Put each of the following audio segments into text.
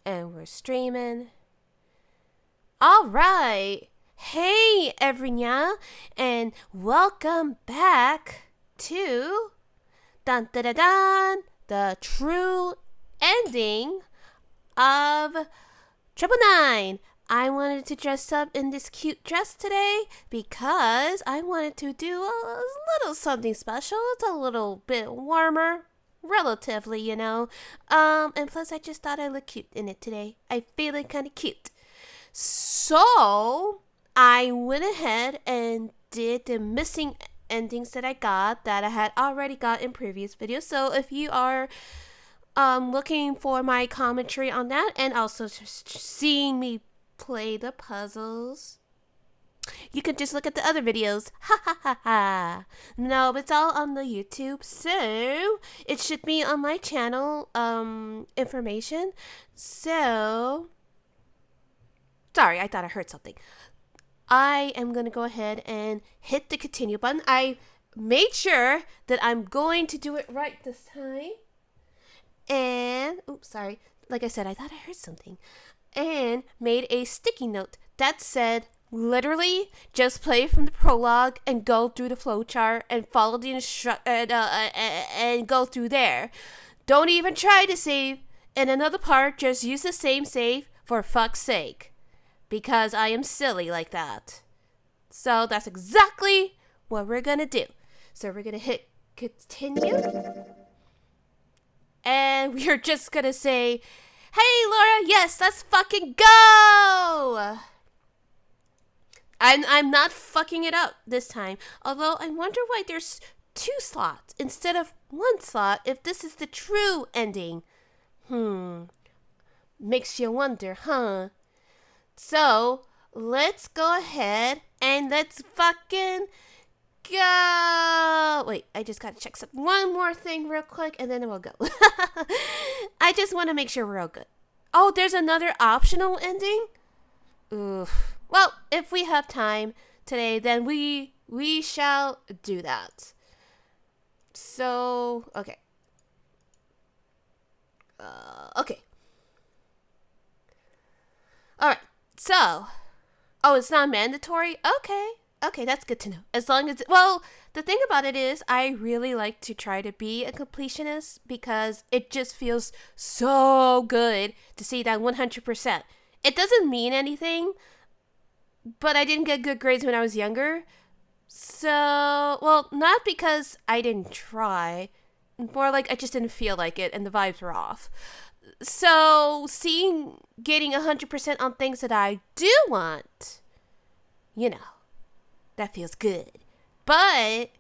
And we're streaming. Alright. Hey everyone, and welcome back to dun, dun, dun, dun, the true ending of 999. I wanted to dress up in this cute dress today because I wanted to do a little something special. It's a little bit warmer, relatively, you know. And plus I just thought I looked cute in it today. I feeling kind of cute. So I went ahead and did the missing endings that I got that I had already got in previous videos. So if you are looking for my commentary on that and also just seeing me play the puzzles, you can just look at the other videos. Ha ha ha ha. No, but it's all on the YouTube, so it should be on my channel information. So sorry, I thought I heard something. I am going to go ahead and hit the continue button. I made sure that I'm going to do it right this time. And, oops, sorry. Like I said, I thought I heard something. And made a sticky note that said, literally, just play from the prologue and go through the flowchart and follow the and go through there. Don't even try to save in another part. Just use the same save for fuck's sake. Because I am silly like that. So that's exactly what we're going to do. So we're going to hit continue. And we are just going to say, hey, Laura, yes, let's fucking go! I'm not fucking it up this time. Although I wonder why there's 2 slots instead of 1 slot if this is the true ending. Makes you wonder, huh? So, let's go ahead and let's fucking go. Wait, I just gotta check one more thing real quick and then we'll go. I just want to make sure we're all good. Oh, there's another optional ending? Oof. Well, if we have time today, then we shall do that. So, okay. Okay. Alright. So, oh, it's not mandatory? Okay, that's good to know. As long as, well, the thing about it is, I really like to try to be a completionist because it just feels so good to see that 100%. It doesn't mean anything, but I didn't get good grades when I was younger. So, well, not because I didn't try, more like I just didn't feel like it and the vibes were off. So, getting 100% on things that I do want, you know, that feels good. But,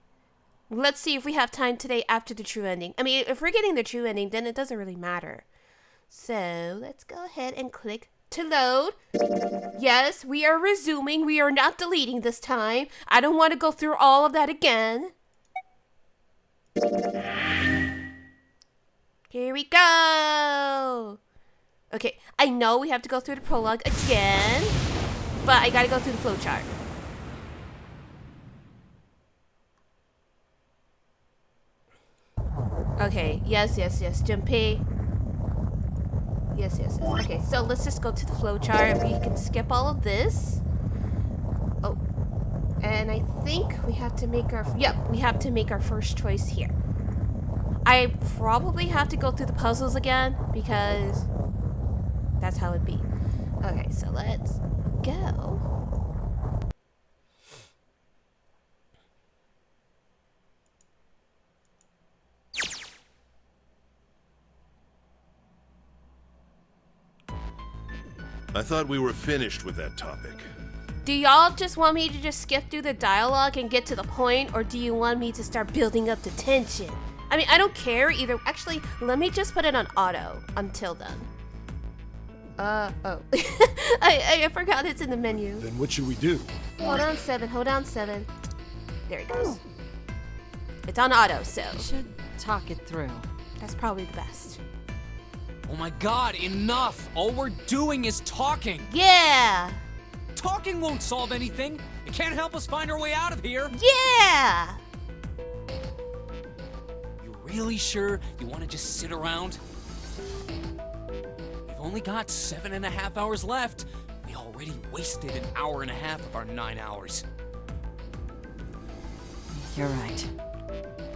let's see if we have time today after the true ending. I mean, if we're getting the true ending, then it doesn't really matter. So, let's go ahead and click to load. Yes, we are resuming. We are not deleting this time. I don't want to go through all of that again. Here we go. Okay, I know we have to go through the prologue again, but I gotta go through the flowchart. Okay, yes, Jumpy. Yes. Okay, so let's just go to the flowchart. We can skip all of this. Oh, and I think we have to make we have to make our first choice here. I probably have to go through the puzzles again because that's how it be. Okay, so let's go. I thought we were finished with that topic. Do y'all just want me to just skip through the dialogue and get to the point, or do you want me to start building up the tension? I mean, I don't care either. Actually, let me just put it on auto until then. Oh. I forgot it's in the menu. Then what should we do? Hold on 7. There it goes. It's on auto, so. We should talk it through. That's probably the best. Oh my god, enough! All we're doing is talking! Yeah! Talking won't solve anything! It can't help us find our way out of here! Yeah! You really sure you want to just sit around? We've only got 7.5 hours left. We already wasted an hour and a half of our 9 hours. You're right.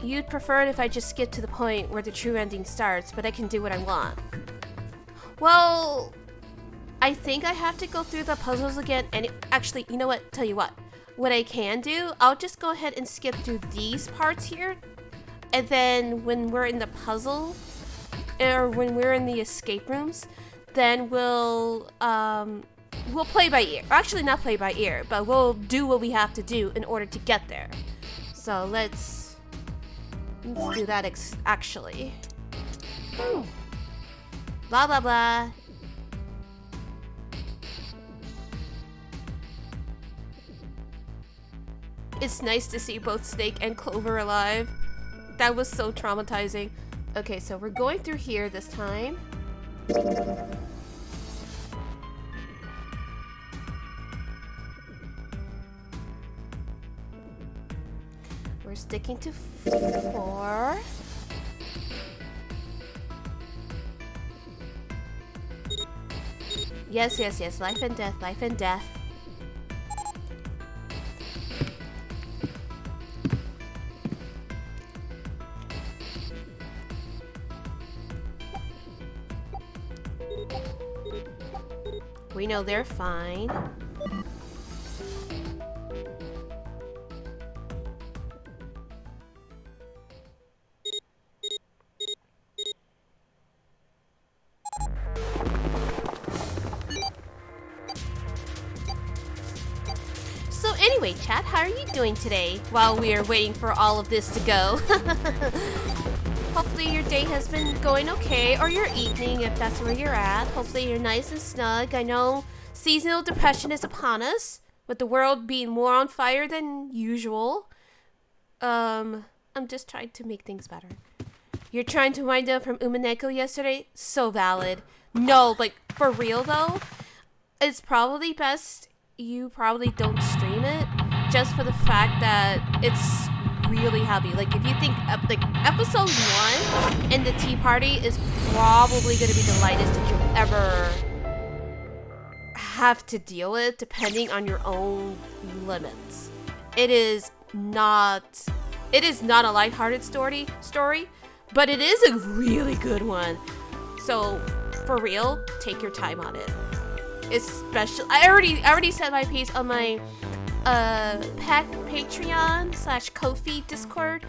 You'd prefer it if I just skip to the point where the true ending starts, but I can do what I want. Well, I think I have to go through the puzzles again, and actually, you know what? Tell you what. What I can do, I'll just go ahead and skip through these parts here, and then when we're in the puzzle, or when we're in the escape rooms, then we'll play by ear. Actually, not play by ear, but we'll do what we have to do in order to get there. So let's do that actually. Blah, blah, blah. It's nice to see both Snake and Clover alive. That was so traumatizing. Okay, so we're going through here this time. We're sticking to 4. Yes, yes, yes. Life and death, life and death. We know they're fine. So anyway, chat, how are you doing today while we are waiting for all of this to go? Hopefully your day has been going okay, or your evening if that's where you're at. Hopefully you're nice and snug. I know seasonal depression is upon us, with the world being more on fire than usual. I'm just trying to make things better. You're trying to wind up from Umineko yesterday? So valid. No, like, for real though, it's probably best you probably don't stream it, just for the fact that it's really heavy. Like, if you think like episode 1 in the tea party is probably going to be the lightest that you'll ever have to deal with, depending on your own limits. It is not a lighthearted story, but it is a really good one. So for real, take your time on it. Especially, I already said my piece on my Patreon/Ko-fi Discord,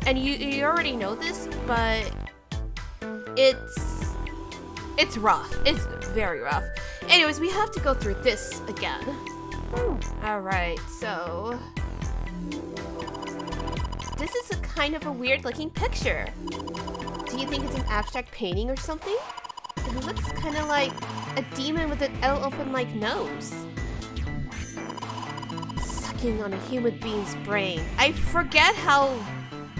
and you already know this, but it's rough. It's very rough. Anyways, we have to go through this again. Alright, so this is a kind of a weird looking picture. Do you think it's an abstract painting or something? It looks kind of like a demon with an elephant-like nose. Sucking on a human being's brain. I forget how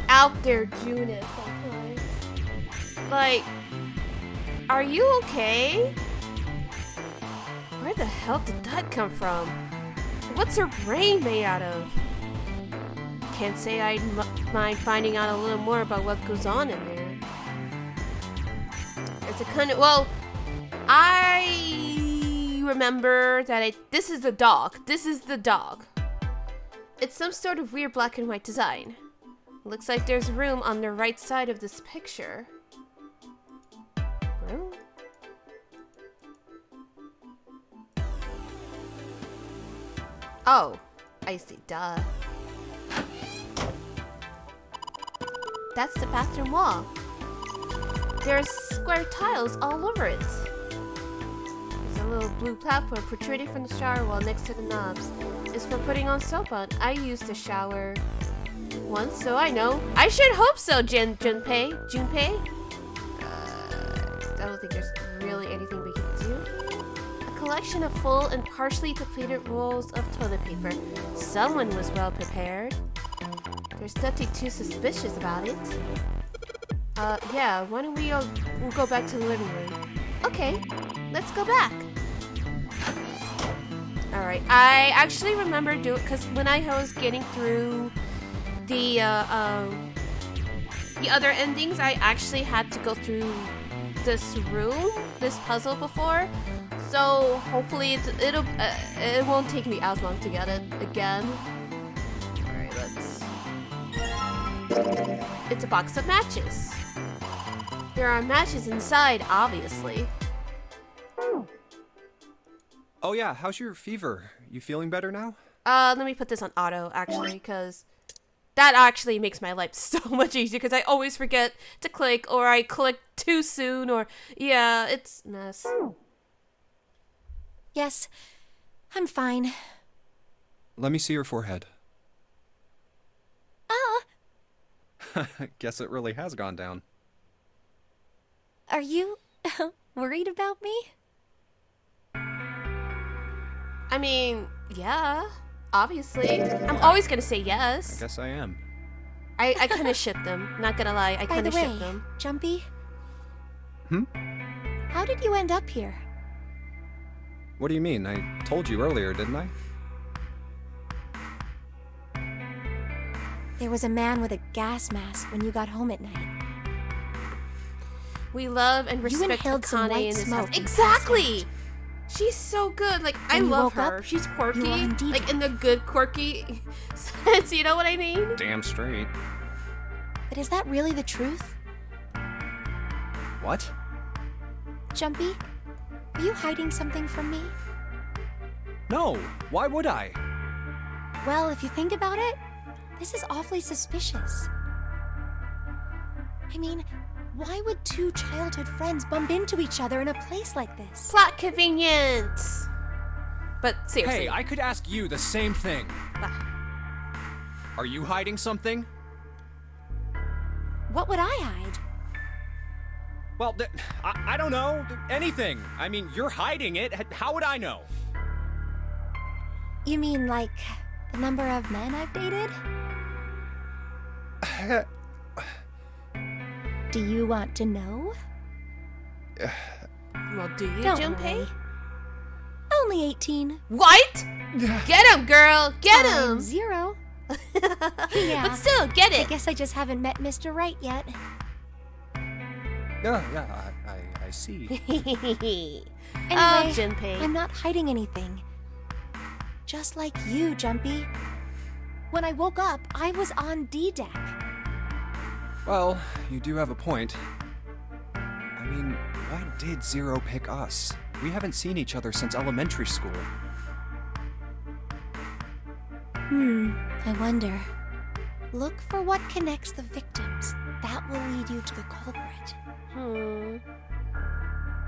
out there June is sometimes. Like, are you okay? Where the hell did that come from? What's her brain made out of? Can't say I'd mind finding out a little more about what goes on in there. It's a kind of, well, I remember that this is the dog. This is the dog. It's some sort of weird black and white design. Looks like there's room on the right side of this picture. Room? Oh, I see, duh. That's the bathroom wall. There's square tiles all over it. There's a little blue platform protruding from the shower wall next to the knobs. It's for putting on soap on. I used to shower once, so I know. I should hope so, Junpei. I don't think there's really anything we can do. A collection of full and partially depleted rolls of toilet paper. Someone was well prepared. There's nothing too suspicious about it. Yeah, why don't we'll go back to the living room? Okay, let's go back. Alright, I actually remember because when I was getting through the other endings, I actually had to go through this room this puzzle before, so hopefully it won't take me as long to get it again. Alright, it's a box of matches. There are matches inside, obviously. Oh yeah, how's your fever? You feeling better now? Let me put this on auto, actually, because that actually makes my life so much easier, because I always forget to click, or I click too soon, or, yeah, it's a mess. Yes, I'm fine. Let me see your forehead. Oh, Guess it really has gone down. are you worried about me? I mean, yeah, obviously. I'm always gonna say yes. Guess I am. I kind of ship them, not gonna lie, I By kind the of way, ship them. Jumpy, Hmm? how did you end up here? What do you mean? I told you earlier, didn't I? There was a man with a gas mask when you got home at night. We love and respect inhaled some Akane white in this smoke house. and Exactly! She's so good. Like, I When you love woke her. up, She's you quirky. were on D-Day. Like, in the good quirky sense, you know what I mean? Damn straight. But is that really the truth? What? Jumpy, are you hiding something from me? No! Why would I? Well, if you think about it, this is awfully suspicious. I mean, why would two childhood friends bump into each other in a place like this? Plot convenience. But seriously. Hey, I could ask you the same thing. Ah, Are you hiding something? What would I hide? Well, I don't know. Anything. I mean, you're hiding it. How would I know? You mean like the number of men I've dated? Do you want to know? well, do you, Don't Junpei? worry. Only 18. What? Get him, girl. Get I'm him. 0. Yeah. But still, get I it. guess I just haven't met Mr. Right yet. Yeah, I see. Anyway, Oh, Junpei. I'm not hiding anything. Just like you, Jumpy. When I woke up, I was on D-Deck. Well, you do have a point. I mean, why did Zero pick us? We haven't seen each other since elementary school. I wonder. Look for what connects the victims. That will lead you to the culprit.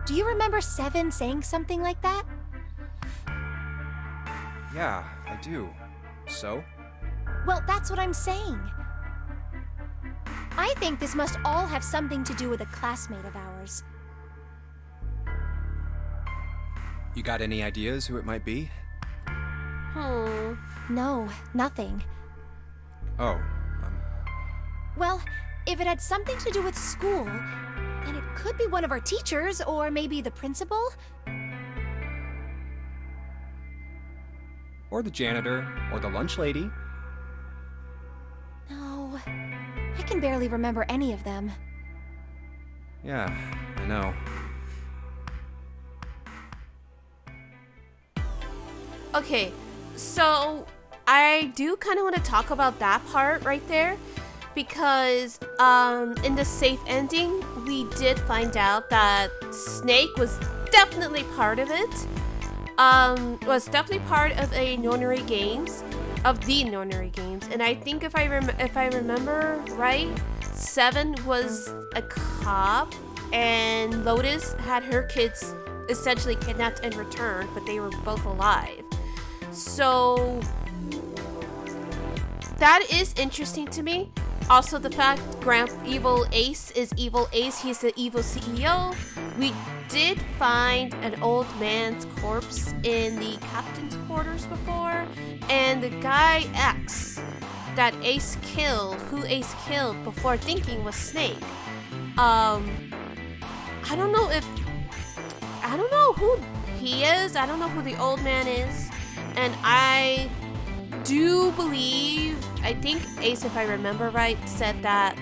Do you remember Seven saying something like that? Yeah, I do. So? Well, that's what I'm saying. I think this must all have something to do with a classmate of ours. You got any ideas who it might be? No, nothing. Oh, Well, if it had something to do with school, then it could be one of our teachers, or maybe the principal. or the janitor, or the lunch lady. No, I can barely remember any of them. Yeah, I know. Okay, so I do kind of want to talk about that part right there because in the safe ending, we did find out that Snake was definitely part of it. Was definitely part of a nonary games, of the nonary games, and I think if I remember right, Seven was a cop, and Lotus had her kids essentially kidnapped and returned, but they were both alive. So that is interesting to me. Also, the fact Evil Ace is Evil Ace, he's the evil CEO. We did find an old man's corpse in the captain's quarters before, and the guy X that Ace killed, who Ace killed before thinking was Snake. I don't know who he is. I don't know who the old man is. And I do believe, I think Ace, if I remember right, said that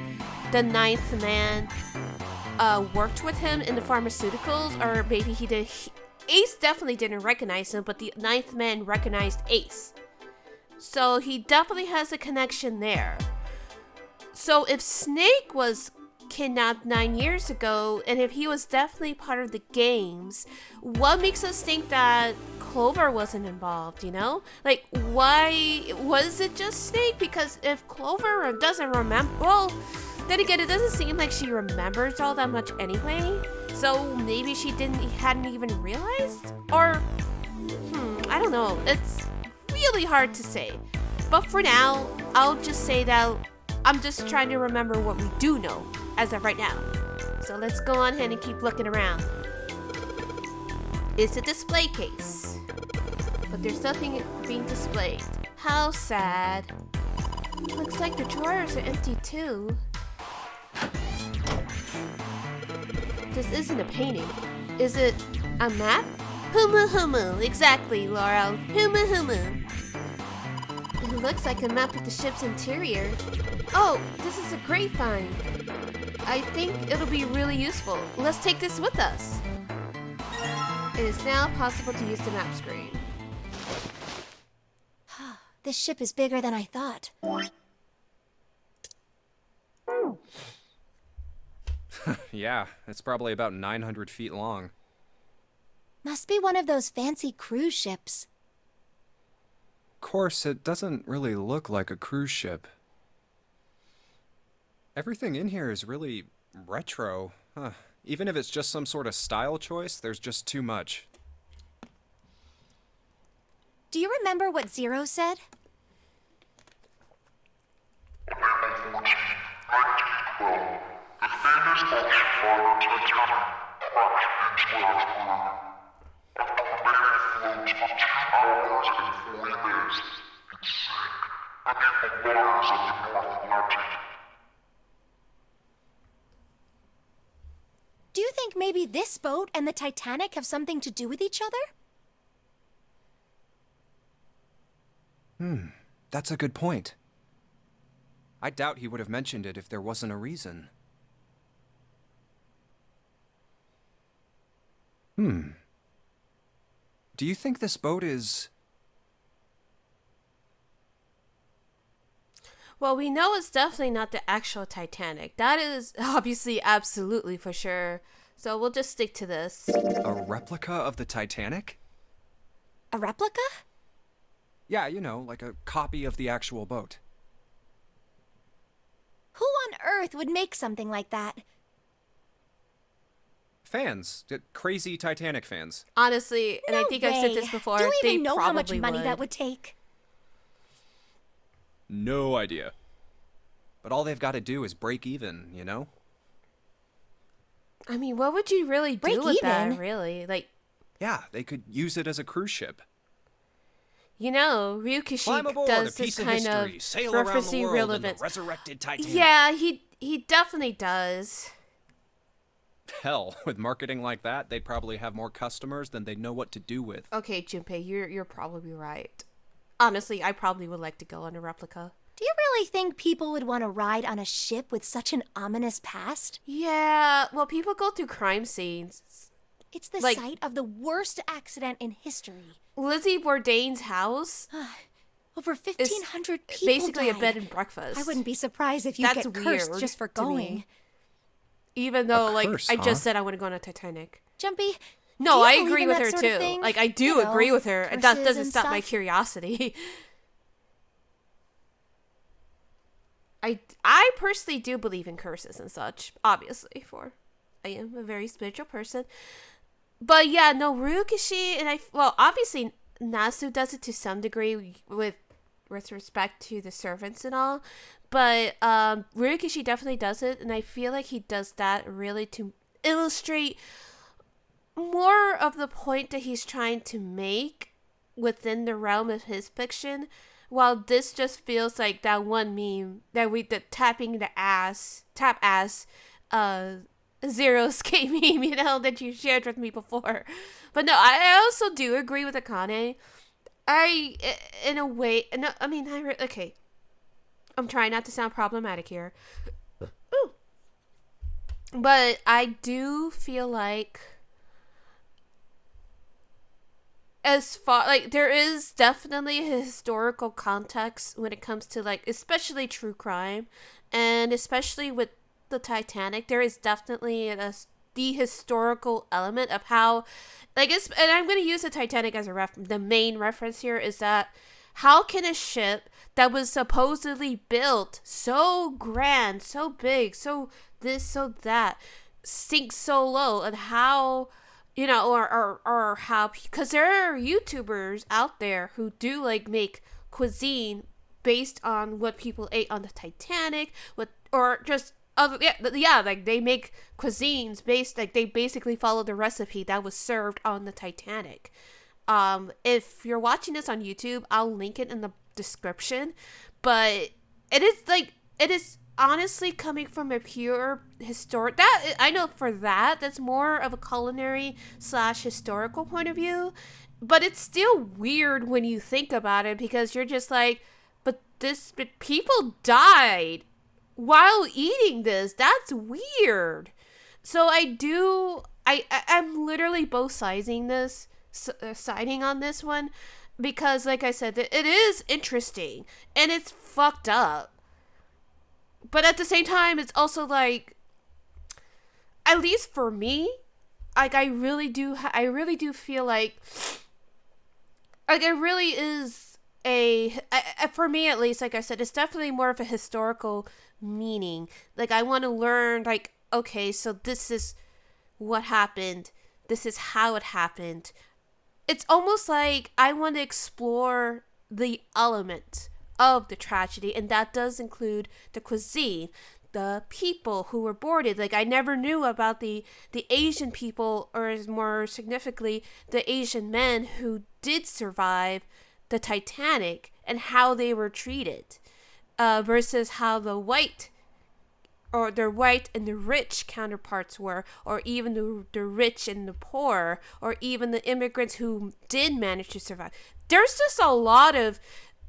the ninth man worked with him in the pharmaceuticals, or maybe he did. Ace definitely didn't recognize him, but the ninth man recognized Ace. So he definitely has a connection there. So if Snake was kidnapped 9 years ago, and if he was definitely part of the games, what makes us think that Clover wasn't involved, you know? Like, why was it just Snake? Because if Clover doesn't remember, well, then again, it doesn't seem like she remembers all that much anyway. So maybe she hadn't even realized? Or, I don't know. It's really hard to say. But for now, I'll just say that I'm just trying to remember what we do know as of right now. So let's go on ahead and keep looking around. It's a display case, but there's nothing being displayed. How sad. Looks like the drawers are empty too. This isn't a painting. Is it a map? Humu humu. Exactly, Laurel. Humu humu. It looks like a map of the ship's interior. Oh, this is a great find. I think it'll be really useful. Let's take this with us. It is now possible to use the map screen. This ship is bigger than I thought. Yeah, it's probably about 900 feet long. Must be one of those fancy cruise ships. Of course, it doesn't really look like a cruise ship. Everything in here is really retro. Even if it's just some sort of style choice, there's just too much. Do you remember what Zero said? Do you think maybe this boat and the Titanic have something to do with each other? That's a good point. I doubt he would have mentioned it if there wasn't a reason. Do you think this boat is... Well, we know it's definitely not the actual Titanic. That is obviously absolutely for sure. So we'll just stick to this. a replica of the Titanic? A replica? Yeah, you know, like a copy of the actual boat. Who on earth would make something like that? Fans. Crazy Titanic fans. Honestly, and I No think I've said this way. before, Do you they even know how much probably money would. that would take? No idea. But all they've got to do is break even, you know? I mean, what would you really do Break with even? that, really? Like, Yeah, they could use it as a cruise ship. you know, Climb Ryukishi aboard does a this piece of kind history, of sail around the referencing world real in the events. resurrected Titanic. Yeah, he definitely does. Hell, with marketing like that, they'd probably have more customers than they'd know what to do with. Okay, Junpei, you're probably right. Honestly, I probably would like to go on a replica. Do you really think people would want to ride on a ship with such an ominous past? Yeah, well, people go through crime scenes. It's the Like- site of the worst accident in history. Lizzie Bourdain's house Over is 1,500 people basically died. a bed and breakfast. I wouldn't be surprised if you That's get cursed weird just for to me. going. Even though, A like, curse, I huh? just said I want to go on a Titanic. Jumpy, No, do you I believe agree in with that her sort of too. thing? Like, I do You know, agree with her. That curses doesn't and stop my stuff? curiosity. I personally do believe in curses and such, obviously, for I am a very spiritual person. But yeah, no, Ryukishi and well, obviously Nasu does it to some degree with respect to the servants and all. But Ryukishi definitely does it, and I feel like he does that really to illustrate more of the point that he's trying to make within the realm of his fiction. While this just feels like that one meme that the tap ass zero skate meme, you know, that you shared with me before. But no, I also do agree with Akane. In a way, no, I mean, okay. I'm trying not to sound problematic here. Ooh. But I do feel like, as far like, there is definitely a historical context when it comes to, like, especially true crime, and especially with the Titanic, there is definitely the historical element of how, like, and I'm going to use the Titanic as the main reference here, is that how can a ship that was supposedly built so grand, so big, so this, so that, sink so low, and how, or how, because there are YouTubers out there who do, like, make cuisine based on what people ate on the Titanic, or just other, like, they make cuisines based, like, they basically follow the recipe that was served on the Titanic. If you're watching this on YouTube, I'll link it in the description, but it is honestly coming from a pure historic, that I know for that's more of a culinary / historical point of view, but it's still weird when you think about it, because you're just like, but people died while eating this. That's weird. So I'm literally both siding on this one, because, like I said, it is interesting and it's fucked up, but at the same time, it's also like, at least for me, like, I really do feel like it really is for me at least, like I said, it's definitely more of a historical meaning. Like, I want to learn, like, okay, so this is what happened, this is how it happened. It's almost like I want to explore the element of the tragedy, and that does include the cuisine, the people who were boarded. Like, I never knew about the Asian people, or more significantly, the Asian men who did survive the Titanic, and how they were treated, versus how the white and the rich counterparts were, or even the rich and the poor, or even the immigrants who did manage to survive. There's just a lot of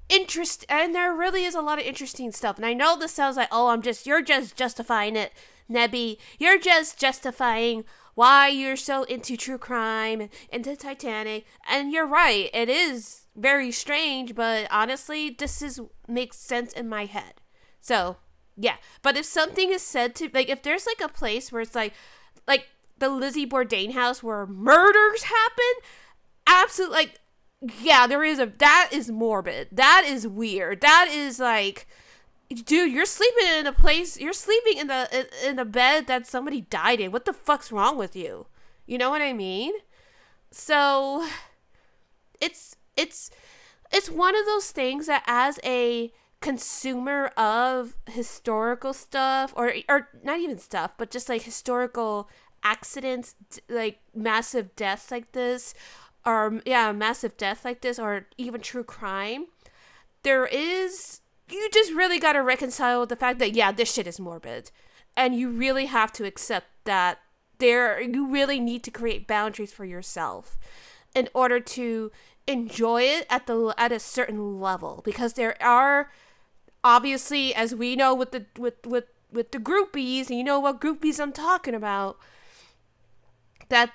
interest, and there really is a lot of interesting stuff. And I know this sounds like, oh, you're just justifying it, Nebby. You're just justifying why you're so into true crime and into Titanic. And you're right, it is very strange, but honestly, makes sense in my head. So, yeah. But if something is said to, like, if there's, like, a place where it's like the Lizzie Bourdain house where murders happen, absolutely, like, yeah, that is morbid. That is weird. That is like, dude, you're sleeping in the bed that somebody died in. What the fuck's wrong with you? You know what I mean? So, it's one of those things that, as a consumer of historical stuff, or not even stuff, but just, like, historical accidents, like massive deaths like this, or even true crime, you just really got to reconcile with the fact that, yeah, this shit is morbid, and you really have to accept that you really need to create boundaries for yourself in order to enjoy it at a certain level, because there are, obviously, as we know with the groupies, and you know what groupies I'm talking about, that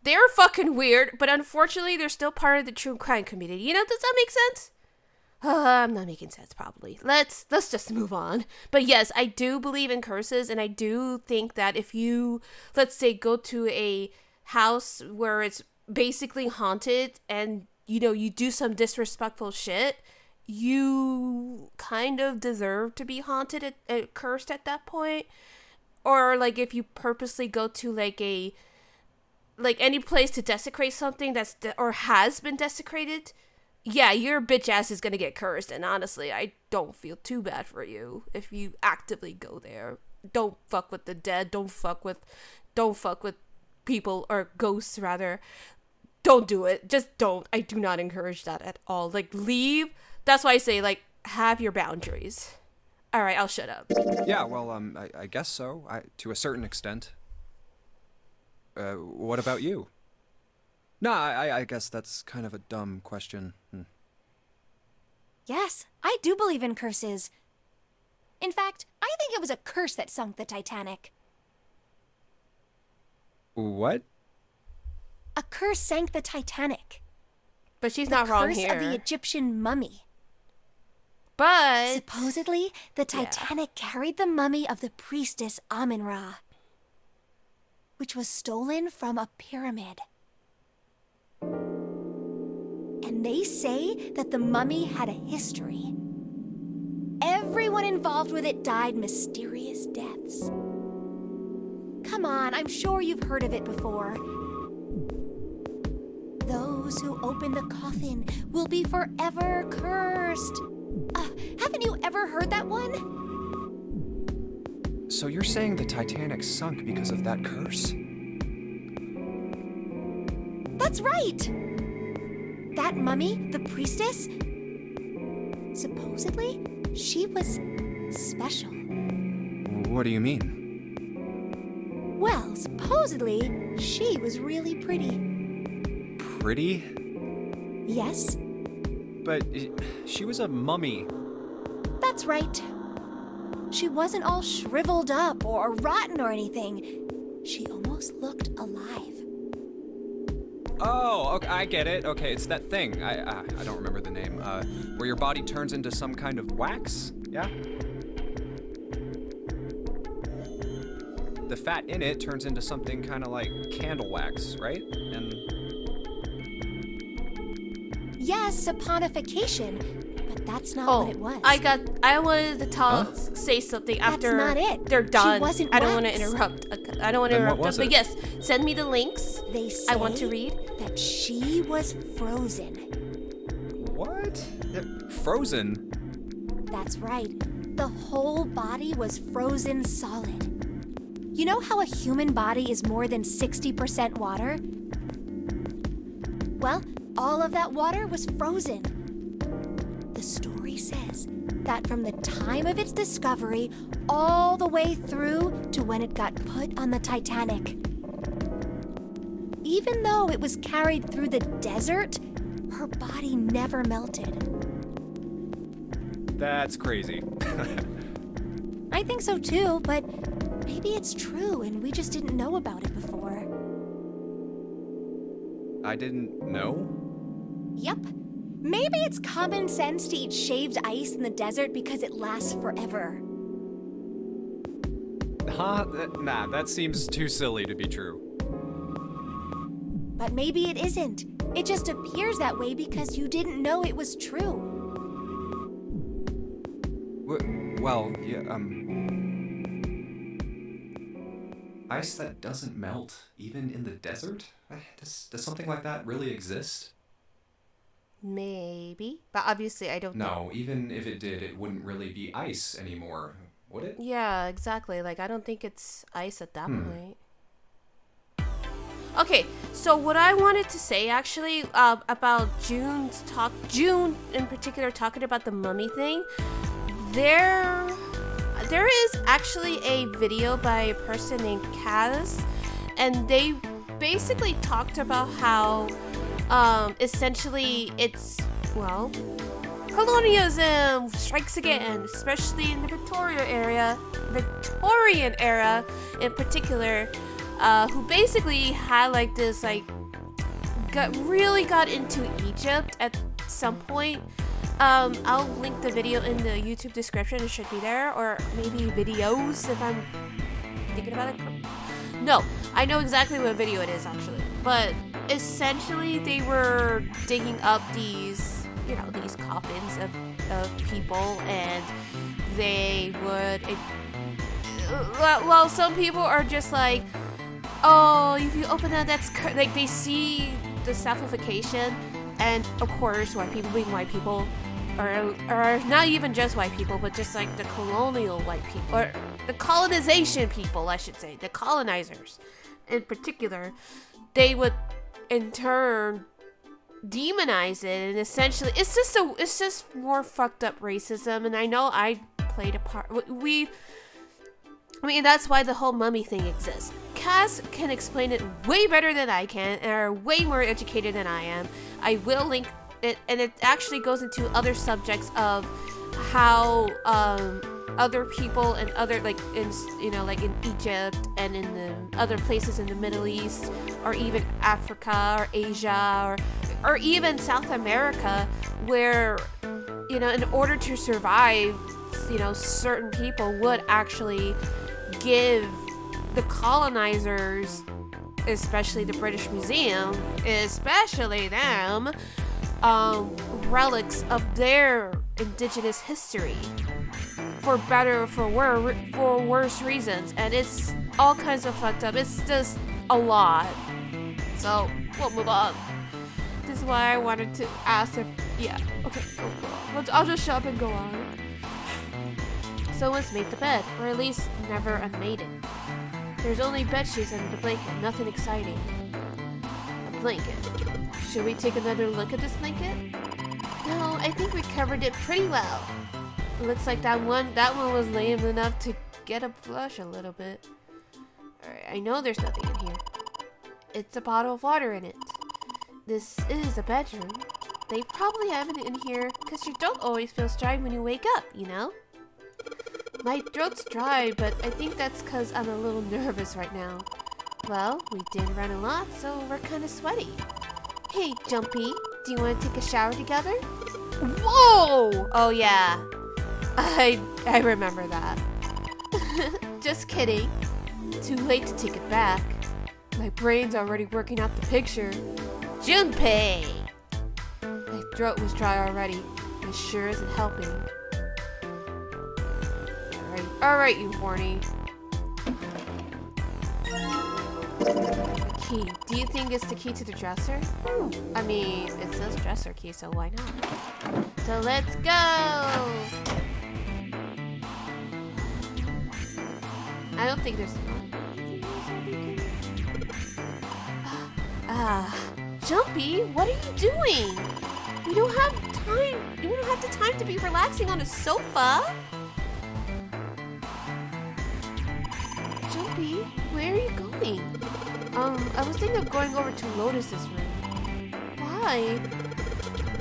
they're fucking weird, but unfortunately, they're still part of the true crime community. You know, does that make sense? I'm not making sense, probably. Let's just move on. But yes, I do believe in curses, and I do think that if you, let's say, go to a house where it's basically haunted, and, you know, you do some disrespectful shit, you kind of deserve to be haunted and cursed at that point. Or, like, if you purposely go to, like, any place to desecrate something or has been desecrated, yeah, your bitch ass is gonna get cursed. And honestly, I don't feel too bad for you if you actively go there. Don't fuck with the dead. Don't fuck with people, or ghosts rather. Don't do it. Just don't. I do not encourage that at all. Like, leave. That's why I say, like, have your boundaries. All right, I'll shut up. Yeah, well, I guess so, to a certain extent. What about you? No, I guess that's kind of a dumb question. Yes, I do believe in curses. In fact, I think it was a curse that sunk the Titanic. What? A curse sank the Titanic. But she's The not wrong curse here. of the Egyptian mummy. But Supposedly, the Titanic carried the mummy of the priestess Amun-Ra, which was stolen from a pyramid. And they say that the mummy had a history. Everyone involved with it died mysterious deaths. Come on, I'm sure you've heard of it before. Those who open the coffin will be forever cursed. Haven't you ever heard that one? So you're saying the Titanic sunk because of that curse? That's right! That mummy, the priestess, supposedly, she was special. What do you mean? Well, supposedly, she was really pretty. Pretty? Yes, But she was a mummy. that's right. She wasn't all shriveled up or rotten or anything. She almost looked alive. Oh, okay, I get it. Okay, it's that thing. I don't remember the name. Where your body turns into some kind of wax? Yeah? The fat in it turns into something kind of like candle wax, right? And Yes, saponification, but that's not what it was. I wanted to say something after not it. they're She done. wasn't I don't want to wax. interrupt. I don't want to Then what interrupt them. was But it? yes, send me the links. They say I want to read. that she was frozen. what? Frozen? That's right. The whole body was frozen solid. You know how a human body is more than 60% water? Well, all of that water was frozen. The story says that from the time of its discovery all the way through to when it got put on the Titanic. Even though it was carried through the desert, her body never melted. That's crazy. I think so too, but maybe it's true and we just didn't know about it before. I didn't know? Yup. Maybe it's common sense to eat shaved ice in the desert because it lasts forever. Huh? Nah, that seems too silly to be true. But maybe it isn't. It just appears that way because you didn't know it was true. Well, yeah, ice that doesn't melt, even in the desert? Does something like that really exist? Maybe, but obviously I don't. No, even if it did, it wouldn't really be ice anymore, would it? Yeah, exactly. Like I don't think it's ice at that point. Okay, so what I wanted to say actually about June in particular talking about the mummy thing, there is actually a video by a person named Kaz, and they basically talked about how essentially it's, well, colonialism strikes again, especially in the Victorian era in particular, who basically had like this really got into Egypt at some point. I'll link the video in the YouTube description. It should be there, or maybe videos if I'm thinking about it. No, I know exactly what video it is actually, but essentially they were digging up these coffins of people, and they would well, some people are just like, oh, if you open that's like they see the saphification, and of course white people being white people, or not even just white people, but just like the colonial white people, or the colonization people, I should say, the colonizers in particular, they would in turn demonize it, and essentially it's just more fucked up racism. And I know I played a part. That's why the whole mummy thing exists. Cass can explain it way better than I can, and are way more educated than I am. I will link it, and it actually goes into other subjects of how other people and other like in like in Egypt and in the other places in the Middle East or even Africa or Asia or even South America, where in order to survive, certain people would actually give the colonizers, especially the British Museum, especially them, relics of their indigenous history, for better or for worse reasons, and it's all kinds of fucked up. It's just a lot. So we'll move on. This is why I wanted to ask if okay, I'll just shut up and go on. Someone's made the bed, or at least never unmade it. There's only bed sheets under the blanket, nothing exciting. A blanket. Should we take another look at this blanket? No, I think we covered it pretty well. Looks like that one was lame enough to get a blush a little bit. Alright, I know there's nothing in here. It's a bottle of water in it. This is a bedroom. They probably have it in here because your throat always feels dry when you wake up, My throat's dry, but I think that's because I'm a little nervous right now. Well, we did run a lot, so we're kind of sweaty. Hey, Jumpy, do you want to take a shower together? Whoa! Oh, yeah. I remember that. Just kidding. Too late to take it back. My brain's already working out the picture. Junpei! My throat was dry already. It sure isn't helping. Alright, you horny. Key. Do you think it's the key to the dresser? I mean, it says dresser key, so why not? So let's go! I don't think there's Jumpy, what are you doing? We don't have time. We don't have the time to be relaxing on a sofa. Jumpy, where are you going? I was thinking of going over to Lotus's room. Why?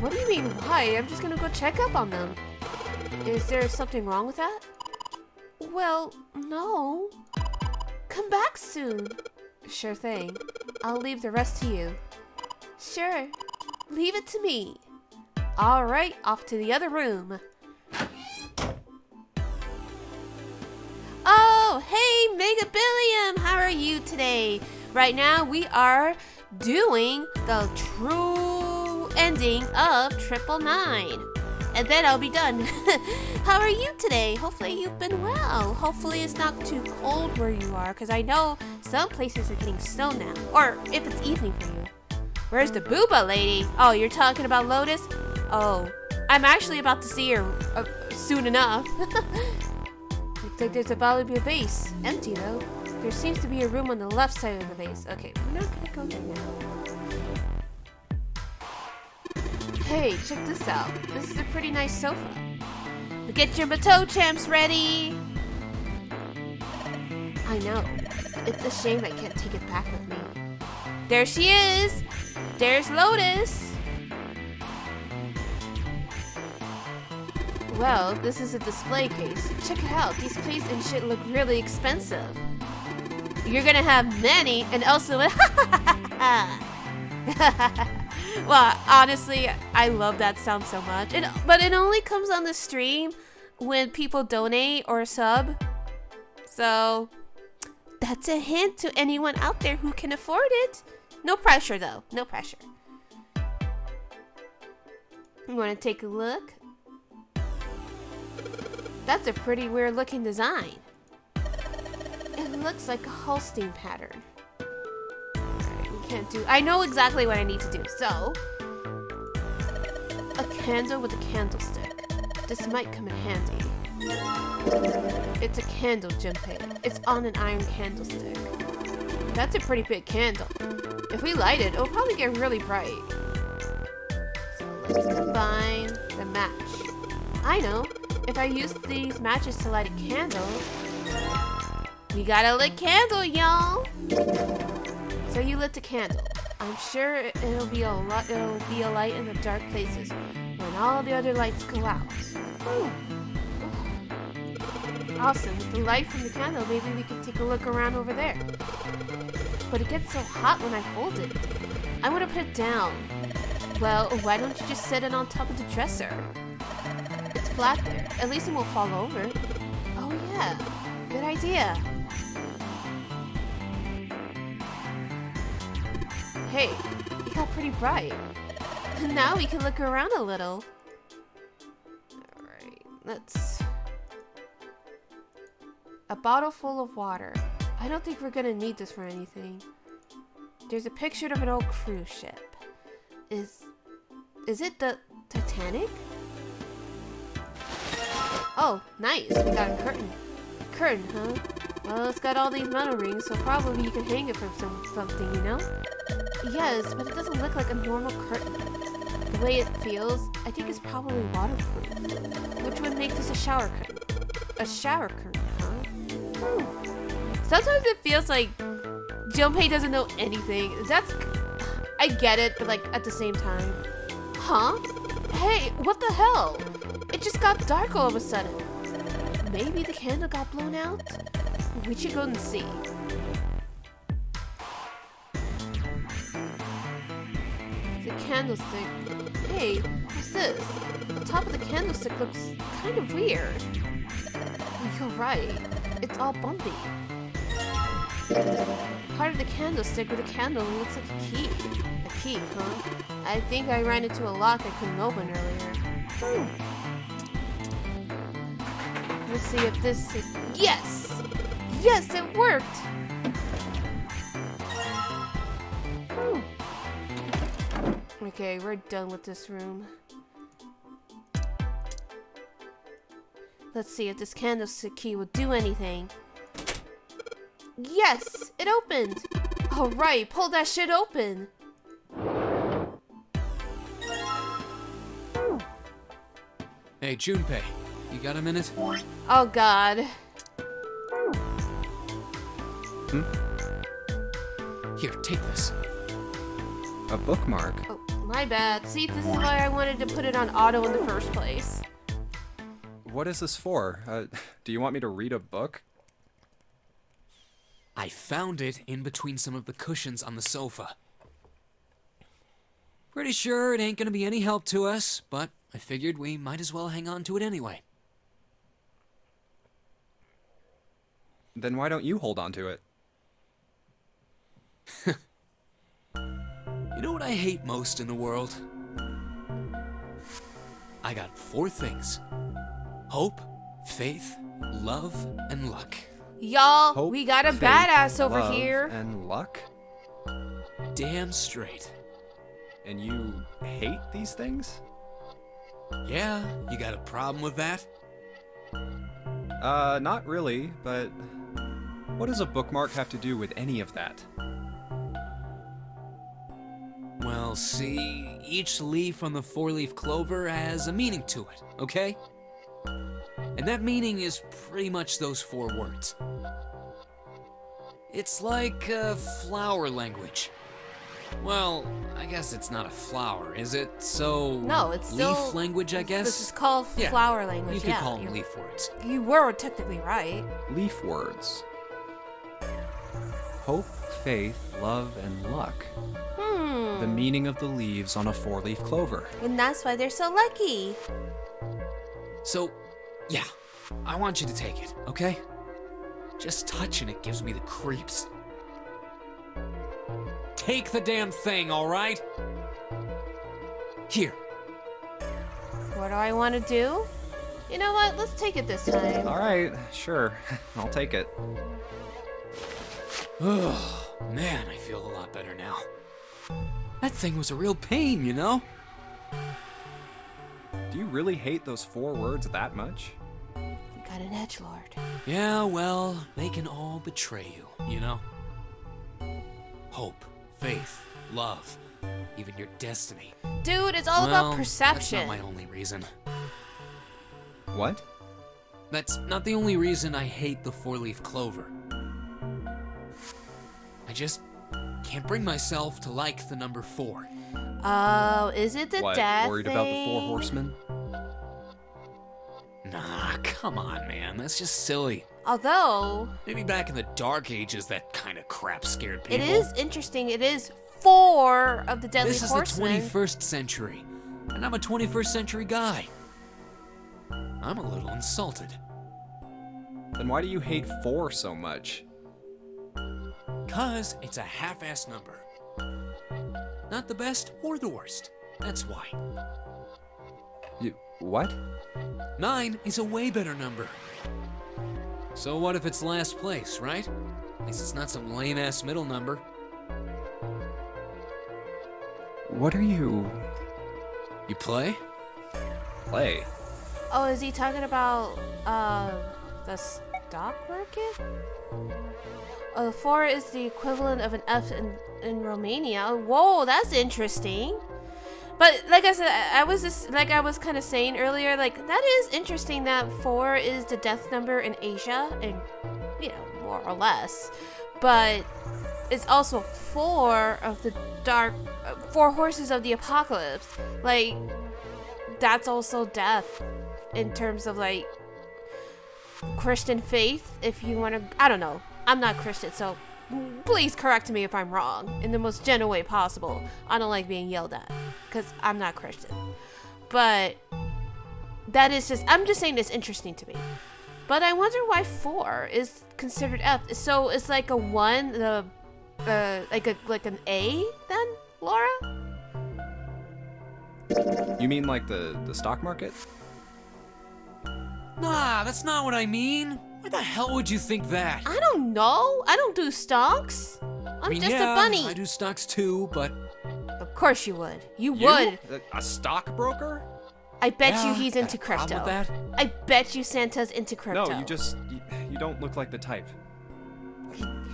What do you mean, why? I'm just gonna go check up on them. Is there something wrong with that? Well, no. Come back soon. Sure thing. I'll leave the rest to you. Sure. Leave it to me. Alright, off to the other room. Oh, hey, Mega Billiam! How are you today? Right now, we are doing the true ending of 999. And then I'll be done. How are you today? Hopefully you've been well. Hopefully it's not too cold where you are, because I know some places are getting snow now. Or if it's evening for you. Where's the booba lady? Oh, you're talking about Lotus? Oh, I'm actually about to see her soon enough. Looks like there's a valuable vase. Empty though. There seems to be a room on the left side of the vase. Okay, we're not gonna go there now. Hey, check this out. This is a pretty nice sofa. Get your Bateau champs ready! I know. It's a shame I can't take it back with me. There she is! There's Lotus! Well, this is a display case. Check it out. These plates and shit look really expensive. You're gonna have many and also Well, honestly, I love that sound so much. But it only comes on the stream when people donate or sub. So, that's a hint to anyone out there who can afford it. No pressure, though. No pressure. You want to take a look? That's a pretty weird looking design. It looks like a Holstein pattern. Can't do. I know exactly what I need to do. So, a candle with a candlestick. This might come in handy. It's a candle, Junpei. It's on an iron candlestick. That's a pretty big candle. If we light it, it'll probably get really bright. So let's combine the match. I know. If I use these matches to light a candle, we got a lit candle, y'all. So you lit the candle. I'm sure it'll be a light in the dark places when all the other lights go out. Awesome. With the light from the candle, maybe we can take a look around over there. But it gets so hot when I hold it. I want to put it down. Well, why don't you just set it on top of the dresser? It's flat there. At least it won't fall over. Oh yeah, good idea. Hey, it got pretty bright. Now we can look around a little. Alright, let's... A bottle full of water. I don't think we're gonna need this for anything. There's a picture of an old cruise ship. Is it the Titanic? Oh, nice. We got a curtain. Curtain, huh? Well, it's got all these metal rings, so probably you can hang it from something, you know? Yes, but it doesn't look like a normal curtain. The way it feels, I think it's probably waterproof. Which would make this a shower curtain. A shower curtain, huh? Sometimes it feels like Junpei doesn't know anything. I get it, but like at the same time. Huh? Hey, what the hell? It just got dark all of a sudden. Maybe the candle got blown out? We should go and see. The candlestick. Hey, what's this? The top of the candlestick looks kind of weird. You're right. It's all bumpy. Part of the candlestick with a candle looks like a key. A key, huh? I think I ran into a lock I couldn't open earlier. Let's see if this... Yes! Yes, it worked! Okay, we're done with this room. Let's see if this candlestick key will do anything. Yes! It opened! Alright, pull that shit open! Hey, Junpei, you got a minute? Oh god. Here, take this. A bookmark? Oh, my bad. See, this is why I wanted to put it on auto in the first place. What is this for? Do you want me to read a book? I found it in between some of the cushions on the sofa. Pretty sure it ain't gonna be any help to us, but I figured we might as well hang on to it anyway. Then why don't you hold on to it? You know what I hate most in the world? I got 4 things. Hope, faith, love, and luck. Y'all, Hope, we got a faith, badass over love, here. And luck? Damn straight. And you hate these things? Yeah, you got a problem with that? Not really, but what does a bookmark have to do with any of that? Well, see, each leaf on the 4-leaf clover has a meaning to it, okay? And that meaning is pretty much those 4 words. It's like flower language. Well, I guess it's not a flower, is it? So... No, it's still... leaf language, I guess? This is called Yeah, flower language, You could yeah. call them leaf words. You were technically right. Leaf words. Hope, faith, love, and luck. The meaning of the leaves on a 4-leaf clover. And that's why they're so lucky. So, yeah, I want you to take it, okay? Just touching it gives me the creeps. Take the damn thing, all right? Here. What do I want to do? You know what? Let's take it this time. Alright, sure. I'll take it. Oh, man, I feel a lot better now. That thing was a real pain, you know? Do you really hate those 4 words that much? We got an edgelord. Yeah, well, they can all betray you know? Hope, faith, love, even your destiny. Dude, it's all Well, about perception. That's not my only reason. What? That's not the only reason I hate the 4-leaf clover. I just can't bring myself to like the number 4. Oh, is it the What, death worried thing? about the 4 horsemen? Nah, come on, man. That's just silly. Although, Maybe back in the Dark Ages, that kind of crap scared people. it is interesting. It is 4 of the Deadly This is Horsemen. the 21st century, and I'm a 21st century guy. I'm a little insulted. Then why do you hate 4 so much? 'Cause it's a half-ass number. Not the best or the worst. That's why. You what? 9 is a way better number. So what if it's last place, right? At least it's not some lame-ass middle number. What are you You play? play? Oh, is he talking about the stock market? 4 is the equivalent of an F in Romania. Whoa, that's interesting. But like I said, I was kind of saying earlier, like that is interesting that 4 is the death number in Asia, and more or less. But it's also 4 of the 4 horses of the apocalypse. Like that's also death in terms of like Christian faith. If you want to, I don't know. I'm not Christian, so please correct me if I'm wrong in the most gentle way possible. I don't like being yelled at because I'm not Christian. But that is I'm just saying it's interesting to me. But I wonder why 4 is considered F. So it's like a 1, like an A then, Laura? You mean like the stock market? Nah, that's not what I mean. Why the hell would you think that? I don't know. I don't do stocks. I'm just a bunny. I do stocks too, but Of course you would. You would. A stockbroker? I bet you Yeah, he's got into a problem crypto. with that? I bet you Santa's into crypto. No, you don't look like the type.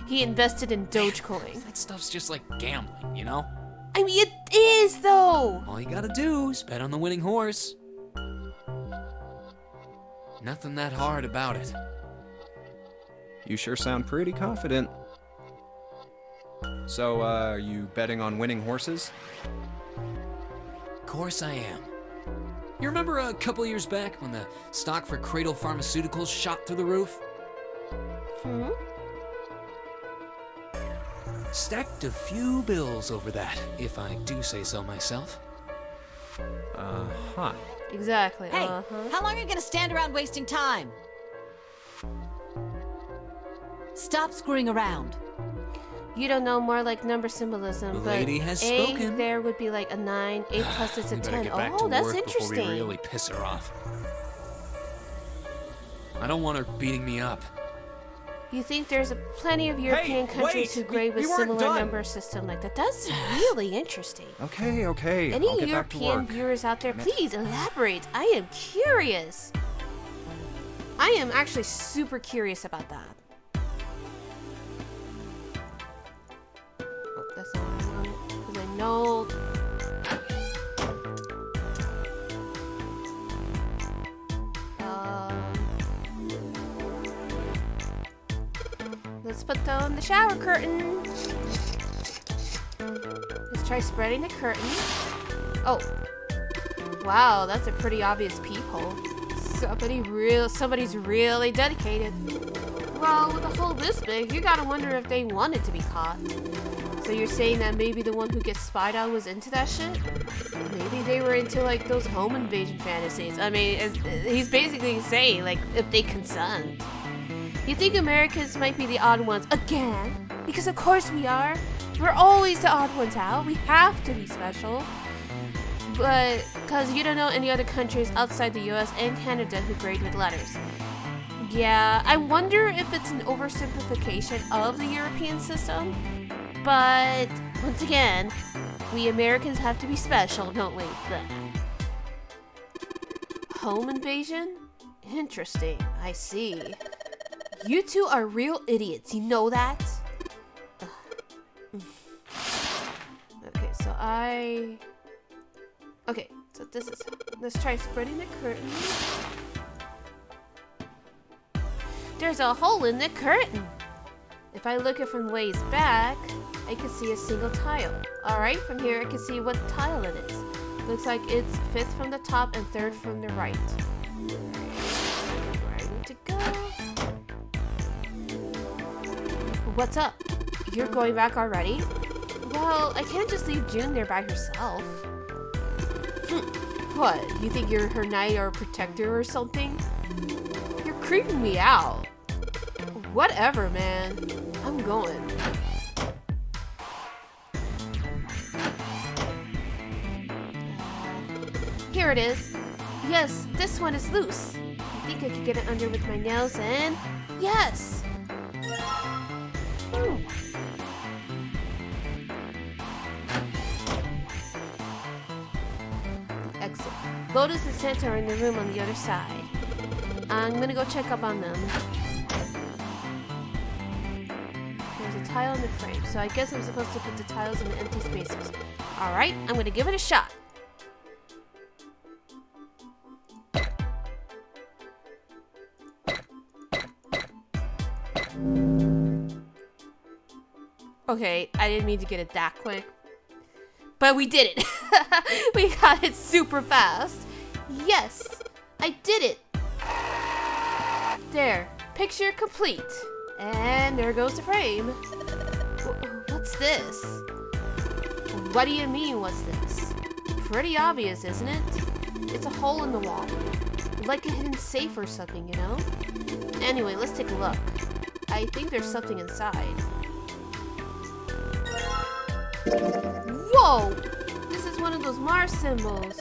He invested in Dogecoin. that stuff's just like gambling, you know? I mean, it is though. All you gotta do is bet on the winning horse. Nothing that hard about it. You sure sound pretty confident. So, are you betting on winning horses? Of course I am. You remember a couple years back when the stock for Cradle Pharmaceuticals shot through the roof? Stacked a few bills over that, if I do say so myself. Uh-huh. Exactly. Hey, how long are you gonna stand around wasting time? Stop screwing around. You don't know, more like number symbolism. The but lady has A spoken. there would be like a 9. 8 plus is a We better 10. get back Oh, to that's work interesting. before we really piss her off. I don't want her beating me up. You think there's plenty of European countries wait, who grade with we weren't similar done. number system like that? That's really interesting. Okay. Any I'll get back to European work. viewers out there, please elaborate. I am curious. I am actually super curious about that. Oh, that's not what I wanted. Because I know. Let's put down the shower curtain. Let's try spreading the curtain. Oh. Wow, that's a pretty obvious peephole. Somebody's really dedicated. Well, with a hole this big, you gotta wonder if they wanted to be caught. So you're saying that maybe the one who gets spied on was into that shit? Maybe they were into like those home invasion fantasies. I mean, he's basically saying like if they consent. You think Americans might be the odd ones again? Because of course we are. We're always the odd ones out. We have to be special. But because you don't know any other countries outside the US and Canada who grade with letters. Yeah, I wonder if it's an oversimplification of the European system. But once again, we Americans have to be special, don't we? Home invasion? Interesting, I see. You two are real idiots, you know that? Okay, so this is... Let's try spreading the curtain. There's a hole in the curtain! If I look it from ways back, I can see a single tile. Alright, from here I can see what tile it is. Looks like it's 5th from the top and 3rd from the right. go. What's up? You're going back already? Well, I can't just leave June there by herself. What? You think you're her knight or protector or something? You're creeping me out. Whatever, man. I'm going. Here it is. Yes, this one is loose. I think I can get it under with my nails and... Yes! Exit. Lotus and Santa are in the room on the other side. I'm gonna go check up on them. There's a tile in the frame, so I guess I'm supposed to put the tiles in the empty spaces. Alright, I'm gonna give it a shot. Okay, I didn't mean to get it that quick. But we did it! We got it super fast. Yes, I did it! There, picture complete. And there goes the frame. What's this? What do you mean, what's this? Pretty obvious, isn't it? It's a hole in the wall. Like a hidden safe or something, you know? Anyway, let's take a look. I think there's something inside. Whoa! This is one of those Mars symbols.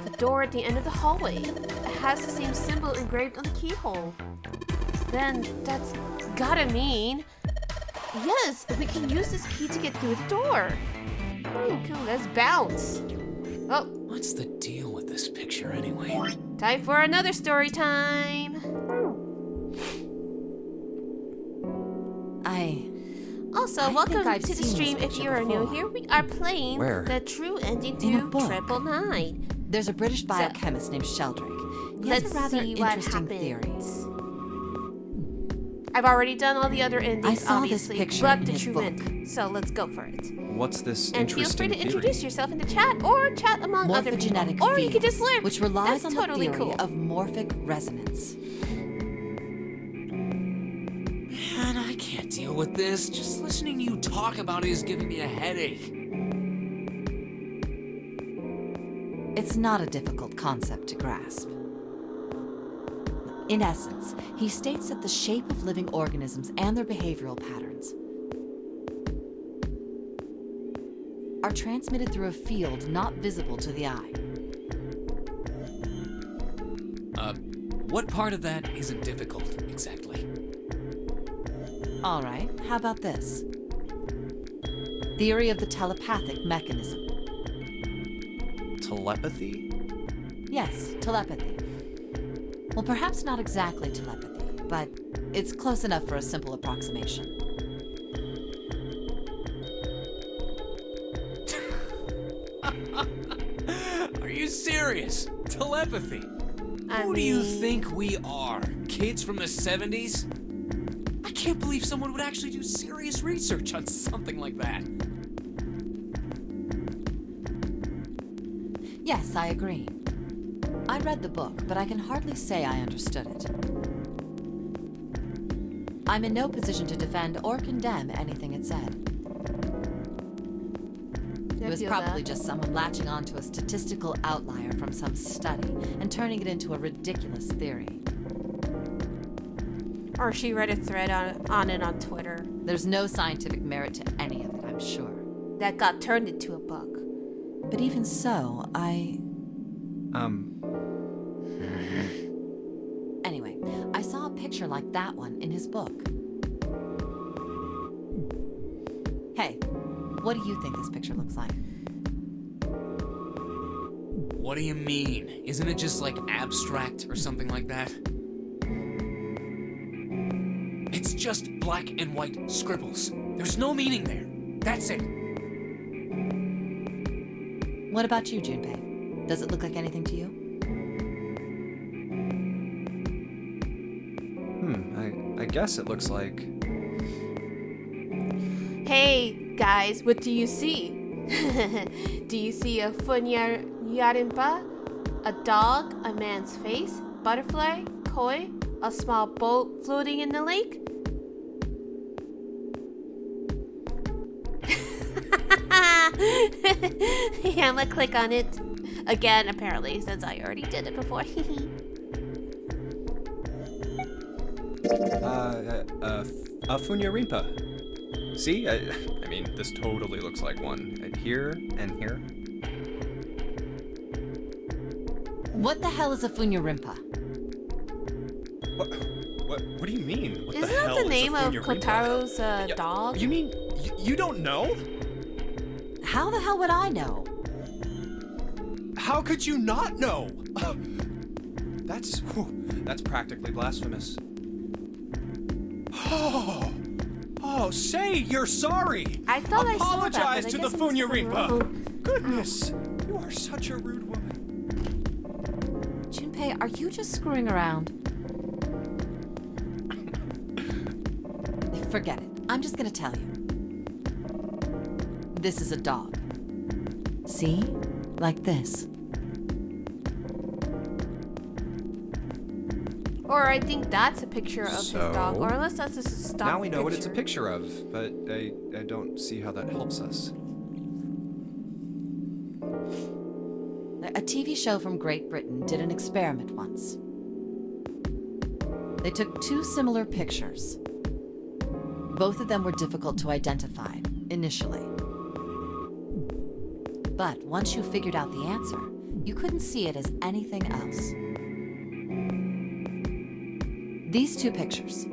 The door at the end of the hallway. It has the same symbol engraved on the keyhole. Then that's gotta mean... Yes, we can use this key to get through the door. Okay, let's bounce. Oh, What's the deal with this picture anyway? time for another story time. Also, I welcome think I've to the seen stream. this If picture you are new before. here, we are playing Where? the true ending In a to book. 999. There's a British biochemist named Sheldrake. He has Let's a rather see what interesting theory. happens. I've already done all the other endings, I saw this obviously, picture but in the his true book. ending. So let's go for it. What's this And feel free interesting to theory? introduce yourself in the chat or chat among other people. Morphogenetic Or you could just fields, learn. which relies That's on totally the theory cool. of morphic resonance. Man, I can't deal with this. Just listening to you talk about it is giving me a headache. It's not a difficult concept to grasp. In essence, he states that the shape of living organisms and their behavioral patterns are transmitted through a field not visible to the eye. What part of that isn't difficult, exactly? All right, how about this? Theory of the telepathic mechanism. Telepathy? Yes, telepathy. Well, perhaps not exactly telepathy, but it's close enough for a simple approximation. Are you serious? Telepathy? I Who do you mean- think we are? Kids from the 70s? I can't believe someone would actually do serious research on something like that. Yes, I agree. I read the book, but I can hardly say I understood it. I'm in no position to defend or condemn anything it said. I It was feel probably that. just someone latching onto a statistical outlier from some study and turning it into a ridiculous theory. Or she read a thread on it on Twitter There's no scientific merit to any of it, I'm sure. that got turned into a book. But even so, Anyway, I saw a picture like that one in his book. Hey, what do you think this picture looks like? What do you mean? Isn't it just like abstract or something like that? It's just black and white scribbles. There's no meaning there. That's it. What about you, Junpei? Does it look like anything to you? I guess it looks like... Hey, guys, what do you see? Do you see a Funyarimpa? A dog? A man's face? Butterfly? Koi? a small boat floating in the lake. Yeah, I'm gonna click on it again, apparently, since I already did it before. Funya Rinpa. See? I mean, this totally looks like one. Here and here. What the hell is a Funya Rimpa? What do you mean? What Isn't the that hell the is name a of Funya Rinpa? Kotaro's Yeah, dog? You mean you don't know? How the hell would I know? How could you not know? That's practically blasphemous. Oh, say you're sorry. I thought I saw that, Apologize but I to the guess I must Funya have been Rinpa. wrong. Goodness, you are such a rude woman. Junpei, are you just screwing around? Forget it. I'm just gonna tell you. This is a dog. See? Like this. Or I think that's a picture of his dog. So, Or unless that's just a stock Now we know what it's a picture. picture of, but I don't see how that helps us. A TV show from Great Britain did an experiment once. They took two similar pictures. Both of them were difficult to identify, initially. But once you figured out the answer, you couldn't see it as anything else. These two pictures.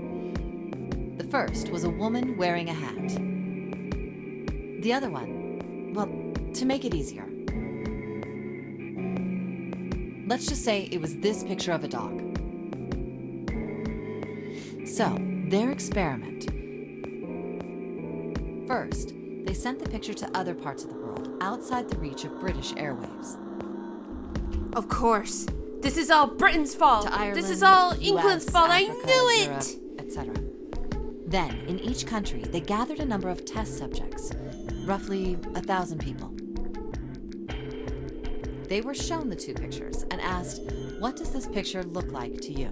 The first was a woman wearing a hat. The other one, well, to make it easier, let's just say it was this picture of a dog. So, their experiment. First, they sent the picture to other parts of the world, outside the reach of British airwaves. Of course. This is all Britain's fault. To Ireland, This is all US, England's fault. I Africa, knew Europe, it. etc. Then, in each country, they gathered a number of test subjects, roughly 1,000 people. They were shown the two pictures and asked, what does this picture look like to you?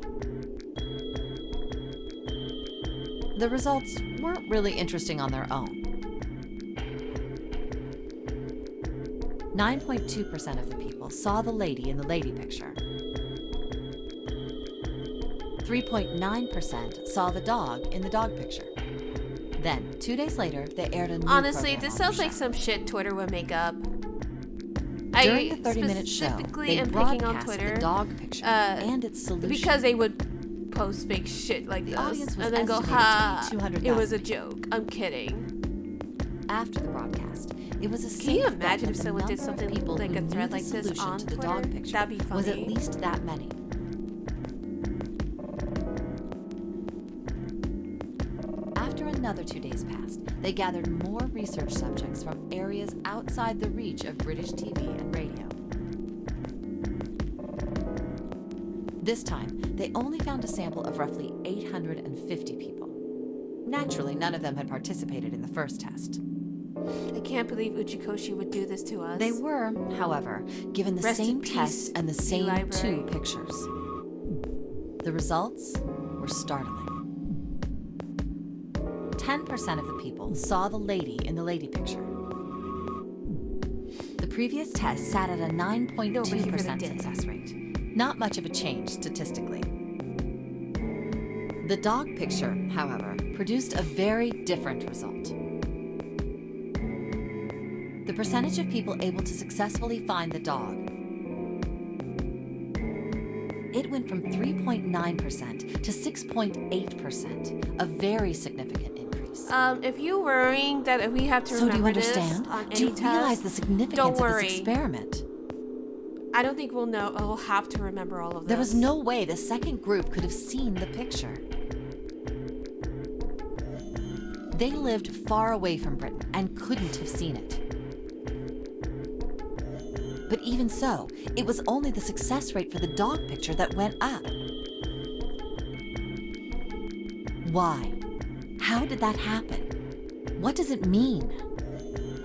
The results weren't really interesting on their own. 9.2% of the people saw the lady in the lady picture. 3.9% saw the dog in the dog picture. Then, 2 days later, they aired a new Honestly, program this on sounds the like show. some shit Twitter would make up. During the I 30-minute show, specifically they am picking on broadcast Twitter the dog picture and its solution. because they would post fake shit like The this audience was and then go, estimated to ha, be 200,000 it was a people. joke. I'm kidding. After the broadcast, it was a Can you safe bet imagine if that the someone did number of something people like who a knew thread the like this solution on to the Twitter? dog picture That'd be was at funny. least that many. After another 2 days passed, they gathered more research subjects from areas outside the reach of British TV and radio. This time, they only found a sample of roughly 850 people. Naturally, none of them had participated in the first test. I can't believe Uchikoshi would do this to us. They were, however, given the Rest in same peace, test and the same library. two pictures. The results were startling. 10% of the people saw the lady in the lady picture. The previous test sat at a 9.2% success rate. Not much of a change statistically. The dog picture, however, produced a very different result. The percentage of people able to successfully find the dog, it went from 3.9% to 6.8%, a very significant increase. If you're worrying that if we have to So do you remember understand? this on Do any you realize test, the significance don't of worry. this experiment? I don't think we'll know. We'll have to remember all of this. There was no way the second group could have seen the picture. They lived far away from Britain and couldn't have seen it. But even so, it was only the success rate for the dog picture that went up. Why? How did that happen? What does it mean?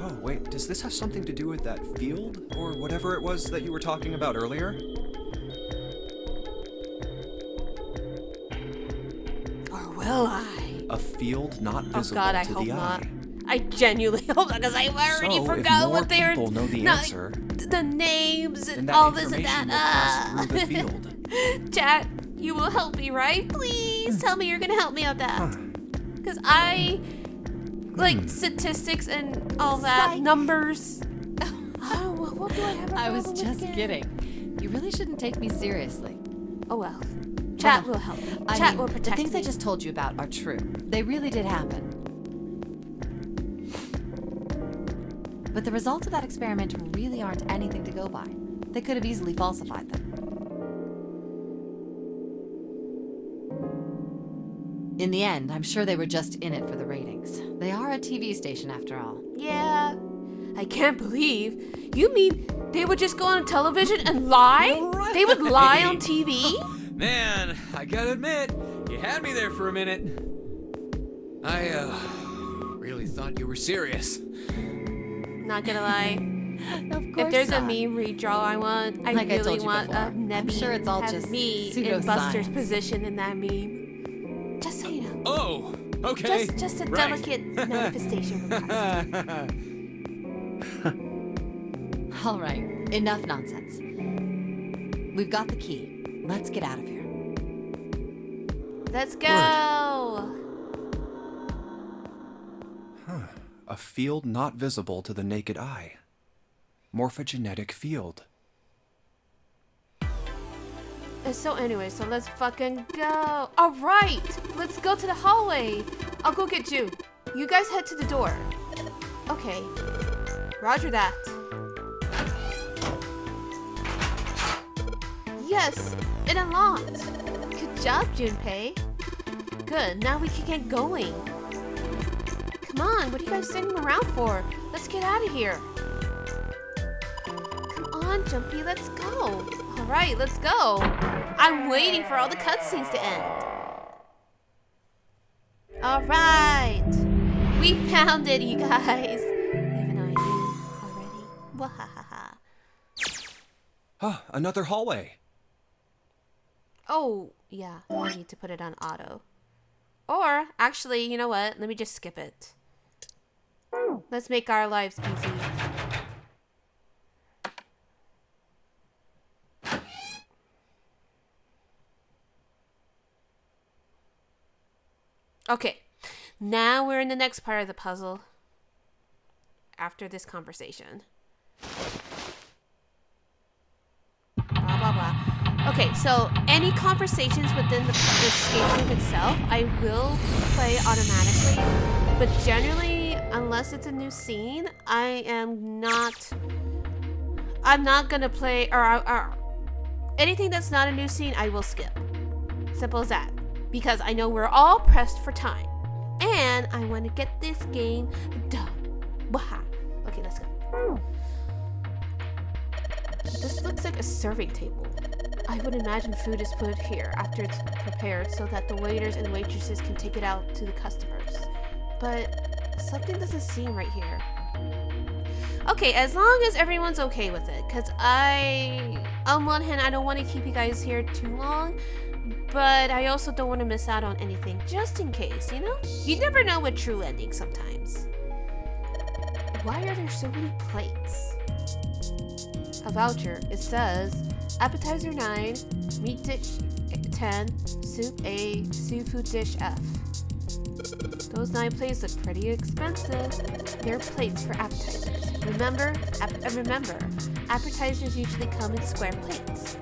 Oh, wait, does this have something to do with that field? Or whatever it was that you were talking about earlier? will I? A field not Oh visible God, I to hope the not. eye. I genuinely hope not, because I already So, if forgot more what they're. people know the not- answer, the names then and that all this and information that. will pass through the field. Chat, you will help me, right? Please tell me you're gonna help me out that. Because I like statistics and all that, Psych. numbers. Oh, well, what do I have? I was just kidding. You really shouldn't take me seriously. Oh well, chat Well, will help. I Chat mean, will protect the things me. I just told you about are true. They really did happen. But the results of that experiment really aren't anything to go by. They could have easily falsified them. In the end, I'm sure they were just in it for the ratings. They are a TV station after all. Yeah, I can't believe. You mean they would just go on television and lie? Right. They would lie on TV? Man, I gotta admit, you had me there for a minute. I, really thought you were serious. Not gonna lie. Of course If there's a not. meme redraw I want, I Like I really told you want before, a Nebby I'm sure it's all have just me in Buster's pseudoscience. position in that meme. Just so you know. Oh, okay. Just a right. delicate manifestation request. All right, enough nonsense. We've got the key. Let's get out of here. Let's go. A field not visible to the naked eye. Morphogenetic field. So anyway, so let's fucking go. All right, let's go to the hallway. I'll go get you. You guys head to the door. Okay. Roger that. Yes, it unlocked. Good job, Junpei. Good, now we can get going. Come on, what are you guys sitting around for? Let's get out of here. Come on, Jumpy, let's go. All right, let's go. I'm waiting for all the cutscenes to end. All right. We found it, you guys. Even though I knew already. Wahahaha. Ah, another hallway. Oh, yeah, I need to put it on auto. Or, actually, you know what? Let me just skip it. Let's make our lives easy. Okay, now we're in the next part of the puzzle. After this conversation. Blah, blah, blah. Okay, so any conversations within the escape room itself, I will play automatically. But generally, unless it's a new scene, I'm not gonna play, or anything that's not a new scene, I will skip. Simple as that. Because I know we're all pressed for time. And I want to get this game done. Waha. Okay, let's go. This looks like a serving table. I would imagine food is put here after it's prepared so that the waiters and waitresses can take it out to the customers. But something doesn't seem right here. Okay, as long as everyone's okay with it. Because on one hand, I don't want to keep you guys here too long. But I also don't want to miss out on anything, just in case, you know? You never know with true endings sometimes. Why are there so many plates? A voucher. It says, appetizer 9, meat dish 10, soup A, seafood dish F. Those 9 plates look pretty expensive. They're plates for appetizers. Remember, appetizers usually come in square plates.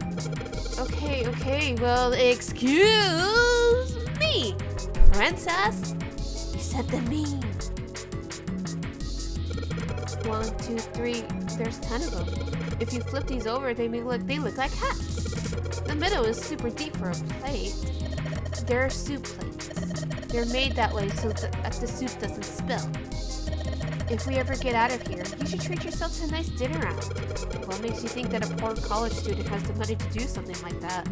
Okay, well, excuse me, princess. You said the mean. 1, 2, 3, there's 10 of them. If you flip these over, they look like hats. The middle is super deep for a plate. They're soup plates. They're made that way so that the soup doesn't spill. If we ever get out of here, you should treat yourself to a nice dinner out. What makes you think that a poor college student has the money to do something like that?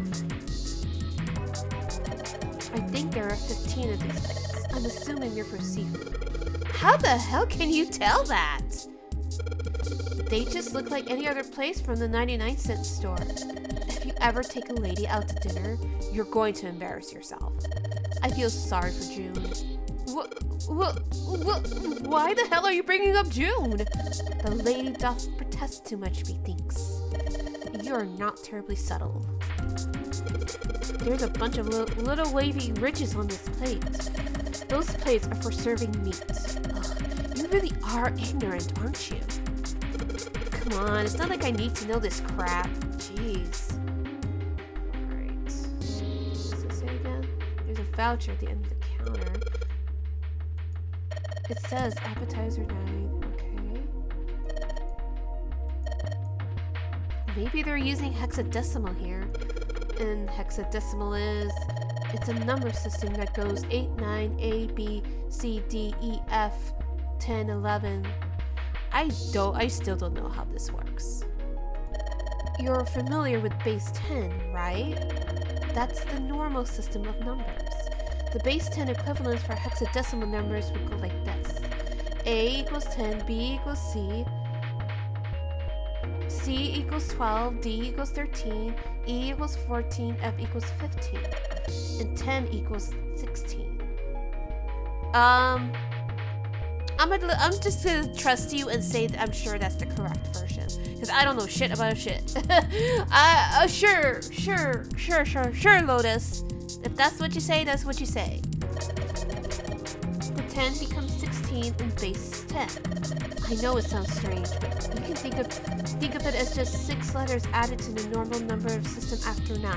I think there are 15 of these plates. I'm assuming you're for seafood. How the hell can you tell that? They just look like any other place from the 99-cent store. If you ever take a lady out to dinner, you're going to embarrass yourself. I feel sorry for June. Why the hell are you bringing up June? The lady doth protest too much, methinks. You are not terribly subtle. There's a bunch of little wavy ridges on this plate. Those plates are for serving meat. Ugh, you really are ignorant, aren't you? Come on, it's not like I need to know this crap. Jeez. Alright. What does it say again? There's a voucher at the end of the counter. It says appetizer 9. Okay. Maybe they're using hexadecimal here. And hexadecimal is... It's a number system that goes 8, 9, A, B, C, D, E, F, 10, 11. I still don't know how this works. You're familiar with base 10, right? That's the normal system of numbers. The base 10 equivalents for hexadecimal numbers would go like this. A equals 10, B equals C, C equals 12, D equals 13, E equals 14, F equals 15, and 10 equals 16. I'm just gonna trust you and say that I'm sure that's the correct version, because I don't know shit about shit. Sure, Lotus. If that's what you say, that's what you say. The 10 becomes 16 in base 10. I know it sounds strange, but you can think of it as just 6 letters added to the normal number of system after 9.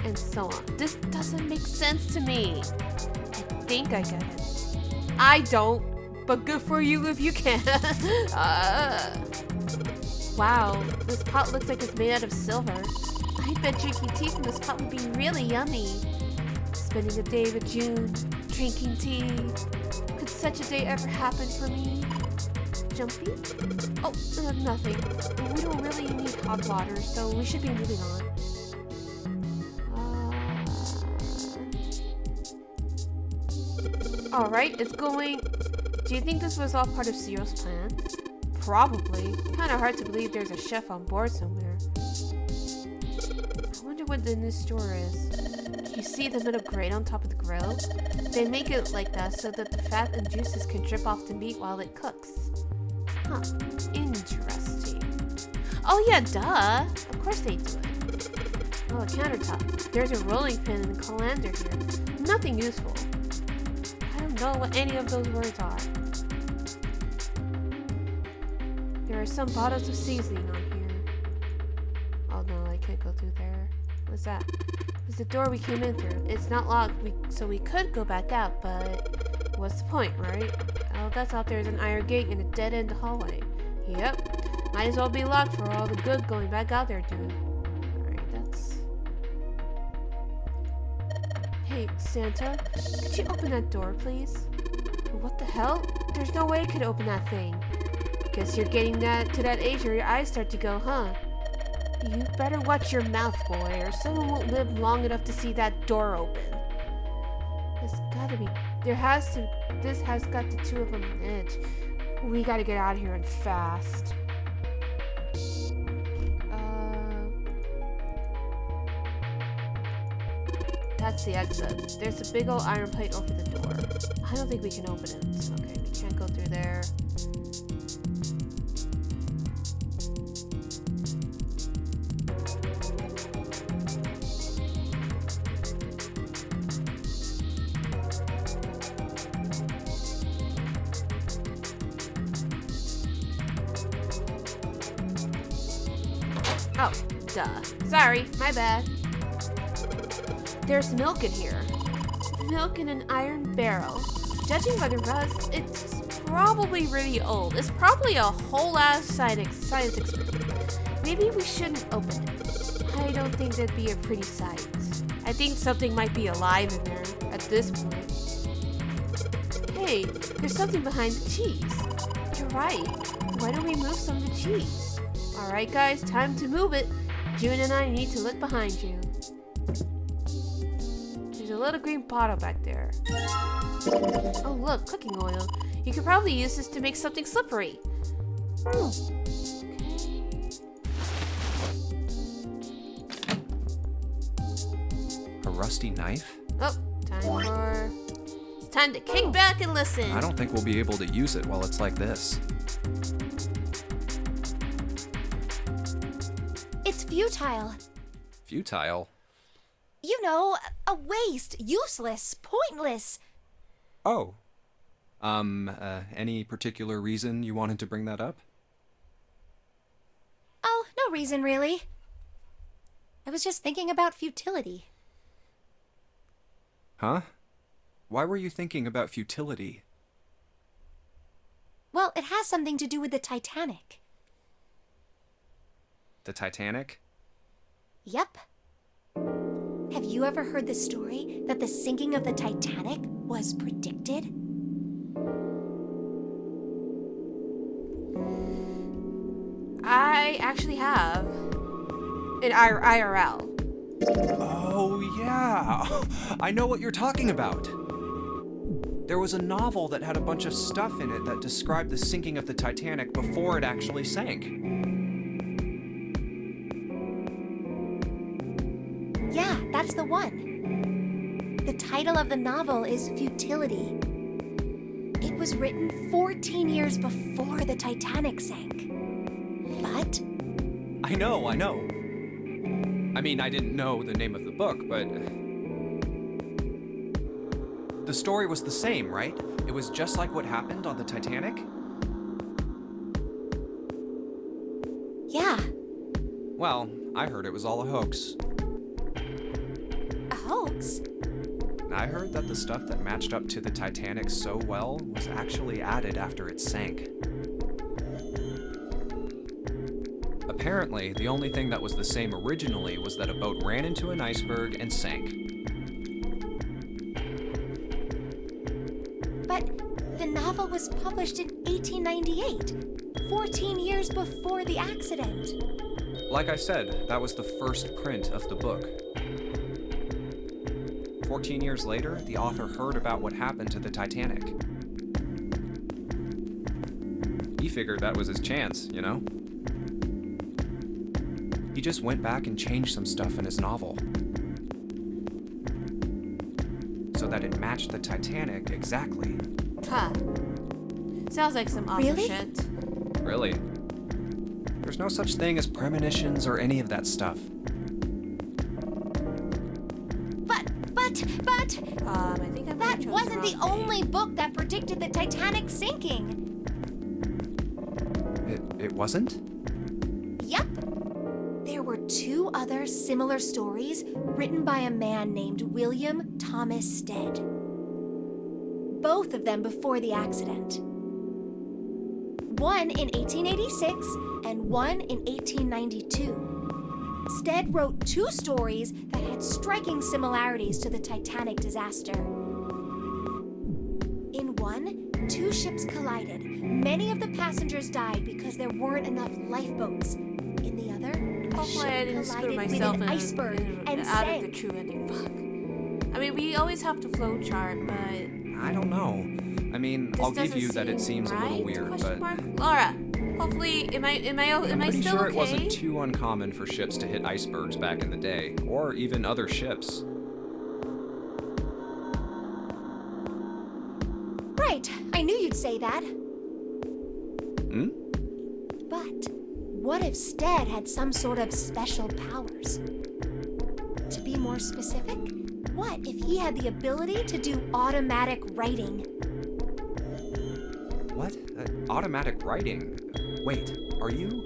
And so on. This doesn't make sense to me. I think I get it. I don't, but good for you if you can. Wow, this pot looks like it's made out of silver. I bet drinking tea from this pot would be really yummy. Spending a day with June, drinking tea. Could such a day ever happen for me? Jumpy? Oh, nothing. We don't really need hot water, so we should be moving on. Alright, it's going... Do you think this was all part of Zero's plan? Probably. Kinda hard to believe there's a chef on board somewhere. I wonder what the new store is. You see the little grate on top of the grill? They make it like that so that the fat and juices can drip off the meat while it cooks. Huh. Interesting. Oh yeah, duh! Of course they do it. Oh, a countertop. There's a rolling pin and a colander here. Nothing useful. I don't know what any of those words are. There are some bottles of seasoning on here. Oh no, I can't go through there. What's that? It's the door we came in through. It's not locked, so we could go back out, but what's the point, right? All that's out there is an iron gate and a dead-end hallway. Yep. Might as well be locked for all the good going back out there, dude. Alright, that's... Hey, Santa, could you open that door, please? What the hell? There's no way I could open that thing. Guess you're getting to that age where your eyes start to go, huh? You better watch your mouth, boy, or someone won't live long enough to see that door open. There's gotta be... This has got the two of them on edge. We gotta get out of here and fast. That's the exit. There's a big old iron plate over the door. I don't think we can open it. Okay, we can't go through there. Oh, duh. Sorry, my bad. There's milk in here. Milk in an iron barrel. Judging by the rust, it's probably really old. It's probably a whole ass science experiment. Maybe we shouldn't open it. I don't think that'd be a pretty sight. I think something might be alive in there at this point. Hey, there's something behind the cheese. You're right. Why don't we move some of the cheese? Alright guys, time to move it. June and I need to look behind you. There's a little green bottle back there. Oh look, cooking oil. You could probably use this to make something slippery. Okay. rusty knife? Oh, it's time to kick back and listen. I don't think we'll be able to use it while it's like this. It's futile. Futile? You know, a waste, useless, pointless. Oh. Any particular reason you wanted to bring that up? Oh, no reason really. I was just thinking about futility. Huh? Why were you thinking about futility? Well, it has something to do with the Titanic. The Titanic? Yep. Have you ever heard the story that the sinking of the Titanic was predicted? I actually have. In IRL. Oh, yeah. I know what you're talking about. There was a novel that had a bunch of stuff in it that described the sinking of the Titanic before it actually sank. Yeah, that's the one. The title of the novel is Futility. It was written 14 years before the Titanic sank. But I know. I mean, I didn't know the name of the book, but... The story was the same, right? It was just like what happened on the Titanic? yeah, Well, I heard it was all a hoax. a hoax. I heard that the stuff that matched up to the Titanic so well was actually added after it sank. Apparently, the only thing that was the same originally was that a boat ran into an iceberg and sank. But the novel was published in 1898, 14 years before the accident. Like I said, that was the first print of the book. 14 years later, the author heard about what happened to the Titanic. He figured that was his chance, you know? He just went back and changed some stuff in his novel so that it matched the Titanic exactly. Huh. Sounds like some awful Really? shit. Really? There's no such thing as premonitions or any of that stuff. But I think I might have that chosen wasn't the wrong only book that predicted the Titanic sinking. It wasn't? Yep. There were two other similar stories written by a man named William Thomas Stead. Both of them before the accident. One in 1886 and one in 1892. Stead wrote two stories that had striking similarities to the Titanic disaster. In one, two ships collided. Many of the passengers died because there weren't enough lifeboats. In the other, a Hopefully I ship didn't screw collided with myself an and iceberg and out of the sank. true ending. Fuck. I mean, we always have to flowchart, but I don't know. I mean, this I'll give doesn't you that it seem seems a little right? weird, Question but mark? Laura, hopefully, am I I'm pretty still sure okay? it wasn't too uncommon for ships to hit icebergs back in the day, or even other ships. Right, I knew you'd say that. Hmm? But what if Stead had some sort of special powers? To be more specific, what if he had the ability to do automatic writing? What? Automatic writing? Wait, are you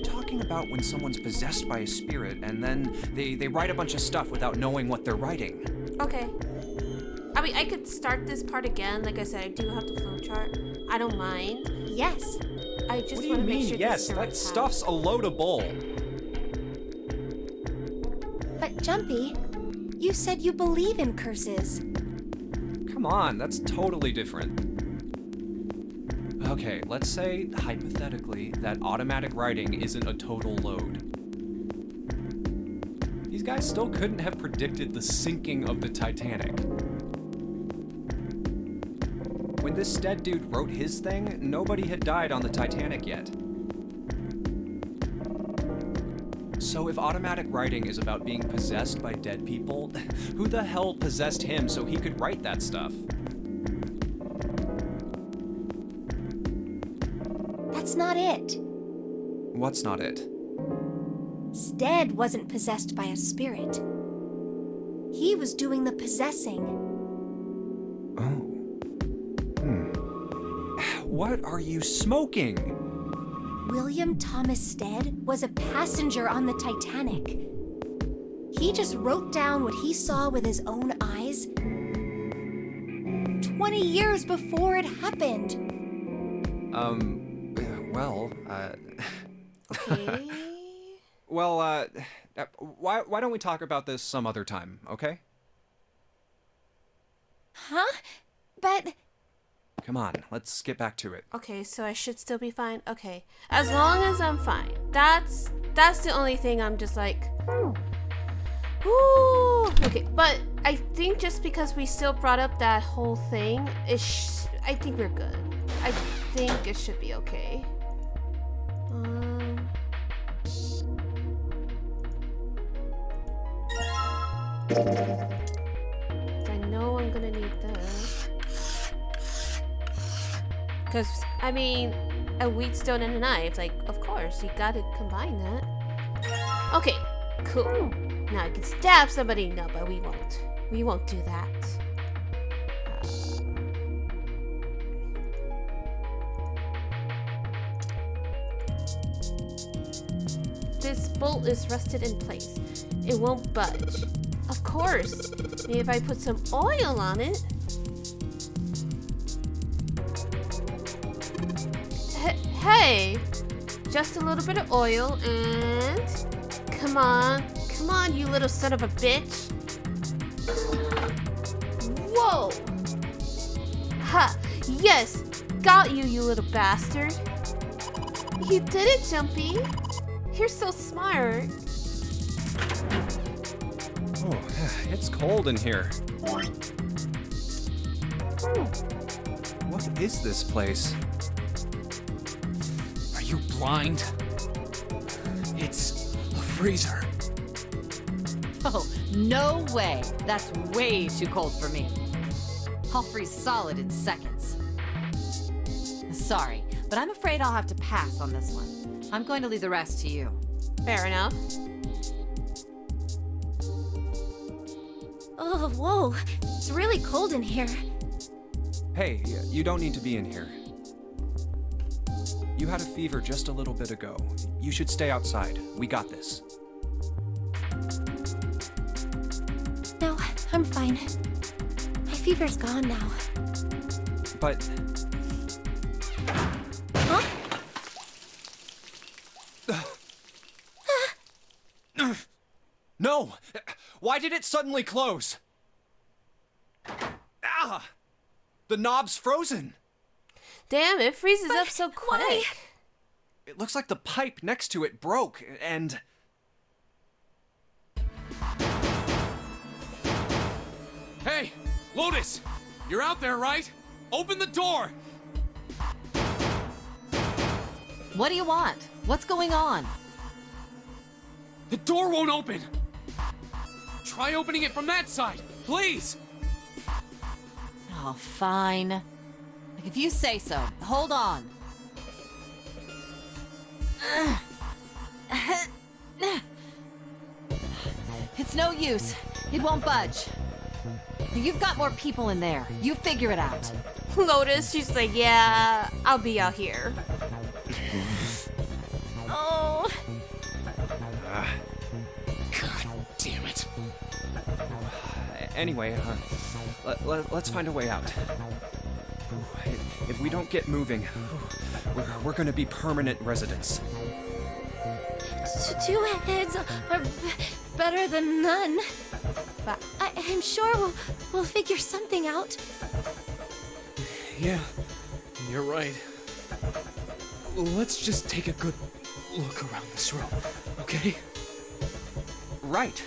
talking about when someone's possessed by a spirit and then they write a bunch of stuff without knowing what they're writing? Okay. I mean, I could start this part again. Like I said, I do have to flowchart. I don't mind. Yes. I just What do want you to make mean, sure yes? this is the right That time. stuff's a load of bull. But Jumpy, you said you believe in curses. Come on, that's totally different. Okay, let's say, hypothetically, that automatic writing isn't a total load. These guys still couldn't have predicted the sinking of the Titanic. When this Stead dude wrote his thing, nobody had died on the Titanic yet. So if automatic writing is about being possessed by dead people, who the hell possessed him so he could write that stuff? That's not it. What's not it? Stead wasn't possessed by a spirit. He was doing the possessing. Oh. What are you smoking? William Thomas Stead was a passenger on the Titanic. He just wrote down what he saw with his own eyes 20 years before it happened. Okay. Well, why don't we talk about this some other time, okay? Huh? But Come on, let's get back to it. Okay, so I should still be fine? Okay. As long as I'm fine. That's the only thing I'm just like... Woo! Okay, but I think just because we still brought up that whole thing, I think we're good. I think it should be okay. I know I'm gonna need this. Because, I mean, a wheat stone and a knife, like, of course, you gotta combine that. Okay, cool. Now I can stab somebody. No, but we won't. We won't do that. This bolt is rusted in place. It won't budge. Of course. Maybe if I put some oil on it. Hey! Just a little bit of oil and... Come on, you little son of a bitch. Whoa! Ha! Yes! Got you, you little bastard. You did it, Jumpy. You're so smart. Oh, it's cold in here. What is this place? Are you blind? It's a freezer. Oh, no way. That's way too cold for me. I'll freeze solid in seconds. Sorry, but I'm afraid I'll have to pass on this one. I'm going to leave the rest to you. Fair enough. oh, whoa, it's really cold in here. Hey, you don't need to be in here. You had a fever just a little bit ago. You should stay outside. We got this. No, I'm fine. My fever's gone now. But... Huh? No! Why did it suddenly close? Ah! The knob's frozen! Damn, it freezes up so quick. why? It looks like the pipe next to it broke, and... Hey, Lotus! You're out there, right? Open the door! What do you want? What's going on? The door won't open! Try opening it from that side, please! Oh, fine. Like, if you say so. Hold on. It's no use. It won't budge. You've got more people in there. You figure it out. Lotus, she's like, yeah, I'll be out here. Oh, God damn it. Anyway, let's find a way out. If we don't get moving, we're gonna be permanent residents. two heads are better than none. But I'm sure we'll figure something out. Yeah, you're right. Let's just take a good look around this room, okay? Right.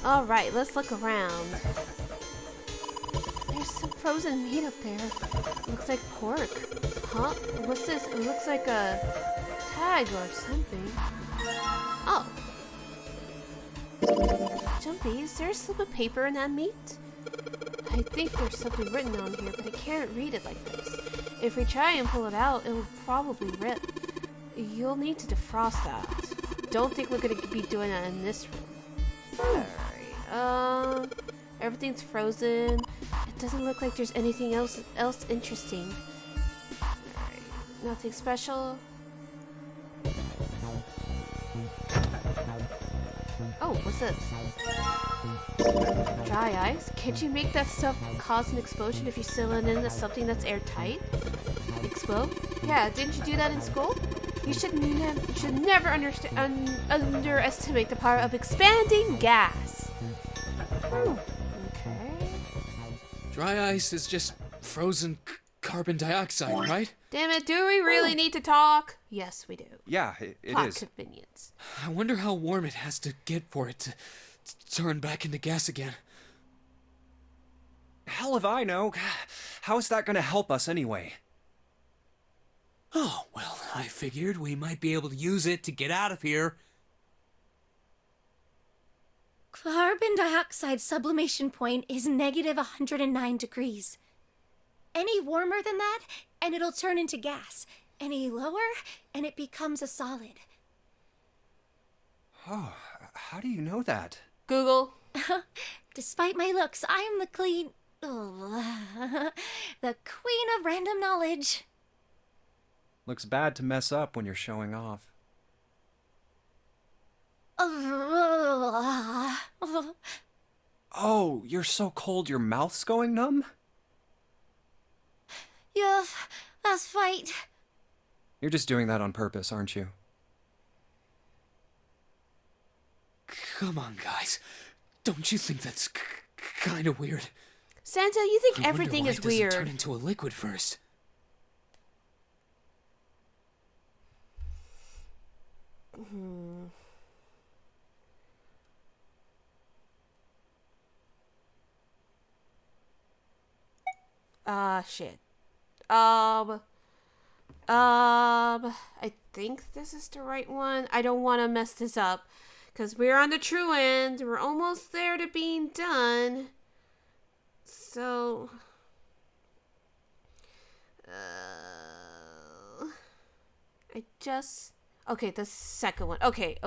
All right, let's look around. There's some frozen meat up there. Looks like pork. Huh? What's this? It looks like a tag or something. Oh. Jumpy, is there a slip of paper in that meat? I think there's something written on here, but I can't read it like this. If we try and pull it out, it'll probably rip. You'll need to defrost that. Don't think we're gonna be doing that in this room. Alright, everything's frozen. It doesn't look like there's anything else interesting. Alright, nothing special. Oh, what's this? Dry ice? Can't you make that stuff cause an explosion if you seal it into something that's airtight? Explode? Yeah, didn't you do that in school? You should never underestimate the power of expanding gas. Okay. Dry ice is just frozen carbon dioxide, right? Damn it, do we really need to talk? Yes, we do. Yeah, it Plot is. convenience. I wonder how warm it has to get for it to turn back into gas again. Hell if I know. How is that gonna help us anyway? Oh, well, I figured we might be able to use it to get out of here. Carbon dioxide sublimation point is negative 109 degrees. Any warmer than that, and it'll turn into gas. Any lower, and it becomes a solid. Oh, how do you know that? Google. Despite my looks, I'm the the queen of random knowledge. Looks bad to mess up when you're showing off. Oh, you're so cold your mouth's going numb? Yes, that's right. You're just doing that on purpose, aren't you? Come on, guys. Don't you think that's kind of weird? Santa, you think I wonder everything why is it doesn't weird. turn into a liquid first. Shit. I think this is the right one. I don't want to mess this up because we're on the true end. We're almost there to being done. So, okay, the second one. Okay.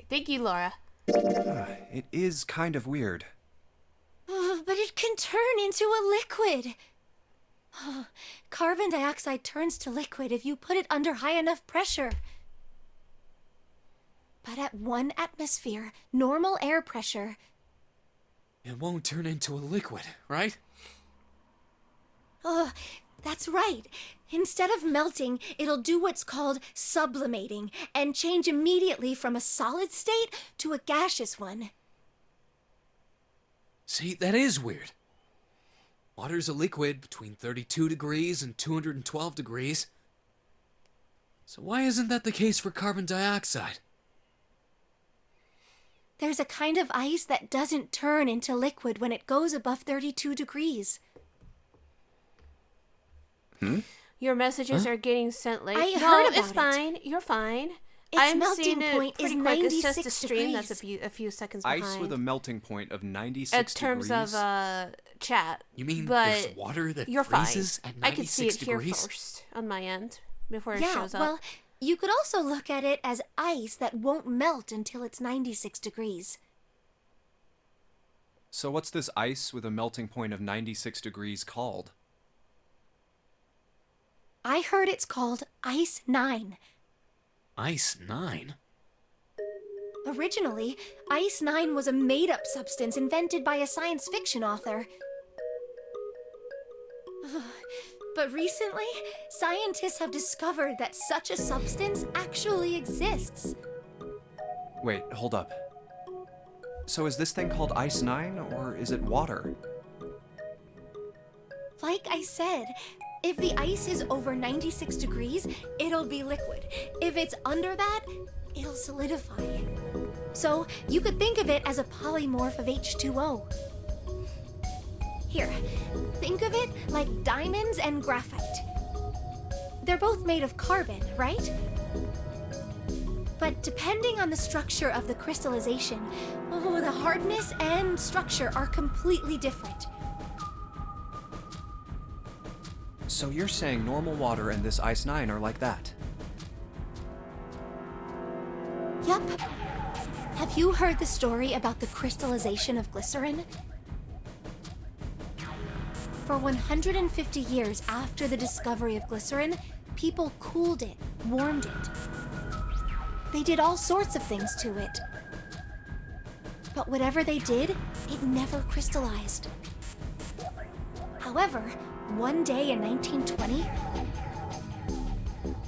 Thank you, Laura. It is kind of weird. But it can turn into a liquid. Carbon dioxide turns to liquid if you put it under high enough pressure. But at 1 atmosphere, normal air pressure... It won't turn into a liquid, right? Oh, that's right. Instead of melting, it'll do what's called sublimating and change immediately from a solid state to a gaseous one. See, that is weird. Water's a liquid between 32 degrees and 212 degrees. So why isn't that the case for carbon dioxide? There's a kind of ice that doesn't turn into liquid when it goes above 32 degrees. Your messages are getting sent late. I no, heard about it's it. fine. You're fine. Its I'm melting seeing it point pretty is quick. It's just 96 the stream degrees. that's a few seconds behind. Ice with a melting point of 96 in terms degrees? of chat. You mean but there's water that you're fine. freezes at 96 I can see it degrees? here first on my end before it Yeah, shows up. well, you could also look at it as ice that won't melt until it's 96 degrees. So what's this ice with a melting point of 96 degrees called? I heard it's called Ice 9. Ice 9? Originally, Ice 9 was a made-up substance invented by a science fiction author. But recently, scientists have discovered that such a substance actually exists. Wait, hold up. So is this thing called Ice 9, or is it water? Like I said, if the ice is over 96 degrees, it'll be liquid. If it's under that, it'll solidify. So you could think of it as a polymorph of H2O. Here, think of it like diamonds and graphite. They're both made of carbon, right? But depending on the structure of the crystallization, the hardness and structure are completely different. So you're saying normal water and this Ice 9 are like that? Yup. Have you heard the story about the crystallization of glycerin? For 150 years after the discovery of glycerin, people cooled it, warmed it. They did all sorts of things to it. But whatever they did, it never crystallized. However, one day in 1920,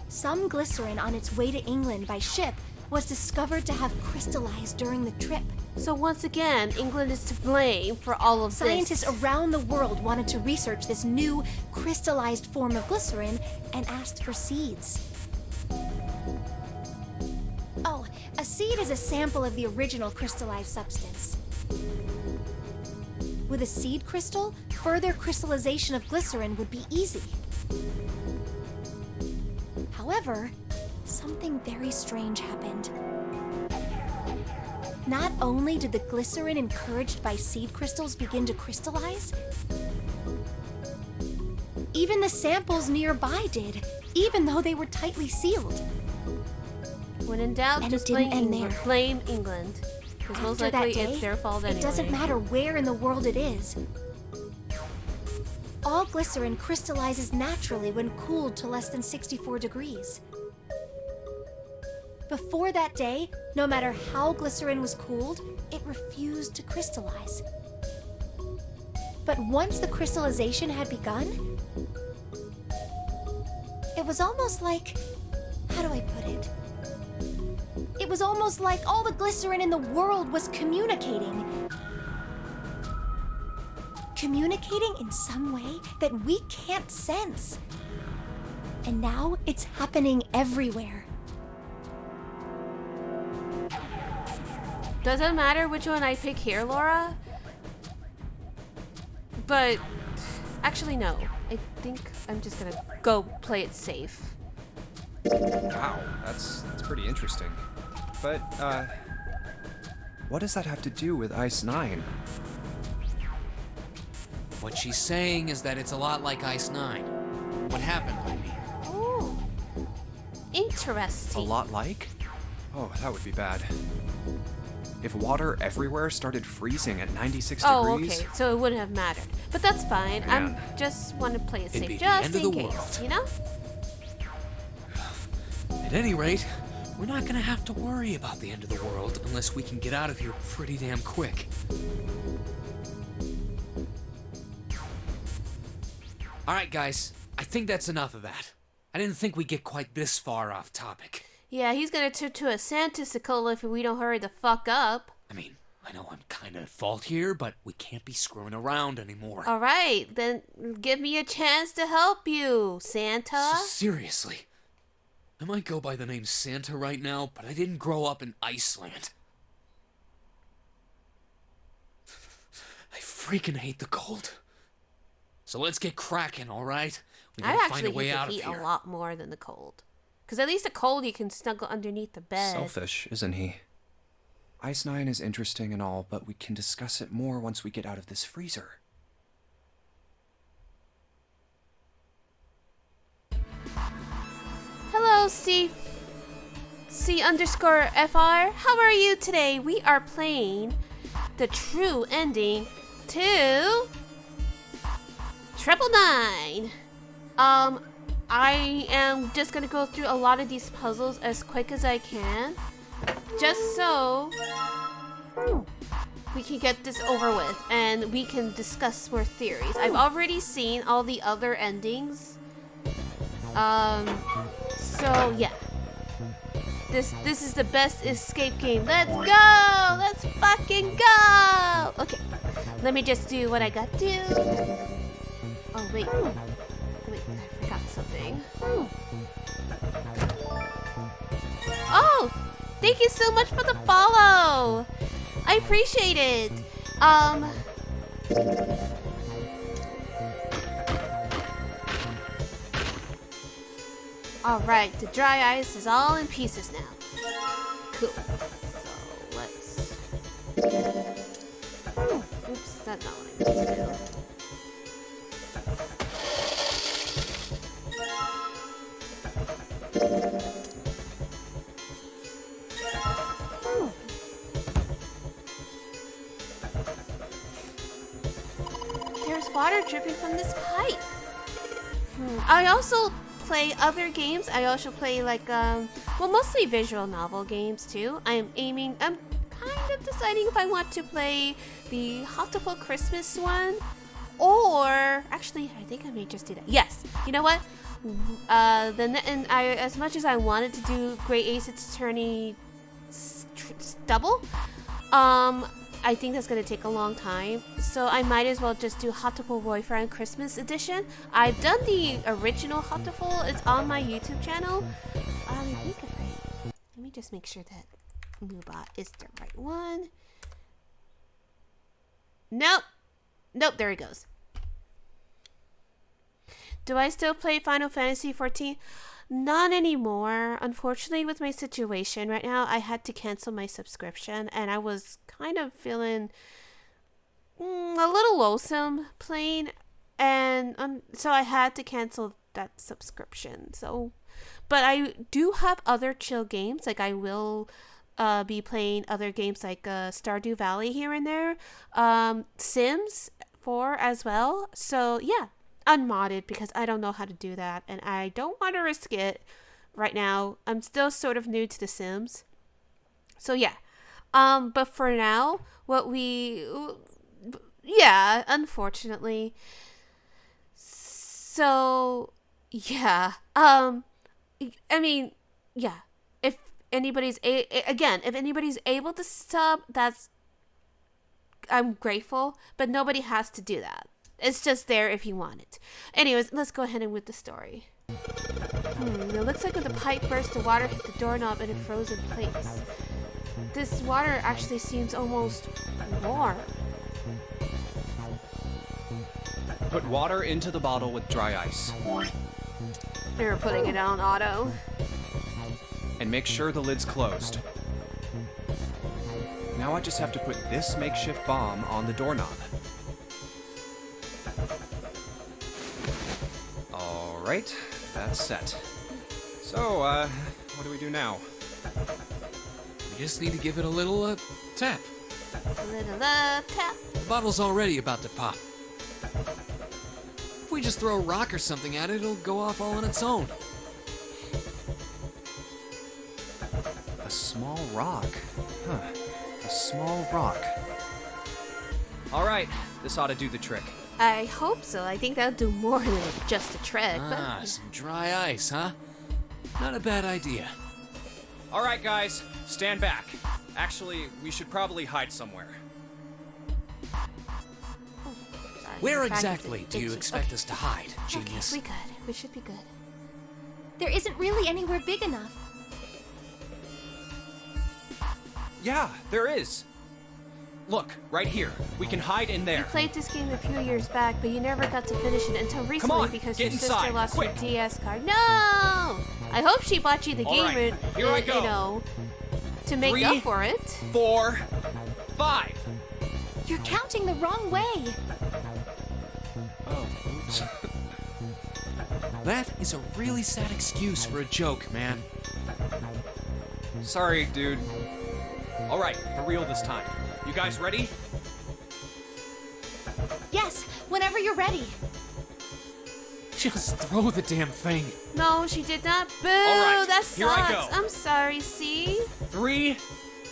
some glycerin on its way to England by ship was discovered to have crystallized during the trip. So once again, England is to blame for all of Scientists this. around the world wanted to research this new crystallized form of glycerin and asked for seeds. Oh, a seed is a sample of the original crystallized substance. With a seed crystal, further crystallization of glycerin would be easy. However, something very strange happened. Not only did the glycerin encouraged by seed crystals begin to crystallize, even the samples nearby did, even though they were tightly sealed. When in doubt, And just it didn't blame end England. there. Blame England. Because most After that likely day, it's their fault anyway. it doesn't matter where in the world it is. All glycerin crystallizes naturally when cooled to less than 64 degrees. Before that day, no matter how glycerin was cooled, it refused to crystallize. But once the crystallization had begun, it was almost like, how do I put it? It was almost like all the glycerin in the world was communicating. Communicating in some way that we can't sense. And now it's happening everywhere. Does it matter which one I pick here, Laura? But actually, no. I think I'm just gonna go play it safe. Wow, that's pretty interesting. But, what does that have to do with Ice 9? What she's saying is that it's a lot like Ice 9. What happened, I mean. Oh, interesting. A lot like? Oh, that would be bad. If water everywhere started freezing at 96 Oh, degrees... okay. So it wouldn't have mattered. But that's fine. Man. I'm just want to play it It'd safe, be the just end of in the case. world. You know? At any rate, we're not gonna have to worry about the end of the world unless we can get out of here pretty damn quick. Alright, guys. I think that's enough of that. I didn't think we'd get quite this far off topic. Yeah, he's gonna turn to a Santa-sicle if we don't hurry the fuck up. I mean, I know I'm kinda at fault here, but we can't be screwing around anymore. Alright, then give me a chance to help you, Santa. Seriously. I might go by the name Santa right now, but I didn't grow up in Iceland. I freaking hate the cold. So let's get cracking, alright? We I gotta find actually a way hate out the of heat here. a lot more than the cold. Because at least the cold you can snuggle underneath the bed. Selfish, isn't he? Ice 9 is interesting and all, but we can discuss it more once we get out of this freezer. Hello, C_FR. How are you today? We are playing the true ending to 999. I am just gonna go through a lot of these puzzles as quick as I can, just so we can get this over with and we can discuss more theories. I've already seen all the other endings. So yeah. This is the best escape game. Let's go! Let's fucking go! Okay. Let me just do what I got to do. Oh wait. Wait, I forgot something. Oh! Thank you so much for the follow! I appreciate it. Alright, the dry ice is all in pieces now. Cool. So let's. Oops, that's not what I meant to do. There's water dripping from this pipe. I also play other games. I also play like well, mostly visual novel games too. I'm kind of deciding if I want to play the Hotable Christmas one, or actually, I think I may just do that. Yes, you know what? As much as I wanted to do Great Ace Attorney double, I think that's gonna take a long time, so I might as well just do Hotable Boyfriend Christmas Edition. I've done the original Hotable. It's on my YouTube channel. I think let me just make sure that Moobot is the right one. Nope. There he goes. Do I still play Final Fantasy XIV? Not anymore. Unfortunately, with my situation right now, I had to cancel my subscription, and I was kind of feeling a little lonesome playing, and so I had to cancel that subscription. So, but I do have other chill games. Like I will be playing other games like Stardew Valley here and there, Sims 4 as well. So yeah. Unmodded, because I don't know how to do that, and I don't want to risk it right now. I'm still sort of new to The Sims, so yeah. But for now, unfortunately. So yeah. I mean, yeah. If anybody's if anybody's able to sub, I'm grateful, but nobody has to do that. It's just there if you want it. Anyways, let's go ahead and with the story. It looks like when the pipe burst, the water hit the doorknob and it froze in place. This water actually seems almost warm. Put water into the bottle with dry ice. They were putting it on auto. And make sure the lid's closed. Now I just have to put this makeshift bomb on the doorknob. Alright, that's set. So, what do we do now? We just need to give it a little, tap. A little tap. The bottle's already about to pop. If we just throw a rock or something at it, it'll go off all on its own. A small rock. Huh. A small rock. Alright, this ought to do the trick. I hope so. I think that'll do more than just a trick. Some dry ice, huh? Not a bad idea. All right, guys, stand back. Actually, we should probably hide somewhere. Sorry, Where my back is exactly do you itchy. expect us to hide, genius? Okay, we good. We should be good. There isn't really anywhere big enough. Yeah, there is. Look, right here. We can hide in You there. played this game a few years back, but you never got to finish it until recently on, because get your sister inside, lost quick. your DS card. No! I hope she bought you the All game, right, here I go. you know, to make 3, up for it. 4, 5. You're counting the wrong way. Oh, oops. That is a really sad excuse for a joke, man. Sorry, dude. All right, for real this time. You guys ready? Yes, whenever you're ready. Just throw the damn thing. No, she did not. Boo! right, That here I sucks. go. I'm sorry, see? 3,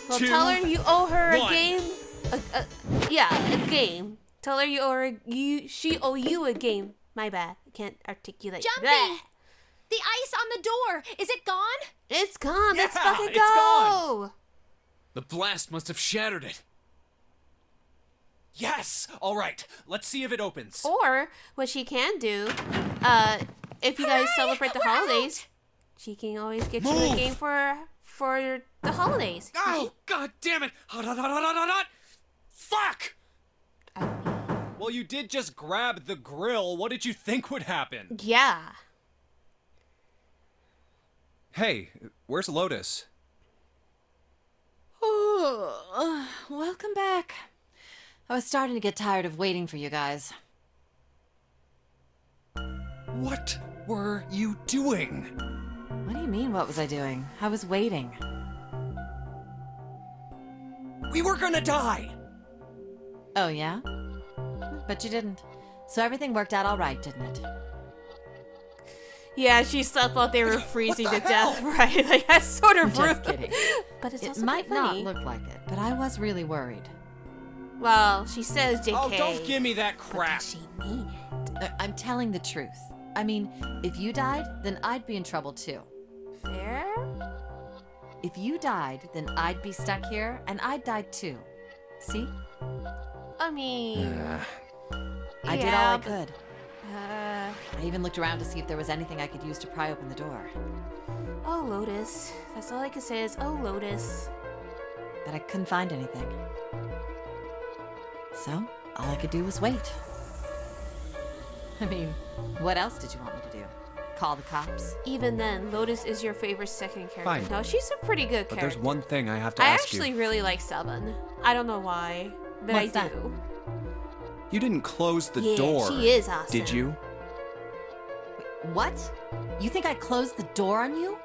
Well, 2, tell her you owe her a 1. game. A game. Tell her you owe her. She owe you a game. My bad. I can't articulate. Jumpy! Bleh. The ice on the door. Is it gone? It's gone. Let's Yeah, fucking it's go. gone. The blast must have shattered it. Yes! All right, let's see if it opens. Or what she can do, if you guys celebrate the We're holidays, she can always get you a Move. game for the holidays. Oh, god damn it! Hot, hot, hot, hot, hot, hot, hot. Fuck! Well, you did just grab the grill. What did you think would happen? Yeah. Hey, where's Lotus? Oh, welcome back. I was starting to get tired of waiting for you guys. What were you doing? What do you mean, what was I doing? I was waiting. We were gonna die! Oh, yeah? But you didn't. So everything worked out all right, didn't it? Yeah, she still thought they were freezing to death, right? Like, that's sort of rude. Just kidding. But it's It also might quite not funny. look like it, but I was really worried. Well, she says JK. Oh, don't give me that But crap. does she mean it? I'm telling the truth. I mean, if you died, then I'd be in trouble too. Fair? If you died, then I'd be stuck here, and I'd die too. See? I mean, I did all I but, could. I even looked around to see if there was anything I could use to pry open the door. Oh, Lotus. That's all I can say is, oh, Lotus. But I couldn't find anything. So, all I could do was wait. I mean, what else did you want me to do? Call the cops? Even then, Lotus is your favorite second character. Fine. No, she's a pretty good But character. there's one thing I have to I ask actually you. really like Seven. I don't know why, but What's I that? do. You didn't close the Yeah, door. she is awesome. Did you? What? You think I closed the door on you?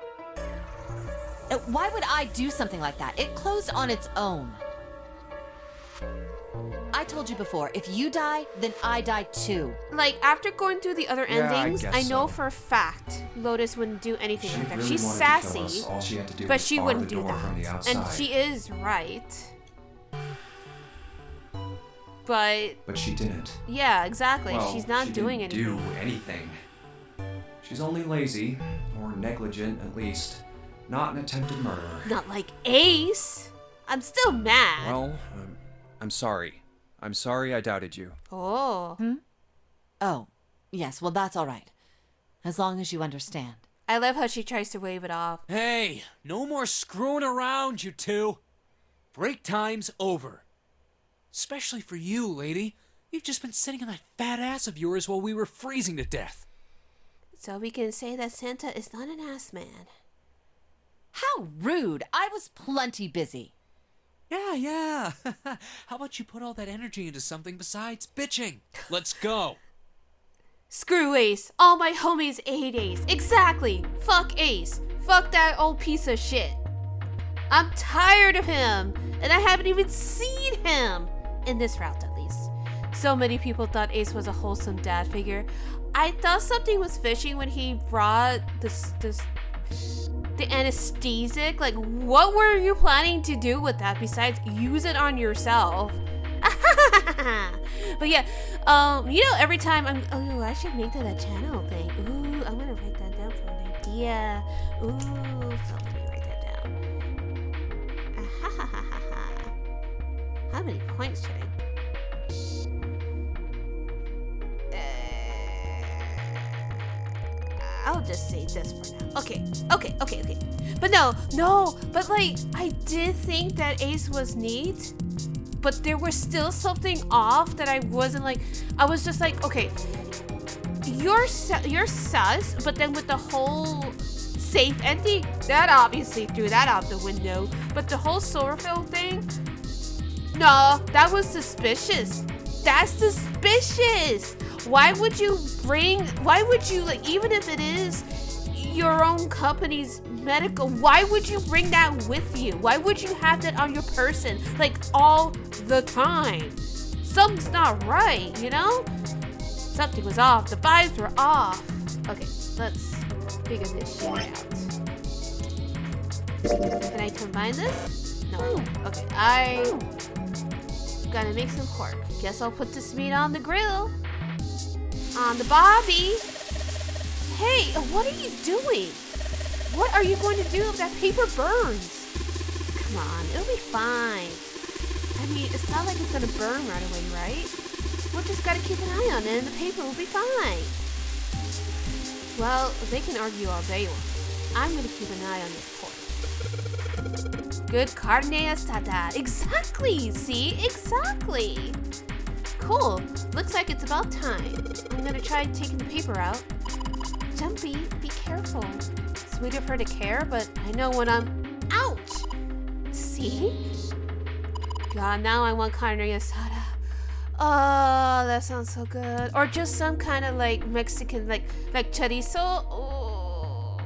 Why would I do something like that? It closed on its own. I told you before, if you die, then I die too. Like, after going through the other Yeah, I endings, guess I know so. for a fact Lotus wouldn't do anything She like that. really She's wanted to kill sassy, us. All she had to do but was she bar wouldn't the do door from the that. outside. And she is right. But, But she didn't. yeah, exactly. Well, She's not she doing didn't anything. do anything. She's only lazy, or negligent at least, not an attempted murderer. Not like Ace. I'm still mad. Well, I'm sorry. I'm sorry I doubted you. Oh. Oh, yes, well, that's all right. As long as you understand. I love how she tries to wave it off. Hey, no more screwing around, you two. Break time's over. Especially for you, lady. You've just been sitting on that fat ass of yours while we were freezing to death. So we can say that Santa is not an ass man. How rude! I was plenty busy. Yeah. How about you put all that energy into something besides bitching? Let's go. Screw Ace. All my homies hate Ace. Exactly. Fuck Ace. Fuck that old piece of shit. I'm tired of him. And I haven't even seen him. In this route, at least. So many people thought Ace was a wholesome dad figure. I thought something was fishy when he brought the anesthetic. Like, what were you planning to do with that besides use it on yourself? But yeah, you know, every time I should make that a channel thing. Ooh, I'm gonna write that down for an idea. Ooh, so let me write that down. How many points should I'll just say this for now. Okay. But but like, I did think that Ace was neat, but there was still something off that I wasn't like, I was just like, okay, you're sus, but then with the whole safe ending, that obviously threw that out the window, but the whole Solarfield thing, no, that was suspicious. That's suspicious. Why would you like, even if it is your own company's medical, why would you bring that with you? Why would you have that on your person, like, all the time? Something's not right, you know? Something was off. The vibes were off. Okay, let's figure this shit out. Can I combine this? No. Okay, I gotta make some pork. Guess I'll put this meat on the grill. On the bobby. Hey, what are you doing? What are you going to do if that paper burns? Come on, it'll be fine. I mean, it's not like it's gonna burn right away, right? We'll just gotta keep an eye on it and the paper will be fine. Well, they can argue all they want. I'm gonna keep an eye on this pork. Good carne asada. Exactly, see? Exactly. Cool. Looks like it's about time. I'm gonna try taking the paper out. Jumpy, be careful. Sweet of her to care, but I know when I'm... Ouch! See? god, now I want carne asada. Oh, that sounds so good. Or just some kind of like Mexican, like chorizo. Oh,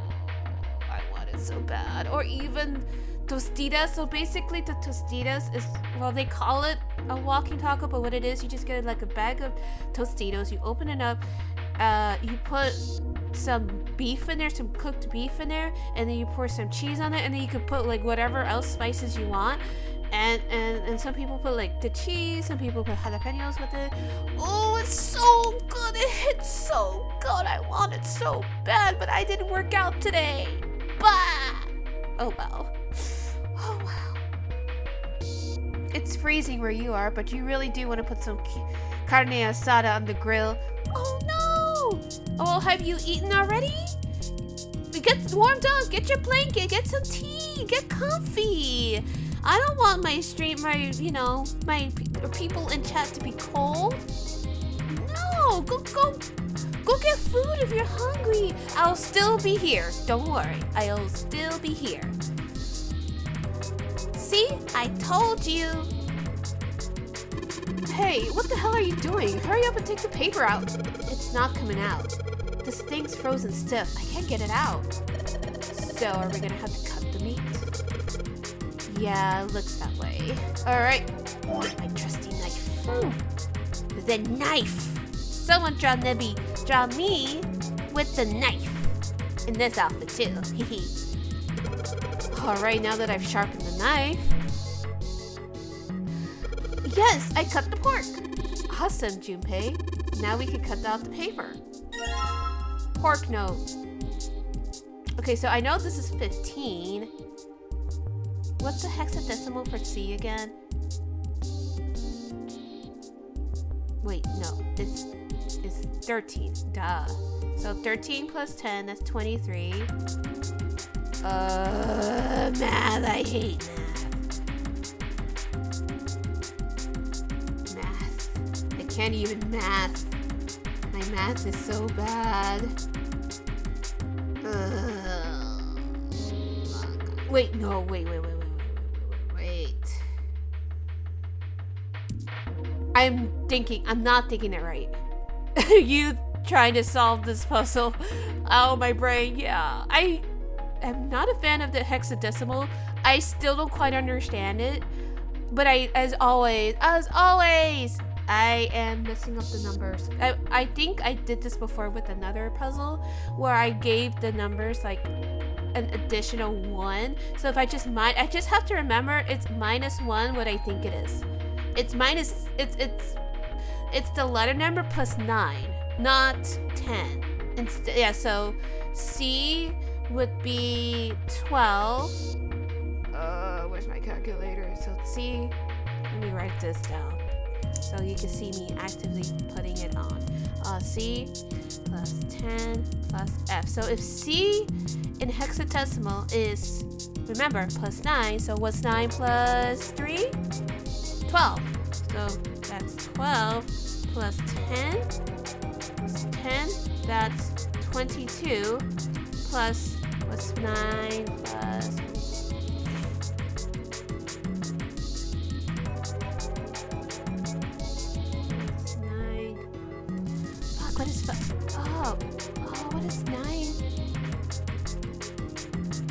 I want it so bad. Or even tostitas. So basically the tostitas is, well, they call it a walking taco, but what it is, you just get like a bag of Tostitos, you open it up, you put some beef in there, some cooked beef in there, and then you pour some cheese on it, and then you can put like whatever else spices you want. And some people put like the cheese, some people put jalapenos with it. Oh, it's so good. It hits so good. I want it so bad, but I didn't work out today. Bah! Oh well. Oh wow. It's freezing where you are, but you really do want to put some carne asada on the grill. Oh no! Oh, have you eaten already? Get warmed up, get your blanket, get some tea, get comfy. I don't want my people in chat to be cold. No, go get food if you're hungry. I'll still be here. Don't worry, I'll still be here. See, I told you. Hey, what the hell are you doing? Hurry up and take the paper out. It's not coming out. This thing's frozen stiff. I can't get it out. So, are we gonna have to cut the meat? Yeah, looks that way. Alright. My trusty knife. The knife! Someone draw me with the knife. In this outfit too. Alright, now that I've sharpened the knife. Yes, I cut the pork. Awesome, Junpei. Now we can cut out the paper. Pork note. Okay, so I know this is 15. What's the hexadecimal for C again? Wait, no, it's 13. Duh. So 13 plus 10, that's 23. Math, I hate math. I can't even math. My math is so bad. Wait, no, wait. I'm not thinking it right. You trying to solve this puzzle. Oh, my brain, yeah. I am not a fan of the hexadecimal. I still don't quite understand it. But as always, I am messing up the numbers. I think I did this before with another puzzle where I gave the numbers like an additional 1. So if I just have to remember it's -1 what I think it is. It's the letter number plus 9, not 10. Yeah, so C would be 12. Where's my calculator? So C, let me write this down so you can see me actively putting it on. C plus 10 plus F. So if C in hexadecimal is, remember, plus 9, so what's 9 plus 3? 12. So that's 12 plus 10. Plus 10, that's 22. Plus, what's 9 plus... What's 9? Fuck, what is... Oh, what is 9?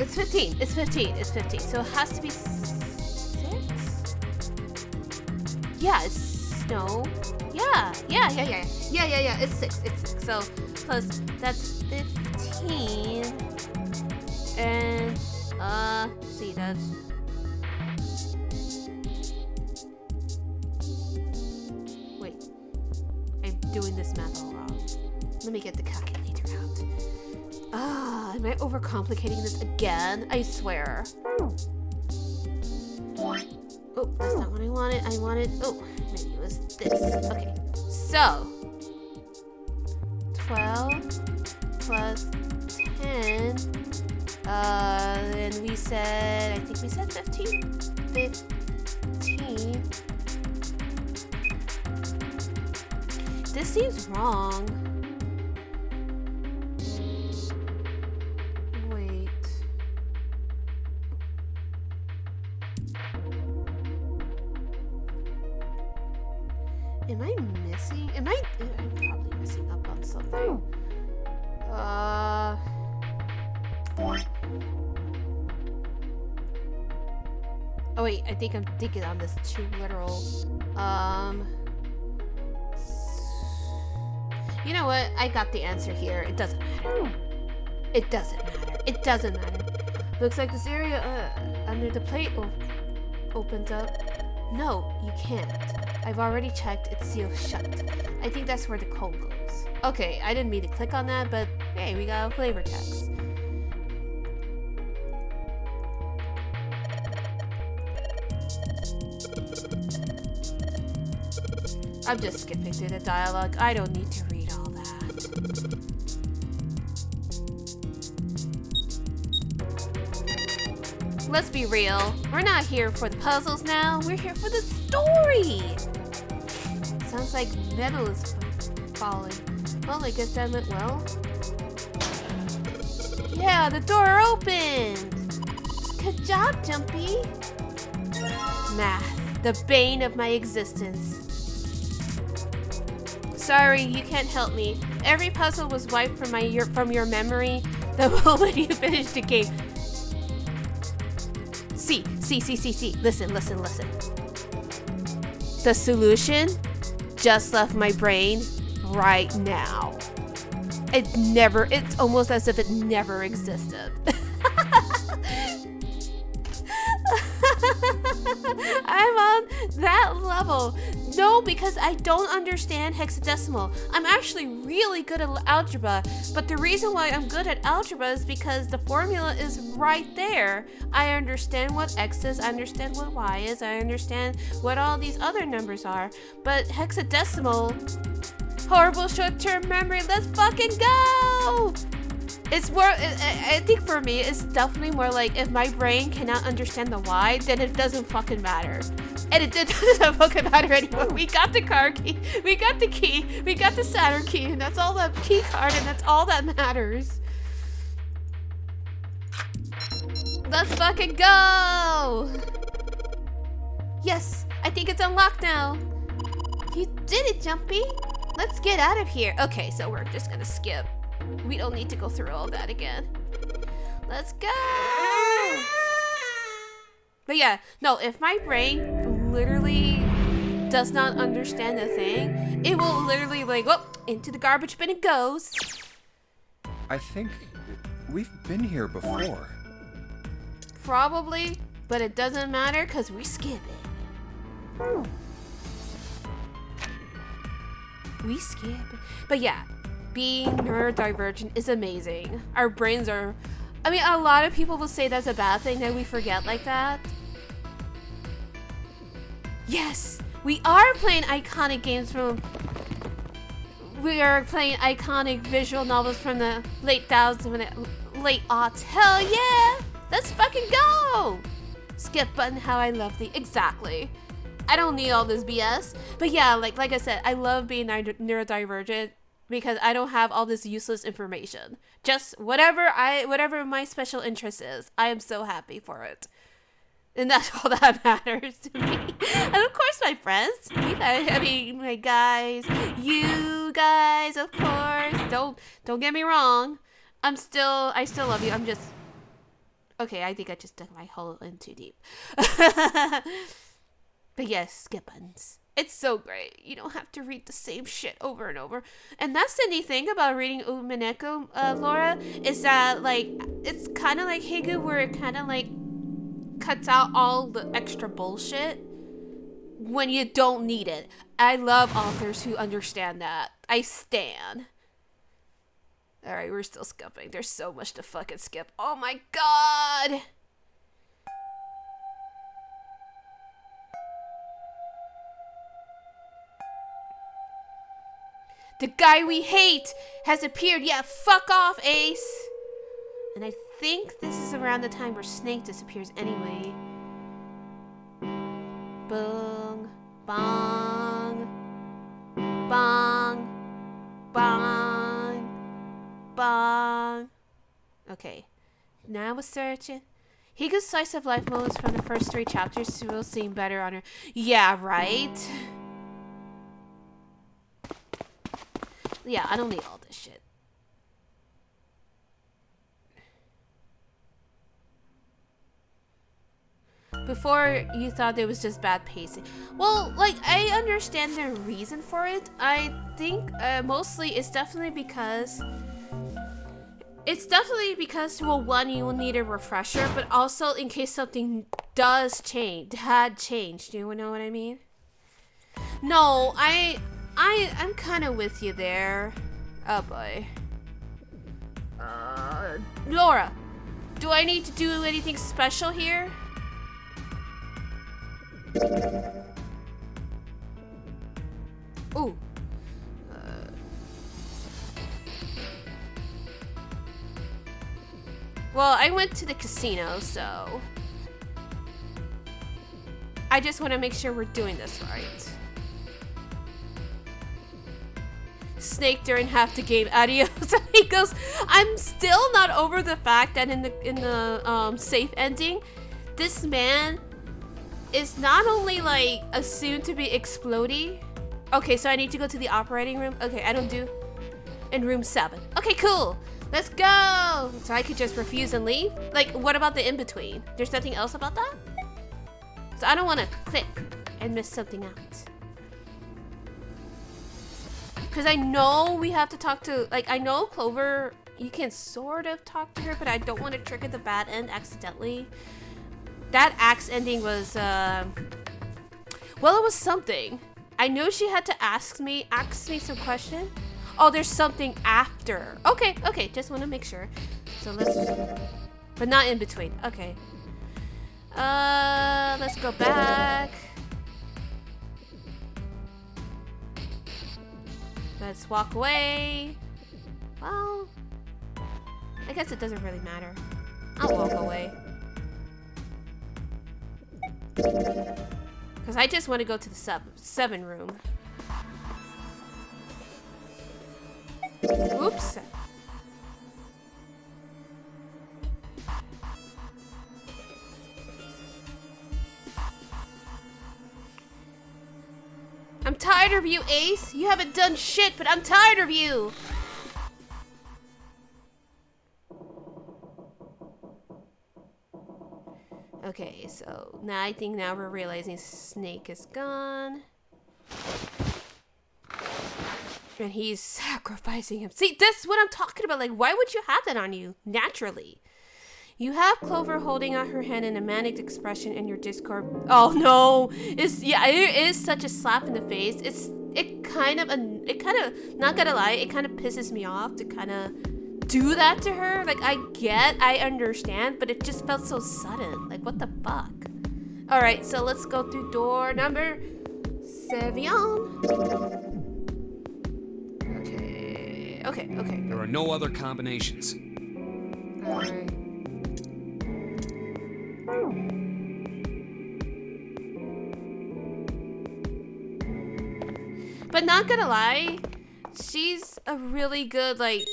It's 15. It's 15. It's 15. So it has to be 6? Yeah, it's... No. Yeah. It's 6. It's 6. So, plus, that's 15. And, see, that's... Wait. I'm doing this math all wrong. Let me get the calculator out. Am I overcomplicating this again? I swear. Oh, that's not what I wanted. Oh, maybe it was this. Okay, so 12 plus 10. And we said, I think we said 15. 15. This seems wrong. Am I missing? I'm probably messing up on something. Oh wait, I think I'm thinking on this too literal. You know what? I got the answer here. It doesn't matter. It doesn't matter. It doesn't matter. Looks like this area under the plate opens up. No, you can't. I've already checked. It's sealed shut. I think that's where the code goes. Okay, I didn't mean to click on that, but hey, we got a flavor text. I'm just skipping through the dialogue. I don't need to read all that. Let's be real. We're not here for the puzzles now. We're here for the story. Sounds like metal is falling. Well, I guess that went well. Yeah, the door opened. Good job, Jumpy. Math, the bane of my existence. Sorry, you can't help me. Every puzzle was wiped from your memory the moment you finished the game. See. Listen. The solution just left my brain right now. It's almost as if it never existed. I'm on that level. No, because I don't understand hexadecimal. I'm actually really good at algebra, but the reason why I'm good at algebra is because the formula is right there. I understand what x is, I understand what y is, I understand what all these other numbers are, but hexadecimal, horrible short-term memory, let's fucking go! It's more, I think for me, it's definitely more like if my brain cannot understand the why, then it doesn't fucking matter. And it doesn't fucking matter anymore. We got the car key, we got the key, we got the Saturn key, and that's all that key card, and that's all that matters. Let's fucking go! Yes, I think it's unlocked now. You did it, Jumpy. Let's get out of here. Okay, so we're just gonna skip. We don't need to go through all that again. Let's go! But yeah, no, if my brain literally does not understand a thing, it will literally like, oh, into the garbage bin it goes. I think we've been here before. Probably, but it doesn't matter because we skip it. We skip it. But yeah, being neurodivergent is amazing. Our brains are, I mean, a lot of people will say that's a bad thing that we forget like that. Yes, we are playing iconic games from, we are playing iconic visual novels from the late 2000s, late aughts. Hell yeah, let's fucking go. Skip button, how I love the, exactly. I don't need all this BS, but yeah, like I said, I love being neurodivergent because I don't have all this useless information. Just whatever my special interest is, I am so happy for it. And that's all that matters to me. And of course my friends, you guys, I mean my guys, you guys, of course. Don't get me wrong. I still love you. I'm just, okay, I think I just dug my hole in too deep. But yes, skip buttons. It's so great. You don't have to read the same shit over and over. And that's the neat thing about reading Umineko, Laura, is that, like, it's kind of like Higu, where it kind of, like, cuts out all the extra bullshit when you don't need it. I love authors who understand that. I stan. Alright, we're still skipping. There's so much to fucking skip. Oh my god! The guy we hate has appeared. Yeah, fuck off, Ace. And I think this is around the time where Snake disappears anyway. Boom. Bong. Bong. Bong. Bong. Okay. Now we're searching. Higu's slice of life moments from the first 3 chapters will seem better on her. Yeah, right? Yeah, I don't need all this shit. Before, you thought it was just bad pacing. Well, like, I understand the reason for it. I think mostly it's definitely because... well, one, you will need a refresher, but also in case something does change, had changed. Do you know what I mean? No, I'm kind of with you there. Oh boy. Laura, do I need to do anything special here? Ooh. Well, I went to the casino, so... I just want to make sure we're doing this right. Snake during half the game. Adios, amigos. I'm still not over the fact that in the safe ending, this man is not only like assumed to be exploding. Okay, so I need to go to the operating room. Okay, I don't do in room 7. Okay, cool. Let's go. So I could just refuse and leave. Like, what about the in between? There's nothing else about that. So I don't want to click and miss something out. Because I know we have to talk to, like, I know Clover, you can sort of talk to her, but I don't want to trigger the bad end accidentally. That axe ending was, well, it was something. I know she had to ask me some question. Oh, there's something after. Okay, okay, just want to make sure. So let's, but not in between. Okay. Let's go back. Let's walk away. Well, I guess it doesn't really matter. I'll walk away. Because I just want to go to the 7 room. Oops. I'm tired of you, Ace. You haven't done shit, but I'm tired of you. Okay, so now I think now we're realizing Snake is gone. And he's sacrificing him. See, that's what I'm talking about. Like, why would you have that on you naturally? You have Clover holding out her hand in a manic expression in your Discord. Oh no, it is such a slap in the face. It kind of not gonna lie, it kind of pisses me off to kind of do that to her. Like, I understand, but it just felt so sudden. Like, what the fuck? All right, so let's go through door number 7. Okay. There are no other combinations. Alright. But not gonna lie, she's a really good, like,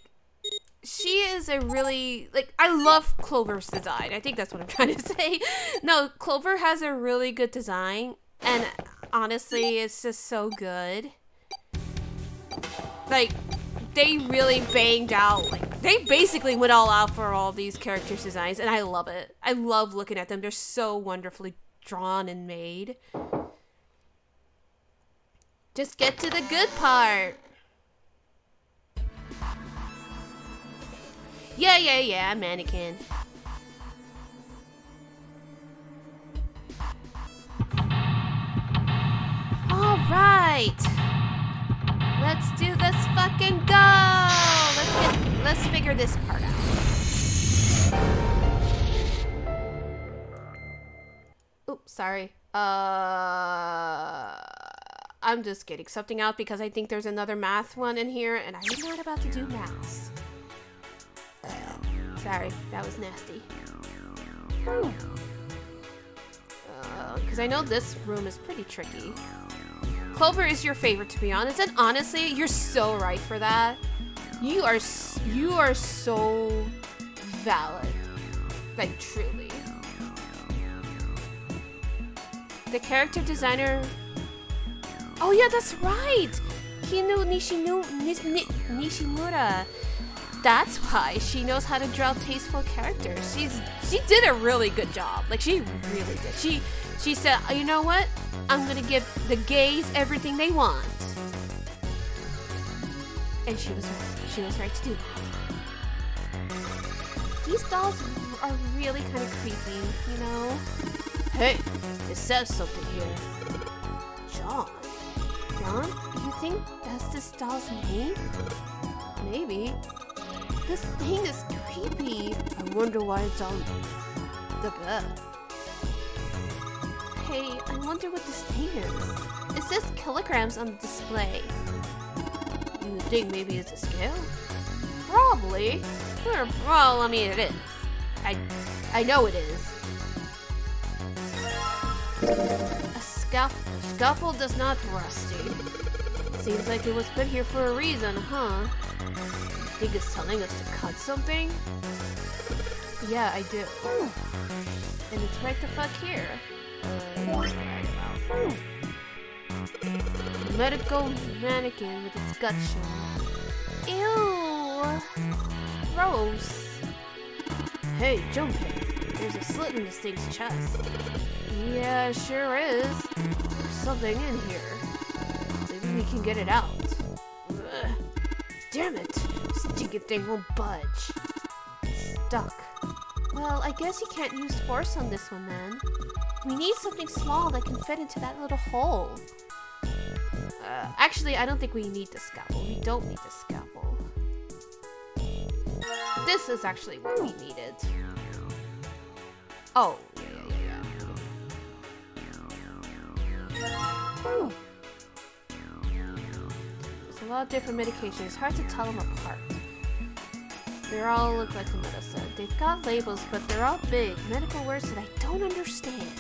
she is a really, like, I love Clover's design. I think that's what I'm trying to say. No, Clover has a really good design, and honestly, it's just so good. Like, they really banged out, like, they basically went all out for all these characters' designs, and I love it. I love looking at them. They're so wonderfully drawn and made. Just get to the good part. Yeah, mannequin. All right. Let's do this fucking go! Let's figure this part out. Oops, sorry. I'm just getting something out because I think there's another math one in here, and I'm not about to do maths. Sorry, that was nasty. Because I know this room is pretty tricky. Clover is your favorite, to be honest, and honestly, you're so right for that. You are so valid, like truly. The character designer. Oh yeah, that's right. Kinu Nishimura. That's why she knows how to draw tasteful characters. She did a really good job. Like, she really did. She said, you know what? I'm gonna give the gays everything they want. And she was right. She was right to do that. These dolls are really kind of creepy, you know? Hey, it says something here. John? John? You think that's this doll's name? Maybe. This thing is creepy. I wonder why it's on the bed. Hey, I wonder what this thing is. It says kilograms on the display. You think maybe it's a scale? Probably. Well, I mean, it is. I know it is. A scalpel does not rusty. Seems like it was put here for a reason, huh? Think it's telling us to cut something? Yeah, I do. And it's right the fuck here. Medical mannequin with its gut showing. Ew! Gross. Hey, Junpei, there's a slit in this thing's chest. Yeah, sure is. There's something in here. Maybe we can get it out. Ugh. Damn it! Stinky thing won't budge. It's stuck. Well, I guess you can't use force on this one then. We need something small that can fit into that little hole. Actually, I don't think we need the scalpel. We don't need the scalpel. This is actually what we needed. Oh, yeah. There's a lot of different medications. It's hard to tell them apart. They all look like the medicine. They've got labels, but they're all big medical words that I don't understand.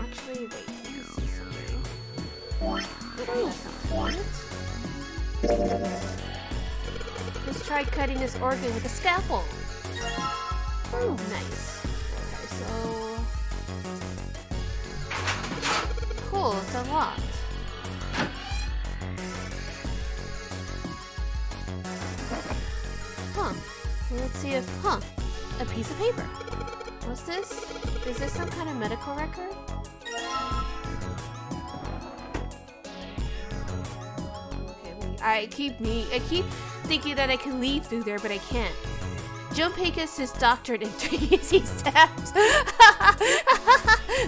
Actually, wait, let me see something. That's not it. Let's try cutting this organ with a scalpel. Nice. Okay, so... Cool, it's unlocked. Huh. Well, let's see if... Huh. A piece of paper. What's this? Is this some kind of medical record? Okay, wait. I keep thinking that I can leave through there, but I can't. Junpei gets his doctorate in 3D steps.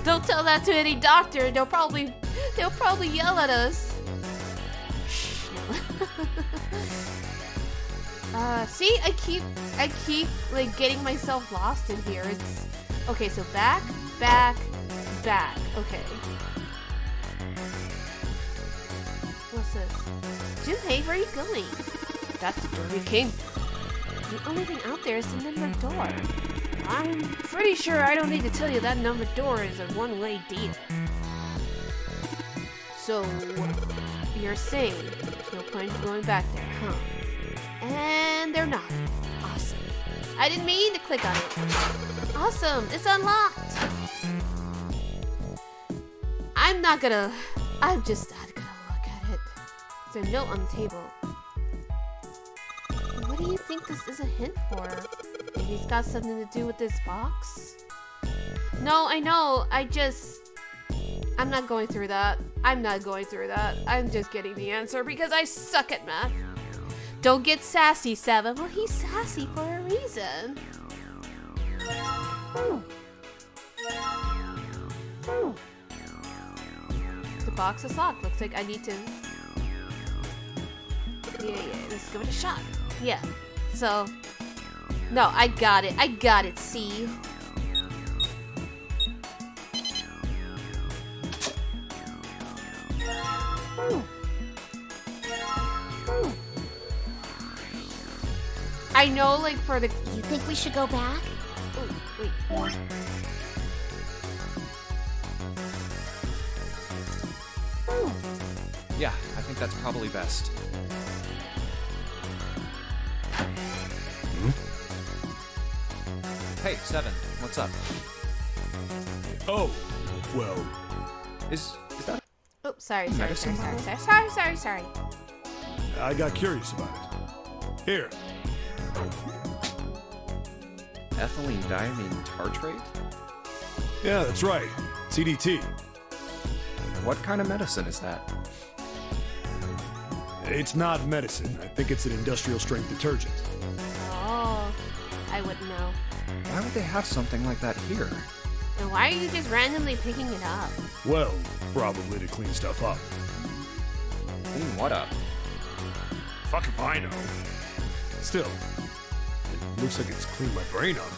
Don't tell that to any doctor. They'll probably yell at us. Shh. See, I keep like getting myself lost in here. It's okay. So back. Okay. What's this? Junpei, where are you going? That's the door we came. The only thing out there is the numbered door. I'm pretty sure I don't need to tell you that numbered door is a one-way deal. So, you're saying there's no point in going back there, huh? And they're not. Awesome. I didn't mean to click on it. Awesome, it's unlocked. I'm just not gonna look at it. There's a note on the table. What do you think this is a hint for? Maybe it's got something to do with this box? No, I know. I'm not going through that. I'm just getting the answer because I suck at math. Don't get sassy, Seven. Well, he's sassy for a reason. The box is locked. Looks like I need to... Yeah, let's give it a shot. Yeah, so... No, I got it, see? I know, like, for the... You think we should go back? Oh, wait. Yeah, I think that's probably best. Hey, Seven, what's up? Oh, well, Is that Oh, sorry. Medicine Sorry. I got curious about it. Here, ethylene diamine tartrate? yeah, that's right. CDT. What kind of medicine is that? It's not medicine. I think it's an industrial strength detergent. Oh, I wouldn't know. Why would they have something like that here? And why are you just randomly picking it up? Well, probably to clean stuff up. Clean what up? Fuck if I know. Still, it looks like it's cleaned my brain up.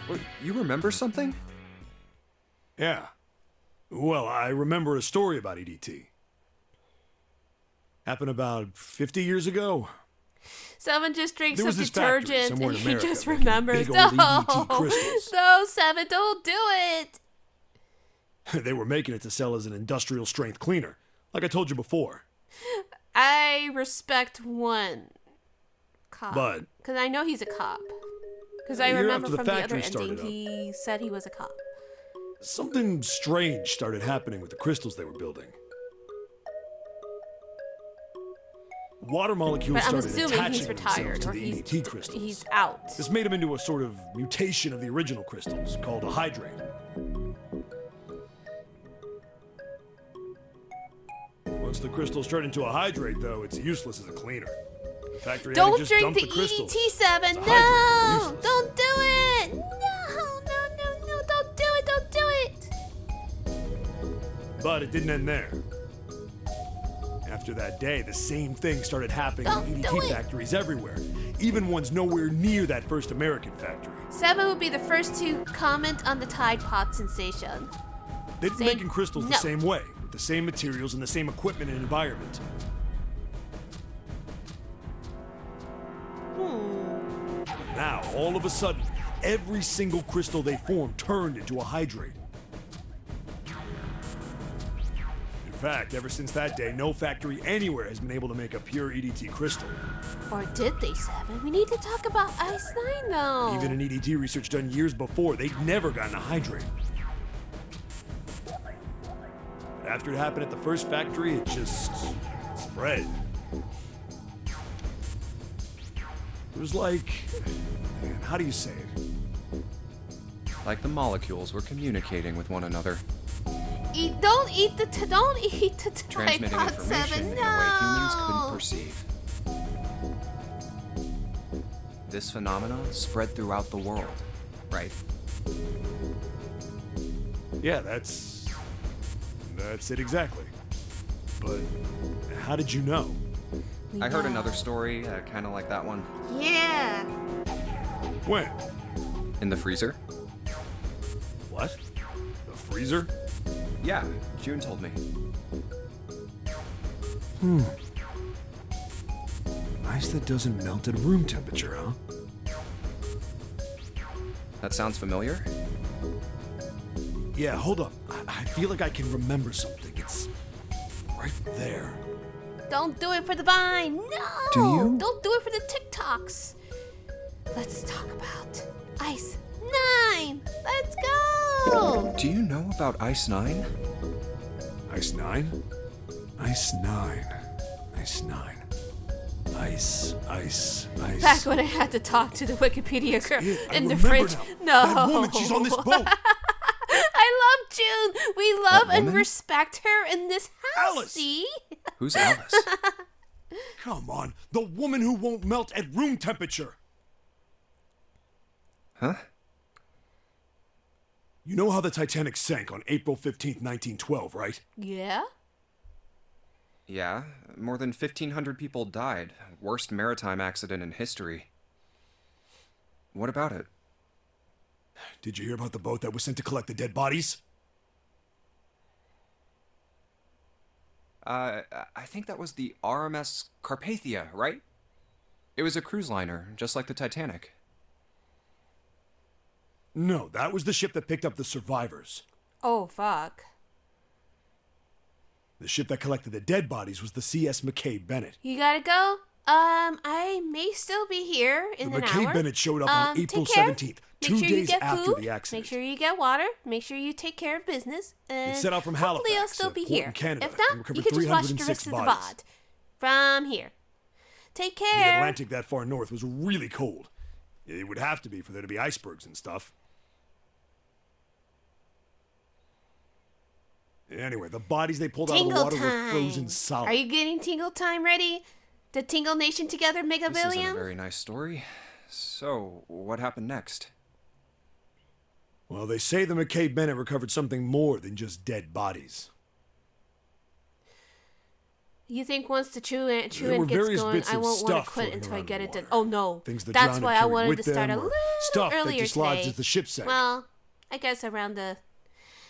What, you remember something? Yeah. Well, I remember a story about EDT. Happened about 50 years ago. Seven just drinks There was some this factory detergent somewhere and in he America just making remembers. big No, old EDT crystals. no, Seven, don't do it. They were making it to sell as an industrial strength cleaner, like I told you before. I respect one cop. But- Because I know he's a cop. Because I A year remember after the from the other factory ending, started up. he said he was a cop. Something strange started happening with the crystals they were building. Water molecules But I'm started assuming attaching he's themselves retired to or the EDT crystals. he's out. This made him into a sort of mutation of the original crystals, called a hydrate. Once the crystals turn into a hydrate, though, it's useless as a cleaner. The factory had to Don't just drink dump the the crystals. EDT7. It's a No! hydrate, useless. Don't do it! No, don't do it, don't do it! But it didn't end there. After that day, the same thing started happening Don't in do EDT it. factories everywhere, even ones nowhere near that first American factory. Seven would be the first to comment on the Tide Pod sensation. They'd been Same- making crystals no. the same way, with the same materials and the same equipment and environment. Now, all of a sudden, every single crystal they formed turned into a hydrate. In fact, ever since that day, no factory anywhere has been able to make a pure EDT crystal. Or did they, Seven? We need to talk about Ice Nine, though. Even in EDT research done years before, they'd never gotten a hydrate. But after it happened at the first factory, it just spread. It was like, man, how do you say it? Like the molecules were communicating with one another, Don't eat the Tide transmitting Pod, information Seven. in a way humans couldn't No. perceive. This phenomenon spread throughout the world, right? Yeah, that's it exactly. But how did you know? I heard another story, kind of like that one. Yeah. When? In the freezer? What? The freezer? Yeah, June told me. Ice that doesn't melt at room temperature, huh? That sounds familiar? Yeah, hold up. I feel like I can remember something. It's right there. Don't do it for the Vine. No. Do you? Don't do it for the TikToks. Let's talk about Ice 9. Let's go. Do you know about Ice 9? Ice 9? Ice 9. Ice 9. Ice. Back when I had to talk to the Wikipedia girl I in the remember fridge. now. No. That woman, she's on this boat. I love June. We love That and woman? respect her in this house. Alice. See? Who's Alice? Come on, the woman who won't melt at room temperature. Huh? You know how the Titanic sank on April 15th, 1912, right? Yeah. Yeah, more than 1,500 people died. Worst maritime accident in history. What about it? Did you hear about the boat that was sent to collect the dead bodies? I think that was the RMS Carpathia, right? It was a cruise liner, just like the Titanic. No, that was the ship that picked up the survivors. Oh, fuck. The ship that collected the dead bodies was the CS McKay Bennett. You gotta go? I may still be here in The an McKay hour. Bennett showed up on April take care. 17th, Make 2 sure you days get after food. the accident. Make sure you get water. Make sure you take care of business. And It set out from hopefully I'll Halifax still to be Port here. in Canada If not, and recovered you can just watch the 306 rest of the bodies. VOD from here. Take The care. Atlantic that far north was really cold. It would have to be for there to be icebergs and stuff. Anyway, the bodies they pulled out of the Tingle water were time. frozen solid. Are you getting Tingle time ready? The Tingle Nation together, Mega This isn't a Billion? very nice story. So, what happened next? Well, they say the McKay Bennett recovered something more than just dead bodies. You think once the true There were end gets various going, bits I of won't want stuff to quit floating until I around get the it done. water. Oh no, Things the that's drowned why had I carried wanted with to start a them, or little stuff that earlier dislodged today. as the ship sank. Well, I guess around the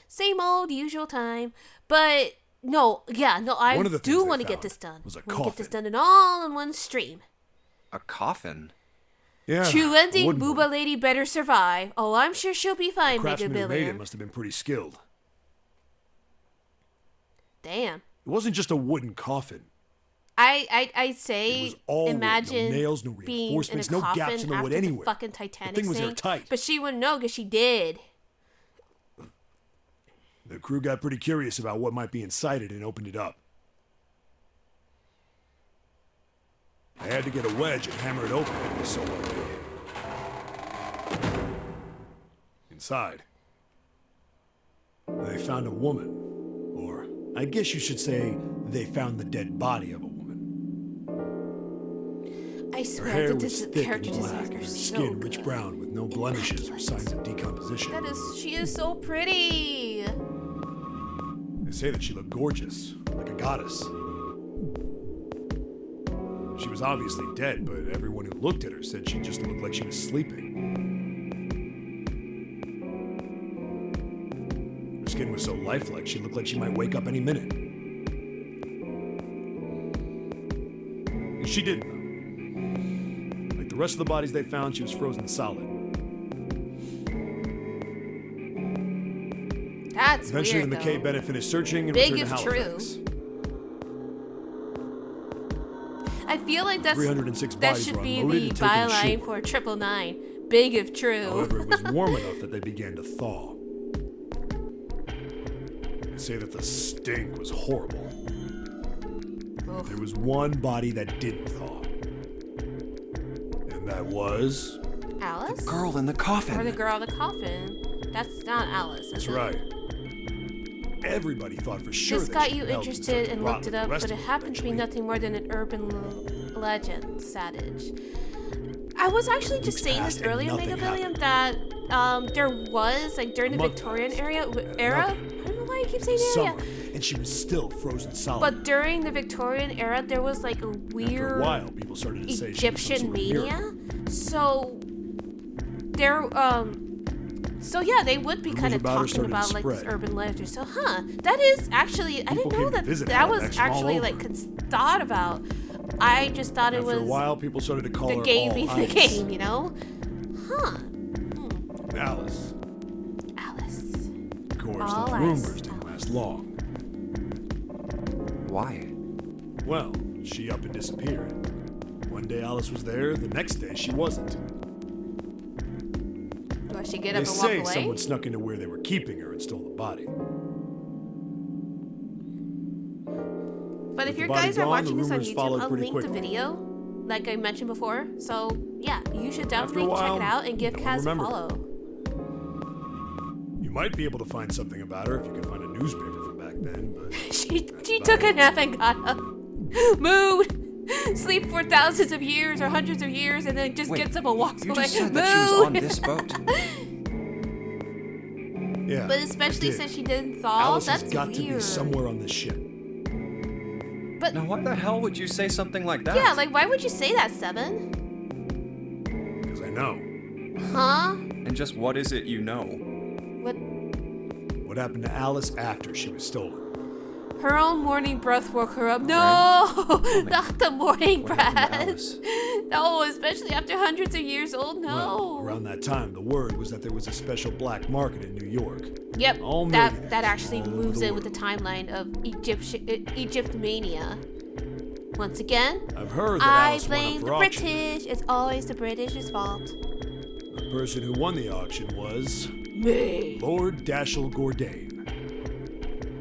same old usual time, but no, I One of the things do they want to get found this done. was a I want to get this coffin. done all in one stream. A coffin? Yeah, True ending, wooden Booba one. Lady better survive. Oh, I'm sure she'll be fine, Mega Craftsman who made it Billion. must have been pretty skilled. Damn. It wasn't just a wooden coffin. I'd It say was all wood, no imagine nails, no being in a reinforcements, no coffin gaps in the after wood the anywhere. fucking Titanic thing was sank, airtight. but she wouldn't know because she did. The crew got pretty curious about what might be inside it and opened it up. I had to get a wedge and hammer it open. It was so heavy. Inside, they found a woman. Or, I guess you should say, they found the dead body of a woman. I Her swear hair that was this thick character and black, designs and are her so skin good. rich brown with no blemishes or Immaculate. signs of decomposition. She is so pretty. They say that she looked gorgeous, like a goddess. She was obviously dead, but everyone who looked at her said she just looked like she was sleeping. Her skin was so lifelike, she looked like she might wake up any minute. And she didn't, though. Like the rest of the bodies they found, she was frozen solid. That's Eventually, weird, the McKay though. Bennett finished searching and Big returned to if true. Halifax. I feel like 306 that bodies should were be unloaded the and taken byline ashore. for 999. Big if true. However, it was warm enough that they began to thaw. They say that the stink was horrible. Oof. There was one body that didn't thaw. And that was... Alice? Girl in the coffin. Or the girl in the coffin. That's not Alice, is That's it? right. Everybody thought for sure This that got she you melted interested started and rot looked it like the up, rest but it of them happened to be eventually. nothing more than an urban legend, Savage. I was actually just Weeks saying this passed and earlier, nothing Mega Billion, that there was, like, during the month Victorian passed. era, Nothing. I don't know why I keep saying area, Summer, and she was still frozen solid. but during the Victorian era, there was, like, a After a weird while, people started to say she was some Egyptian sort of mania. miracle. So there, so yeah, they would be Rumors kind of about her talking started to about like this spread. urban legend. So, that is actually I People didn't know came to that visit that was Halifax from all actually like over. thought about. I just thought it After was a while, people started to call the her game All being the Ice. game, you know? Alice. Alice. Of course, All the Ice. rumors didn't last long. Why? Well, she up and disappeared. One day Alice was there, the next day she wasn't. Do she get They up and walk say away? someone snuck into where they were keeping her and stole the body. But if With you the body guys are gone, watching the this on rumors YouTube, followed I'll pretty link the quickly. video, like I mentioned before. So yeah, you should After a definitely check while, it out and give no one Kaz a remembered her. follow. You might be able to find something about her if you can find a newspaper from back then, but She took a nap and got up. Mood. Sleep for thousands of years or hundreds of years and then just Wait, gets up and walks you away. just said that she was on Mood. this boat. yeah. But I especially did. since she didn't thaw, Alice that's has got weird. to be somewhere on this ship. But Now, why the hell would you say something like that? yeah, like why would you say that, Seven? Because I know. Huh? And just what is it you know? What? What happened to Alice after she was stolen? Her own morning breath woke her up. No, not the morning What happened to breath. Alice? No, especially after hundreds of years old. Well, No. around that time, the word was that there was a special black market in New York. Yep, All that millionaires actually all over moves the in with the world. timeline of Egypt mania. Once again, I've heard that I Alice won blame up the for auction. British. It's always the British's fault. The person who won the auction was Me. Lord Dashiell Gordain.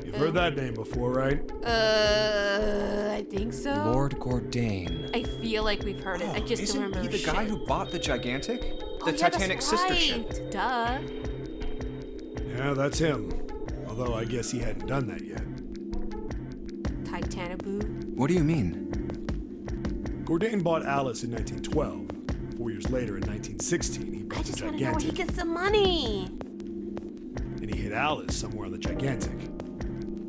You've heard that name before, right? I think so. Lord Gordain. I feel like we've heard it. I just Isn't don't remember he the guy shit. who bought the Gigantic? Oh, The yeah, Titanic that's sister right. ship. Duh. Yeah, that's him. Although I guess he hadn't done that yet. Titanic boo. What do you mean? Gordain bought Alice in 1912. 4 years later, in 1916, he bought I the just want to know where he Gigantic. gets the money. And he hid Alice somewhere on the Gigantic.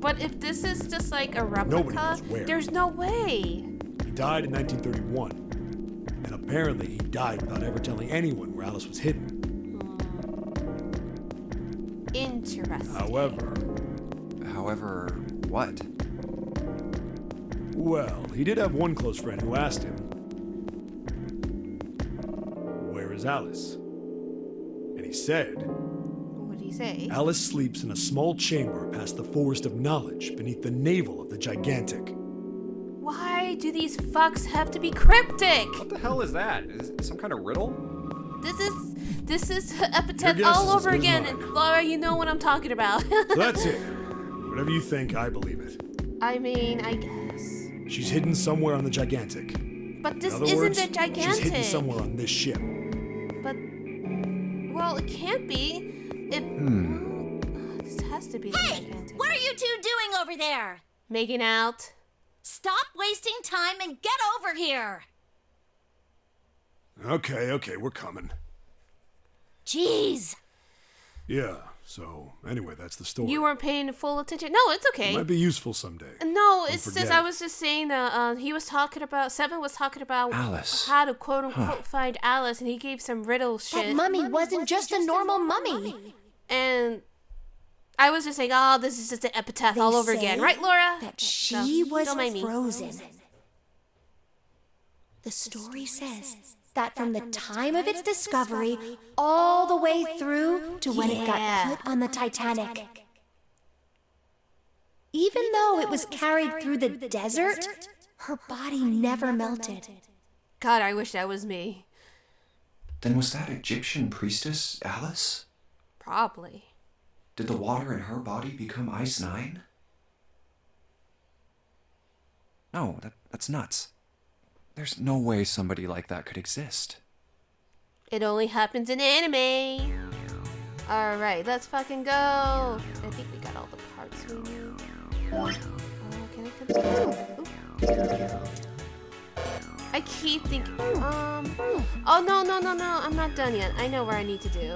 But if this is just like a replica, Nobody knows where. there's no way. He died in 1931. And apparently he died without ever telling anyone where Alice was hidden. Interesting. However, what? Well, he did have one close friend who asked him, "Where is Alice?" And he said, What did he say? "Alice sleeps in a small chamber past the Forest of Knowledge beneath the navel of the Gigantic." Why do these fucks have to be cryptic? What the hell is that? Is it some kind of riddle? This is epitaph Your guess all is as over good as again. mine. And Laura, you know what I'm talking about. So that's it. Whatever you think, I believe it. I mean, I guess. She's hidden somewhere on the Gigantic. But this In other isn't words, the Gigantic. she's hidden somewhere on this ship. But, well, it can't be. It. This has to be the Gigantic. What are you two doing over there? Making out. Stop wasting time and get over here. Okay, we're coming. Jeez. Yeah, so anyway, that's the story. You weren't paying full attention. No, it's okay. Might be useful someday. No, it's forget. just I was just saying that he was talking about Seven was talking about Alice. how to quote unquote find Alice, and he gave some riddle shit. That mummy wasn't just a normal mummy. And I was just saying, oh, this is just an epitaph all over again, right, Laura? That she was don't mind me. frozen. The story says that from the time of its discovery all the way through to when it got put on the Titanic. Even though it was carried through the desert, her body never melted. God, I wish that was me. Then was that Egyptian priestess Alice? Probably. Did the water in her body become Ice 9? No, that's nuts. There's no way somebody like that could exist. It only happens in anime. All right, let's fucking go. I think we got all the parts we need. Can I come down? I keep thinking. Oh no! I'm not done yet. I know where I need to do.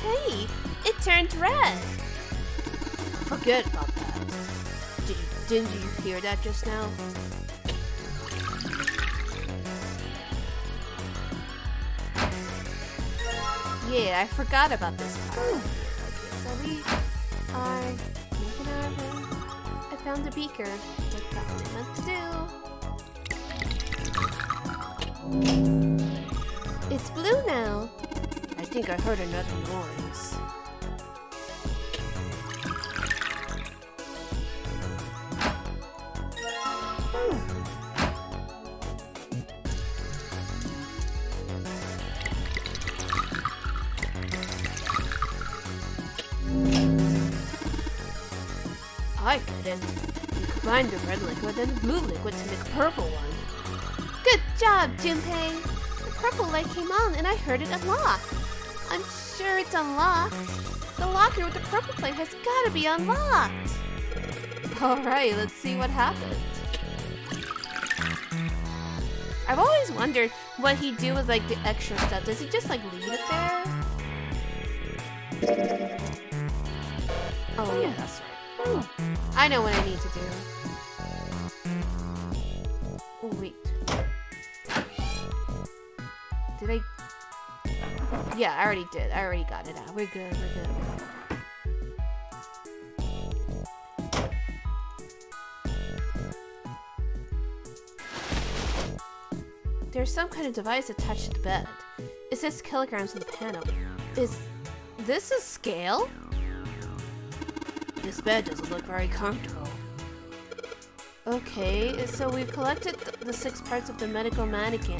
Hey, it turned red. Forget about that. Didn't you hear that just now? Yeah, I forgot about this part. Okay, so we are making our way. I found the beaker. Like that's what I meant to do. It's blue now. I think I heard another noise. I get it. You combine the red liquid and the blue liquid to make a purple one. Good job, Junpei! The purple light came on and I heard it unlock. I'm sure it's unlocked. The locker with the purple plate has gotta be unlocked. Alright, let's see what happens. I've always wondered what he'd do with like the extra stuff. Does he just like leave it there? Oh yeah, that's right. I know what I need to do. Oh wait. Did I? Yeah, I already did. I already got it out. We're good. there's some kind of device attached to the bed. It says kilograms on the panel. Is this a scale? This bed doesn't look very comfortable. Okay, so we've collected the 6 parts of the medical mannequin.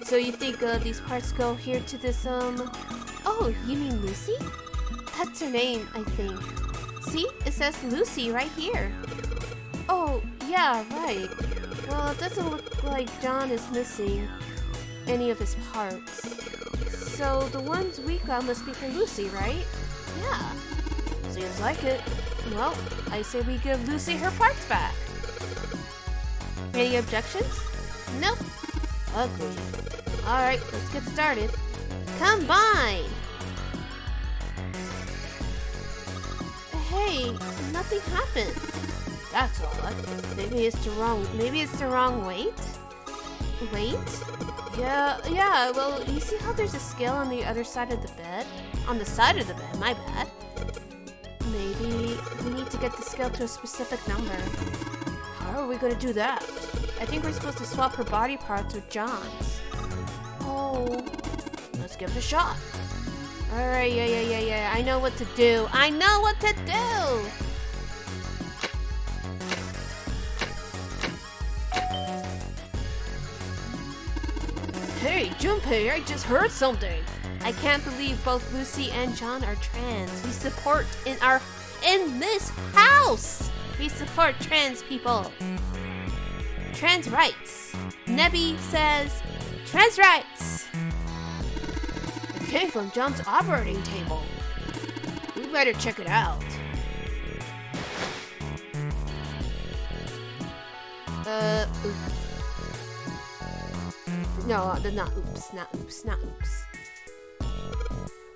So you think these parts go here to this, Oh, you mean Lucy? That's her name, I think. See? It says Lucy right here. Oh, yeah, right. Well, it doesn't look like John is missing any of his parts. So the ones we got must be for Lucy, right? Yeah. Seems like it. Well, I say we give Lucy her parts back. Any objections? Nope. Agreed. Alright, let's get started. Combine! Hey, nothing happened. That's odd. Maybe it's the wrong weight? Weight? Yeah, well, you see how there's a scale on the other side of the bed? On the side of the bed, my bad. Maybe we need to get the scale to a specific number. How are we gonna do that? I think we're supposed to swap her body parts with John's. Oh, let's give it a shot. Alright, yeah. I know what to do. I know what to do! Hey, Junpei, I just heard something. I can't believe both Lucy and John are trans. We support in this house. We support trans people. Trans rights. Nebby says trans rights. It came from John's operating table. We better check it out. Oops. No, not oops.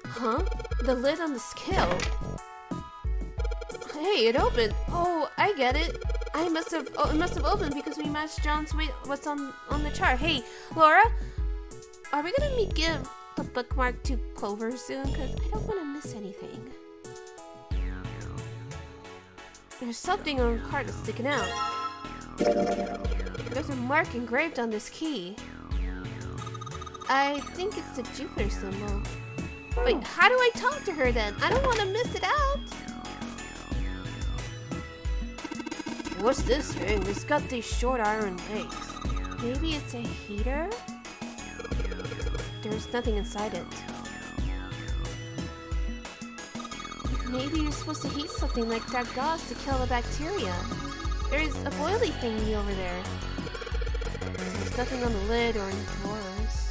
Huh? The lid on the scale. Hey, it opened. Oh, I get it. It must have opened because we matched John's weight. What's on the chart? Hey, Laura, are we gonna give the bookmark to Clover soon? Cause I don't want to miss anything. There's something on the card that's sticking out. There's a mark engraved on this key. I think it's the Jupiter symbol. Wait, how do I talk to her then? I don't want to miss it out. What's this thing? It's got these short iron legs. Maybe it's a heater? There's nothing inside it. Maybe you're supposed to heat something like that gauze to kill the bacteria. There's a boily thingy over there. There's nothing on the lid or in the drawers.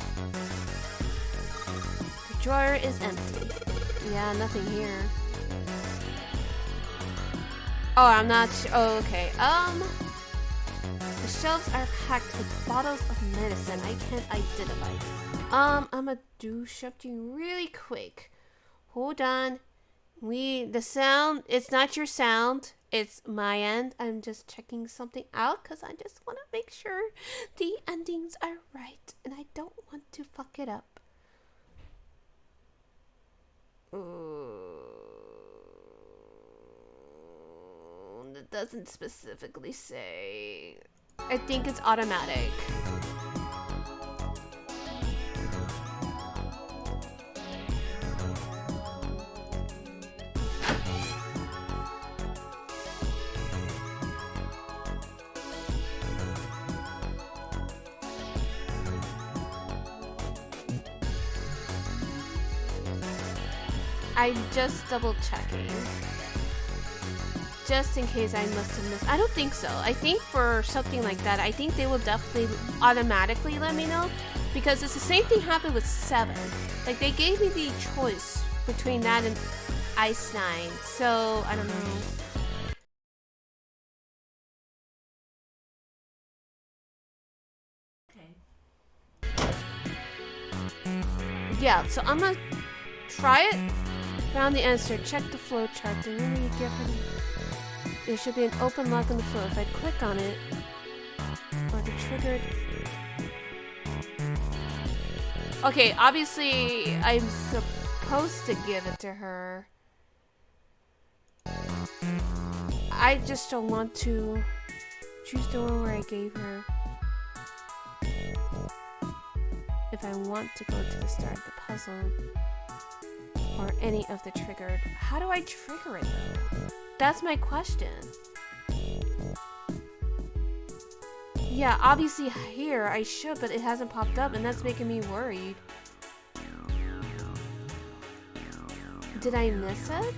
The drawer is empty. Yeah, nothing here. Oh, I'm not sure. Oh, okay. The shelves are packed with bottles of medicine. I can't identify. I'm gonna do something really quick. Hold on. The sound, it's not your sound. It's my end. I'm just checking something out because I just want to make sure the endings are right. And I don't want to fuck it up. It doesn't specifically say. I think it's automatic. I'm just double checking. Just in case I must have missed. I don't think so. I think for something like that, I think they will definitely automatically let me know. Because it's the same thing happened with 7. Like, they gave me the choice between that and Ice 9. So, I don't know. Yeah, so I'm gonna try it. Found the answer. Check the flow chart. There should be an open lock on the flow. If I click on it, or the triggered. Okay, obviously I'm supposed to give it to her. I just don't want to choose the one where I gave her. if I want to go to the start of the puzzle or any of the triggered. How do I trigger it though? That's my question. Yeah, obviously here I should, but it hasn't popped up and that's making me worried. Did I miss it?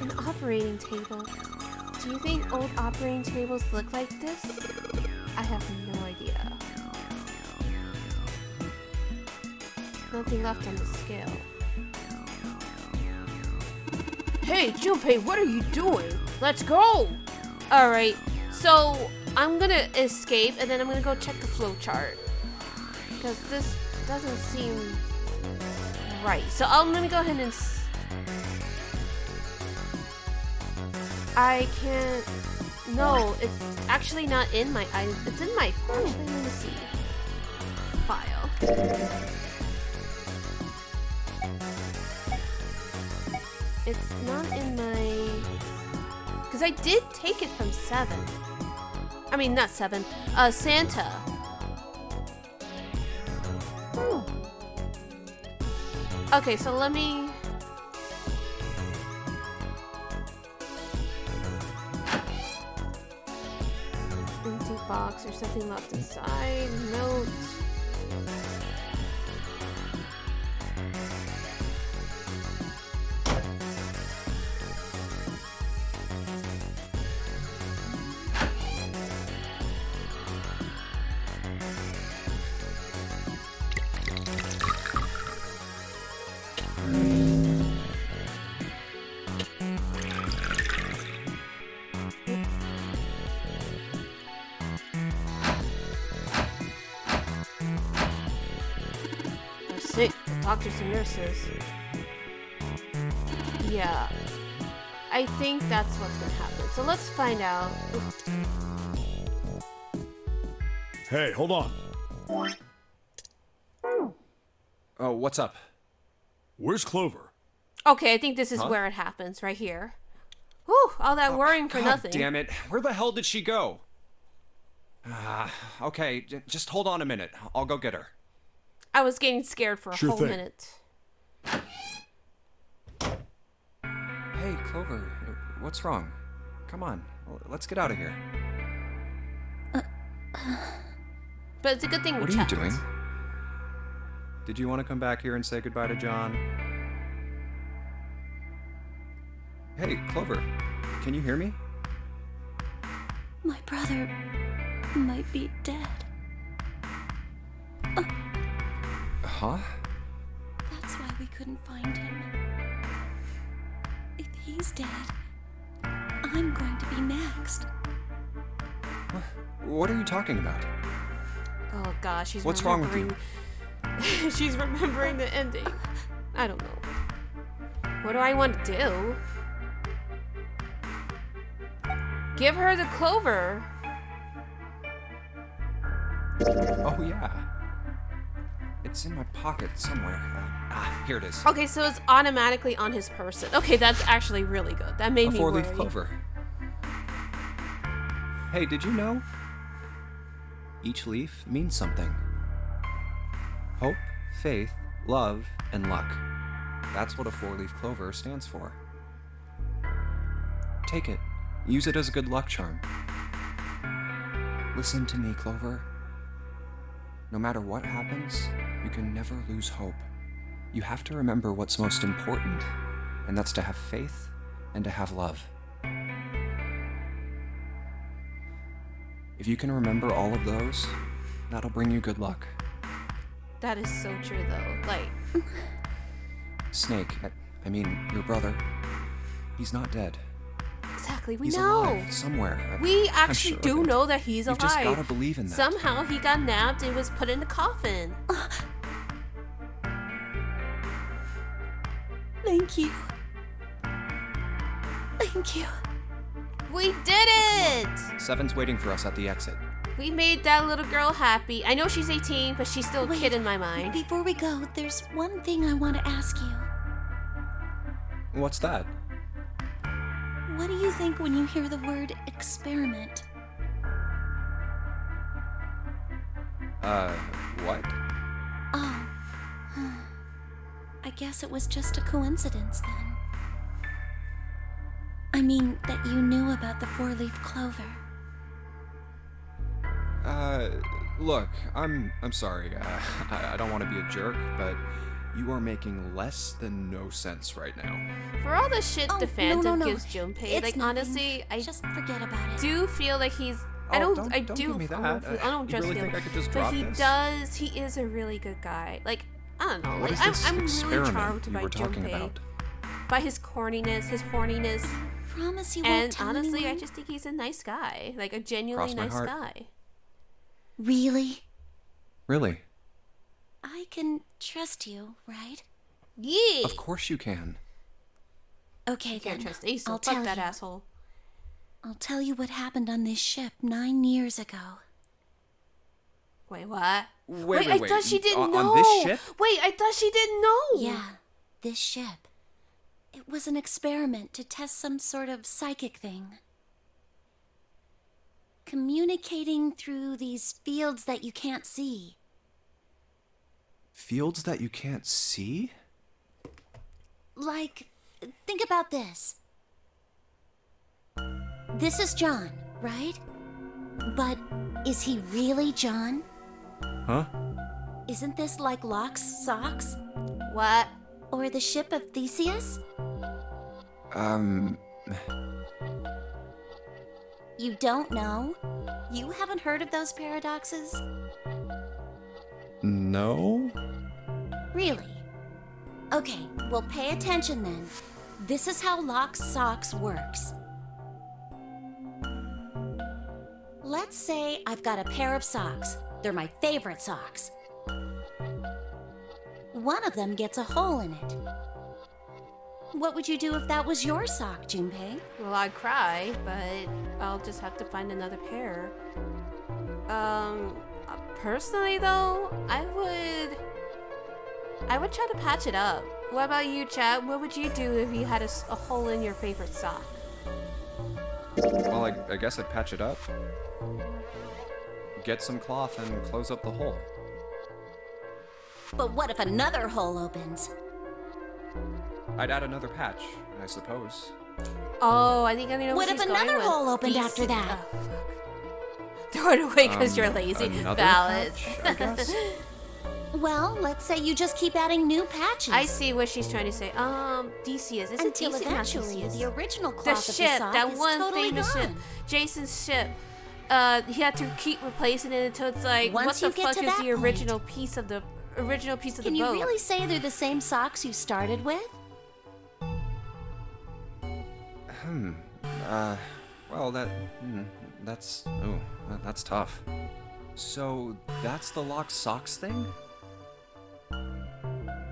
An operating table. Do you think old operating tables look like this? I have no idea. Nothing left on the scale. Hey, Junpei, what are you doing? Let's go! Alright, so I'm gonna escape and then I'm gonna go check the flowchart. Because this doesn't seem right. So I'm gonna go ahead and... I can't... No, it's actually not in my item. It's in my... Actually, let me see. File. It's not in my... Because I did take it from 7. I mean, not 7. Santa. Ooh. Okay, so let me... Empty box or something left inside. Note. Doctors and nurses. Yeah. I think that's what's gonna happen. So let's find out. Hey, hold on. Oh, what's up? Where's Clover? Okay, I think this is where it happens, right here. Whew, all that worrying for God nothing. Damn it. Where the hell did she go? Okay, just hold on a minute. I'll go get her. I was getting scared for a Sure whole thing. minute. Hey, Clover, what's wrong? Come on, let's get out of here. But it's a good thing we What are you checked. doing? Did you want to come back here and say goodbye to John? Hey, Clover, can you hear me? My brother might be dead. Huh? That's why we couldn't find him. If he's dead, I'm going to be next. What are you talking about? Oh gosh, she's What's wrong with you? She's remembering the ending. I don't know. What do I want to do? Give her the clover. Oh, yeah. It's in my pocket somewhere. Here it is. Okay, so it's automatically on his person. Okay, that's actually really good. That made A me worry. 4-leaf clover. Hey, did you know? Each leaf means something. Hope, faith, love, and luck. That's what a 4-leaf clover stands for. Take it. Use it as a good luck charm. Listen to me, Clover. No matter what happens, you can never lose hope. You have to remember what's most important, and that's to have faith and to have love. If you can remember all of those, that'll bring you good luck. That is so true, though. Like, Snake, I mean, your brother, he's not dead. exactly, we He's know. alive somewhere. We I'm actually sure of do it. know that he's You've alive. just gotta believe in that. Somehow he got nabbed and was put in the coffin. Thank you. Thank you. We did it! Seven's waiting for us at the exit. We made that little girl happy. I know she's 18, but she's still a Wait, kid in my mind. Before we go, there's one thing I want to ask you. What's that? What do you think when you hear the word experiment? What? Oh. I guess it was just a coincidence then. I mean, that you knew about the four-leaf clover. Look, I'm sorry. I don't want to be a jerk, but you are making less than no sense right now. For all the shit the fandom no. gives Junpei, It's like, nothing. honestly, I Just forget about it. do feel like he's... I Oh, don't give me that. I don't You just really feel, think I could just but drop this? he is a really good guy. Like, I don't know, What like, is this I'm really experiment charmed you by were talking Junpei. about? By his corniness, his horniness, Promise you won't and tell honestly, anyone? I just think he's a nice guy. Like, a genuinely Cross my nice heart. guy. Really? Really? I can trust you, right? Yeah! Of course you can. Okay, Can't then. trust Ace, I'll fuck tell that you. asshole. I'll tell you what happened on this ship 9 years ago. Wait, what? Wait, I thought she didn't on know. this ship? Wait, I thought she didn't know. Yeah, this ship. It was an experiment to test some sort of psychic thing. Communicating through these fields that you can't see. Fields that you can't see? Like, think about this. This is John, right? But is he really John? Huh? Isn't this like Locke's socks? What? Or the ship of Theseus? You don't know? You haven't heard of those paradoxes? No? Really? Okay, well, pay attention then. This is how Locke's socks works. Let's say I've got a pair of socks. They're my favorite socks. One of them gets a hole in it. What would you do if that was your sock, Junpei? Well, I'd cry, but I'll just have to find another pair. Personally though, I would try to patch it up. What about you, Chad? What would you do if you had a hole in your favorite sock? Well, I guess I'd patch it up. Get some cloth and close up the hole. But what if another hole opens? I'd add another patch, I suppose. Oh, I think I know What what if she's going another with. hole opened These- after that? Oh, fuck. Throw it away because you're lazy. Another Valid. patch, I guess? Well, let's say you just keep adding new patches. I see what she's trying to say. Theseus. Is it Until Theseus? Not eventually, Theseus. the original The cloth of ship, the sock that is one totally famous gone. ship, Jason's ship. He had to keep replacing it until it's like, Once what the you get fuck to is that the point- original piece of the Can you boat? really say they're the same socks you started with? Well, that's tough. So, that's the locked socks thing?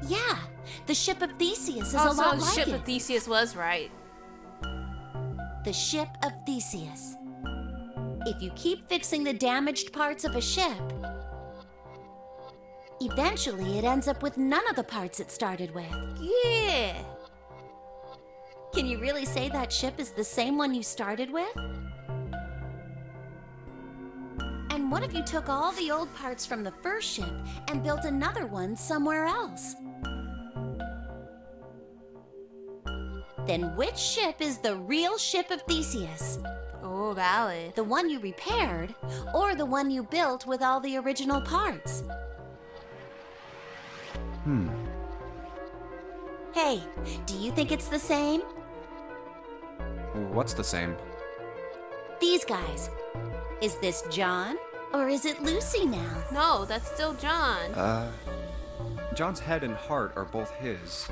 Yeah, the ship of Theseus is a Also, lot like ship it. of Theseus was right. The ship of Theseus. If you keep fixing the damaged parts of a ship, eventually it ends up with none of the parts it started with. Yeah. Can you really say that ship is the same one you started with? And what if you took all the old parts from the first ship and built another one somewhere else? Then which ship is the real ship of Theseus? Oh, valid. The one you repaired, or the one you built with all the original parts? Hey, do you think it's the same? What's the same? These guys. Is this John, or is it Lucy now? No, that's still John. John's head and heart are both his.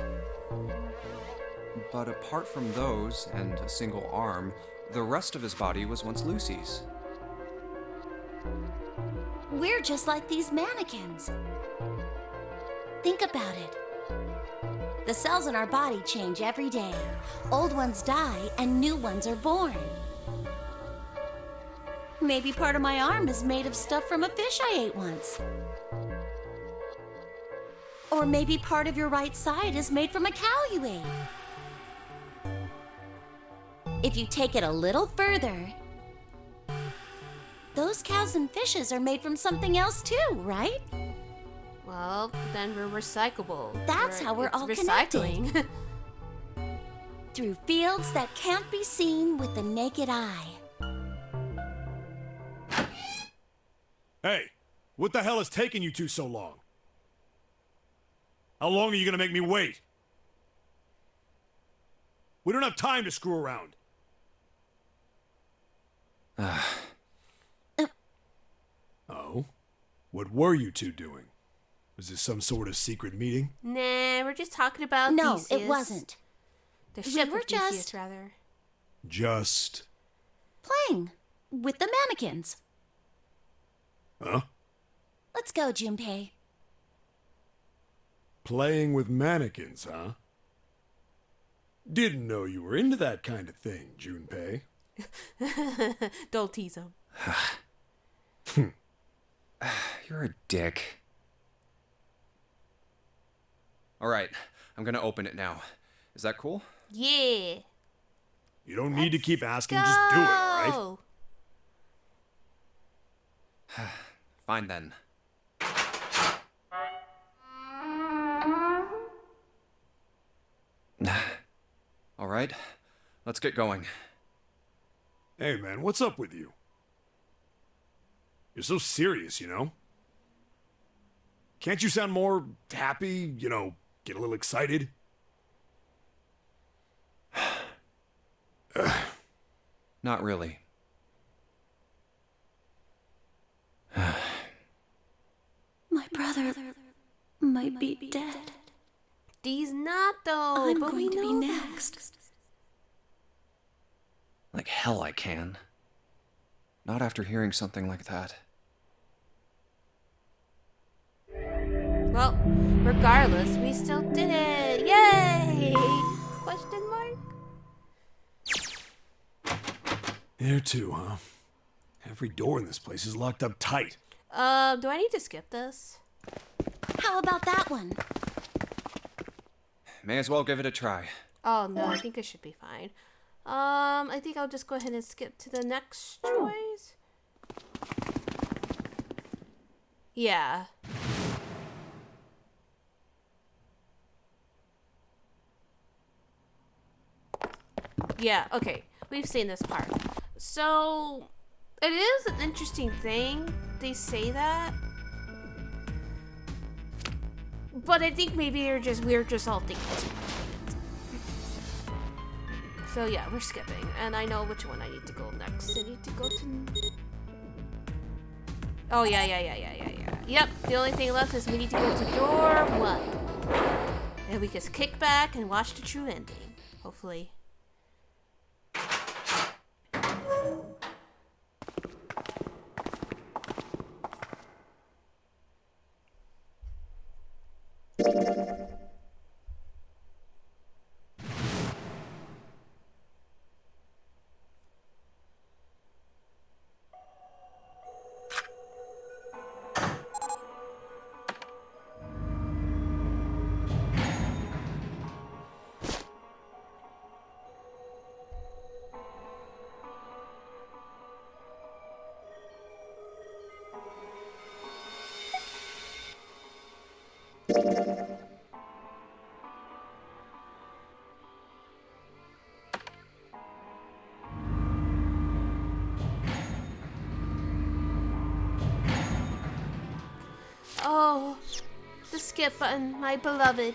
But apart from those, and a single arm, the rest of his body was once Lucy's. We're just like these mannequins. Think about it. The cells in our body change every day. Old ones die and new ones are born. Maybe part of my arm is made of stuff from a fish I ate once. Or maybe part of your right side is made from a cow you ate. If you take it a little further, those those cows and fishes are made from something else too, right? Well, then we're recyclable. That's how we're it's all recycling. Through fields that can't be seen with the naked eye. Hey, what the hell is taking you two so long? How long are you gonna make me wait? We don't have time to screw around. Oh? What were you two doing? Was this some sort of secret meeting? Nah, we're just talking about No, Theseus. it wasn't. The ship were of Theseus, just- rather. Just... Playing with the mannequins. Huh? Let's go, Junpei. Playing with mannequins, huh? Didn't know you were into that kind of thing, Junpei. Don't tease him. You're a dick. Alright, I'm gonna open it now. Is that cool? Yeah. You don't need to keep asking, just do it, alright? Go. Fine then. Alright, let's get going. Hey man, what's up with you? You're so serious, you know? Can't you sound more happy, you know, get a little excited? Not really. My brother might be dead. He's not though. I'm but we going to be know that. next. Like hell I can. Not after hearing something like that. Well, regardless, we still did it. Yay! Question mark? There too, huh? Every door in this place is locked up tight. Do I need to skip this? How about that one? May as well give it a try. Oh no, I think it should be fine. I think I'll just go ahead and skip to the next choice. Yeah. Yeah, okay. We've seen this part. So, it is an interesting thing. They say that. But I think maybe we're just all thinking too much of it. So yeah, we're skipping. And I know which one I need to go next. I need to go to... Oh, yeah. Yep, the only thing left is we need to go to door 1. And we can kick back and watch the true ending. Hopefully. Oh, the skip button, my beloved.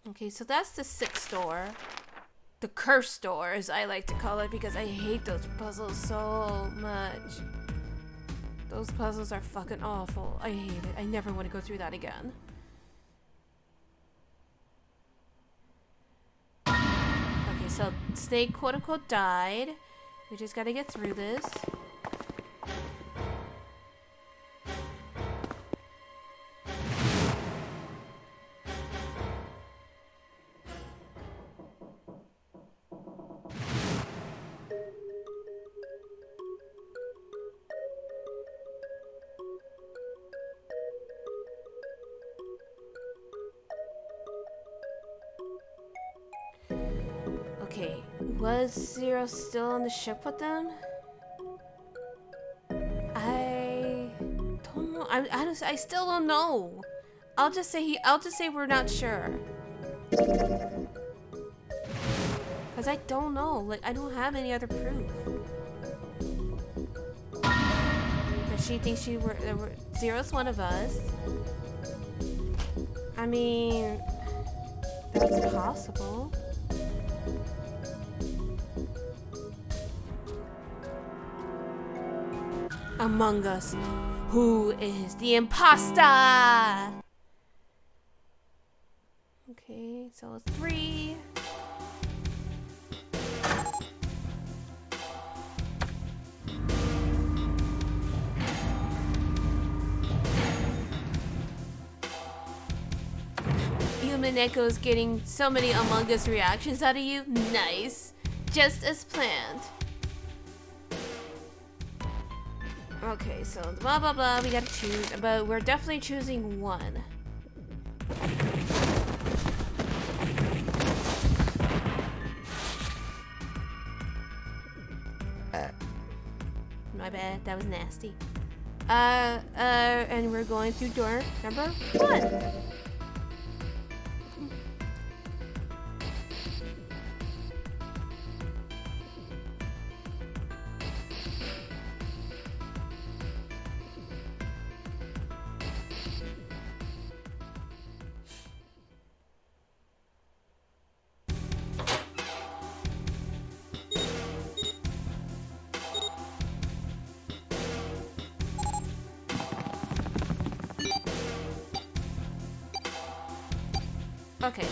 Okay, so that's the 6th door. The cursed door, as I like to call it, because I hate those puzzles so much. Those puzzles are fucking awful. I hate it. I never want to go through that again. Okay, so Snake quote-unquote died. We just gotta get through this. Was Zero still on the ship with them? I don't know. I still don't know. I'll just say we're not sure. Cause I don't know. Like, I don't have any other proof. But she thinks Zero's one of us. I mean, that's possible. Among Us, who is the imposter? Okay, so it's 3. Human Echo's getting so many Among Us reactions out of you. Nice. Just as planned. Okay, so blah blah blah, we gotta choose, but we're definitely choosing one. My bad, that was nasty. And we're going through door number 1. Okay.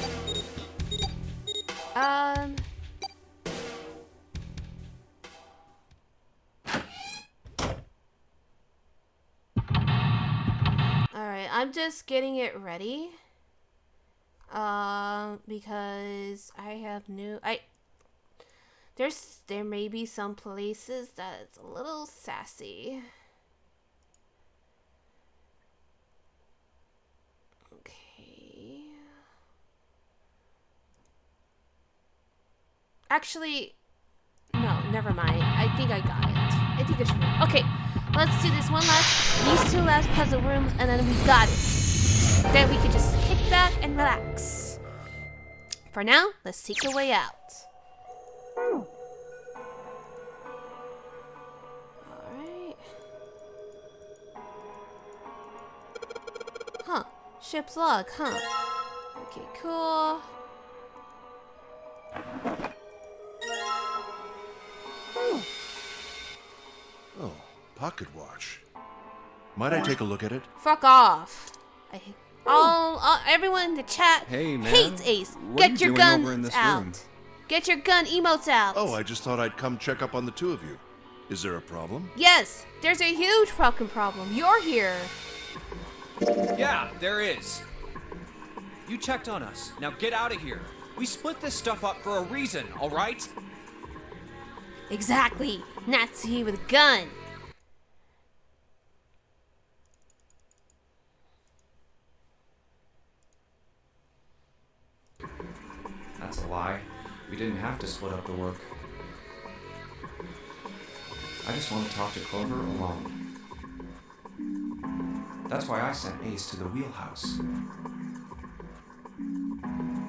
Alright, I'm just getting it ready. Because I have there may be some places that's a little sassy. Okay. Actually, no, never mind. I think I got it. I think I should. Okay, let's do these 2 last puzzle rooms, and then we got it. Then we can just kick back and relax. For now, let's take the way out. Alright. Huh. Ship's log, huh? Okay, cool. Oh, pocket watch. Might I take a look at it? Fuck off. Everyone in the chat hates Ace. Get your guns out. Get your gun emotes out. Oh, I just thought I'd come check up on the 2 of you. Is there a problem? Yes, there's a huge fucking problem. You're here. Yeah, there is. You checked on us. Now get out of here. We split this stuff up for a reason, all right? Exactly. Nazi with a gun. That's a lie. We didn't have to split up the work. I just want to talk to Clover alone. That's why I sent Ace to the wheelhouse.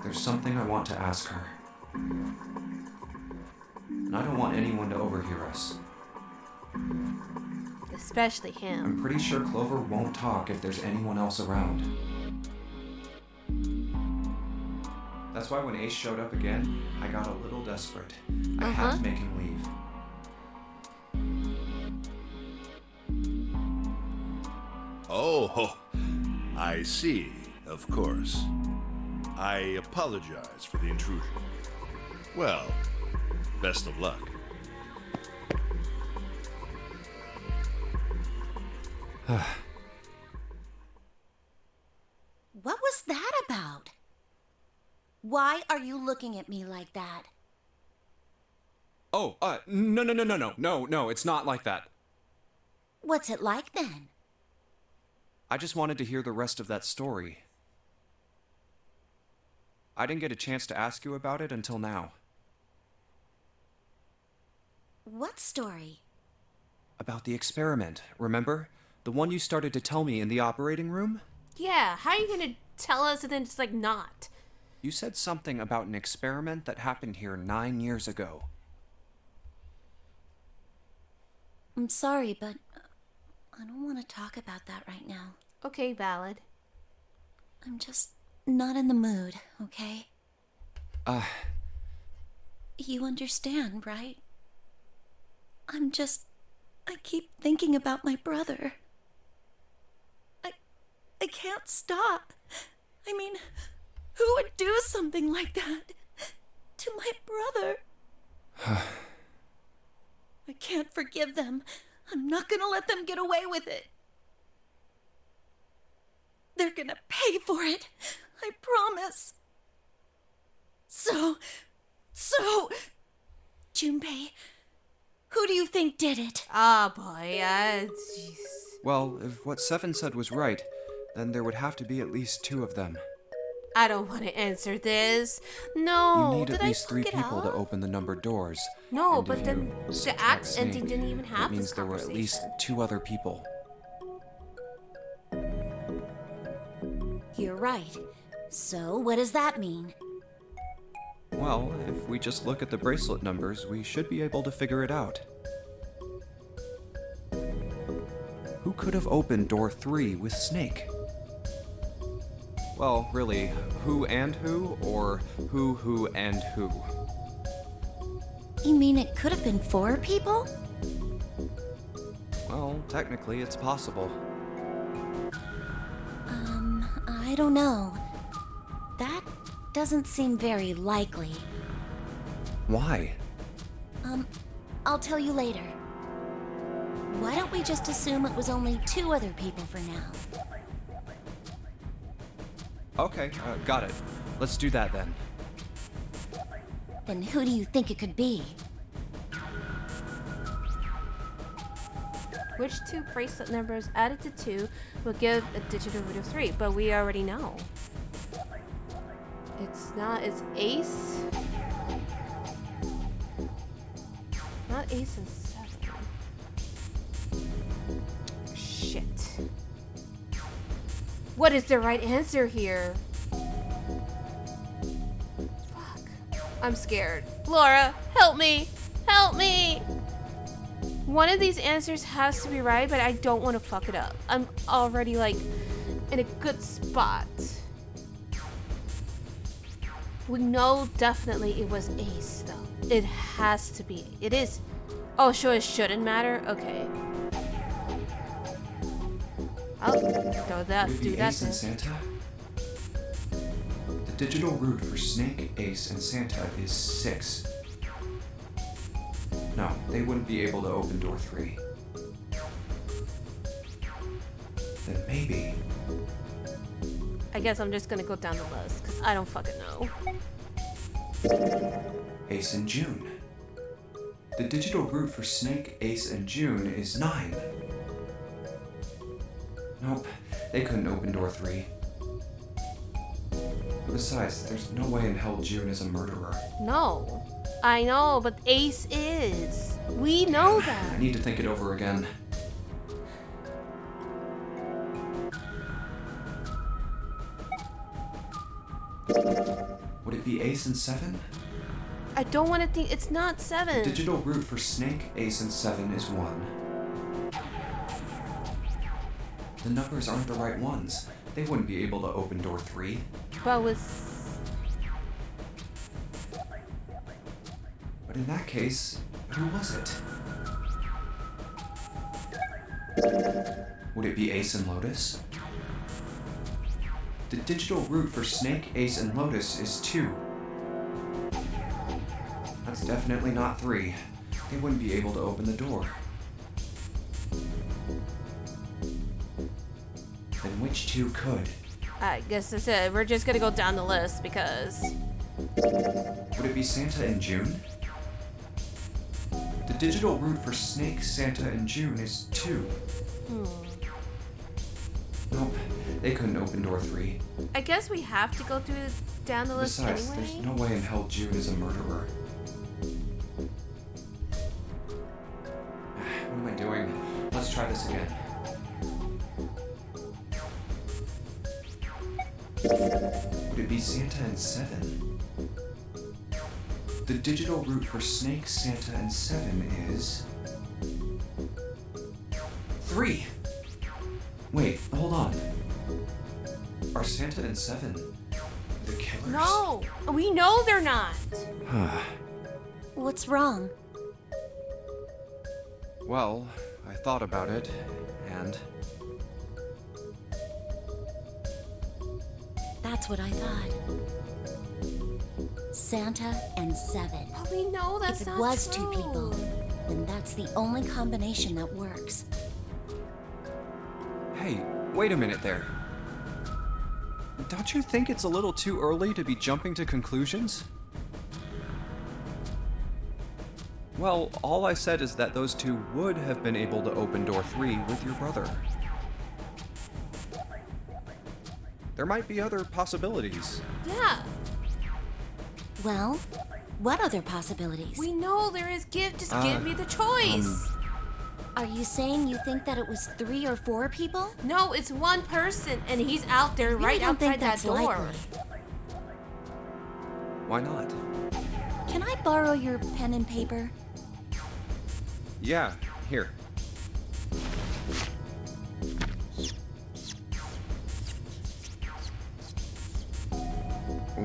There's something I want to ask her. And I don't want anyone to overhear us. Especially him. I'm pretty sure Clover won't talk if there's anyone else around. That's why when Ace showed up again, I got a little desperate. I had to make him leave. Oh, I see. Of course. I apologize for the intrusion. Well, best of luck. What was that about? Why are you looking at me like that? Oh, no, it's not like that. What's it like then? I just wanted to hear the rest of that story. I didn't get a chance to ask you about it until now. What story? About the experiment, remember? The one you started to tell me in the operating room? Yeah, how are you gonna tell us and then just like not? You said something about an experiment that happened here 9 years ago. I'm sorry, but I don't want to talk about that right now. Okay, valid. I'm just not in the mood, okay? You understand, right? I keep thinking about my brother. I can't stop. I mean, who would do something like that to my brother? I can't forgive them. I'm not gonna let them get away with it. They're gonna pay for it. I promise. So, Junpei, who do you think did it? Ah, boy, jeez. Well, if what Seven said was right, then there would have to be at least 2 of them. I don't want to answer this. No, You need did at least I 3 fuck it people to up? open the numbered doors. No, And but if then you the subtract act Snake, ending didn't even have that means this there were at least conversation. 2 other people. You're right. So, what does that mean? Well, if we just look at the bracelet numbers, we should be able to figure it out. Who could have opened door 3 with Snake? Well, really, who and who, or who and who? You mean it could have been 4 people? Well, technically, it's possible. I don't know. That doesn't seem very likely. Why? I'll tell you later. Why don't we just assume it was only 2 other people for now? Okay, got it. Let's do that then. Then who do you think it could be? Which 2 bracelet numbers added to 2 will give a digital root of 3? But we already know. It's Ace. Not Ace and 7. Shit. What is the right answer here? Fuck. I'm scared. Laura, help me! Help me! One of these answers has to be right, but I don't want to fuck it up. I'm already, like, in a good spot. We know definitely it was Ace, though. It has to be. It is. Oh, sure, it shouldn't matter? Okay. I'll throw that, Would it do be that Ace and then. Santa? The digital root for Snake, Ace, and Santa is 6. No, they wouldn't be able to open door 3. Then maybe... I guess I'm just gonna go down the list, because I don't fucking know. Ace and June. The digital root for Snake, Ace, and June is 9. Nope, they couldn't open door 3. Besides, there's no way in hell June is a murderer. No. I know, but Ace is. We know I that. need to think it over again. Would it be Ace and 7? I don't want to think. It's not 7. Digital root for Snake, Ace, and 7 is 1. The numbers aren't the right ones. They wouldn't be able to open door 3. But with. But in that case, who was it? Would it be Ace and Lotus? The digital root for Snake, Ace, and Lotus is 2. That's definitely not 3. They wouldn't be able to open the door. Then which 2 could? I guess that's it. We're just gonna go down the list because. Would it be Santa and June? The digital root for Snake, Santa, and June is 2. Nope, they couldn't open door 3. I guess we have to go through down the list Besides, anyway. there's no way in hell June is a murderer. this again. Would it be Santa and 7? The digital route for Snake, Santa, and 7 is 3. Wait, hold on. Are Santa and 7 the killers? No, we know they're not. What's wrong? Well, I thought about it, and That's what I thought. Santa and 7. But we know that's If it not was true. 2 people, then that's the only combination that works. hey, wait a minute there. Don't you think it's a little too early to be jumping to conclusions? Well, all I said is that those 2 would have been able to open door 3 with your brother. There might be other possibilities. Yeah, Well, what other possibilities? we know there is. Just give me the choice. Are you saying you think that it was 3 or 4 people? No, it's one person, and he's out there Really right don't think outside that that's door. likely. Why not? Can I borrow your pen and paper? Yeah, here.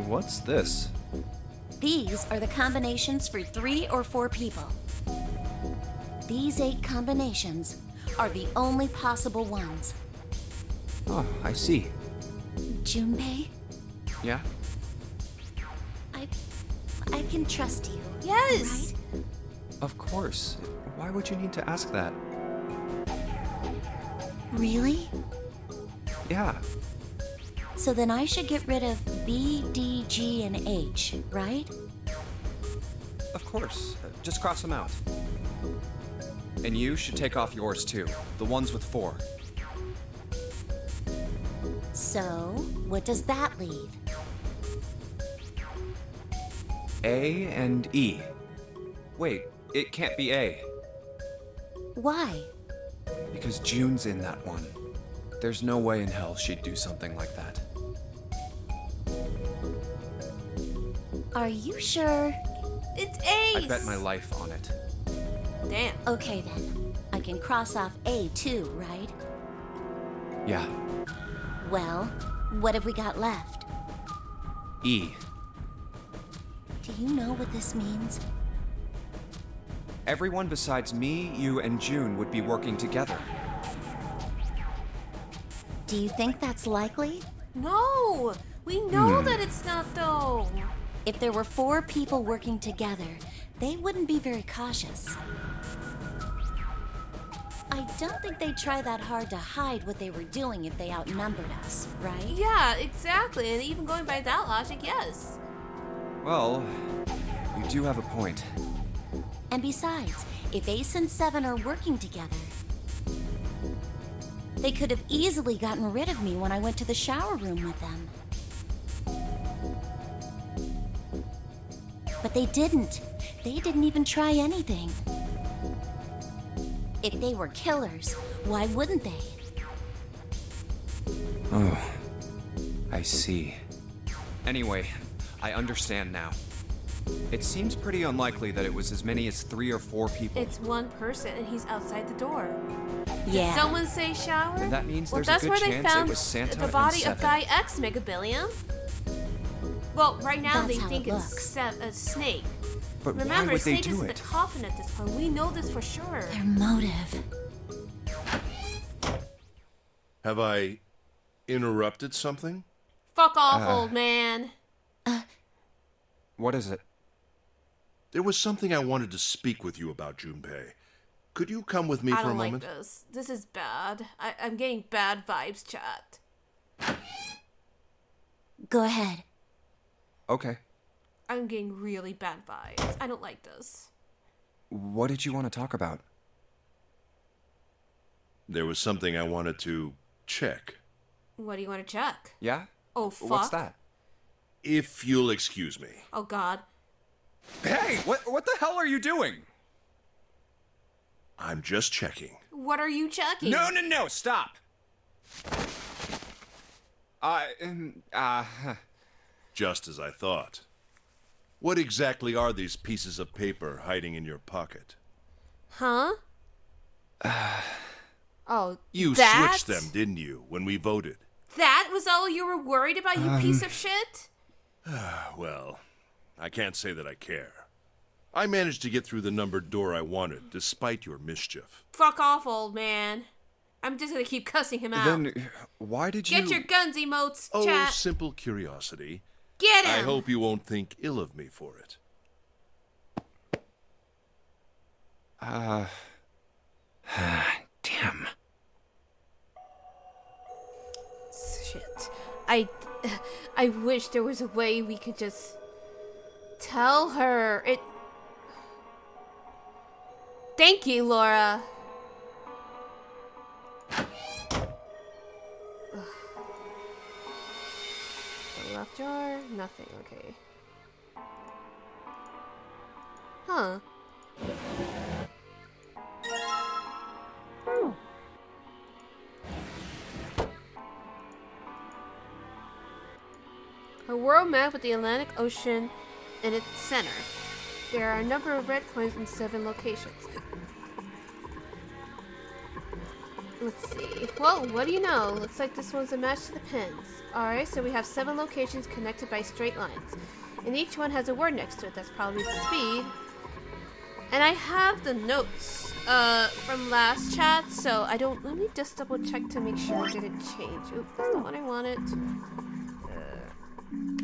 What's this? These are the combinations for 3 or 4 people. These 8 combinations are the only possible ones. Oh, I see. Junpei, Yeah? I can trust you. Yes. Right? Of course. Why would you need to ask that? Really? Yeah. So then I should get rid of B, D, G, and H, right? Of course. Just cross them out. And you should take off yours too. The ones with 4. So, what does that leave? A and E. Wait, it can't be A. Why? Because June's in that one. There's no way in hell she'd do something like that. Are you sure? It's Ace. I bet my life on it. Damn. Okay then. I can cross off A too, right? Yeah. Well, what have we got left? E. Do you know what this means? Everyone besides me, you, and June would be working together. Do you think that's likely? No, we know that it's not though. If there were 4 people working together, they wouldn't be very cautious. I don't think they'd try that hard to hide what they were doing if they outnumbered us, right? Yeah, exactly. And even going by that logic, yes. Well, you do have a point. And besides, if Ace and 7 are working together, they could have easily gotten rid of me when I went to the shower room with them. But they didn't. They didn't even try anything. If they were killers, why wouldn't they? Oh, I see. Anyway, I understand now. It seems pretty unlikely that it was as many as 3 or 4 people. It's one person, and he's outside the door. Yeah. Did someone say shower? And that means Well, there's that's a where good they chance found it was Santa the and body of 7. Guy X Megabillion. Well, right now That's they how think it it's looks. a Snake. But why Remember, would they Snake is do in the it? coffin at this point. We know this for sure. Their motive. Have I interrupted something? Fuck off, old man. What is it? There was something I wanted to speak with you about, Junpei. Could you come with me I for a don't like moment? this. This is bad. I'm getting bad vibes, chat. Go ahead. Okay. I'm getting really bad vibes. I don't like this. What did you want to talk about? There was something I wanted to check. What do you want to check? Yeah? Oh, fuck. What's that? If you'll excuse me. Oh, God. Hey, what the hell are you doing? I'm just checking. What are you checking? No, stop! Just as I thought. What exactly are these pieces of paper hiding in your pocket? Huh? Oh, You that? switched them, didn't you, when we voted? That was all you were worried about, you piece of shit? Well, I can't say that I care. I managed to get through the numbered door I wanted, despite your mischief. Fuck off, old man. I'm just gonna keep cussing him out. Then, why did you... Get your guns, emotes, Oh, chat. simple curiosity. Get him! I hope you won't think ill of me for it. Damn. Shit. I wish there was a way we could just tell her. Thank you, Laura. The left jar? Nothing, okay. Huh. A world map with the Atlantic Ocean in its center. There are a number of red coins in 7 locations. Let's see. Well, what do you know? Looks like this one's a match to the pins. Alright, so we have 7 locations connected by straight lines. And each one has a word next to it. That's probably the speed. And I have the notes from last chat, so I don't... Let me just double check to make sure it didn't change. Oop, that's not what I wanted.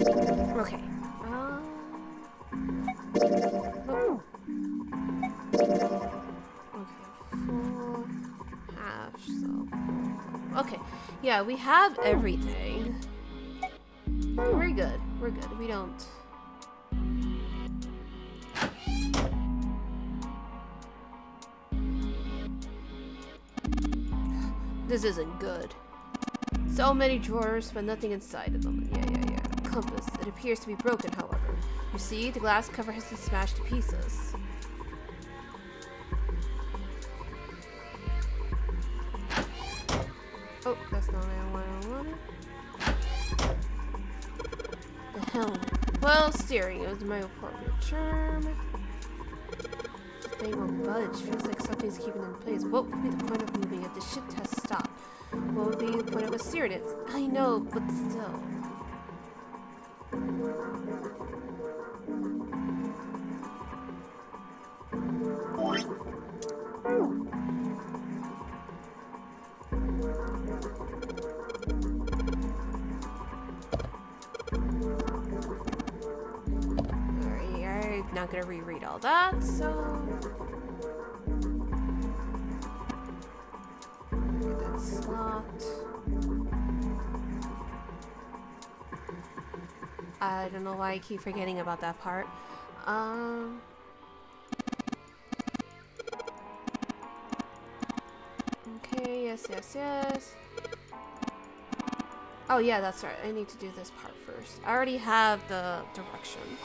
Okay. Oh. Okay, 4 hash, so 4. Okay, yeah, we have everything. We're good. We're good. We don't... This isn't good. So many drawers, but nothing inside of them. Yeah. Compass. It appears to be broken, however. You see, the glass cover has been smashed to pieces. Oh, that's not what I wanted. The helm. Well, steering is my appropriate term. The thing won't budge. Feels like something's keeping it in place. What would be the point of moving it? The ship has stopped. What would be the point of us steering it? I know, but still. Alright, I'm not gonna reread all that, so... That's locked. I don't know why I keep forgetting about that part. Okay, yes. Oh yeah, that's right. I need to do this part first. I already have the directions.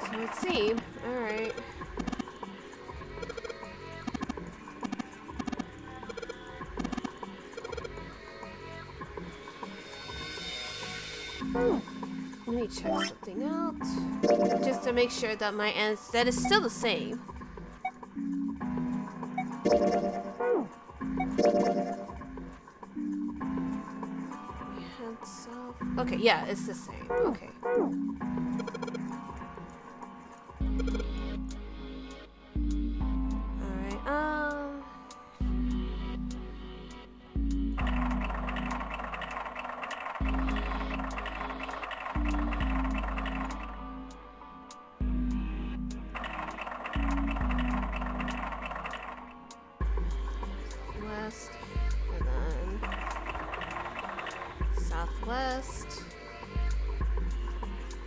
So it seemed. Alright. Let me check something out, just to make sure that my answer is still the same. Okay, yeah, it's the same. Okay. Alright, west, and then southwest,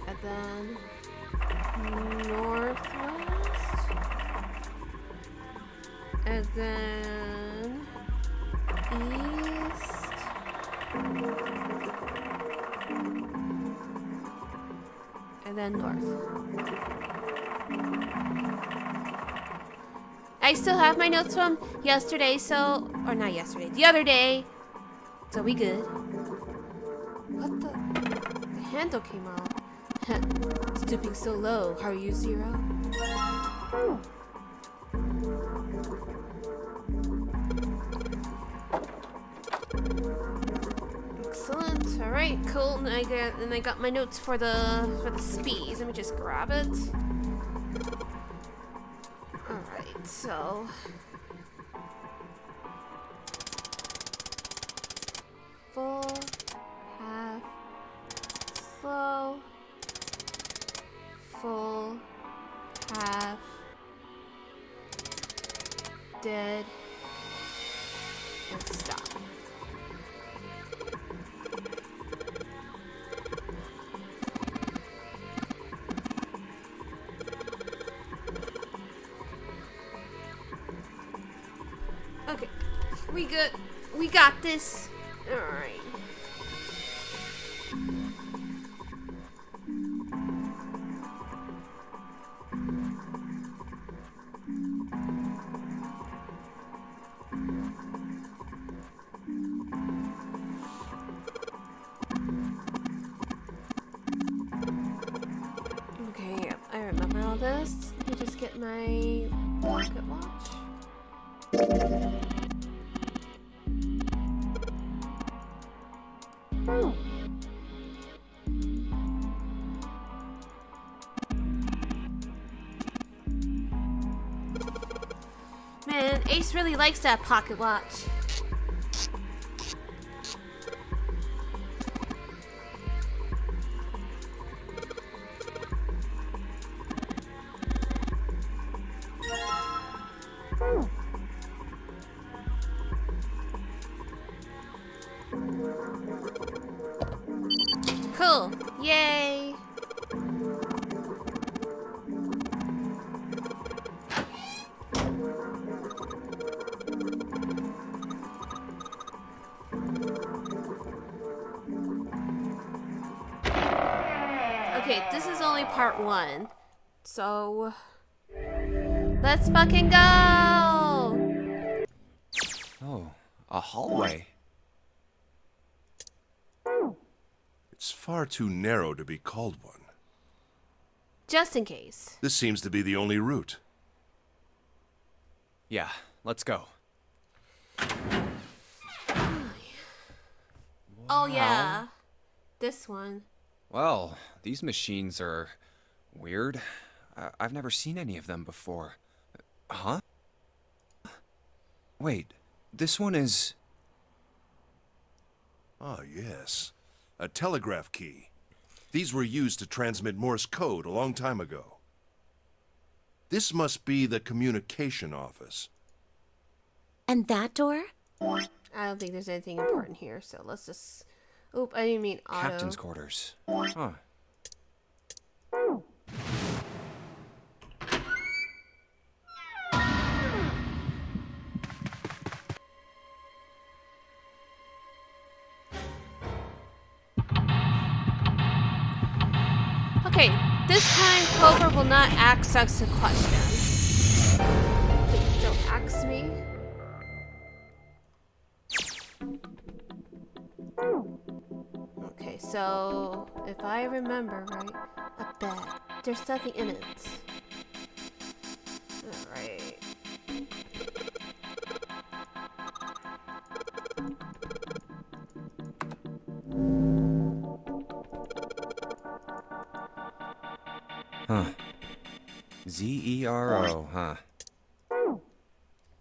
and then northwest, and then east, And then north. I still have my notes from yesterday, so... Or not yesterday, the other day. So we good. What the... The handle came off. Stooping so low. How are you, Zero? Excellent. All right, cool. And I got my notes for the speeds. Let me just grab it. All right, so full, half, slow, full, half, dead, and stop. Okay, we good. We got this. All right. Okay, yep, I remember all this. Let me just get my pocket watch. Man, Ace really likes that pocket watch. Cool. Yay. Okay, this is only part 1. So let's fucking go. Oh, a hallway. It's far too narrow to be called one. Just in case. This seems to be the only route. Yeah, let's go. Oh yeah. This one. Well, these machines are weird. I've never seen any of them before. Huh? Wait, this one is... Ah, yes. A telegraph key. These were used to transmit Morse code a long time ago. This must be the communication office. And that door? I don't think there's anything important here, so let's just... Oop, I didn't mean auto. Captain's quarters. Huh. Okay, this time Clover will not ask us a question. Please don't ask me. Okay, so if I remember right, a bed. There's nothing in it. Alright. Huh. Z-E-R-O, huh?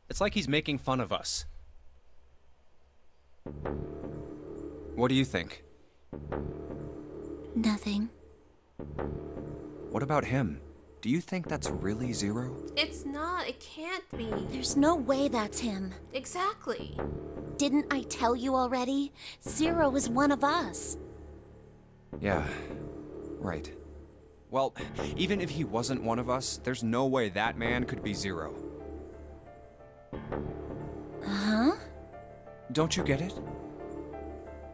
It's like he's making fun of us. What do you think? Nothing. What about him? Do you think that's really Zero? It's not. It can't be. There's no way that's him. Exactly. Didn't I tell you already? Zero is one of us. Yeah, right. Well, even if he wasn't one of us, there's no way that man could be Zero. Huh? Don't you get it?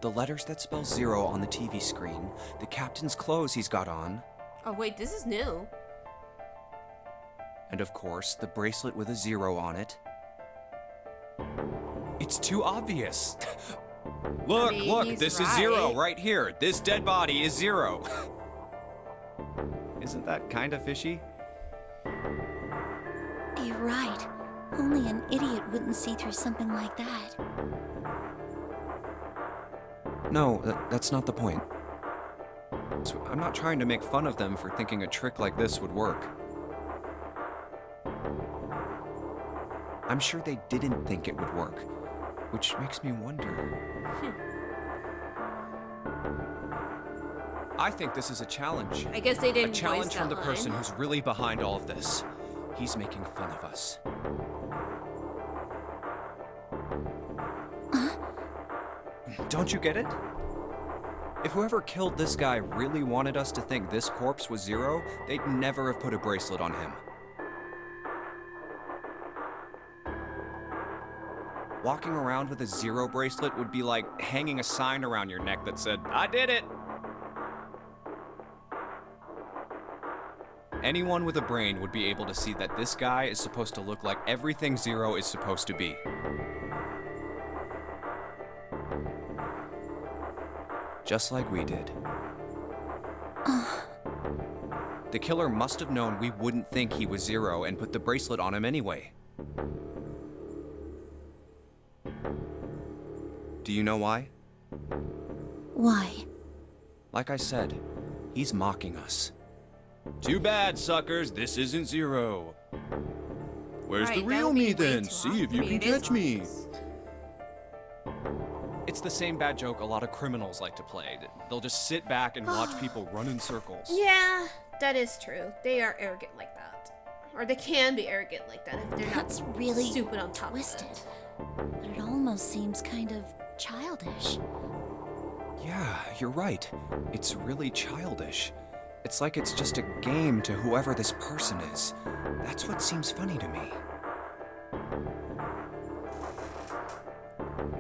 The letters that spell Zero on the TV screen, the captain's clothes he's got on. Oh, wait, this is new. And of course, the bracelet with a 0 on it. It's too obvious. Look, I mean, look, he's this is 0 right. right here. This dead body is 0. Isn't that kind of fishy? You're right. Only an idiot wouldn't see through something like that. No, that's not the point. So I'm not trying to make fun of them for thinking a trick like this would work. I'm sure they didn't think it would work, which makes me wonder. I think this is a challenge. I guess they didn't A challenge voice from that the person line. who's really behind all of this. He's making fun of us. Don't you get it? If whoever killed this guy really wanted us to think this corpse was 0, they'd never have put a bracelet on him. Walking around with a 0 bracelet would be like hanging a sign around your neck that said, "I did it!" Anyone with a brain would be able to see that this guy is supposed to look like everything 0 is supposed to be. Just like we did. The killer must have known we wouldn't think he was 0 and put the bracelet on him anyway. Do you know why? Why? Like I said, he's mocking us. Too bad, suckers, this isn't 0. Where's the Right, real that would be me way then? too See obvious. if you I mean, can it is catch me. obvious. It's the same bad joke a lot of criminals like to play. They'll just sit back and watch people run in circles. Yeah, that is true. They are arrogant like that. Or they can be arrogant like that if they're That's not really stupid on top twisted. of it. But it almost seems kind of childish. Yeah, you're right. It's really childish. It's like it's just a game to whoever this person is. That's what seems funny to me.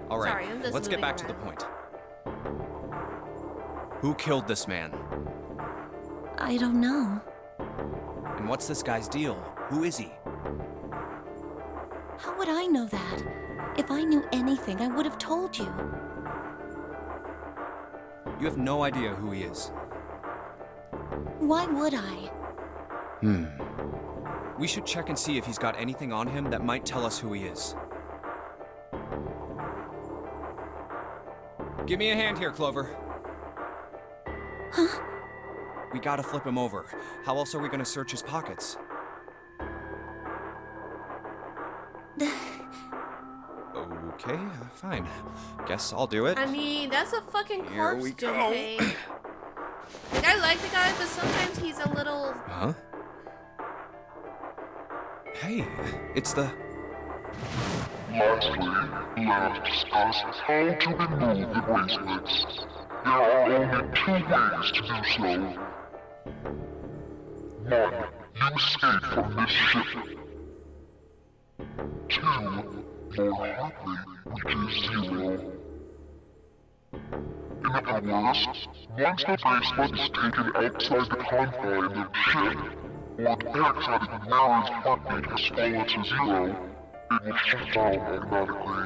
All right, Sorry, I'm just let's get moving back to the around. point. Who killed this man? I don't know. And what's this guy's deal? Who is he? How would I know that? If I knew anything, I would have told you. You have no idea who he is. Why would I? We should check and see if he's got anything on him that might tell us who he is. Give me a hand here, Clover. Huh? We gotta flip him over. How else are we gonna search his pockets? Okay, fine. Guess I'll do it. I mean, that's a fucking Here corpse, we go. Junpei. Like, I like the guy, but sometimes he's a little... Huh? Hey, it's the... Lastly, let us discuss how to remove the bracelets. There are only 2 ways to do so. 1. You escape from this ship. 2. Your heart rate reaches 0. In other words, once the bracelet is taken outside the confines of the ship, or the parasitic wearer's heartbeat has fallen to 0, it will shut down automatically.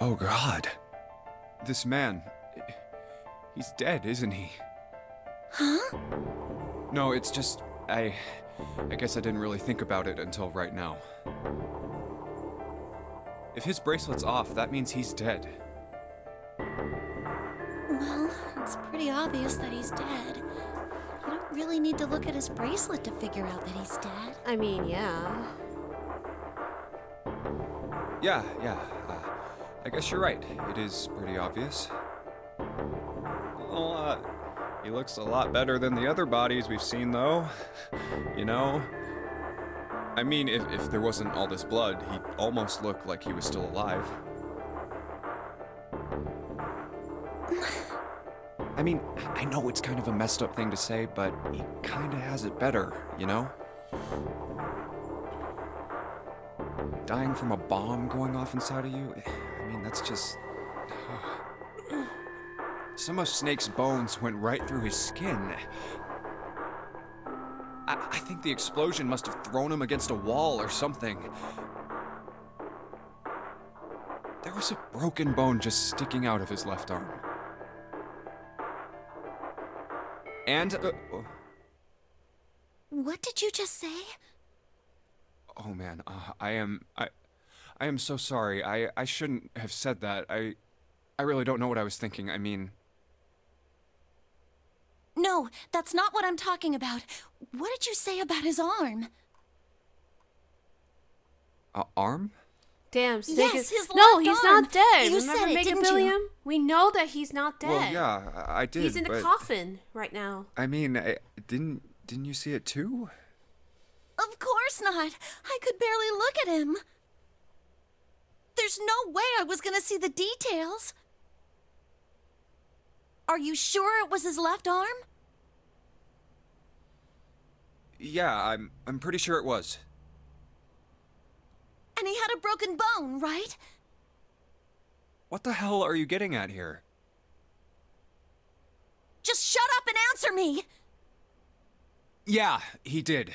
Oh God. This man... He's dead, isn't he? Huh? No, it's just... I guess I didn't really think about it until right now. If his bracelet's off, that means he's dead. Well, it's pretty obvious that he's dead. You don't really need to look at his bracelet to figure out that he's dead. I mean, yeah. Yeah. I guess you're right. It is pretty obvious. Well, he looks a lot better than the other bodies we've seen, though. You know? I mean, if there wasn't all this blood, he'd almost look like he was still alive. I mean, I know it's kind of a messed up thing to say, but he kinda has it better, you know? Dying from a bomb going off inside of you, I mean, that's just... Some of Snake's bones went right through his skin. I think the explosion must have thrown him against a wall or something. There was a broken bone just sticking out of his left arm. And, What did you just say? oh man, I am so sorry. I shouldn't have said that. I really don't know what I was thinking. I mean... No, that's not what I'm talking about. What did you say about his arm? Arm? Damn, Snake Yes, is... his No, left he's arm. not dead. You Remember said it, Mega didn't Billion? you? We know that he's not dead. Well, yeah, I did, He's in but... a coffin right now. I mean, didn't you see it too? Of course not. I could barely look at him. There's no way I was gonna see the details. Are you sure it was his left arm? Yeah, I'm pretty sure it was. And he had a broken bone, right? What the hell are you getting at here? Just shut up and answer me! Yeah, he did.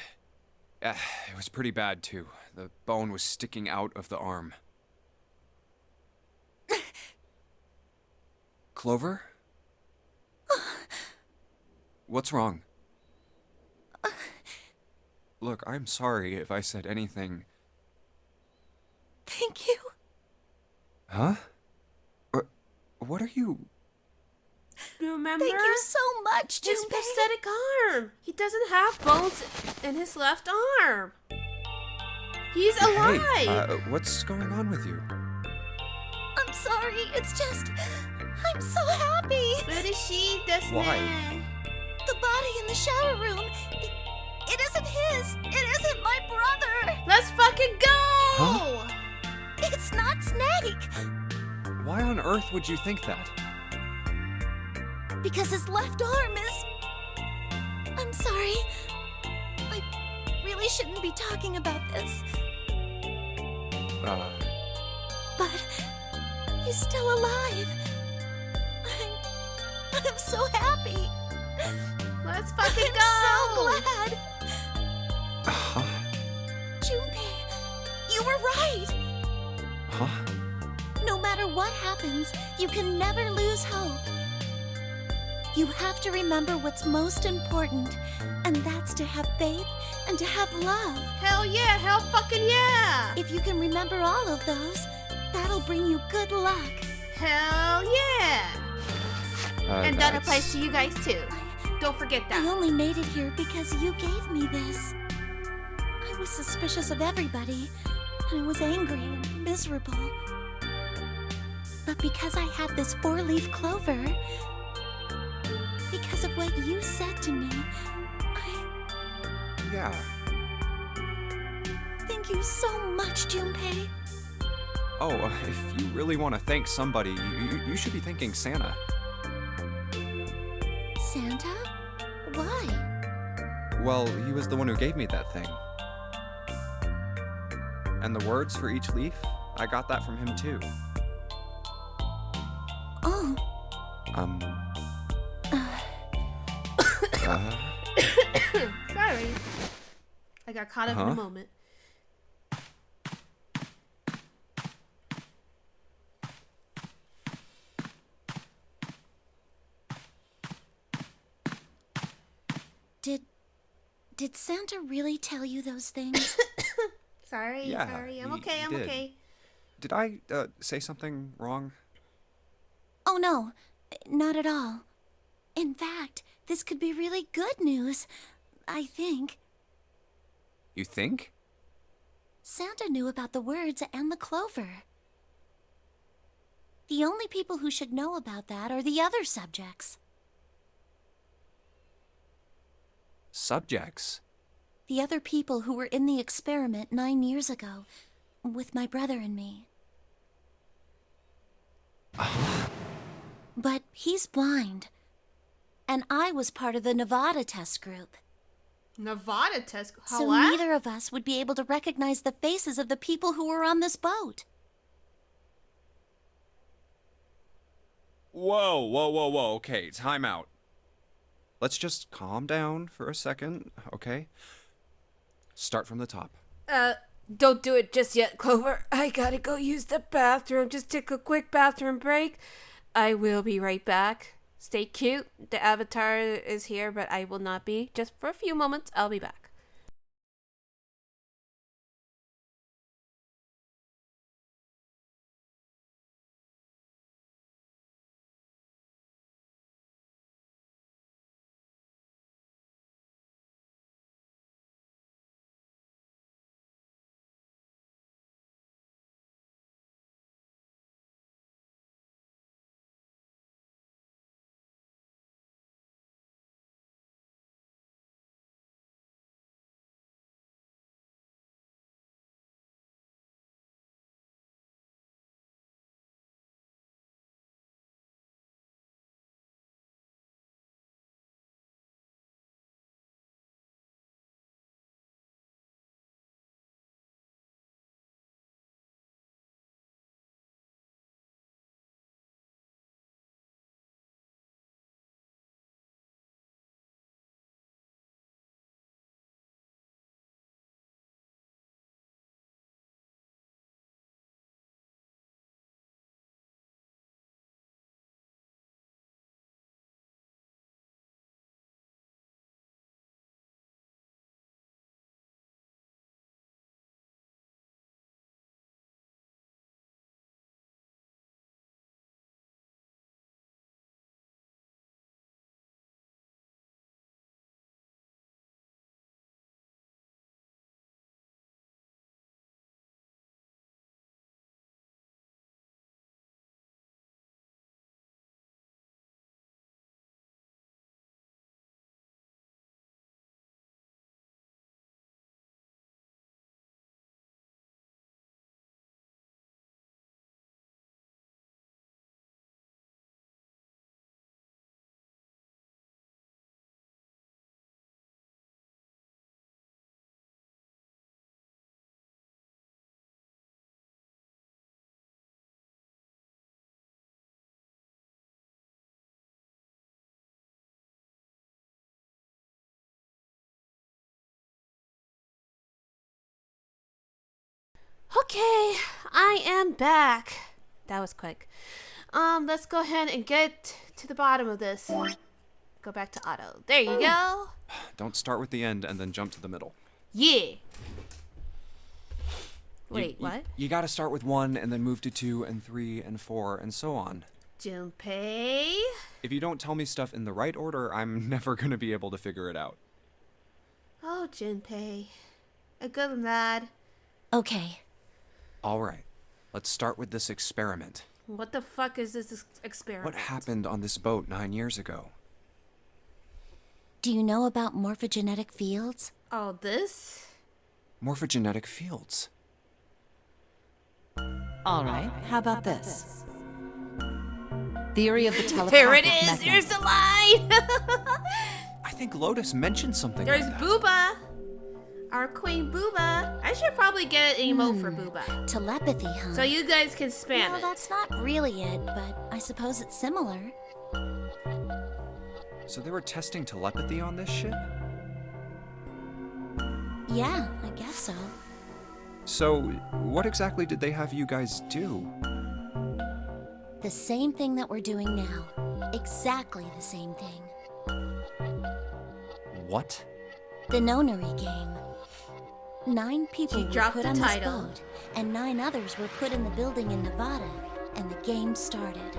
It was pretty bad, too. The bone was sticking out of the arm. Clover? What's wrong? Look, I'm sorry if I said anything. Thank you. Huh? What are you... Remember? Thank you so much, His Junpei. prosthetic arm. He doesn't have bones in his left arm. He's alive. Hey, what's going on with you? I'm sorry, it's just... I'm so happy. Why? The body in the shower room, it isn't his. It isn't my brother. Let's fucking go. Huh? It's not Snake. Why on earth would you think that? Because his left arm is... I'm sorry. I really shouldn't be talking about this. But he's still alive. I'm so happy. Let's fucking go. I'm so glad. Huh? Junpei, you were right. Huh? No matter what happens, you can never lose hope. You have to remember what's most important, and that's to have faith and to have love. Hell yeah, hell fucking yeah. If you can remember all of those, that'll bring you good luck. Hell yeah. And that applies to you guys too. Don't forget I that. only made it here because you gave me this. I was suspicious of everybody, and I was angry and miserable. But because I had this four-leaf clover, because of what you said to me, Yeah. thank you so much, Junpei. Oh, if you really want to thank somebody, you should be thanking Santa. Santa? Why? Well, he was the one who gave me that thing. And the words for each leaf, I got that from him too. Oh. Sorry. I got caught up in a moment. Did Santa really tell you those things? Sorry, Yeah, sorry. I'm he okay, I'm did. okay. Did I say something wrong? Oh no, not at all. In fact, this could be really good news, I think. You think? Santa knew about the words and the clover. The only people who should know about that are the other subjects. Subjects? The other people who were in the experiment 9 years ago, with my brother and me. But he's blind. And I was part of the Nevada test group. Nevada test. So What? neither of us would be able to recognize the faces of the people who were on this boat. Whoa, whoa, whoa, whoa. Okay, time out. Let's just calm down for a second, okay? Start from the top. Don't do it just yet, Clover. I gotta go use the bathroom. Just take a quick bathroom break. I will be right back. Stay cute. The avatar is here, but I will not be. Just for a few moments, I'll be back. Okay, I am back. That was quick. Let's go ahead and get to the bottom of this. Go back to auto. There you go. Don't start with the end and then jump to the middle. Yeah. Wait, what? You gotta start with 1 and then move to 2 and 3 and 4 and so on. Junpei. If you don't tell me stuff in the right order, I'm never gonna be able to figure it out. Oh, Junpei. A good lad. Okay. Alright, let's start with this experiment. What the fuck is this experiment? What happened on this boat 9 years ago? Do you know about morphogenetic fields? Oh, this? Morphogenetic fields. All right, how about this? Theory of the telepathic There it is! method. There's the line! I think Lotus mentioned something There's like that. Booba! Our queen Booba. I should probably get an emote for Booba. Telepathy, huh? So you guys can spam well, it. that's not really it, but I suppose it's similar. So they were testing telepathy on this ship? Yeah, I guess so. So, what exactly did they have you guys do? The same thing that we're doing now. Exactly the same thing. What? The nonary game. 9 people She were dropped put the on this title. boat, and 9 others were put in the building in Nevada, and the game started.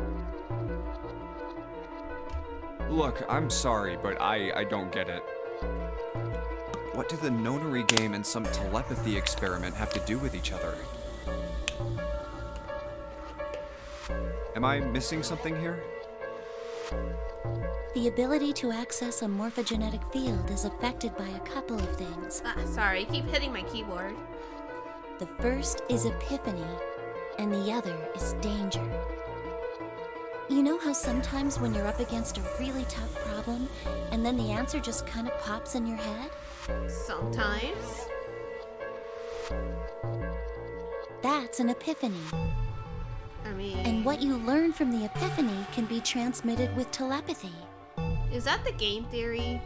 Look, I'm sorry, but I don't get it. What do the nonary game and some telepathy experiment have to do with each other? Am I missing something here? The ability to access a morphogenetic field is affected by a couple of things. Sorry, I keep hitting my keyboard. The first is epiphany, and the other is danger. You know how sometimes when you're up against a really tough problem, and then the answer just kind of pops in your head? Sometimes. That's an epiphany. I mean... And what you learn from the epiphany can be transmitted with telepathy. Is that the game theory?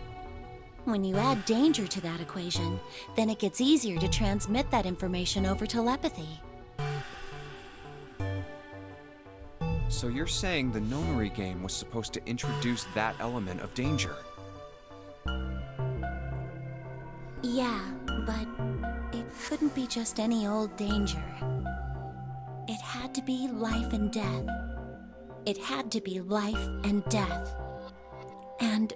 When you add danger to that equation, then it gets easier to transmit that information over telepathy. So you're saying the Nonary game was supposed to introduce that element of danger? Yeah, but it couldn't be just any old danger. It had to be life and death. It had to be life and death. And...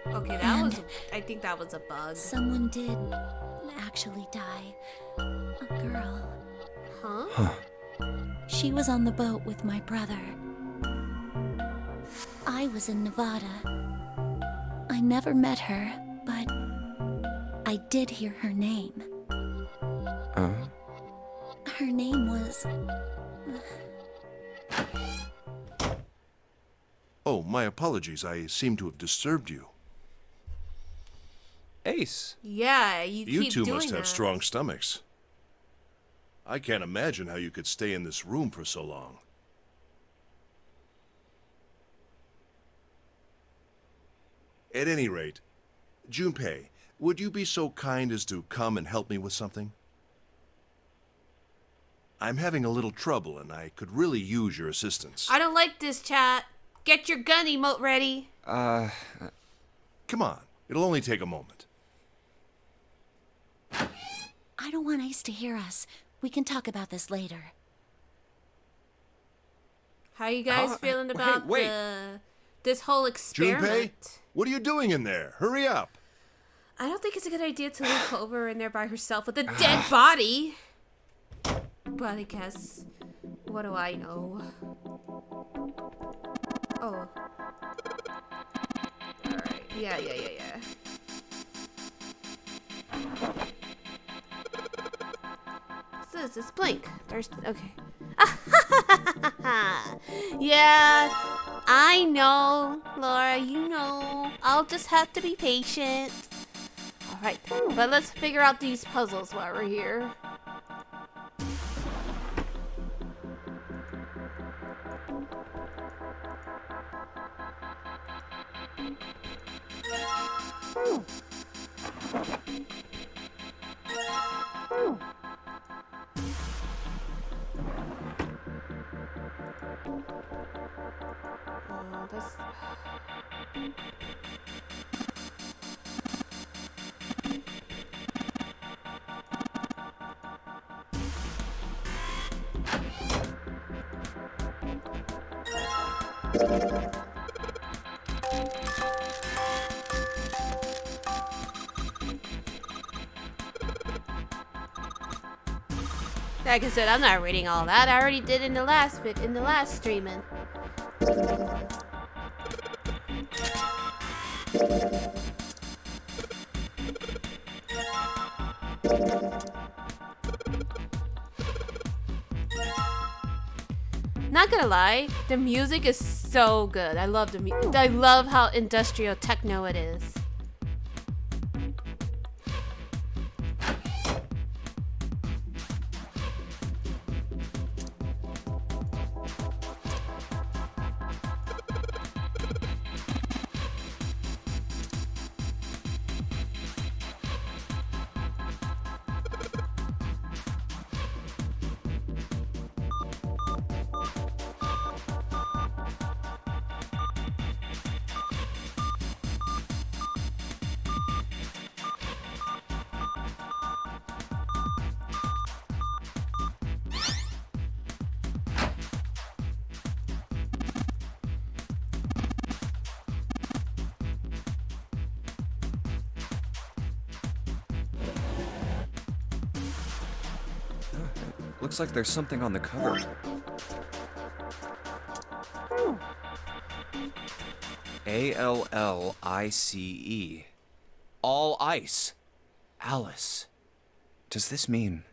Okay, that was... I think that was a bug. Someone did actually die. A girl. Huh? She was on the boat with my brother. I was in Nevada. I never met her, but I did hear her name. Her name was... Oh, my apologies. I seem to have disturbed you. Ace. Yeah, you keep two doing must have that. strong stomachs. I can't imagine how you could stay in this room for so long. At any rate, Junpei, would you be so kind as to come and help me with something? I'm having a little trouble, and I could really use your assistance. I don't like this, chat. Get your gun emote ready. Come on. It'll only take a moment. I don't want Ace to hear us. We can talk about this later. How you guys feeling about wait. this whole experiment? Junpei, what are you doing in there? Hurry up. I don't think it's a good idea to leave Clover in there by herself with a dead body. But I guess, what do I know? Oh. Alright, yeah. What's this? It's Blink. There's, okay. Yeah, I know, Laura, you know. I'll just have to be patient. Alright, but let's figure out these puzzles while we're here. This... Like I said, I'm not reading all that. I already did in the last streaming. Not gonna lie, the music is so good. I love the music. I love how industrial techno it is. Looks like there's something on the cover. ALLICE. All ice. Alice. Does this mean...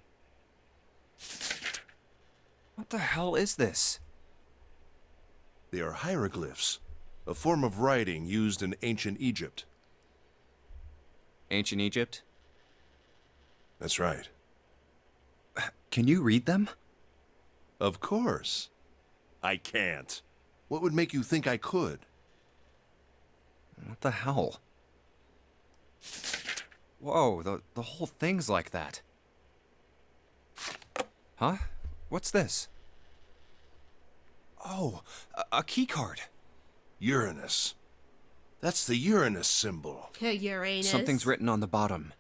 What the hell is this? They are hieroglyphs, a form of writing used in ancient Egypt. Ancient Egypt? That's right. Can you read them? Of course. I can't. What would make you think I could? What the hell? Whoa, the whole thing's like that. Huh? What's this? Oh, a key card. Uranus. That's the Uranus symbol. Uranus. Something's written on the bottom.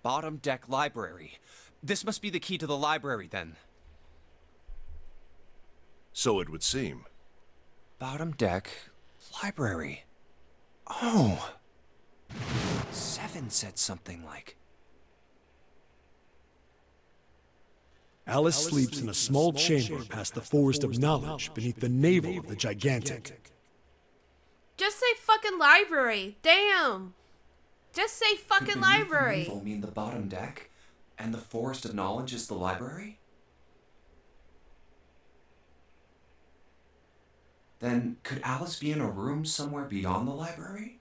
Bottom deck library. This must be the key to the library, then. So it would seem. Bottom deck library. Oh. 7 said something like... Alice sleeps in a small chamber past the forest of knowledge beneath the navel of the gigantic. Just say fucking library. Damn. Just say fucking library. Could mean the bottom deck, and the forest of knowledge is the library? Then could Alice be in a room somewhere beyond the library?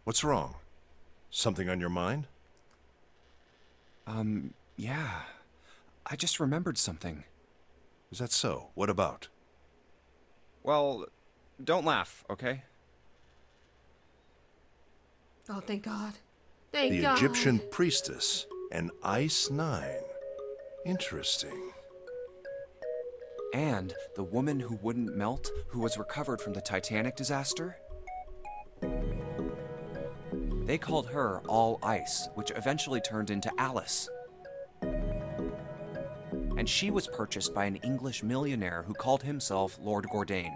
What's wrong? Something on your mind? Yeah. I just remembered something. Is that so? What about? Well, don't laugh, okay? Oh, thank God. Thank The God. Egyptian priestess, an Ice 9. Interesting. And the woman who wouldn't melt, who was recovered from the Titanic disaster? They called her All Ice, which eventually turned into Alice. And she was purchased by an English millionaire who called himself Lord Gordain.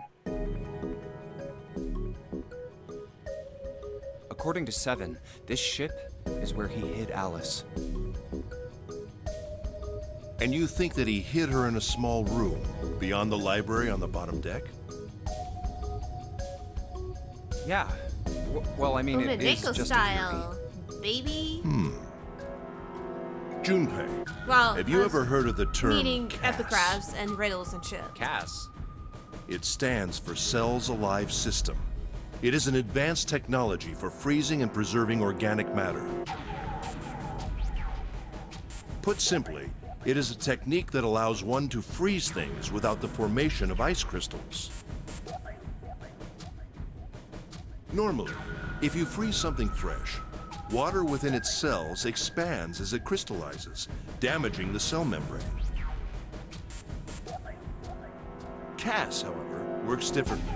According to Seven, this ship is where he hid Alice. And you think that he hid her in a small room, beyond the library on the bottom deck? Yeah. Well, I mean, it is Neko just style, baby. Junpei, Well, have you ever heard of the term meaning CAS? epigraphs and riddles and shit. Cass. It stands for Cells Alive System. It is an advanced technology for freezing and preserving organic matter. Put simply, it is a technique that allows one to freeze things without the formation of ice crystals. Normally, if you freeze something fresh, water within its cells expands as it crystallizes, damaging the cell membrane. CAS, however, works differently.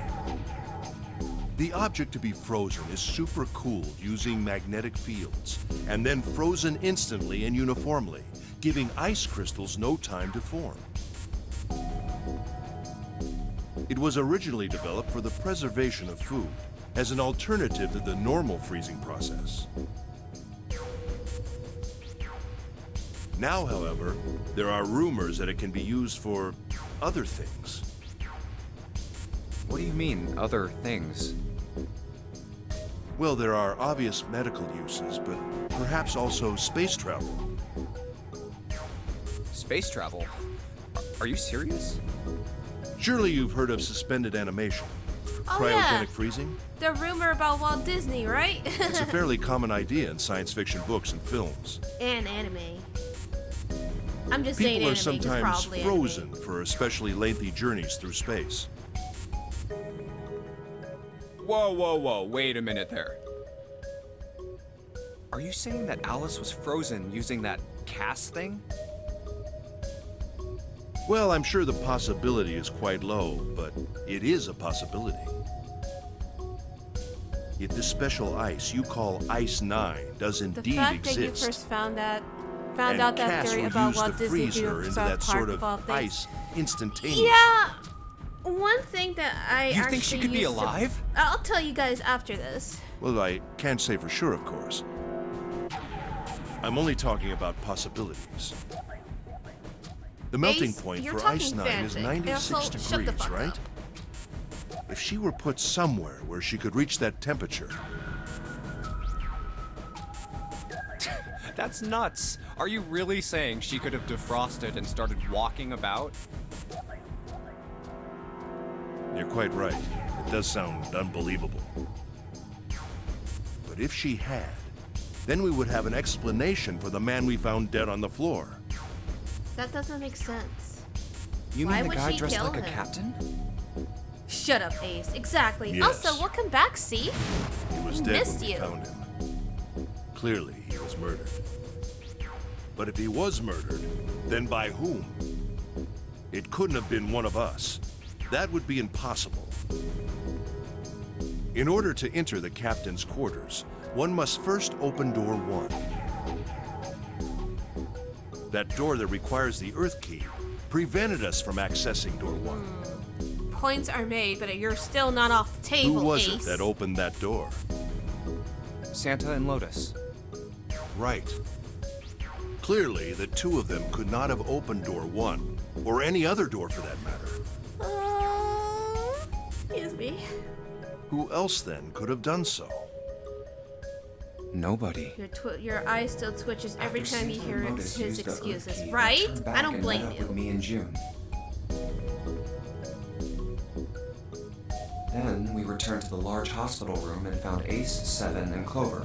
The object to be frozen is supercooled using magnetic fields, and then frozen instantly and uniformly, giving ice crystals no time to form. It was originally developed for the preservation of food, as an alternative to the normal freezing process. Now, however, there are rumors that it can be used for other things. What do you mean, other things? Well, there are obvious medical uses, but perhaps also space travel. Space travel? Are you serious? Surely you've heard of suspended animation, Oh, cryogenic yeah. freezing? The rumor about Walt Disney, right? It's a fairly common idea in science fiction books and films. And anime. I'm just saying People anime, are 'cause sometimes probably frozen for especially lengthy journeys through space. Whoa, wait a minute there. Are you saying that Alice was frozen using that CAS thing? Well, I'm sure the possibility is quite low, but it is a possibility. Yet this special ice you call Ice 9 does The indeed fact that you exist. first found out And that CAS theory were about used Walt to Disney freeze her being into South that Park sort of all of things. ice instantaneously. Yeah. One thing that I You think she could be used to- alive? I'll tell you guys after this. Well, I can't say for sure, of course. I'm only talking about possibilities. The melting Ace, point you're for Ice talking 9 is fanfic. 96 Also, shut the degrees, fuck right? up. If she were put somewhere where she could reach that temperature, That's nuts. Are you really saying she could have defrosted and started walking about? you're quite right. It does sound unbelievable. But if she had, Then we would have an explanation for the man we found dead on the floor. That doesn't make sense. You Why mean the would guy she dressed kill like a him? captain? Shut up, Ace. Exactly. Yes. Also, welcome back, C. He was We dead missed when we you. found him. Clearly, he was murdered. But if he was murdered, then by whom? It couldn't have been one of us. That would be impossible. In order to enter the captain's quarters, one must first open door 1. That door that requires the Earth key prevented us from accessing door 1. Points are made, but you're still not off the table, Who was Ace. it that opened that door? Santa and Lotus. Right. Clearly, the two of them could not have opened door 1, or any other door for that matter. Excuse me. Who else then could have done so? Nobody. Your eye still twitches every After time you Santa hear and Lotus his used the Earth excuses, key, they right? turned back I don't and blame met up with you. me in June. Then we returned to the large hospital room and found Ace, Seven, and Clover.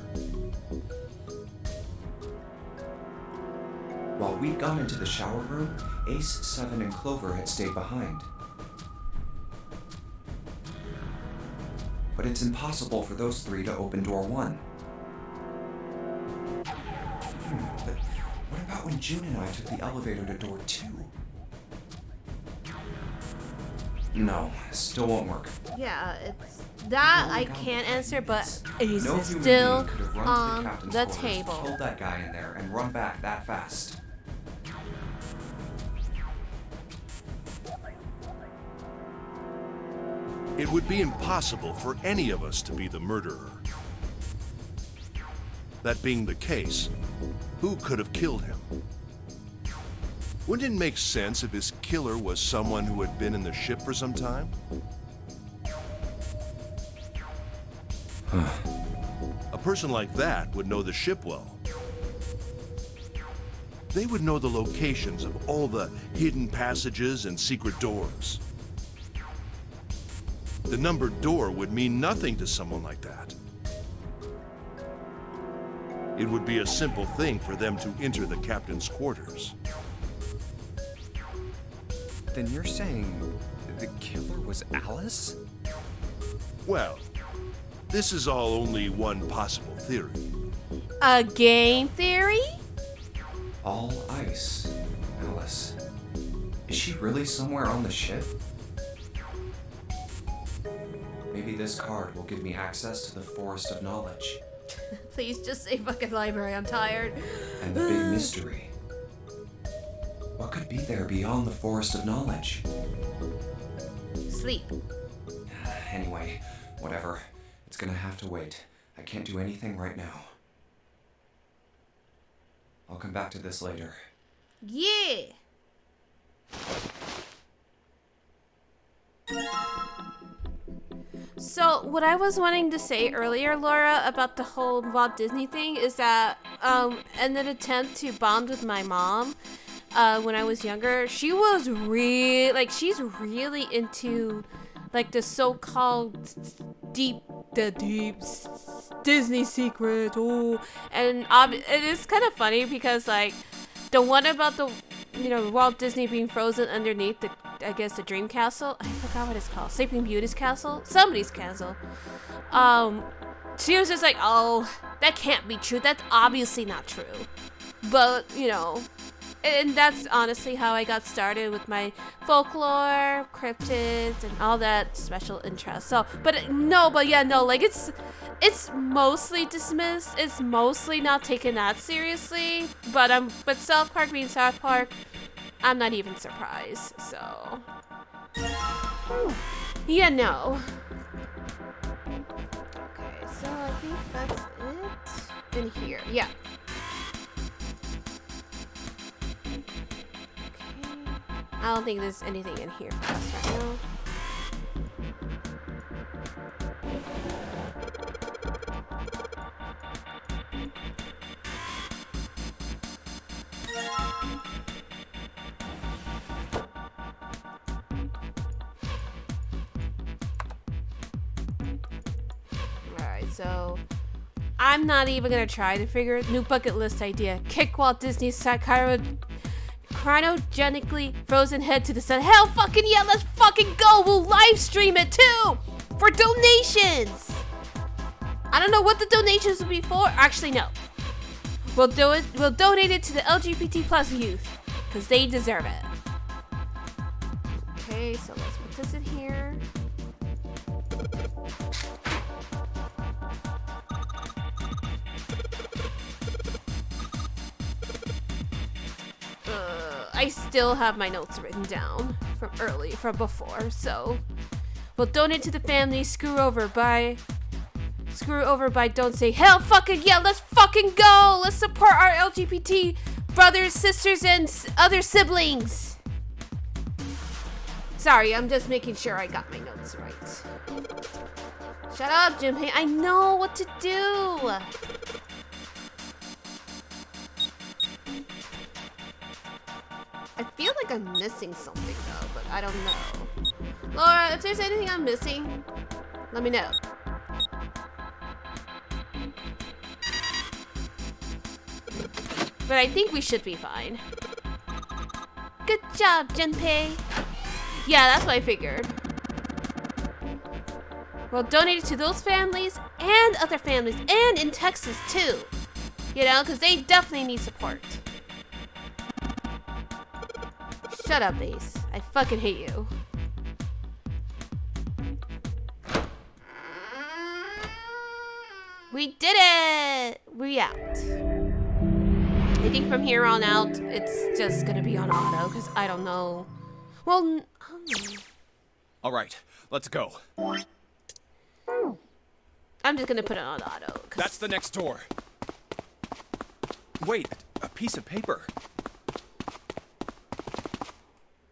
While we'd gone into the shower room, Ace, Seven, and Clover had stayed behind. But it's impossible for those three to open door 1. But what about when June and I took the elevator to door 2? No, still won't work. Yeah, it's that I can't answer, but Ace No is human still being could have run to on captain's the quarters, table. killed that guy in there, and run back that fast. It would be impossible for any of us to be the murderer. That being the case, who could have killed him? Wouldn't it make sense if his killer was someone who had been in the ship for some time? A person like that would know the ship well. They would know the locations of all the hidden passages and secret doors. The numbered door would mean nothing to someone like that. It would be a simple thing for them to enter the captain's quarters. Then you're saying the killer was Alice? Well, this is all only one possible theory. A game theory? All ice. Alice. Is she really somewhere on the ship? Maybe this card will give me access to the Forest of Knowledge. Please just say fucking library. I'm tired. And the big mystery. What could be there beyond the Forest of Knowledge? Sleep. Anyway, whatever. It's gonna have to wait. I can't do anything right now. I'll come back to this later. Yeah. So what I was wanting to say earlier, Laura, about the whole Walt Disney thing is that in an attempt to bond with my mom when I was younger, she was she's really into like the so-called deep Disney secret. Oh, and it is kind of funny because like the one about the Walt Disney being frozen underneath the the Dream Castle. I forgot what it's called. Sleeping Beauty's castle? Somebody's castle. She was just like, oh, that can't be true. That's obviously not true. But, and that's honestly how I got started with my folklore, cryptids, and all that special interest. So, it's mostly dismissed. It's mostly not taken that seriously. But South Park being South Park, I'm not even surprised. So, yeah, no. Okay, so I think that's it in here. Yeah. I don't think there's anything in here for us right now. Alright, so I'm not even gonna try to figure it. New bucket list idea. Kick Walt Disney's cryogenically frozen head to the sun. Hell fucking yeah, let's fucking go. We'll live stream it too for donations. I don't know what the donations will be for. Actually, no. We'll do it. We'll donate it to the LGBT plus youth because they deserve it. Okay, so let's put this in here. I still have my notes written down from before, so we'll donate to the family. Screw over by don't say hell fucking yeah, let's fucking go. Let's support our LGBT brothers, sisters, and other siblings. Sorry, I'm just making sure I got my notes right. Shut up, Junpei. I know what to do. I feel like I'm missing something though, but I don't know. Laura, if there's anything I'm missing, let me know. But I think we should be fine. Good job, Junpei. Yeah, that's what I figured. We'll donate it to those families and other families, and in Texas too. You know, because they definitely need support. Shut up, Ace. I fucking hate you. We did it! We out. I think from here on out, it's just gonna be on auto, because I don't know. Well, All right, let's go. I'm just gonna put it on auto. That's the next door. Wait, a piece of paper.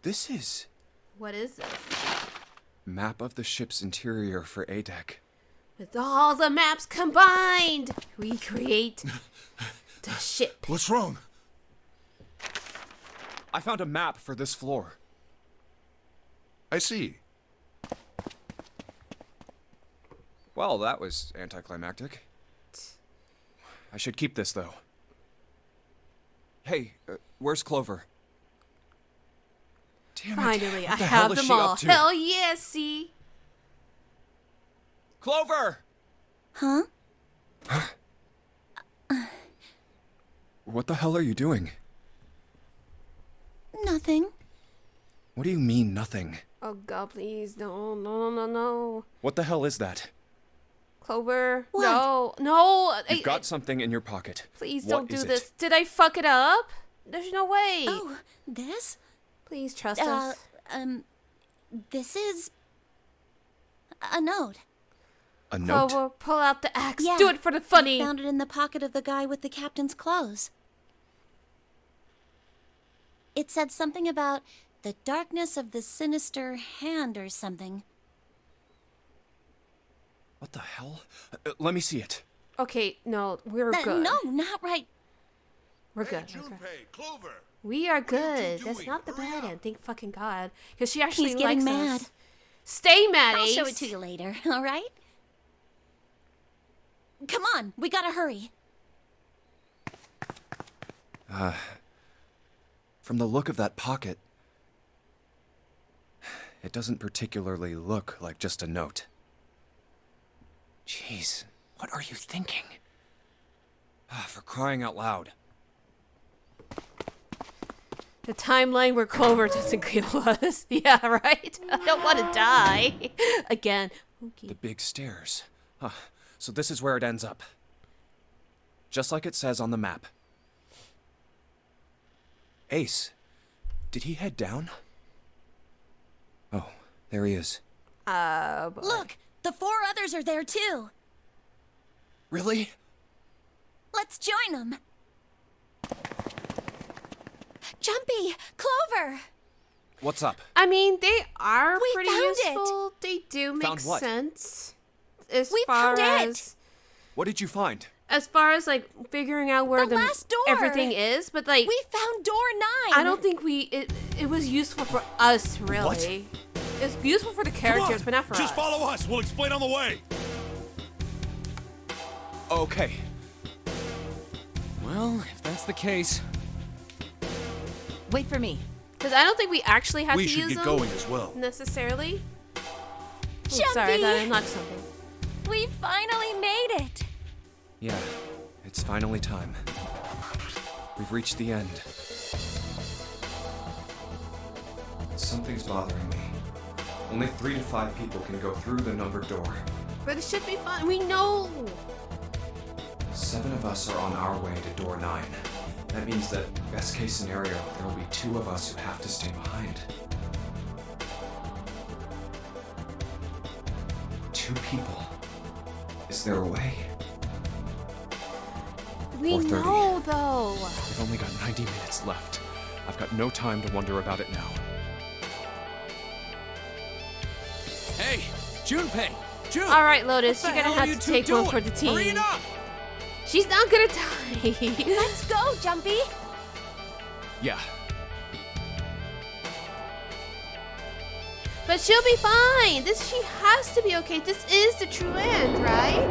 This is... What is this? Map of the ship's interior for A-Deck. With all the maps combined, we create the ship. What's wrong? I found a map for this floor. I see. Well, that was anticlimactic. I should keep this, though. Hey, where's Clover? Damn it. Finally, I What the hell have is them she all. up to? Hell yeah, see? Clover! Huh? What the hell are you doing? Nothing. What do you mean, nothing? Oh god, please. No, no, no, no. What the hell is that? Clover. What? No, no. You've got something in your pocket. Please What don't do is it? this. Did I fuck it up? There's no way. Oh, this? Please trust us. This is a note. A note? Clover, pull out the axe. Yeah, Do it for the funny. I found it in the pocket of the guy with the captain's clothes. It said something about the darkness of the sinister hand or something. What the hell? Let me see it. Okay, no, we're good. No, not right. We're good. Hey, we're good. Junpei, Clover. We are What are you good. two That's doing? not the Hurry bad up. end. Thank fucking God. Because she actually He's getting likes mad. us. Stay mad, I'll Ace. show it to you later, all right? Come on, we gotta hurry. From the look of that pocket, it doesn't particularly look like just a note. Jeez, what are you thinking? For crying out loud. The timeline where Clover doesn't kill us. Yeah, right? I don't want to die. Again. The big stairs. So this is where it ends up. Just like it says on the map. Ace, did he head down? Oh, there he is. Boy. Look, the 4 others are there too. Really? Let's join them. Jumpy, Clover. What's up? I mean, they are We pretty found it. useful. They do make Found what? sense. As We far found as it. What did you find? as far as like figuring out where The last door. everything is, but like We found door 9. I don't think it was useful for us really. It's useful for the characters, but not for us. Just follow us. We'll explain on the way. Okay. Well, if that's the case... Wait for me. Because I don't think we actually have We to should use get them going as well. necessarily. Oops, Jumpy! sorry, I thought I unlocked something. We finally made it! Yeah, it's finally time. We've reached the end. Something's bothering me. Only 3 to 5 people can go through the numbered door. But it should be fun. We know. 7 of us are on our way to door 9. That means that, best case scenario, there will be 2 of us who have to stay behind. 2 people. Is there a way? We 4:30. know, though. We've only got 90 minutes left. I've got no time to wonder about it now. Hey, Junpei! June! All right, Lotus, What the you're gonna hell are have you to two take one doing? for the team. Hurry it up! She's not gonna die. Let's go, Jumpy! Yeah. But she'll be fine. She has to be okay. This is the true end, right?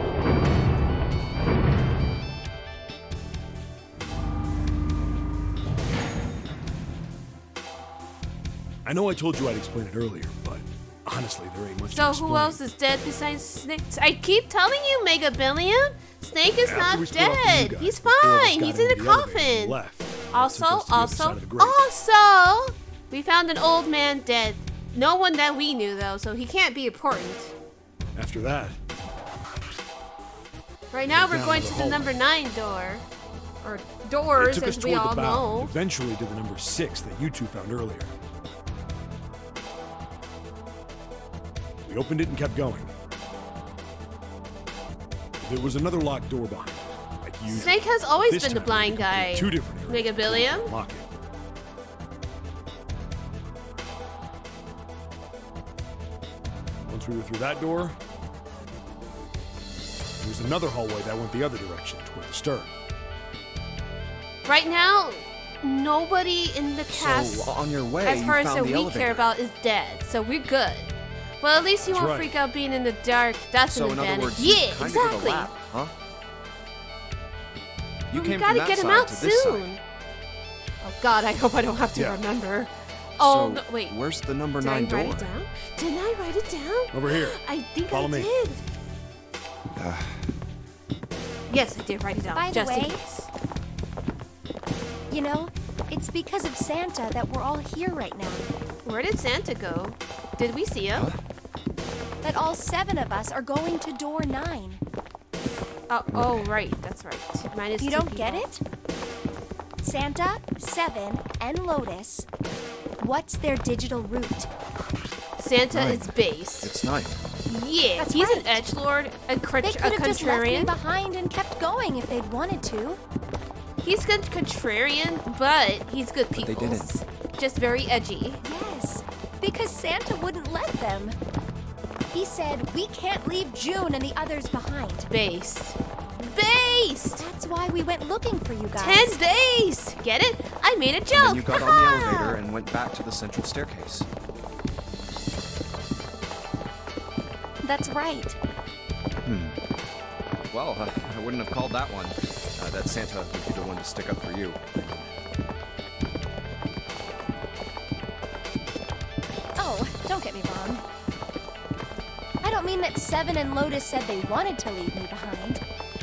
I know I told you I'd explain it earlier, but honestly, there ain't much So to explain. who else is dead besides Snake? I keep telling you, Mega Billion. Snake is After not we split up from you dead. guys, He's the 4 of us fine. got He's in into the elevator and coffin. left. That Also, took us to the other side of the grate. also, we found an old man dead. No one that we knew though, so he can't be important. After that, Right now, we're down going the to the hallway. number 9 door, or it doors, took us as we toward all the bow, and know. eventually to the number 6 that you 2 found earlier. We opened it and kept going. There was another locked door behind it, like usual. Snake has always This been the time, blind we had to guy. complete 2 different areas Mega before we Billion. could unlock it. Once we were through that door, there was another hallway that went the other direction, toward the stern. Right now, nobody in the cast, So, on your way, as you far as found that the we elevator. care about, is dead. So we're good. Well, at least you That's won't right. freak out being in the dark. That's So, an in other advantage. words, you Yeah, kinda exactly. did a lap, huh? You We came gotta from that get him side out to this soon. side. Oh God, I hope I don't have to Yeah. remember. Oh So, no, wait. where's the number Did 9 I door? write it down? Didn't I write it down? Over here. I think Follow I me. did. Yes, I did write it down. By the just in way- case. You know, it's because of Santa that we're all here right now. Where did Santa go? Did we see him? That all 7 of us are going to door 9. Oh, right. That's right. Minus You 2 don't get people. it? Santa, 7, and Lotus. What's their digital route? Santa 9. is base. It's 9. Yeah, That's he's right. an edgelord, a They could have just left me contrarian. behind and kept going if they'd wanted to. He's good contrarian, but he's good But they people. didn't. Just very edgy. Yes, because Santa wouldn't let them. He said, we can't leave June and the others behind. Based. Based! That's why we went looking for you guys. 10 base! Get it? I made a joke! And then you got on the Ha-ha! elevator and went back to the central staircase. That's right. Well, I wouldn't have called that one. That Santa would be the one to stick up for you. Oh, don't get me wrong. I don't mean that 7 and Lotus said they wanted to leave me behind.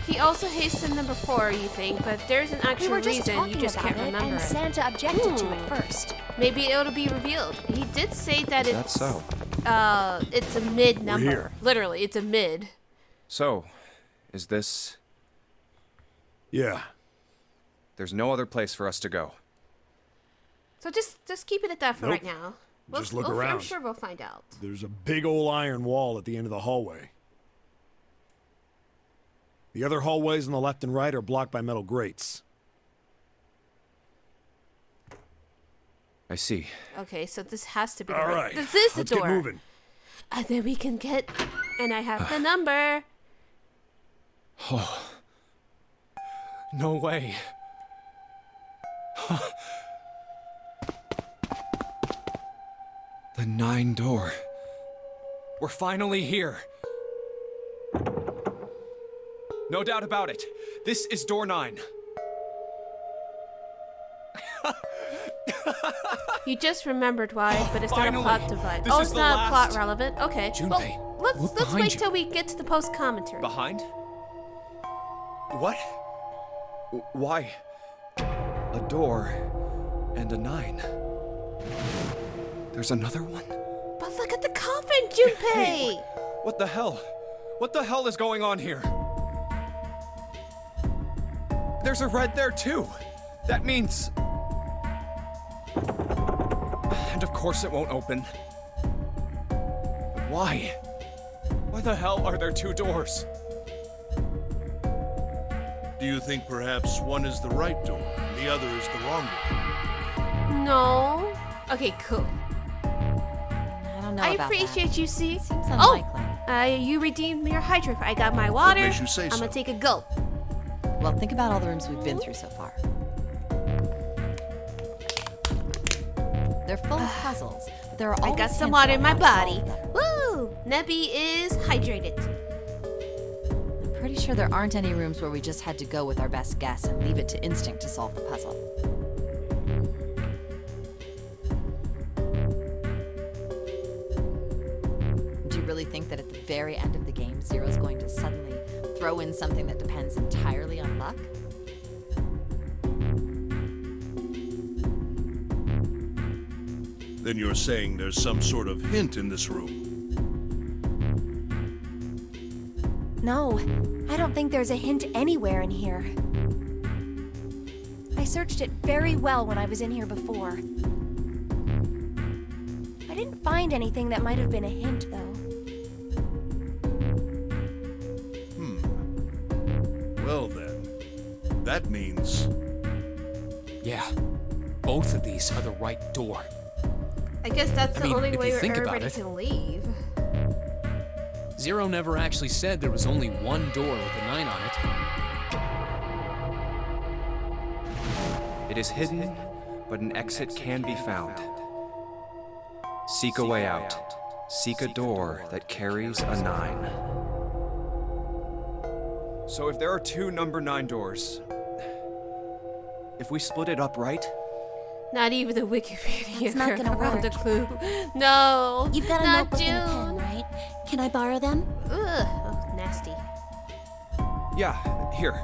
He also hates the number 4, you think, but there's an We actual were just reason. talking You just about can't it, remember and it. Santa objected to it first. Maybe it'll be revealed. He did say that Is it's that so? it's a mid number. here. Literally, it's a mid. So, is this... Yeah. There's no other place for us to go. So just keep it at that for Nope. right now. Just look I'm around. sure we'll find out. There's a big old iron wall at the end of the hallway. The other hallways on the left and right are blocked by metal grates. I see. Okay, so this has to be the All right. right. This is the Let's door. get moving. And then we can get. And I have the number. No way. The 9 door. We're finally here. No doubt about it. This is door 9. You just remembered why, but it's Finally! not a plot device. This Oh, is it's the not last. plot relevant. Okay. Junpei, Well, look let's behind wait you. till we get to the post commentary. Behind? What? Why? A door and a 9. There's another one? But look at the coffin, Junpei! Hey, what the hell? What the hell is going on here? There's a red there too. That means... And of course it won't open. But why? Why the hell are there 2 doors? Do you think perhaps one is the right door and the other is the wrong one? No. Okay, cool. I don't know I about appreciate that. you, see. Seems Oh, unlikely. you redeemed your hydrant. I got my water. makes you say I'm so? gonna take a gulp. Well, think about all the rooms we've been through so far. They're full of puzzles, but there are I always got some hints water in about my how to body. solve them. Woo! Nebby is hydrated. I'm pretty sure there aren't any rooms where we just had to go with our best guess and leave it to instinct to solve the puzzle. Do you really think that at the very end of the game, Zero's going to suddenly throw in something that depends entirely on luck? Then you're saying there's some sort of hint in this room. No, I don't think there's a hint anywhere in here. I searched it very well when I was in here before. I didn't find anything that might have been a hint, though. Well then, that means... Yeah, both of these are the right door. I guess that's I the mean, only if way you where think about everybody it. can leave. Zero never actually said there was only one door with a 9 on it. It is hidden, but an exit can be found. Seek a way out. Seek a door that carries a 9. So if there are 2 number 9 doors, if we split it up right, Not even the Wikipedia That's not gonna found work. a clue. No, You've got a not notebook and a pen, June. right? Can I borrow them? Ugh, oh, nasty. yeah, here.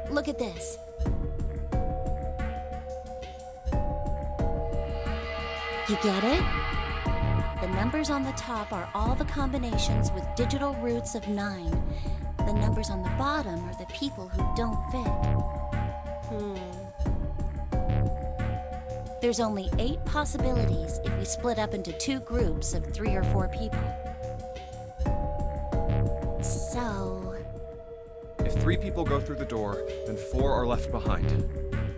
Look at this. You get it? The numbers on the top are all the combinations with digital roots of 9. The numbers on the bottom are the people who don't fit. There's only 8 possibilities if we split up into 2 groups of 3 or 4 people. So... If 3 people go through the door, then 4 are left behind.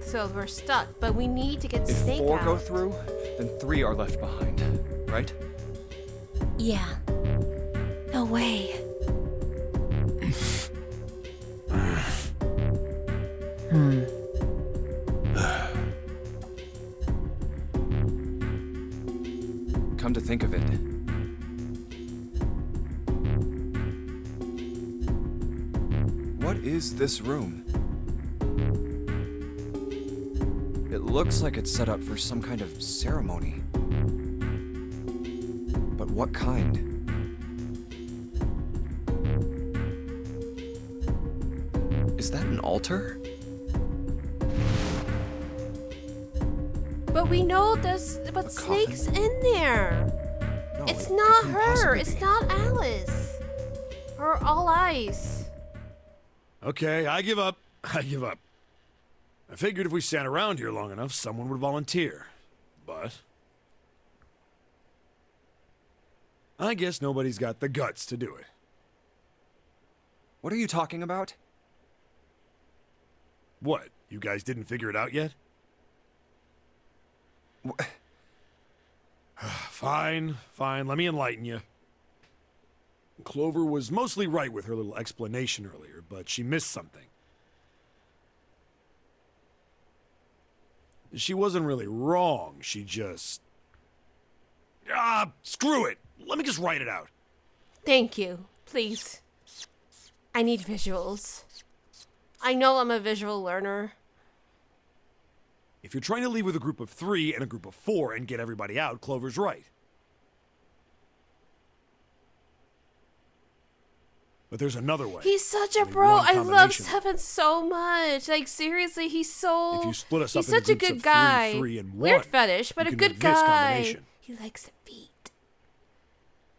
So we're stuck, but we need to get If Snake 4 out. go through, then 3 are left behind, right? yeah. No way. Come to think of it, what is this room? It looks like it's set up for some kind of ceremony. But what kind? Is that an altar? But we know there's but A Snake's in there. No, It's it not couldn't her. possibly It's be. not Alice. Or All Eyes. Okay, I give up. I give up. I figured if we sat around here long enough, someone would volunteer. But... I guess nobody's got the guts to do it. What are you talking about? What? You guys didn't figure it out yet? Fine, fine. Let me enlighten you. Clover was mostly right with her little explanation earlier, but she missed something. She wasn't really wrong. She just... screw it! Let me just write it out. Thank you. Please. I need visuals. I know I'm a visual learner. If you're trying to leave with a group of 3 and a group of 4 and get everybody out, Clover's right. But there's another way. He's such a Only bro. one I love combination. Seven so much. Like, seriously, he's so... If you split us he's up into such a groups good of guy. 3, 3, and 1, Weird fetish, but you a can good make this guy. combination. He likes feet.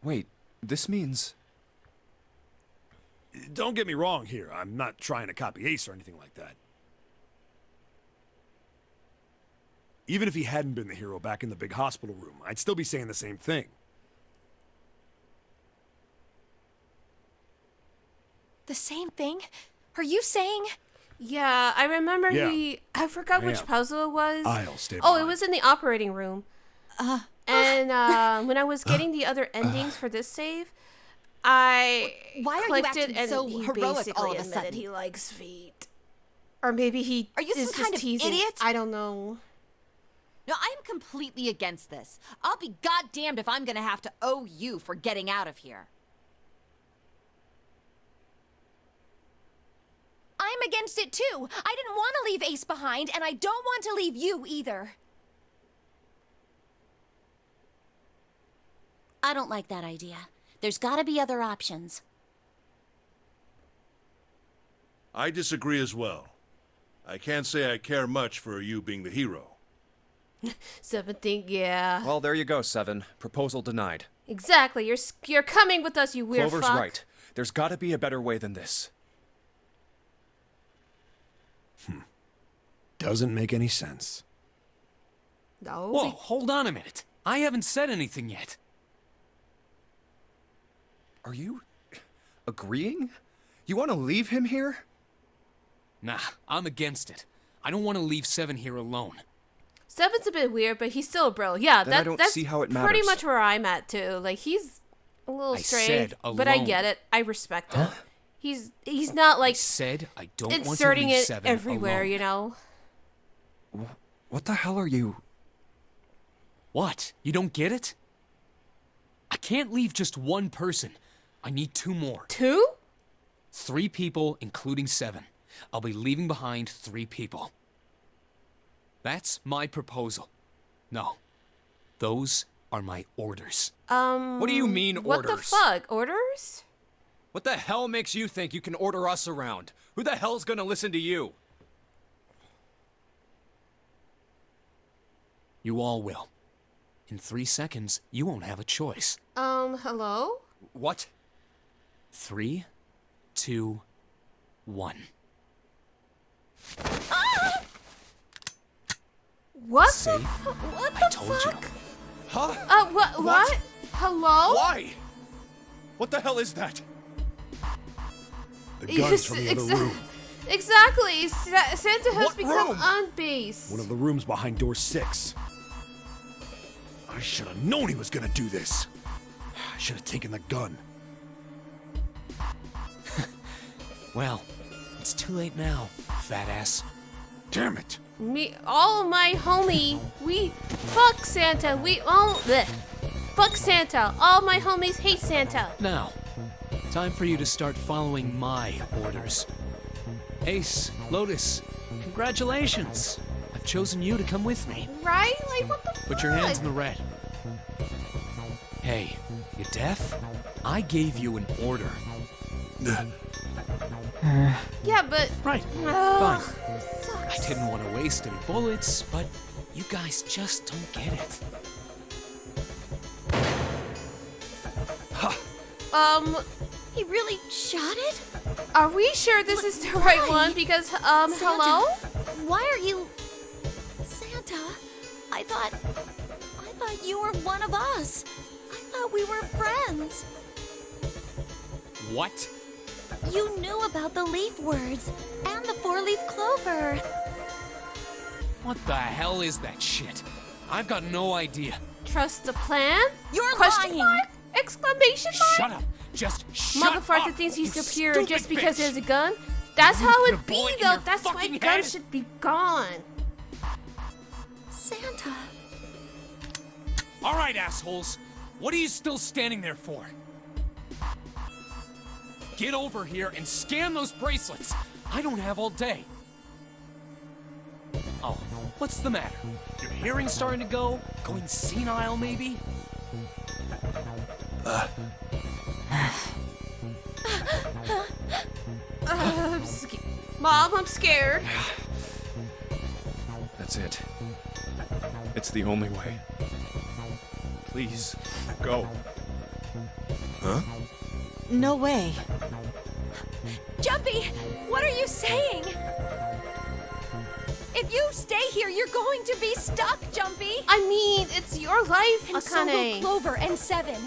Wait, this means. Don't get me wrong here. I'm not trying to copy Ace or anything like that. Even if he hadn't been the hero back in the big hospital room, I'd still be saying the same thing. The same thing? Are you saying? Yeah, I remember Yeah. I forgot I which am. puzzle it was. I'll stay Oh, it behind. was in the operating room. And when I was getting the other endings for this save, I Why are you clicked it acting and so he heroic basically all of a admitted sudden? he likes feet. Or maybe he Are you is some just kind of teasing. idiot? I don't know. No, I'm completely against this. I'll be goddamned if I'm gonna have to owe you for getting out of here. I'm against it too. I didn't want to leave Ace behind, and I don't want to leave you either. I don't like that idea. There's gotta be other options. I disagree as well. I can't say I care much for you being the hero. Seven think, yeah. Well, there you go, Seven. Proposal denied. Exactly. You're coming with us, you weird Clover's fuck. right. There's gotta be a better way than this. Doesn't make any sense. No. Whoa, hold on a minute. I haven't said anything yet. Are you agreeing? You want to leave him here? Nah, I'm against it. I don't want to leave Seven here alone. Seven's a bit weird, but he's still a bro. Yeah, Then I don't that's see how it pretty matters. much where I'm at too. Like, he's a little I strange, said but I alone. get it. I respect it. He's not I like said I don't want to inserting leave it Seven everywhere, alone. you know. What the hell are you? What? You don't get it? I can't leave just one person. I need 2 more. 2? 3 people, including Seven. I'll be leaving behind 3 people. That's my proposal. No. Those are my orders. What do you mean, What orders? the fuck? Orders? What the hell makes you think you can order us around? Who the hell's gonna listen to you? You all will. In 3 seconds, you won't have a choice. Hello? What? 3, 2, 1. What See? the what I the told fuck? you. Huh? What? Hello? Why? What the hell is that? The gun's from the other room. Exactly. Santa has What become room? on base. One of the rooms behind door 6. I should have known he was gonna do this. I should have taken the gun. Well, it's too late now, fat ass. Damn it. All of my homie, fuck Santa. Fuck Santa. All my homies hate Santa. Now, time for you to start following my orders. Ace, Lotus, congratulations. I've chosen you to come with me. Right? Like, what the fuck? Put your hands in the red. Hey, you deaf? I gave you an order. Yeah, but... Right, Ugh, fine. sucks. I didn't want to waste any bullets, but you guys just don't get it. He really shot it? Are we sure this is the right one? Because, hello? Why are you... Santa, I thought you were one of us. I thought we were friends. What? You knew about the leaf words and the 4-leaf clover. What the hell is that shit? I've got no idea. Trust the plan? You're Question lying. mark? Exclamation mark? Shut up. Just shut Motherfucker up. thinks he's you superior stupid just because bitch. there's a gun? That's how put a it be, bullet in though. your That's why fucking guns head? should be gone. Santa. All right, assholes. What are you still standing there for? Get over here and scan those bracelets. I don't have all day. Oh, what's the matter? Your hearing's starting to go? Going senile, maybe? Mom, I'm scared. That's it. It's the only way. Please, go. Huh? No way. Jumpy, what are you saying? If you stay here, you're going to be stuck, Jumpy. I mean, it's your life, And so will Akane. Clover and Seven.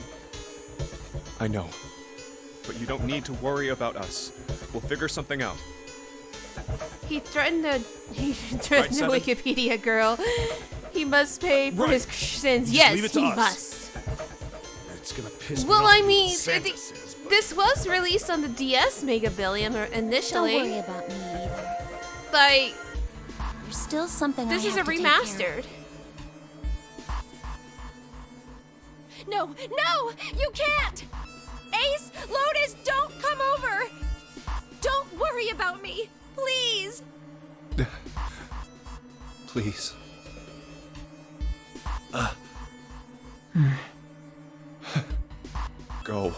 I know. But you don't need to worry about us. We'll figure something out. He threatened the Right, the Seven? Wikipedia girl. He must pay for Right. his sins. Just Yes, leave it to he us. must. It's gonna piss me Well, off I when mean, Santa says, but- this was released on the DS Mega Billion Don't initially. worry about me either. Like, There's still something this I is a have to take care of. remastered. No, no, you can't! Ace, Lotus, don't come over! Don't worry about me, please! Please. Go.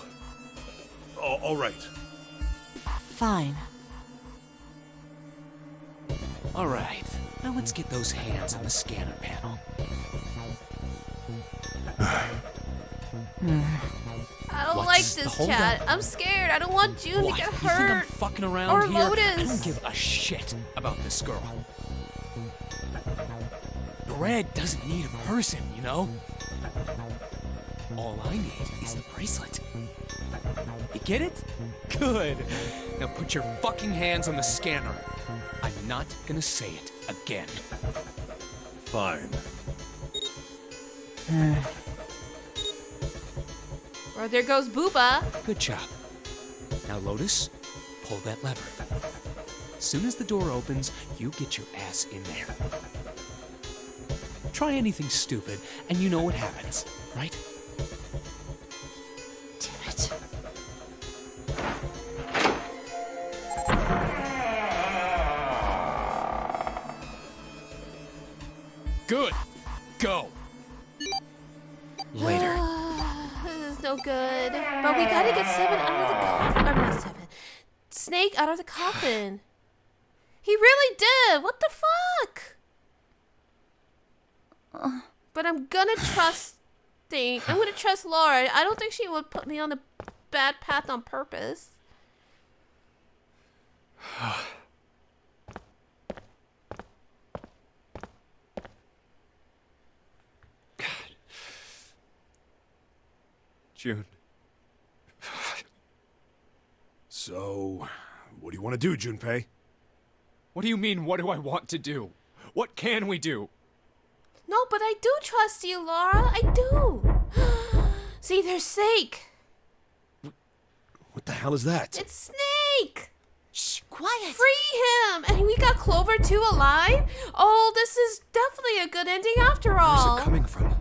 All right. Fine. All right, now let's get those hands on the scanner panel. I don't What's- like this, hold chat. on. I'm scared. I don't want June What? to get You think I'm hurt. fucking around Or here? I Lotus. don't give a shit about this girl. Red doesn't need a person, you know? All I need is the bracelet. You get it? Good. Now put your fucking hands on the scanner. I'm not gonna say it again. Fine. Or there goes Booba. Good job. Now, Lotus, pull that lever. Soon as the door opens, you get your ass in there. Try anything stupid, and you know what happens, right? Damn it. Good. Go. Later. This is no good. But we gotta get Seven out of the coffin. Or not Seven. Snake out of the coffin. He really did. What the fuck? But I'm gonna trust I'm gonna trust Laura. I don't think she would put me on a bad path on purpose. June. So, what do you want to do, Junpei? What do you mean, what do I want to do? What can we do? No, but I do trust you, Laura. I do. See, there's Snake. What the hell is that? It's Snake. Shh, quiet. Free him! And we got Clover too alive? Oh, this is definitely a good ending after all. Where's it coming from?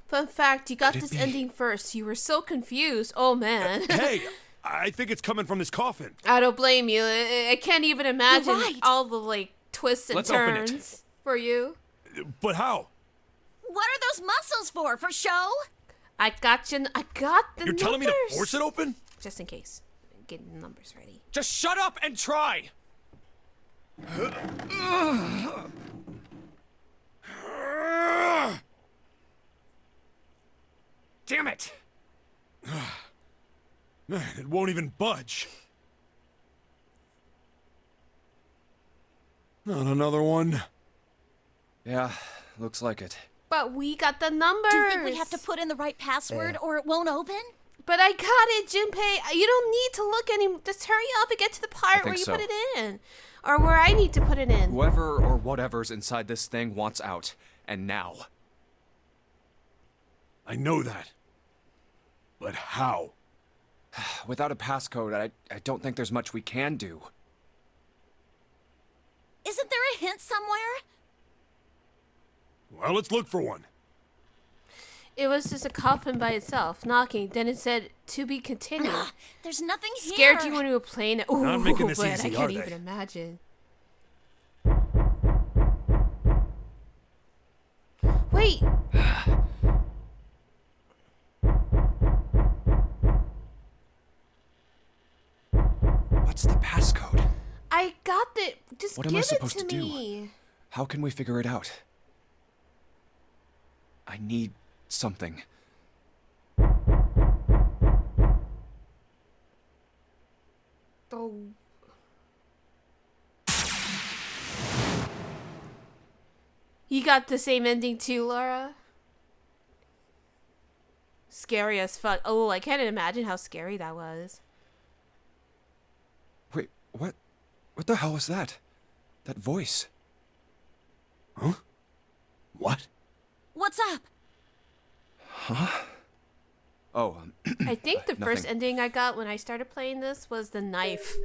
Fun fact, you got Could it this be? ending first. You were so confused. Oh, man. Hey, I think it's coming from this coffin. I don't blame you. I can't even imagine right. all the, like, twists and Let's open it. turns for you. But how? What are those muscles for? For show? I got you. I got the You're telling me to numbers. force it open? Just in case. Getting the numbers ready. Just shut up and try! Damn it! Man, it won't even budge. Not another one. Yeah, looks like it. But we got the numbers. Do you think we have to put in the right password or it won't open? But I got it, Junpei. You don't need to look any. Just hurry up and get to the part where think you so. put it in. Or where I need to put it in. Whoever or whatever's inside this thing wants out. And now. I know that. But how? Without a passcode, I don't think there's much we can do. Isn't there a hint somewhere? Well, let's look for one. It was just a coffin by itself, knocking. Then it said, "To be continued." There's nothing here. Scared you when we were playing it. Ooh, Not making this man, easy, I can't are even they? imagine. Wait. What's the passcode? I got the. Just What give am I it supposed to to do? me. How can we figure it out? I need something. Oh. You got the same ending too, Laura? Scary as fuck. Oh, I can't imagine how scary that was. Wait, what? What the hell was that? That voice? Huh? What? What's up? Huh? Oh, I think the first nothing. ending I got when I started playing this was the knife.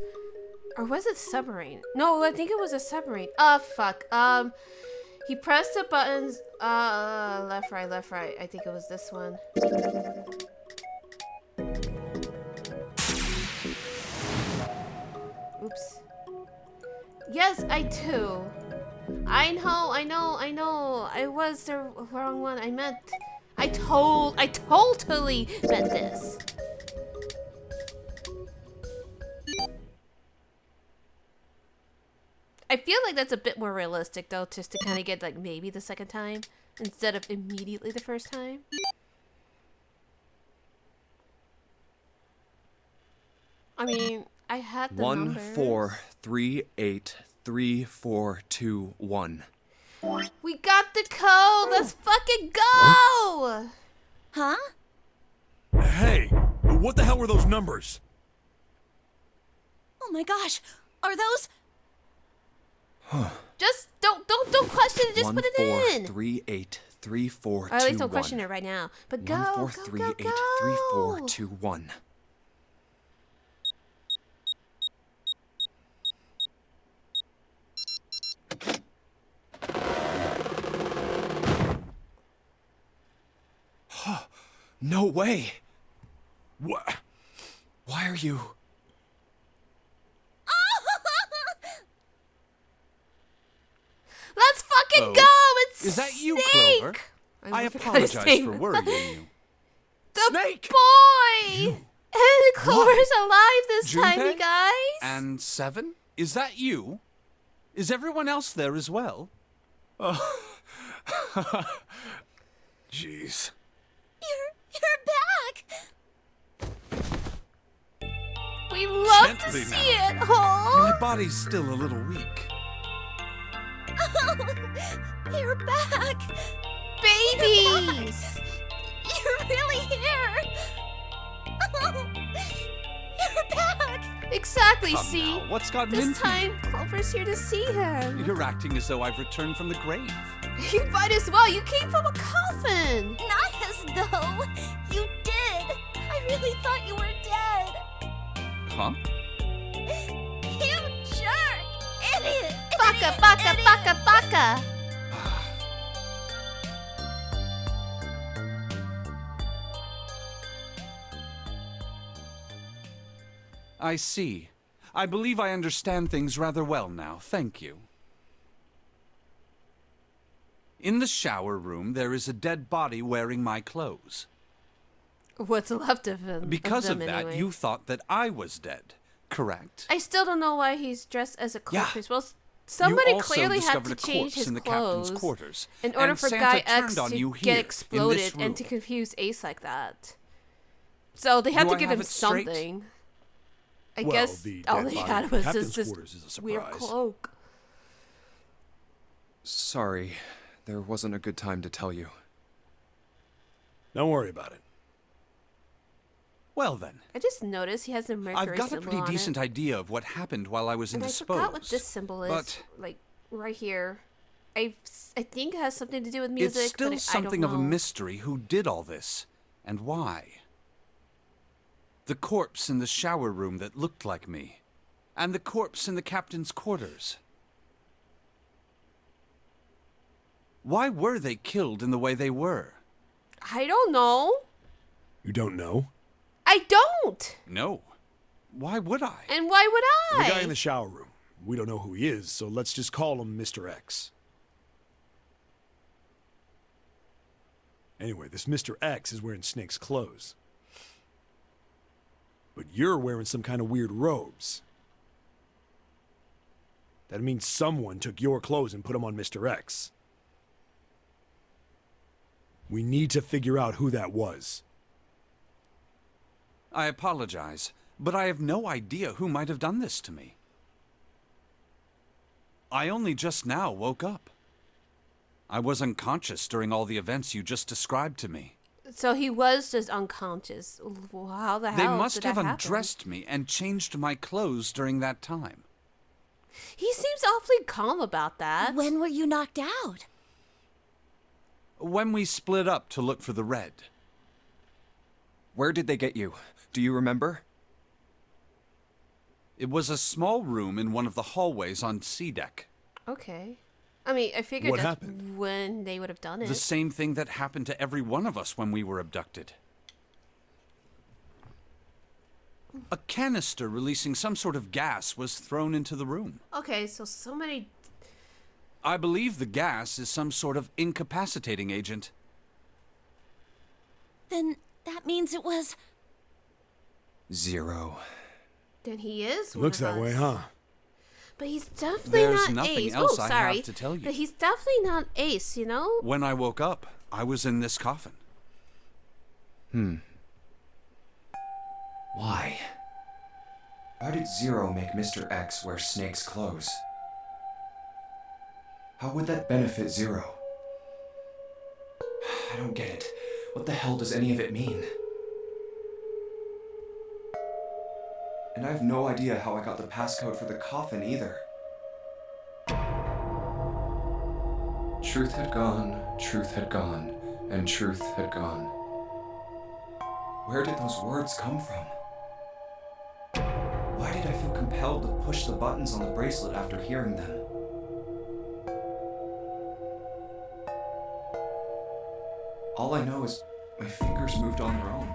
Or was it submarine? No, I think it was a submarine. Oh, fuck. He pressed the buttons, left, right. I think it was this one. Oops. Yes, I do. I know. I was the wrong one. I totally meant this. I feel like that's a bit more realistic though, just to kind of get like maybe the second time instead of immediately the first time. I mean, I had the numbers. 1438342 We got the code. Let's fucking go. Huh? Hey, what the hell were those numbers? Oh my gosh. Are those... Just don't question it. Just put it in. 1438342 Or at least don't question it right now. But go, go. 143833421. No way. What? Why are you? Let's fucking Oh. go. It's Is that you, Snake. Clover? I forgot his apologize name. for worrying you. The Snake! boy. And Clover's alive this time, you Junpei? guys. And 7? Is that you? Is everyone else there as well? Jeez. You're back. We love to Gently see now. it. Oh. My body's still a little weak. You're back. Babies. You're really here. You're back. Exactly, Come see? now, what's gotten This into time, Clover's here to see him. You're acting as though I've returned from the grave. You might as well. You came from a coffin. Not as though you did. I really thought you were dead. Huh? You jerk! Idiot! Baka, Idiot, baka, idiot. baka, baka. I see. I believe I understand things rather well now. Thank you. In the shower room, there is a dead body wearing my clothes. What's left of him? Because of them, that, anyway. you thought that I was dead, correct? I still don't know why he's dressed as a corpse. Yeah. Well, somebody you also clearly had discovered to a change corpse his in the clothes captain's quarters, in order and for Santa Guy turned X on to you get here, in exploded this and to room. confuse Ace like that. So they had Do to I give have him it straight? something. I Well, guess the all dead they body had in was captain's just this quarters is a weird surprise. cloak. Sorry, there wasn't a good time to tell you. Don't worry about it. Well then, I just noticed he has a Mercury I've got a symbol pretty on decent it. idea of what happened while I was And I indisposed. forgot what this symbol is. But Like, right here. I think it has something to do with music, it's still but something I of don't a know. mystery who did all this, and why. The corpse in the shower room that looked like me, and the corpse in the captain's quarters. Why were they killed in the way they were? I don't know. You don't know? I don't. No. Why would I? And why would I? The guy in the shower room. We don't know who he is, so let's just call him Mr. X. Anyway, this Mr. X is wearing Snake's clothes. But you're wearing some kind of weird robes. That means someone took your clothes and put them on Mr. X. We need to figure out who that was. I apologize, but I have no idea who might have done this to me. I only just now woke up. I was unconscious during all the events you just described to me. So he was just unconscious. How the hell They must did have that happen? undressed me and changed my clothes during that time. He seems awfully calm about that. When were you knocked out? When we split up to look for the red. Where did they get you? Do you remember? It was a small room in one of the hallways on C deck. Okay. I mean, I figured What that's happened? when they would have done it. The same thing that happened to every one of us when we were abducted. A canister releasing some sort of gas was thrown into the room. Okay, so many... I believe the gas is some sort of incapacitating agent. Then that means it was... Zero. Then he is one Looks of that way, us. huh? But he's definitely There's not nothing Ace. else Oh, I sorry. have to tell you. But he's definitely not Ace, you know? When I woke up, I was in this coffin. Why? Why did Zero make Mr. X wear Snake's clothes? How would that benefit Zero? I don't get it. What the hell does any of it mean? And I have no idea how I got the passcode for the coffin either. Truth had gone, and truth had gone. Where did those words come from? Why did I feel compelled to push the buttons on the bracelet after hearing them? All I know is my fingers moved on their own.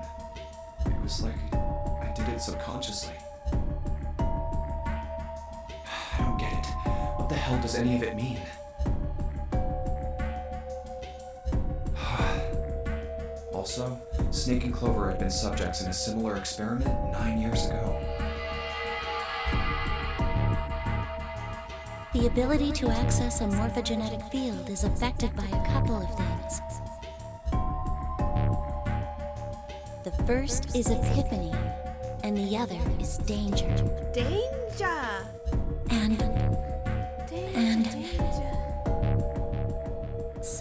It was like I did it subconsciously. I don't get it. What the hell does any of it mean? Also, Snake and Clover had been subjects in a similar experiment 9 years ago. The ability to access a morphogenetic field is affected by a couple of things. The first is epiphany, and the other is danger. Danger! And Danger.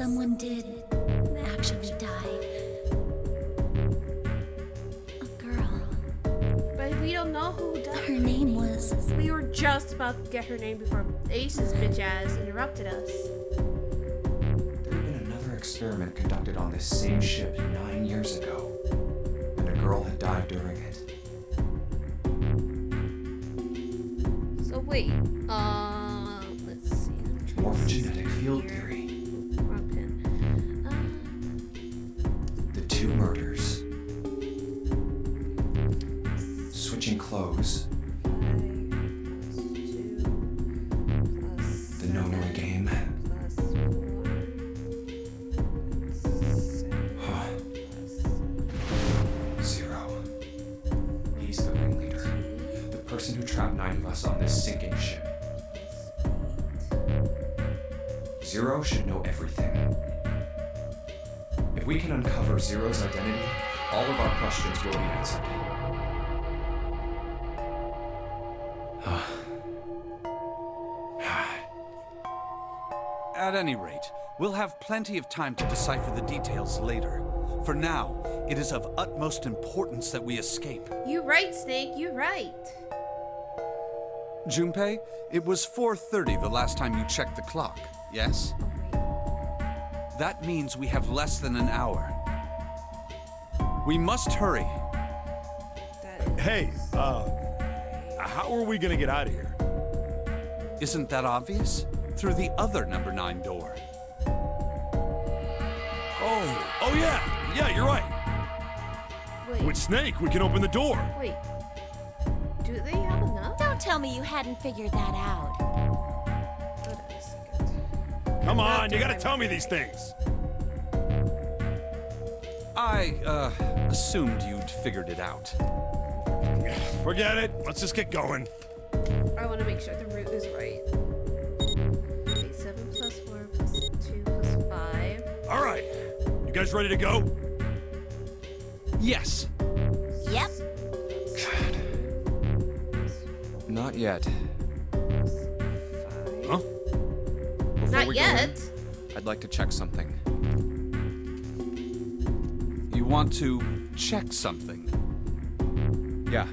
someone did actually die. A girl. But we don't know who died. Her name was... We were just about to get her name before Ace's bitch ass interrupted us. There had been another experiment conducted on this same ship 9 years ago, and a girl had died during it. So wait, let's see. Morphogenetic field theory. Wrong pen. The two murders. Switching clothes. The no-no game. Zero. He's the ringleader. The person who trapped 9 of us on this sinking ship. Zero should know everything. If we can uncover Zero's identity, all of our questions will be answered. At any rate, we'll have plenty of time to decipher the details later. For now, it is of utmost importance that we escape. You right, Snake, you right. Junpei, it was 4:30 the last time you checked the clock, yes? That means we have less than an hour. We must hurry. Hey, how are we gonna get out of here? Isn't that obvious? Through the other number 9 door. Oh yeah, you're right. Wait, With Snake, we can open the door. wait. Do they have enough? Don't tell me you hadn't figured that out. Hold on a second. Come on, you gotta tell me these things. I, assumed you'd figured it out. Forget it. Let's just get going. I want to make sure the root is right. Okay, 7 plus 4 plus 2 plus 5. All right. You guys ready to go? Yes. Yep. Not yet. Huh? Before Not we go yet. in, I'd like to check something. You want to check something? Yeah,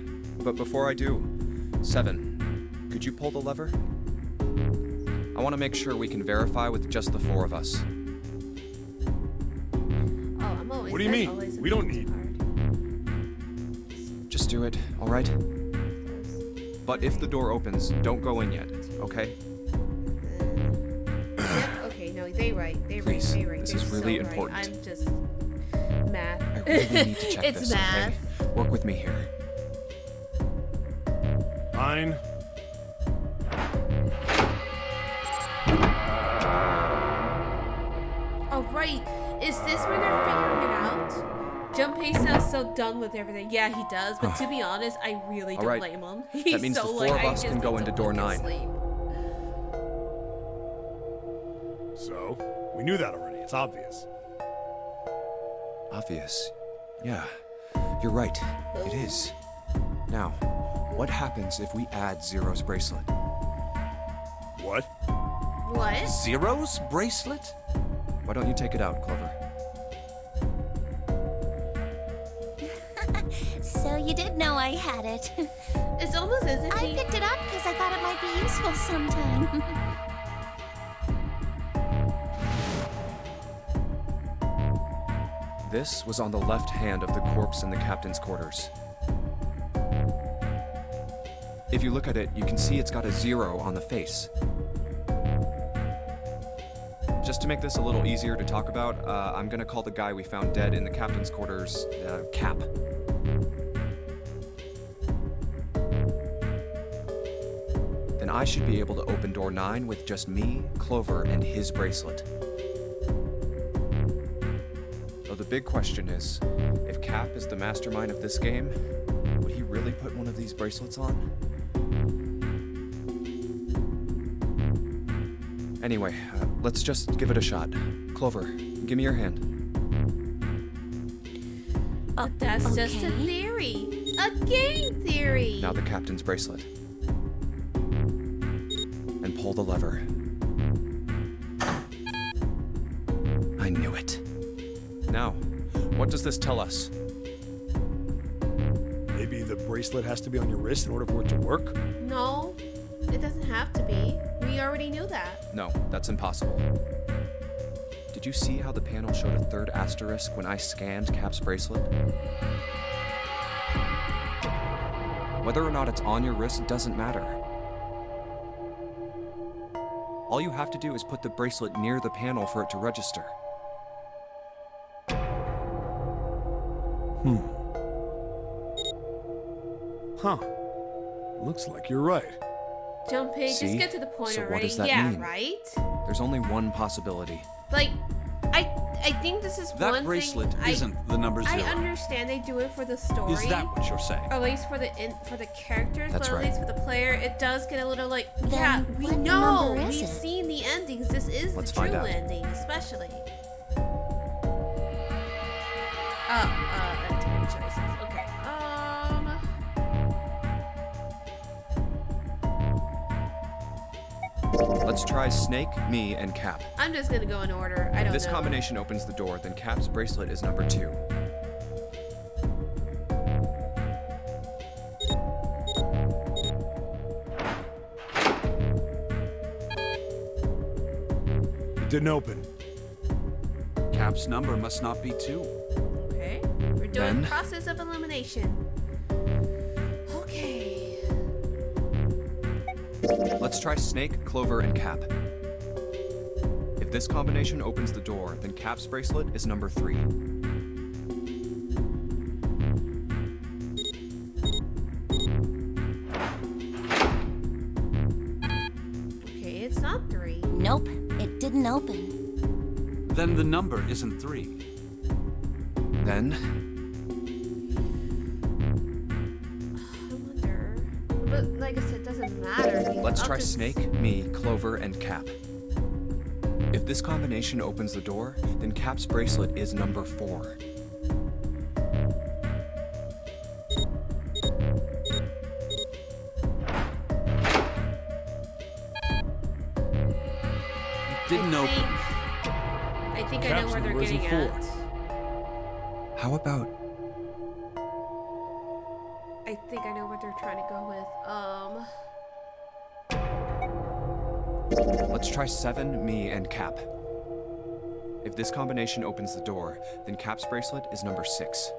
but before I do, 7, could you pull the lever? I want to make sure we can verify with just the 4 of us. Oh, I'm always. What do you that's mean? always We don't the need- hard. Just do it, all right? But if the door opens, don't go in yet, okay? Yep. Okay. No, they right. They right. Please, They right. this They're is really so right. important. I'm just math. I really need to check it's this, math. okay? Work with me here. 9. Oh right. Is this when they're figuring it out? Junpei sounds so done with everything. Yeah, he does. But to be honest, I really All don't right. blame him. He's means so the 4 like, of I us just can go need into to door fucking 9. sleep. So, we knew that already. It's obvious. Obvious. Yeah, you're right. It is. Now, what happens if we add Zero's bracelet? What? What? Zero's bracelet? Why don't you take it out, Clover? So you did know I had it. It's almost as if I he. picked it up because I thought it might be useful sometime. This was on the left hand of the corpse in the captain's quarters. If you look at it, you can see it's got a 0 on the face. Just to make this a little easier to talk about, I'm gonna call the guy we found dead in the captain's quarters, Cap. Then I should be able to open door 9 with just me, Clover, and his bracelet. Though the big question is, if Cap is the mastermind of this game, would he really put one of these bracelets on? Anyway, let's just give it a shot. Clover, give me your hand. But that's just a okay. theory. A game theory. Now the captain's bracelet. And pull the lever. I knew it. Now, what does this tell us? Maybe the bracelet has to be on your wrist in order for it to work? No, it doesn't have to be. We already knew that. No, that's impossible. Did you see how the panel showed a 3rd asterisk when I scanned Cap's bracelet? Whether or not it's on your wrist doesn't matter. All you have to do is put the bracelet near the panel for it to register. Huh. Looks like you're right. Junpei, See? just get to the point So what already. does that yeah, mean? right? There's only one possibility. Like, I think this is That one bracelet thing. isn't the number 0. I understand they do it for the story. Is that what you're saying? Or at least for the characters, That's but at right. least for the player, it does get a little like, Then yeah, we what know, number is we've it? seen the endings. This is Let's the true find out. ending, especially. Entity choices. Okay. Let's try Snake, me, and Cap. I'm just gonna go in order. I don't If this know. combination opens the door, then Cap's bracelet is number 2. It didn't open. Cap's number must not be 2. Okay. We're doing Then- process of elimination. Okay. Let's try Snake, Clover, and Cap. If If this combination opens the door, then Cap's bracelet is number 3. Okay, it's not 3. Nope, it didn't open. Then the number isn't 3. Then, I wonder. But like I said, it doesn't matter. let's I'll try just- Snake, me, Clover, and Cap. If this combination opens the door, then Cap's bracelet is number 4. Didn't open. I think I know Cap's where they're number isn't getting 4. at. How about I think I know what they're trying to go with. let's try 7, me, and Cap. If this combination opens the door, then Cap's bracelet is number 6.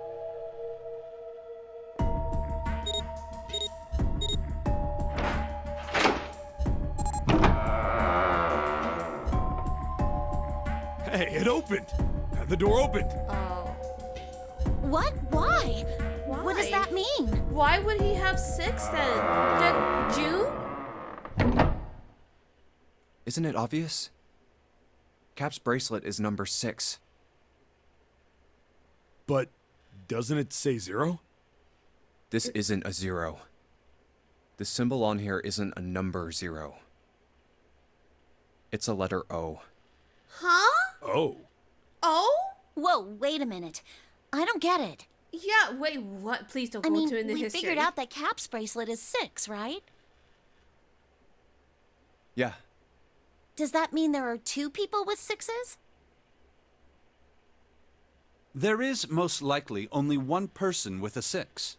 Hey, it opened. The door opened. Oh. What? Why? Why? What does that mean? Why would he have 6 then? Then June? Isn't it obvious? Cap's bracelet is number 6. But doesn't it say 0? This isn't a 0. The symbol on here isn't a number 0. It's a letter O. Huh? Oh. Oh? Whoa, wait a minute. I don't get it. Yeah, wait, what? Please don't I go mean, into the we history. figured out that Cap's bracelet is 6, right? Yeah, Does that mean there are 2 people with 6s? There is most likely only one person with a 6.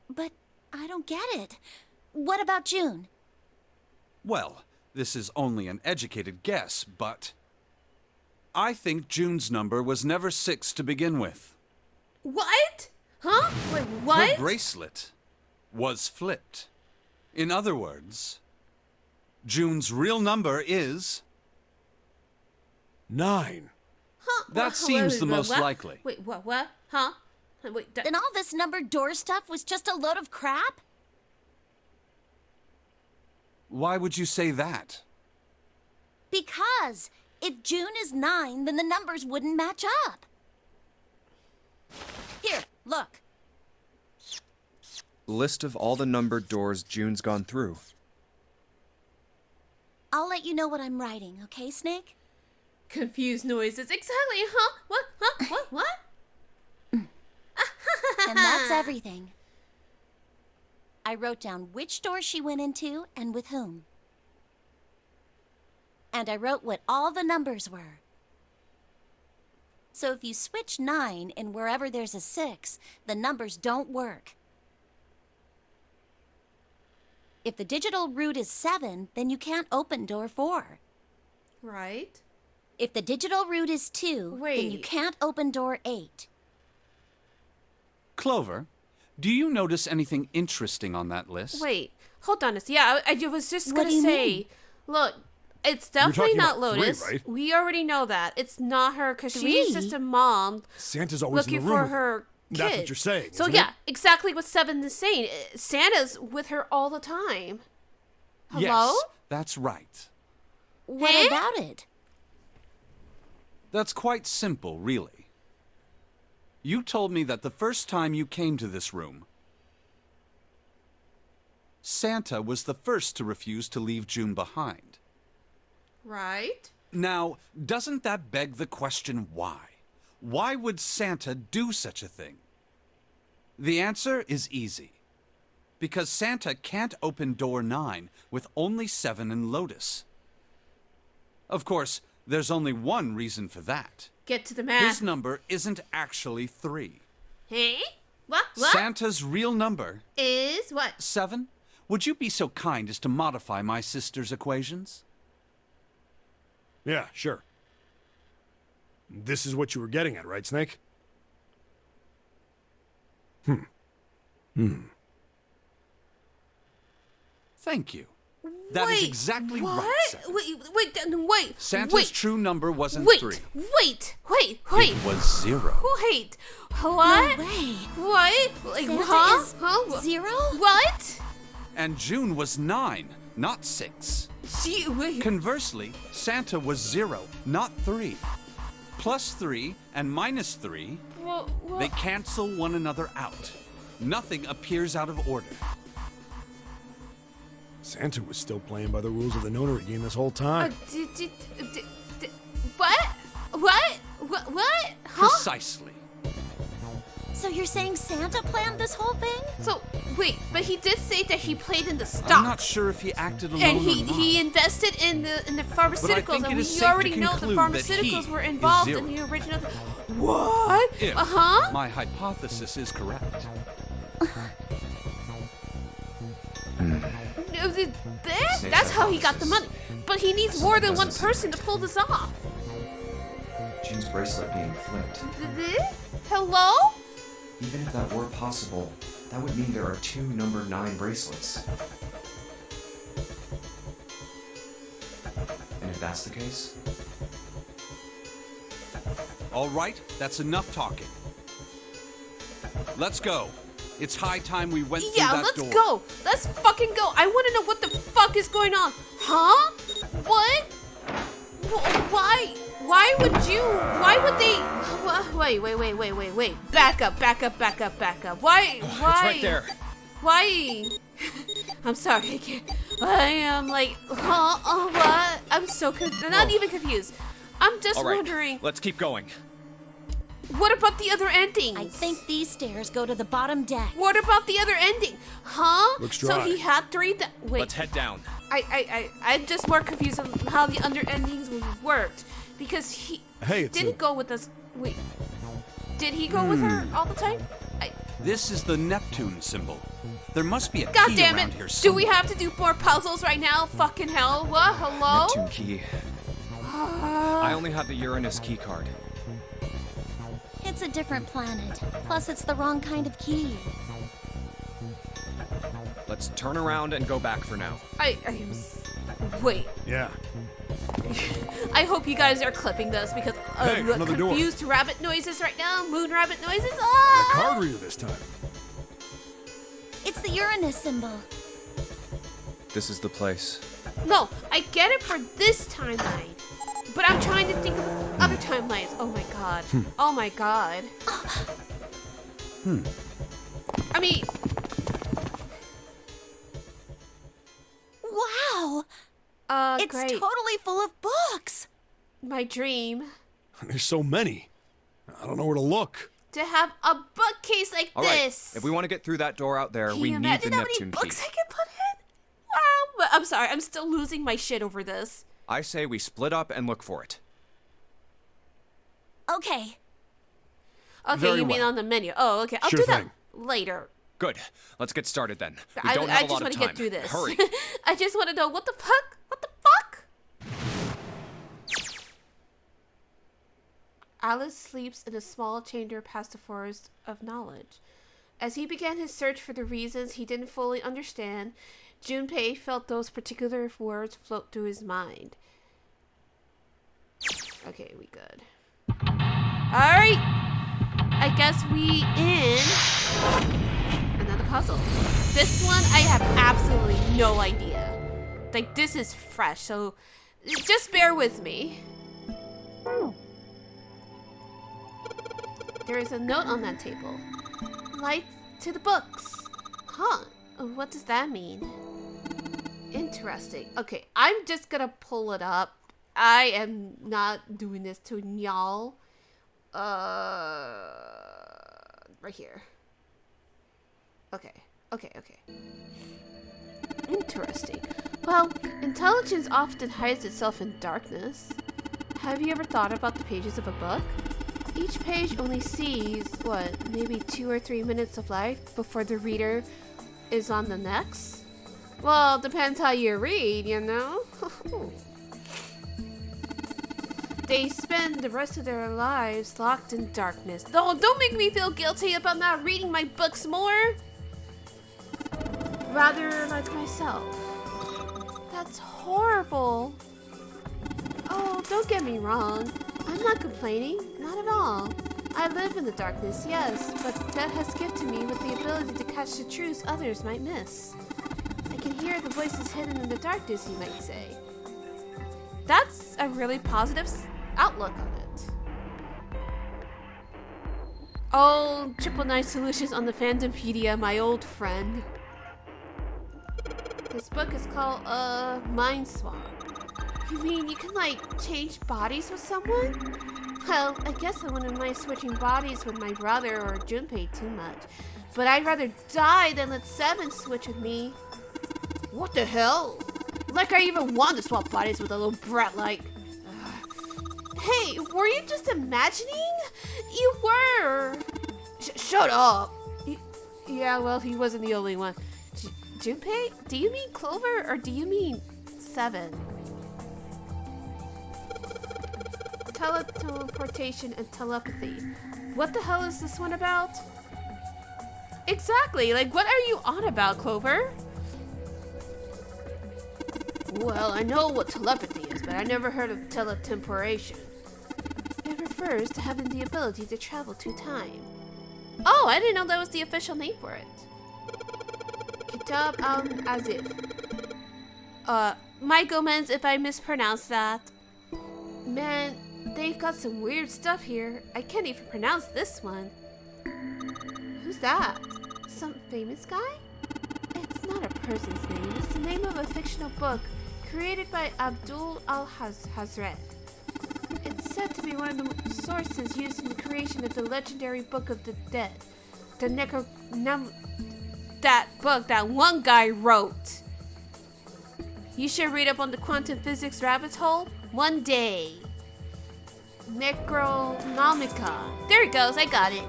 But I don't get it. What about June? Well, this is only an educated guess, but I think June's number was never 6 to begin with. What? Huh? Wait, what? Her bracelet was flipped. In other words, June's real number is 9. Huh? That seems the most what? likely. Wait, what? What? Huh? Wait, And all this numbered door stuff was just a load of crap? Why would you say that? Because if June is 9, then the numbers wouldn't match up. Here, look. list of all the numbered doors June's gone through. I'll let you know what I'm writing, okay, Snake? Confused noises. Exactly, huh? What? Huh? What? And that's everything. I wrote down which door she went into and with whom. And I wrote what all the numbers were. So if you switch 9 in wherever there's a 6, the numbers don't work. If the digital root is 7, then you can't open door 4. Right. If the digital root is 2, then you Wait. can't open door 8. Clover, do you notice anything interesting on that list? Wait, hold on. Yeah, I was just What gonna do you say. mean? Look, it's You're definitely talking not about 3, Lotus. right? We already know that it's not her because she's 3? just a mom Santa's always looking in the room for with her kids. That's what you're saying, So isn't yeah, it? exactly what Seven is saying. Santa's with her all the time. Hello? Yes, that's right. What Huh? about it? That's quite simple, really. You told me that the first time you came to this room, Santa was the first to refuse to leave June behind. Right. Now, doesn't that beg the question why? Why would Santa do such a thing? The answer is easy. Because Santa can't open door 9 with only 7 and Lotus. Of course, there's only one reason for that. Get to the math. His number isn't actually 3. Hey? What? What? Santa's real number, Is what? 7. Would you be so kind as to modify my sister's equations? Yeah, sure. This is what you were getting at, right, Snake? Thank you. That is exactly what? right, Seven. Wait. Santa's true number wasn't Wait, 3. wait. It was 0. Wait. What? No way. What? Like, Santa huh? is Huh? 0? What? And June was 9, not 6. Wait. Conversely, Santa was 0, not 3. Plus 3 and minus 3, What? they cancel one another out. Nothing appears out of order. Santa was still playing by the rules of the notary game this whole time. What? Huh? Precisely. So you're saying Santa planned this whole thing? So, wait, but he did say that he played in the stock. I'm not sure if he acted alone And or not. he invested in the pharmaceuticals, think it and is we safe to already know the conclude that he pharmaceuticals were is involved 0. in the original. What? If Uh-huh. my hypothesis is correct. That's how he got the money. But he needs more than one person to pull this off. June's bracelet being flipped. Hello? Even if that were possible, that would mean there are 2 number 9 bracelets. And if that's the case... All right, that's enough talking. Let's go. It's high time we went through that door. Let's go. Let's fucking go. I want to know what the fuck is going on. Huh? What? Why? Why would they? Wait. Back up. Why? It's right there. Why? I'm sorry. I can't. I am like, what? I'm so I'm not even confused. I'm just All right, wondering. let's keep going. What about the other endings? I think these stairs go to the bottom deck. What about the other ending? Huh? Looks So dry. he had 3 wait. Let's head down. I'm just more confused on how the under endings worked. Because he Hey, it's didn't go with us. Wait. Did he go with her all the time? This is the Neptune symbol. There must be a God key damn around it. here Do somewhere. we have to do more puzzles right now? Fucking hell. What? Hello? Neptune key. I only have the Uranus key card. It's a different planet. Plus, it's the wrong kind of key. Let's turn around and go back for now. Wait. Yeah. I hope you guys are clipping this because Hey, another door. confused rabbit noises right now. Moon rabbit noises. The Ah! card reader this time. It's the Uranus symbol. This is the place. No, I get it for this timeline. But I'm trying to think of other timelines. Oh my god. Oh my god. I mean, Wow! It's great. totally full of books. My dream There's so many. I don't know where to look. to have a bookcase like All right, this. if we want to get through that door out there, Can we you need the imagine how many Neptune key. books I can put in? Wow. But I'm sorry, I'm still losing my shit over this. I say we split up and look for it. Okay. Okay, Very you mean well. on the menu. Oh, okay. I'll Sure do that thing. later. Good. Let's get started then. We I don't have a just lot want of to time. get through this. Hurry. I just want to know what the fuck? What the fuck? Alice sleeps in a small chamber past the forest of knowledge. As he began his search for the reasons he didn't fully understand, Junpei felt those particular words float through his mind. Okay, we good. Alright! I guess we in another puzzle. This one, I have absolutely no idea. Like, this is fresh, so just bear with me. There is a note on that table. Light to the books. Huh. What does that mean? Interesting. Okay, I'm just gonna pull it up. I am not doing this to y'all. Right here. Okay. Interesting. Well, intelligence often hides itself in darkness. Have you ever thought about the pages of a book? Each page only sees, maybe 2 or 3 minutes of life before the reader is on the next? Well, depends how you read, you know? They spend the rest of their lives locked in darkness. Oh, don't make me feel guilty about not reading my books more. Rather like myself. That's horrible. Oh, don't get me wrong. I'm not complaining. Not at all. I live in the darkness, yes, but death has gifted me with the ability to catch the truths others might miss. I can hear the voices hidden in the darkness, you might say. That's a really positive outlook on it. Oh, 999 Solutions on the Fandompedia, my old friend. This book is called, Mind Swap. You mean you can, like, change bodies with someone? Well, I guess I wouldn't mind switching bodies with my brother or Junpei too much. But I'd rather die than let Seven switch with me. What the hell? Like I even want to swap bodies with a little brat like... Hey, were you just imagining? You were! Shut up! Yeah, well, he wasn't the only one. Junpei, do you mean Clover or do you mean Seven? Teleportation and telepathy. What the hell is this one about? Exactly, like what are you on about, Clover? Well, I know what telepathy is, but I never heard of teletemporation. It refers to having the ability to travel through time. Oh, I didn't know that was the official name for it. Kitab al-Azif. My Gomez if I mispronounced that. Man, they've got some weird stuff here. I can't even pronounce this one. Who's that? Some famous guy? It's not a person's name. It's the name of a fictional book created by Abdul al-Hazret. It's said to be one of the sources used in the creation of the legendary Book of the Dead. That book that one guy wrote. You should read up on the quantum physics rabbit hole one day. Necronomica. There it goes, I got it.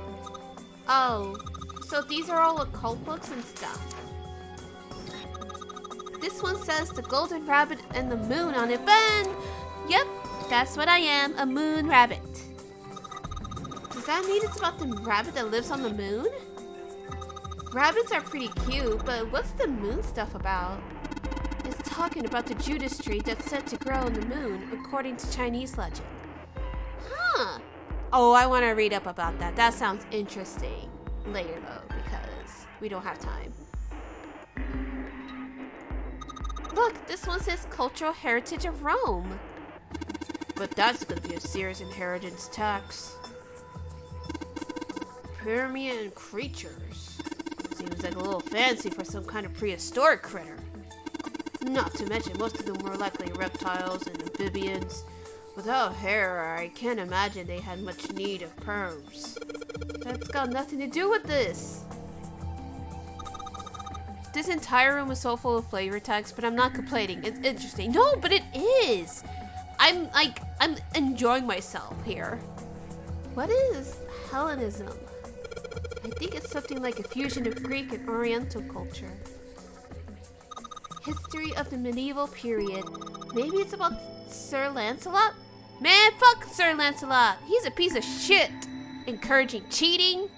Oh, so these are all occult books and stuff. This one says the golden rabbit and the moon on it, but yep, that's what I am, a moon rabbit. Does that mean it's about the rabbit that lives on the moon? Rabbits are pretty cute, but what's the moon stuff about? It's talking about the Judas tree that's said to grow on the moon, according to Chinese legend. Huh. Oh, I want to read up about that. That sounds interesting. Later, though, because we don't have time. Look, this one says Cultural Heritage of Rome. But that's going to be a serious inheritance tax. Permian creatures. Seems like a little fancy for some kind of prehistoric critter. Not to mention, most of them were likely reptiles and amphibians. Without hair, I can't imagine they had much need of perms. That's got nothing to do with this. This entire room is so full of flavor text, but I'm not complaining. It's interesting. No, but it is. I'm enjoying myself here. What is Hellenism? I think it's something like a fusion of Greek and Oriental culture. History of the medieval period. Maybe it's about Sir Lancelot? Man, fuck Sir Lancelot. He's a piece of shit. Encouraging cheating.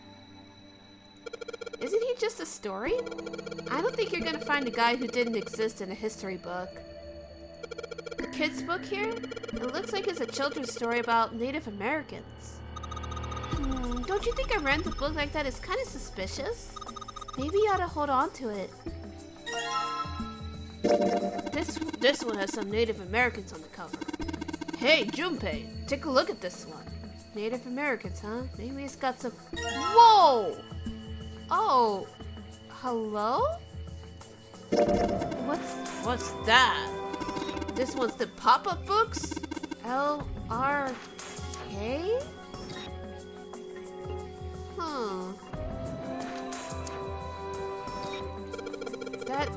Isn't he just a story? I don't think you're gonna find a guy who didn't exist in a history book. The kid's book here? It looks like it's a children's story about Native Americans. Don't you think a random book like that is kind of suspicious? Maybe you ought to hold on to it. This one has some Native Americans on the cover. Hey, Junpei, take a look at this one. Native Americans, huh? Maybe it's got some... Whoa! Oh, hello? What's that? This one's the pop-up books? LRK? Huh. That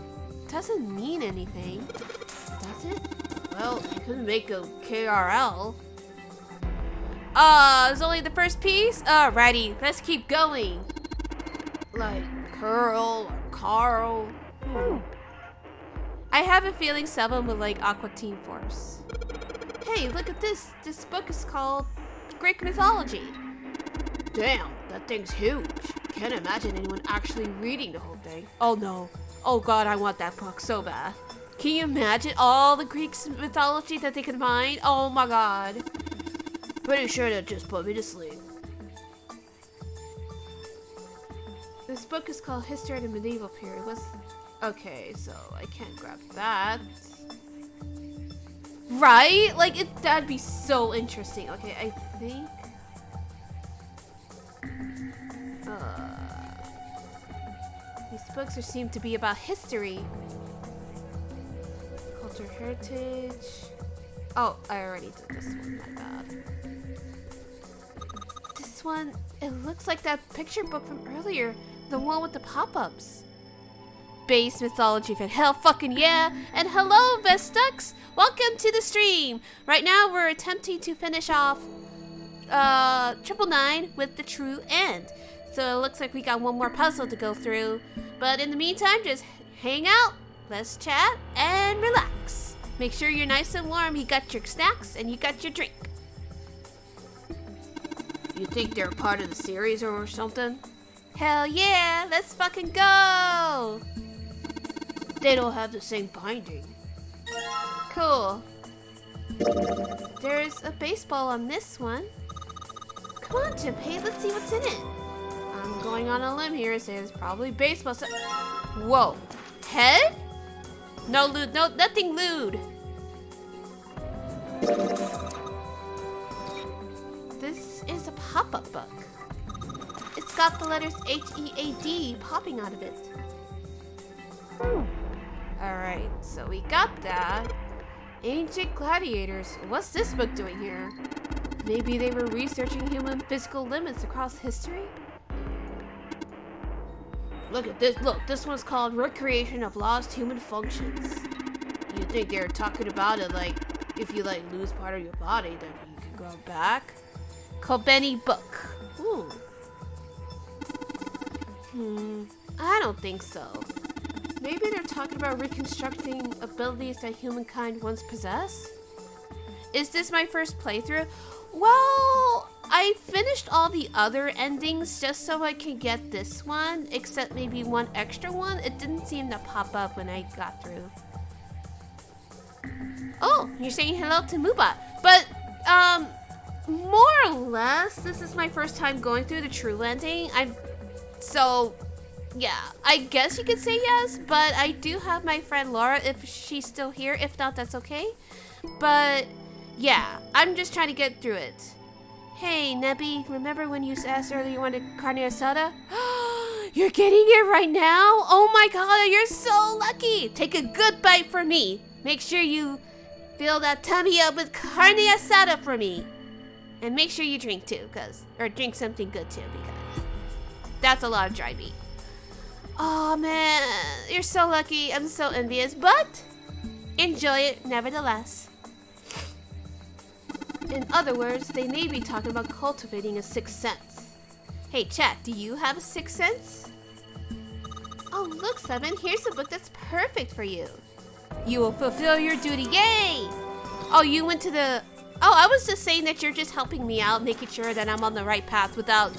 doesn't mean anything, does it? Well, you couldn't make a KRL. It's only the first piece? Alrighty, let's keep going. Like Curl or Carl. I have a feeling Seven would like Aqua Teen Force. Hey, look at this. This book is called Greek Mythology. Damn, that thing's huge. Can't imagine anyone actually reading the whole thing. Oh no. Oh god, I want that book so bad. Can you imagine all the Greek mythology that they could mine? Oh my god. Pretty sure that just put me to sleep. This book is called History of the Medieval Period. Okay, so I can't grab that. Right? Like, that'd be so interesting. Okay, I think... these books seem to be about history. Culture, heritage... Oh, I already did this one, my bad. This one, it looks like that picture book from earlier. The one with the pop-ups. Base mythology fan. Hell fucking yeah! And hello, Vestux! Welcome to the stream! Right now, we're attempting to finish off 999 with the true end. So it looks like we got one more puzzle to go through. But in the meantime, just hang out, let's chat, and relax. Make sure you're nice and warm, you got your snacks, and you got your drink. You think they're part of the series or something? Hell yeah, let's fucking go! They don't have the same binding. Cool. There's a baseball on this one. Come on, Junpei, let's see what's in it. I'm going on a limb here and say it's probably baseball. Whoa. Head? No lewd, no, nothing lewd. This is a pop-up book. It's got the letters H-E-A-D popping out of it. Alright, so we got that. Ancient gladiators. What's this book doing here? Maybe they were researching human physical limits across history? Look at this. Look, this one's called Recreation of Lost Human Functions. You think they're talking about it like if you like lose part of your body, then you can grow back? Kobeni book. Ooh. I don't think so. Maybe they're talking about reconstructing abilities that humankind once possessed? Is this my first playthrough? Well, I finished all the other endings just so I can get this one, except maybe one extra one. It didn't seem to pop up when I got through. Oh, you're saying hello to Mubat. But, more or less, this is my first time going through the true ending. So, yeah, I guess you could say yes, but I do have my friend Laura if she's still here. If not, that's okay. But, yeah, I'm just trying to get through it. Hey, Nebby, remember when you asked earlier you wanted carne asada? You're getting it right now? Oh my god, you're so lucky! Take a good bite for me. Make sure you fill that tummy up with carne asada for me. And make sure you drink too, or drink something good too, because that's a lot of dry meat. Oh man, you're so lucky. I'm so envious, but enjoy it nevertheless. In other words, they may be talking about cultivating a sixth sense. Hey chat, do you have a sixth sense? Oh look, Seven, here's a book that's perfect for you. You will fulfill your duty, yay! Oh, you went to the... Oh, I was just saying that you're just helping me out, making sure that I'm on the right path without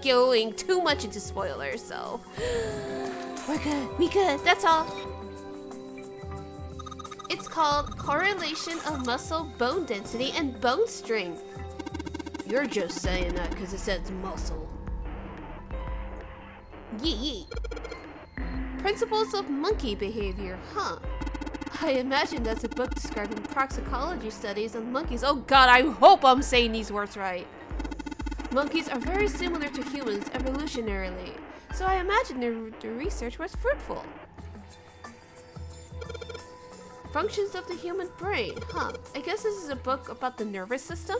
going too much into spoilers, so... We're good, we good, that's all. It's called Correlation of Muscle Bone Density and Bone Strength. You're just saying that because it says muscle. Yee. Principles of Monkey Behavior, huh? I imagine that's a book describing toxicology studies on monkeys. Oh god, I hope I'm saying these words right. Monkeys are very similar to humans evolutionarily, so I imagine the research was fruitful. Functions of the human brain, huh? I guess this is a book about the nervous system?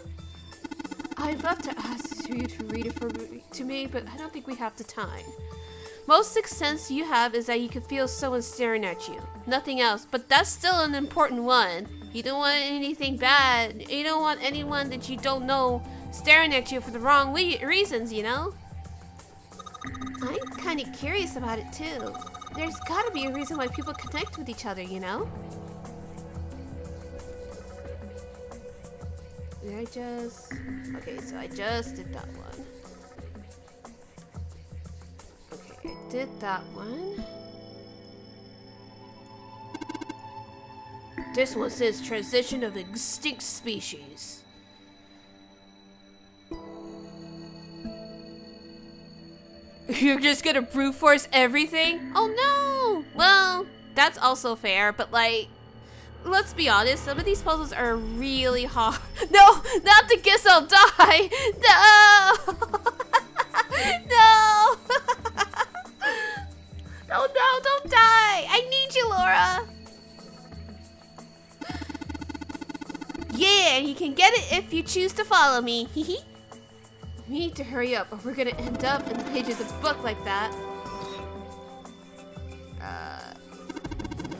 I'd love to ask you to read it to me, but I don't think we have the time. Most sixth sense you have is that you can feel someone staring at you. Nothing else, but that's still an important one. You don't want anything bad. You don't want anyone that you don't know staring at you for the wrong reasons, you know? I'm kind of curious about it too. There's gotta be a reason why people connect with each other, you know? Did I just... Okay, so I just did that one. Okay, I did that one. This one says transition of extinct species. You're just gonna brute force everything? Oh no! Well, that's also fair, but like, let's be honest, some of these puzzles are really hard. No! Not the guess I'll die! No! No! Oh no, don't die! I need you, Laura! Yeah, and you can get it if you choose to follow me. Hee. We need to hurry up or we're gonna end up in the pages of the book like that.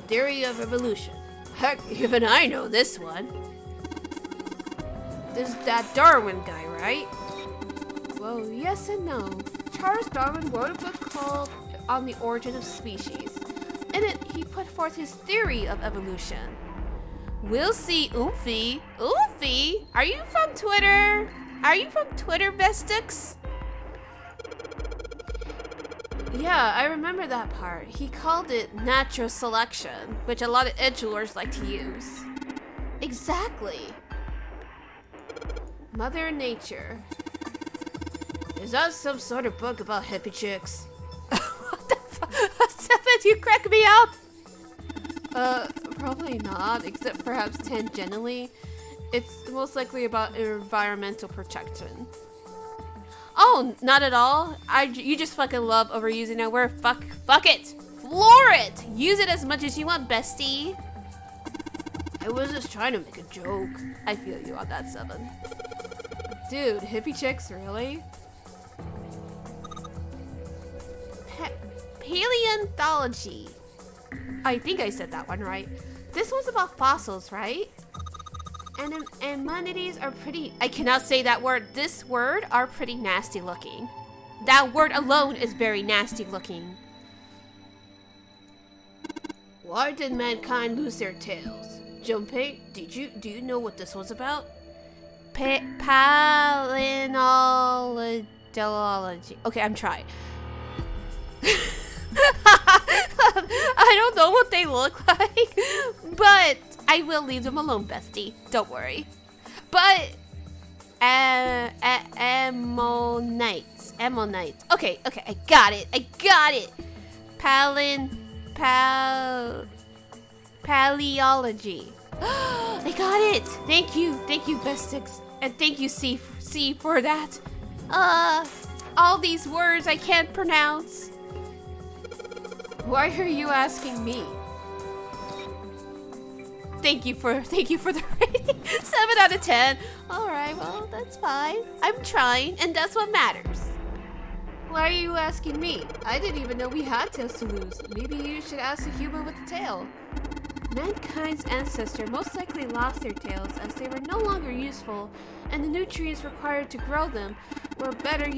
Theory of evolution. Heck, even I know this one. This is that Darwin guy, right? Well, yes and no. Charles Darwin wrote a book called On the Origin of Species. In it, he put forth his theory of evolution. We'll see, Oofy. Oofy? Are you from Twitter? Are you from Twitter, Bestix? Yeah, I remember that part. He called it natural selection, which a lot of edgelords like to use. Exactly. Mother Nature. Is that some sort of book about hippie chicks? What the fuck? Stefan, you crack me up! Probably not, except perhaps tangentially. It's most likely about environmental protection. Oh, not at all? You just fucking love overusing that word. Fuck it! Floor it! Use it as much as you want, bestie. I was just trying to make a joke. I feel you on that, 7. Dude, hippie chicks, really? Paleontology. I think I said that one right. This one's about fossils, right? And amenities are pretty... I cannot say that word. This word are pretty nasty looking. That word alone is very nasty looking. Why did mankind lose their tails? Junpei, do you know what this was about? Paleontology. Okay, I'm trying. I don't know what they look like, but I will leave them alone, bestie. Don't worry. But ammonites. Okay, I got it. Paleology. I got it. Thank you, Bestix, and thank you, C for that. All these words I can't pronounce. Why are you asking me? Thank you for the rating. 7 out of 10. Alright, well, that's fine. I'm trying, and that's what matters. Why are you asking me? I didn't even know we had tails to lose. Maybe you should ask the human with the tail. Mankind's ancestor most likely lost their tails as they were no longer useful, and the nutrients required to grow them were better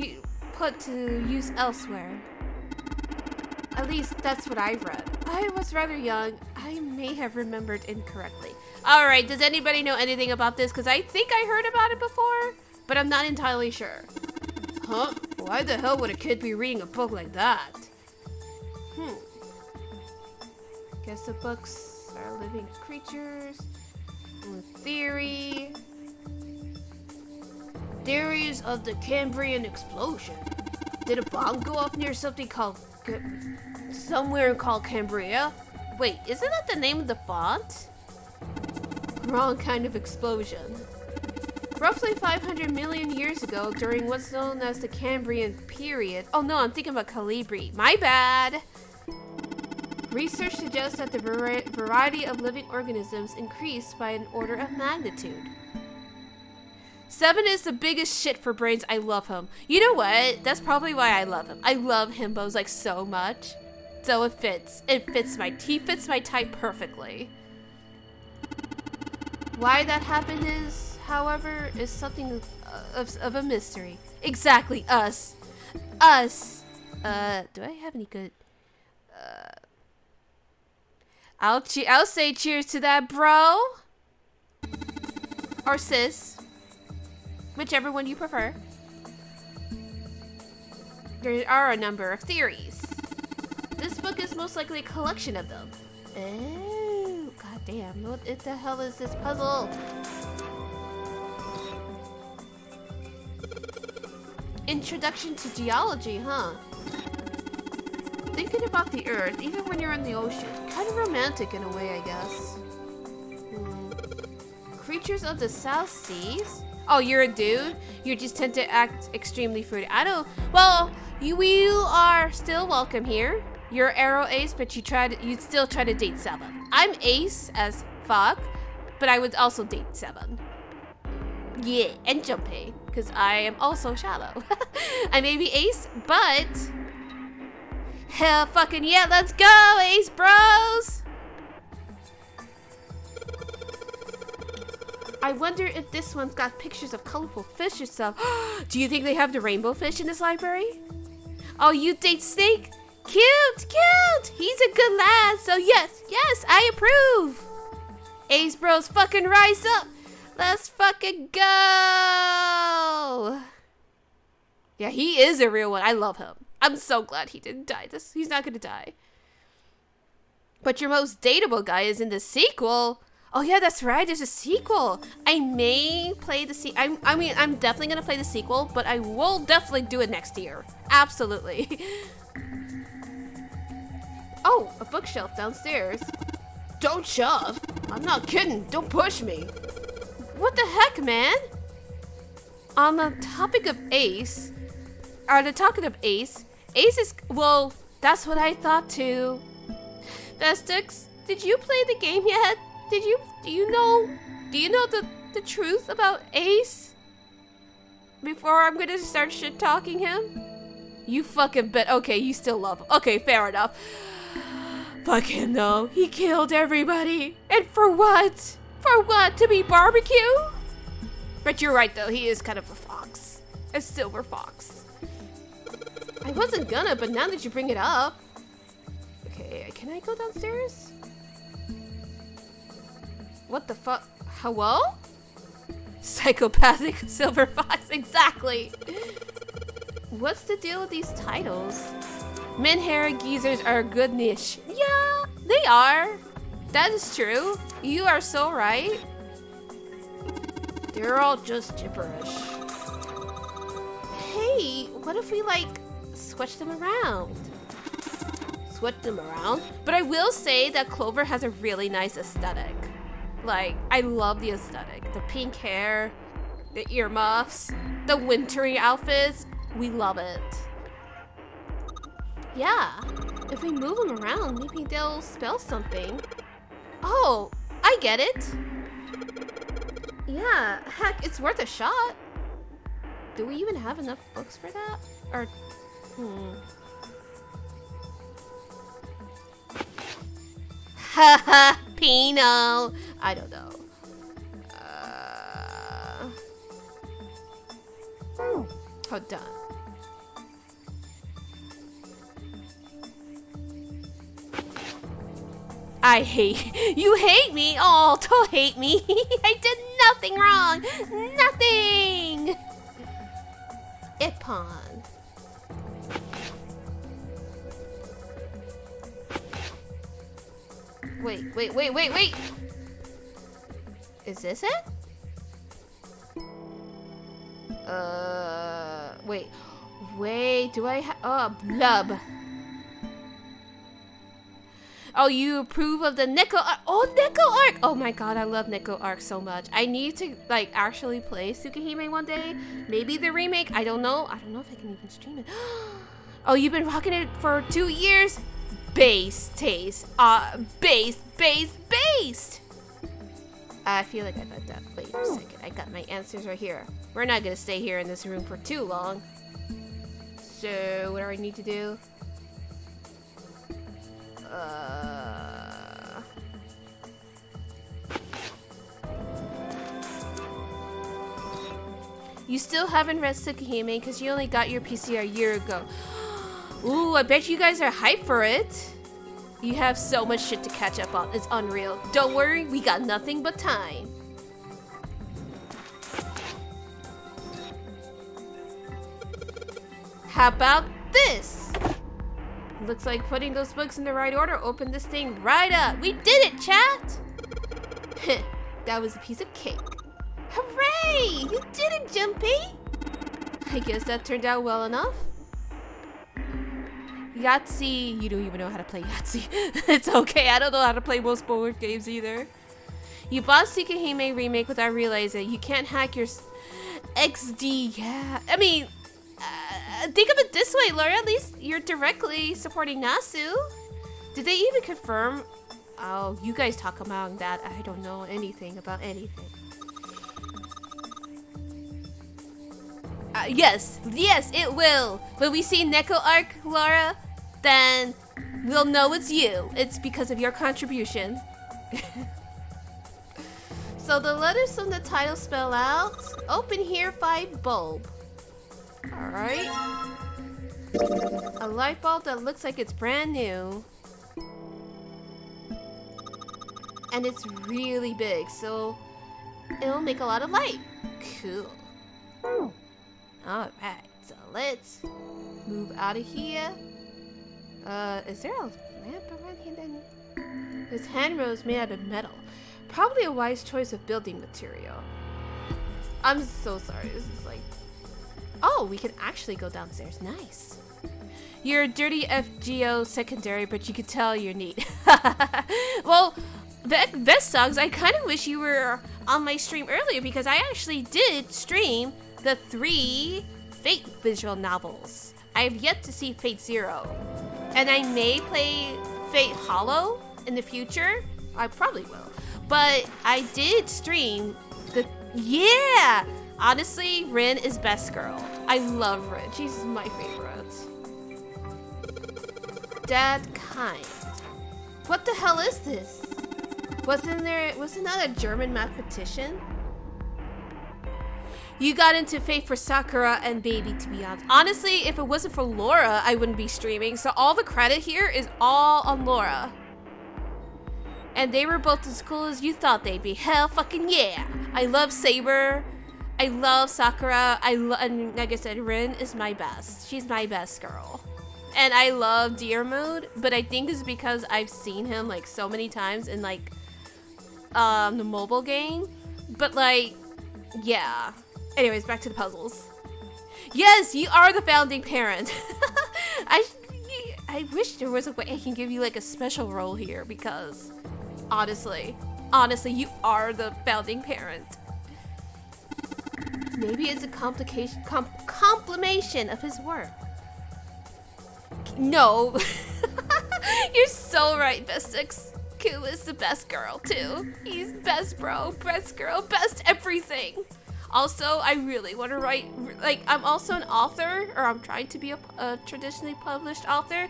put to use elsewhere. At least that's what I've read. I was rather young. I may have remembered incorrectly. Alright, does anybody know anything about this? Because I think I heard about it before, but I'm not entirely sure. Huh? Why the hell would a kid be reading a book like that? Guess the books are living creatures. Theory. Theories of the Cambrian explosion. Did a bomb go off near something called... somewhere called Cambria? Wait, isn't that the name of the font? Wrong kind of explosion. Roughly 500 million years ago, during what's known as the Cambrian period. Oh no, I'm thinking about Calibri. My bad! Research suggests that the variety of living organisms increased by an order of magnitude. 7 is the biggest shit for brains. I love him. You know what? That's probably why I love him. I love himbos like so much. So it fits. He fits my type perfectly. Why that happened is, however, is something of a mystery. Exactly, us. Us. Do I have any good... I'll say cheers to that, bro. Or sis. Whichever one you prefer. There are a number of theories. This book is most likely a collection of them. Oh, god Damn, what the hell is this puzzle? Introduction to geology, huh? Thinking about the Earth, even when you're in the ocean. Kind of romantic in a way, I guess. Creatures of the South Seas? Oh, you're a dude? You just tend to act extremely fruity. I don't... Well, you are still welcome here. You're Arrow Ace, but you'd still try to date Seven. I'm Ace as fuck, but I would also date Seven. Yeah, and Junpei, because I am also shallow. I may be Ace, but... Hell fucking yeah, let's go, Ace bros! I wonder if this one's got pictures of colorful fish or stuff. Do you think they have the rainbow fish in this library? Oh, you date Snake? Cute, cute! He's a good lad, so yes, I approve! Ace bros fucking rise up! Let's fucking go! Yeah, he is a real one. I love him. I'm so glad he didn't die. He's not gonna die. But your most dateable guy is in the sequel. Oh yeah, that's right. There's a sequel. I may play the I mean, I'm definitely gonna play the sequel, but I will definitely do it next year. Absolutely. Oh, a bookshelf downstairs. Don't shove. I'm not kidding. Don't push me. What the heck, man? On the topic of Ace, Ace is, well, that's what I thought too. Bestix, did you play the game yet? Do you know the truth about Ace? Before I'm gonna start shit talking him? You fucking bet. Okay, you still love him. Okay, fair enough. Fuck him though. He killed everybody. And for what? For what? To be barbecue? But you're right though, he is kind of a fox. A silver fox. I wasn't gonna, but now that you bring it up. Okay, can I go downstairs? What the fuck? Hello? Psychopathic silver fox, exactly. What's the deal with these titles? Men hair geezers are a good niche. Yeah, they are. That is true. You are so right. They're all just gibberish. Hey, what if we like switch them around? Switch them around? But I will say that Clover has a really nice aesthetic. Like, I love the aesthetic. The pink hair, the earmuffs, the wintry outfits. We love it. Yeah, if we move them around, maybe they'll spell something. Oh, I get it. Yeah, heck, it's worth a shot. Do we even have enough books for that? Or, Haha, Pino. I don't know. Hold on. I hate you. Hate me? Oh, don't hate me. I did nothing wrong. Nothing. Ippon. Wait. Is this it? Wait, do I have... Oh, blub. Oh, you approve of the Neko arc? Oh, Neko arc! Oh my god, I love Neko arc so much. I need to, like, actually play Tsukihime one day. Maybe the remake. I don't know. I don't know if I can even stream it. Oh, you've been rocking it for 2 years? Base taste. Based. I feel like I bet that. Wait a second. I got my answers right here. We're not gonna stay here in this room for too long. So, what do I need to do? You still haven't read Tsukihime because you only got your PC a year ago. Ooh, I bet you guys are hyped for it. You have so much shit to catch up on. It's unreal. Don't worry, we got nothing but time. How about this? Looks like putting those books in the right order opened this thing right up. We did it, chat! That was a piece of cake. Hooray! You did it, Jumpy! I guess that turned out well enough. Yahtzee, you don't even know how to play Yahtzee. It's okay, I don't know how to play most board games either. You bought Tsukihime Remake without realizing you can't hack your XD. Yeah, I mean, think of it this way, Laura. At least you're directly supporting Nasu. Did they even confirm? Oh, you guys talk about that. I don't know anything about anything. Yes, it will. When we see Neko Arc, Laura, then we'll know it's you. It's because of your contribution. So the letters from the title spell out, open here 5 bulb. Alright. A light bulb that looks like it's brand new. And it's really big, so it'll make a lot of light. Cool. Alright, so let's move out of here. Is there a lamp around here then? This handrail is made out of metal. Probably a wise choice of building material. I'm so sorry, this is like... Oh, we can actually go downstairs, nice. You're a dirty FGO secondary, but you can tell you're neat. Well, best songs, I kind of wish you were on my stream earlier because I actually did stream the 3 Fate visual novels. I have yet to see Fate Zero. And I may play Fate Hollow in the future. I probably will. But I did stream the... Yeah! Honestly, Rin is best girl. I love Rin. She's my favorite. That kind. What the hell is this? Wasn't that a German mathematician? You got into Fate for Sakura and Baby, to be honest. Honestly, if it wasn't for Laura, I wouldn't be streaming. So all the credit here is all on Laura. And they were both as cool as you thought they'd be. Hell fucking yeah. I love Saber. I love Sakura. And like I said, Rin is my best. She's my best girl. And I love Deer Mode, but I think it's because I've seen him like so many times in like the mobile game. But like, yeah. Anyways, back to the puzzles. Yes, you are the founding parent. I wish there was a way I can give you like a special role here because honestly, you are the founding parent. Maybe it's a complimation of his work. No. You're so right, Bestix. Ku is the best girl too. He's best bro, best girl, best everything. Also, I really want to write, like, I'm also an author, or I'm trying to be a traditionally published author,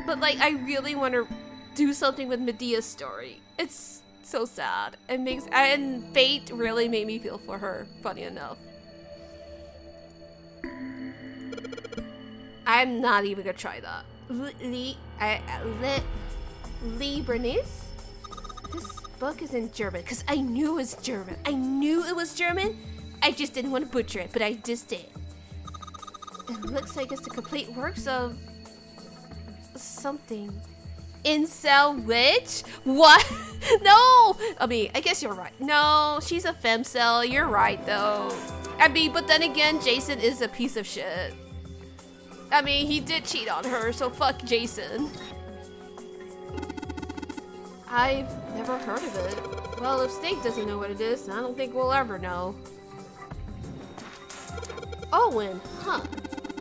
but like, I really want to do something with Medea's story. It's so sad. And Fate really made me feel for her, funny enough. I'm not even gonna try that. Bernice? This book is in German, because I knew it was German. I knew it was German. I just didn't want to butcher it, but I just did. It looks like it's the complete works of something. Incel witch? What? No! I mean, I guess you're right. No, she's a femcel. You're right, though. I mean, but then again, Jason is a piece of shit. I mean, he did cheat on her, so fuck Jason. I've never heard of it. Well, if Snake doesn't know what it is, I don't think we'll ever know. Owen, huh?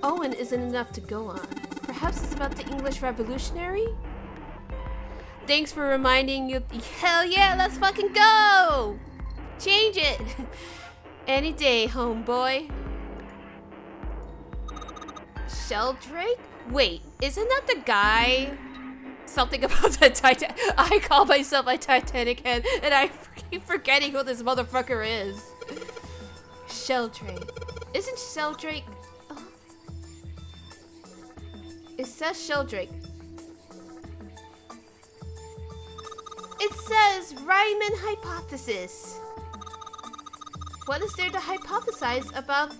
Owen isn't enough to go on. Perhaps it's about the English Revolutionary? Thanks for reminding you. Hell yeah, let's fucking go! Change it! Any day, homeboy. Sheldrake? Wait, isn't that the guy? Something about the Titanic. I call myself a Titanic head, and I keep forgetting who this motherfucker is. Sheldrake. Isn't Sheldrake... Oh. It says Sheldrake. It says Riemann hypothesis. What is there to hypothesize about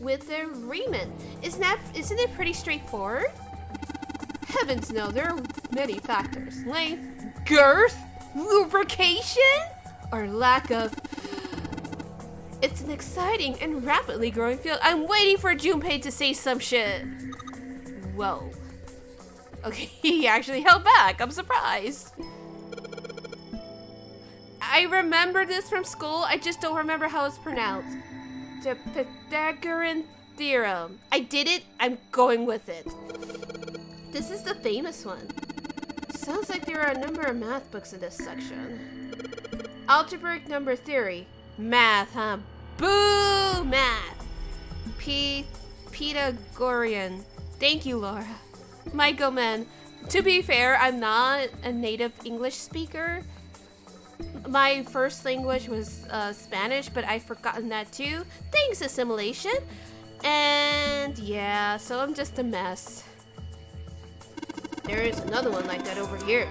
with the Riemann? Isn't it pretty straightforward? Heavens no, there are many factors. Length, girth, lubrication? or lack of. It's an exciting and rapidly growing field. I'm waiting for Junpei to say some shit. Whoa. Okay, he actually held back. I'm surprised. I remember this from school. I just don't remember how it's pronounced. The Pythagorean theorem. I did it. I'm going with it. This is the famous one. Sounds like there are a number of math books in this section. Algebraic number theory. Math, huh? Boo! Math. Pythagorean. Thank you, Laura. Michael, man. To be fair, I'm not a native English speaker. My first language was Spanish, but I've forgotten that too. Thanks, assimilation. And yeah, so I'm just a mess. There is another one like that over here.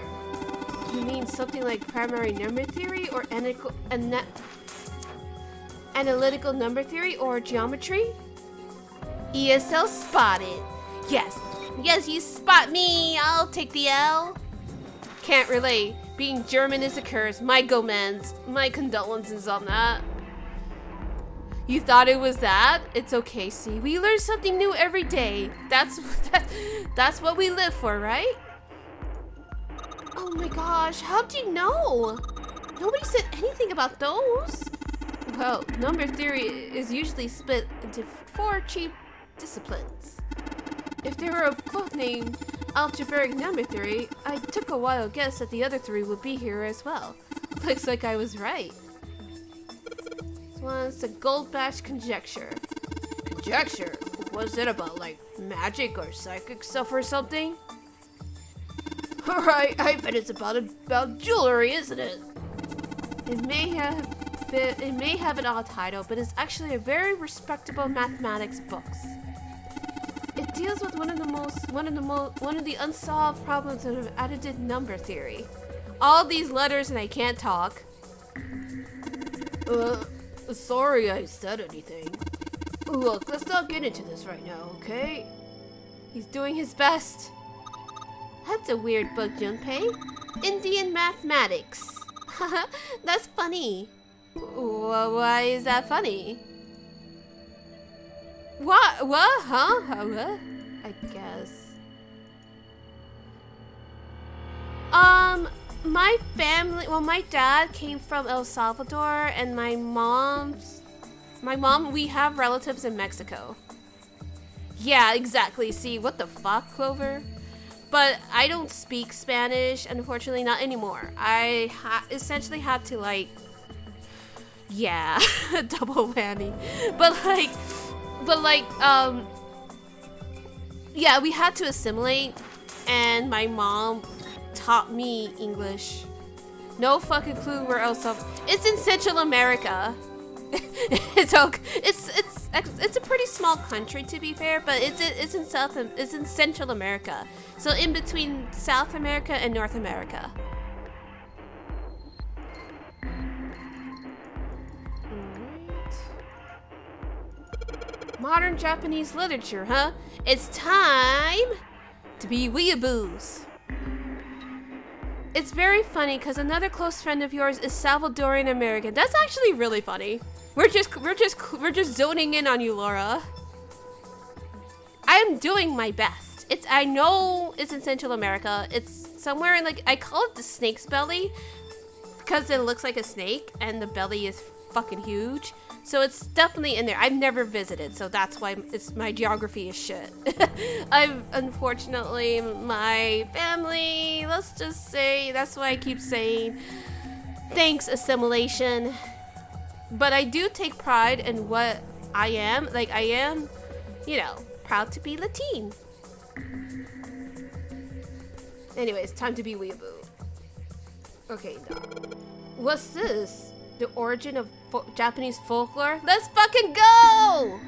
You mean something like primary number theory or analytical number theory or geometry? ESL spotted. Yes, you spot me. I'll take the L. Can't relate. Being German is a curse. My condolences on that. You thought it was that? It's okay, see. We learn something new every day. That's what we live for, right? Oh my gosh, how'd you know? Nobody said anything about those. Well, number theory is usually split into 4 chief disciplines. If there were a book named Algebraic Number Theory, I took a wild guess that the other 3 would be here as well. Looks like I was right. This one's the Goldbach conjecture. Conjecture? What's it about, like magic or psychic stuff or something? Alright, I bet it's about jewelry, isn't it? It may have an odd title, but it's actually a very respectable mathematics books. It deals with one of the unsolved problems of additive number theory. All these letters and I can't talk. Sorry I said anything. Look, let's not get into this right now, okay? He's doing his best. That's a weird book, Junpei. Indian mathematics. That's funny. Why is that funny? What? Huh? What? I guess. My family, well, my dad came from El Salvador, and my mom, we have relatives in Mexico. Yeah, exactly. See, what the fuck, Clover? But I don't speak Spanish, unfortunately, not anymore. I essentially had to, like, yeah, double whammy. Yeah, we had to assimilate, and my mom taught me English. No fucking clue where else. It's in Central America. It's a pretty small country, to be fair, but it's in Central America. So in between South America and North America. Modern Japanese literature, huh? It's time to be weeaboos. It's very funny because another close friend of yours is Salvadorian American. That's actually really funny. We're just zoning in on you, Laura. I am doing my best. I know it's in Central America. It's somewhere in, like, I call it the snake's belly because it looks like a snake and the belly is fucking huge. So it's definitely in there. I've never visited, so that's why my geography is shit. Unfortunately, my family, let's just say, that's why I keep saying, thanks, assimilation. But I do take pride in what I am. Like, I am, proud to be Latin. Anyways, time to be weeaboo. Okay, what's this? The origin of Japanese folklore? Let's fucking go!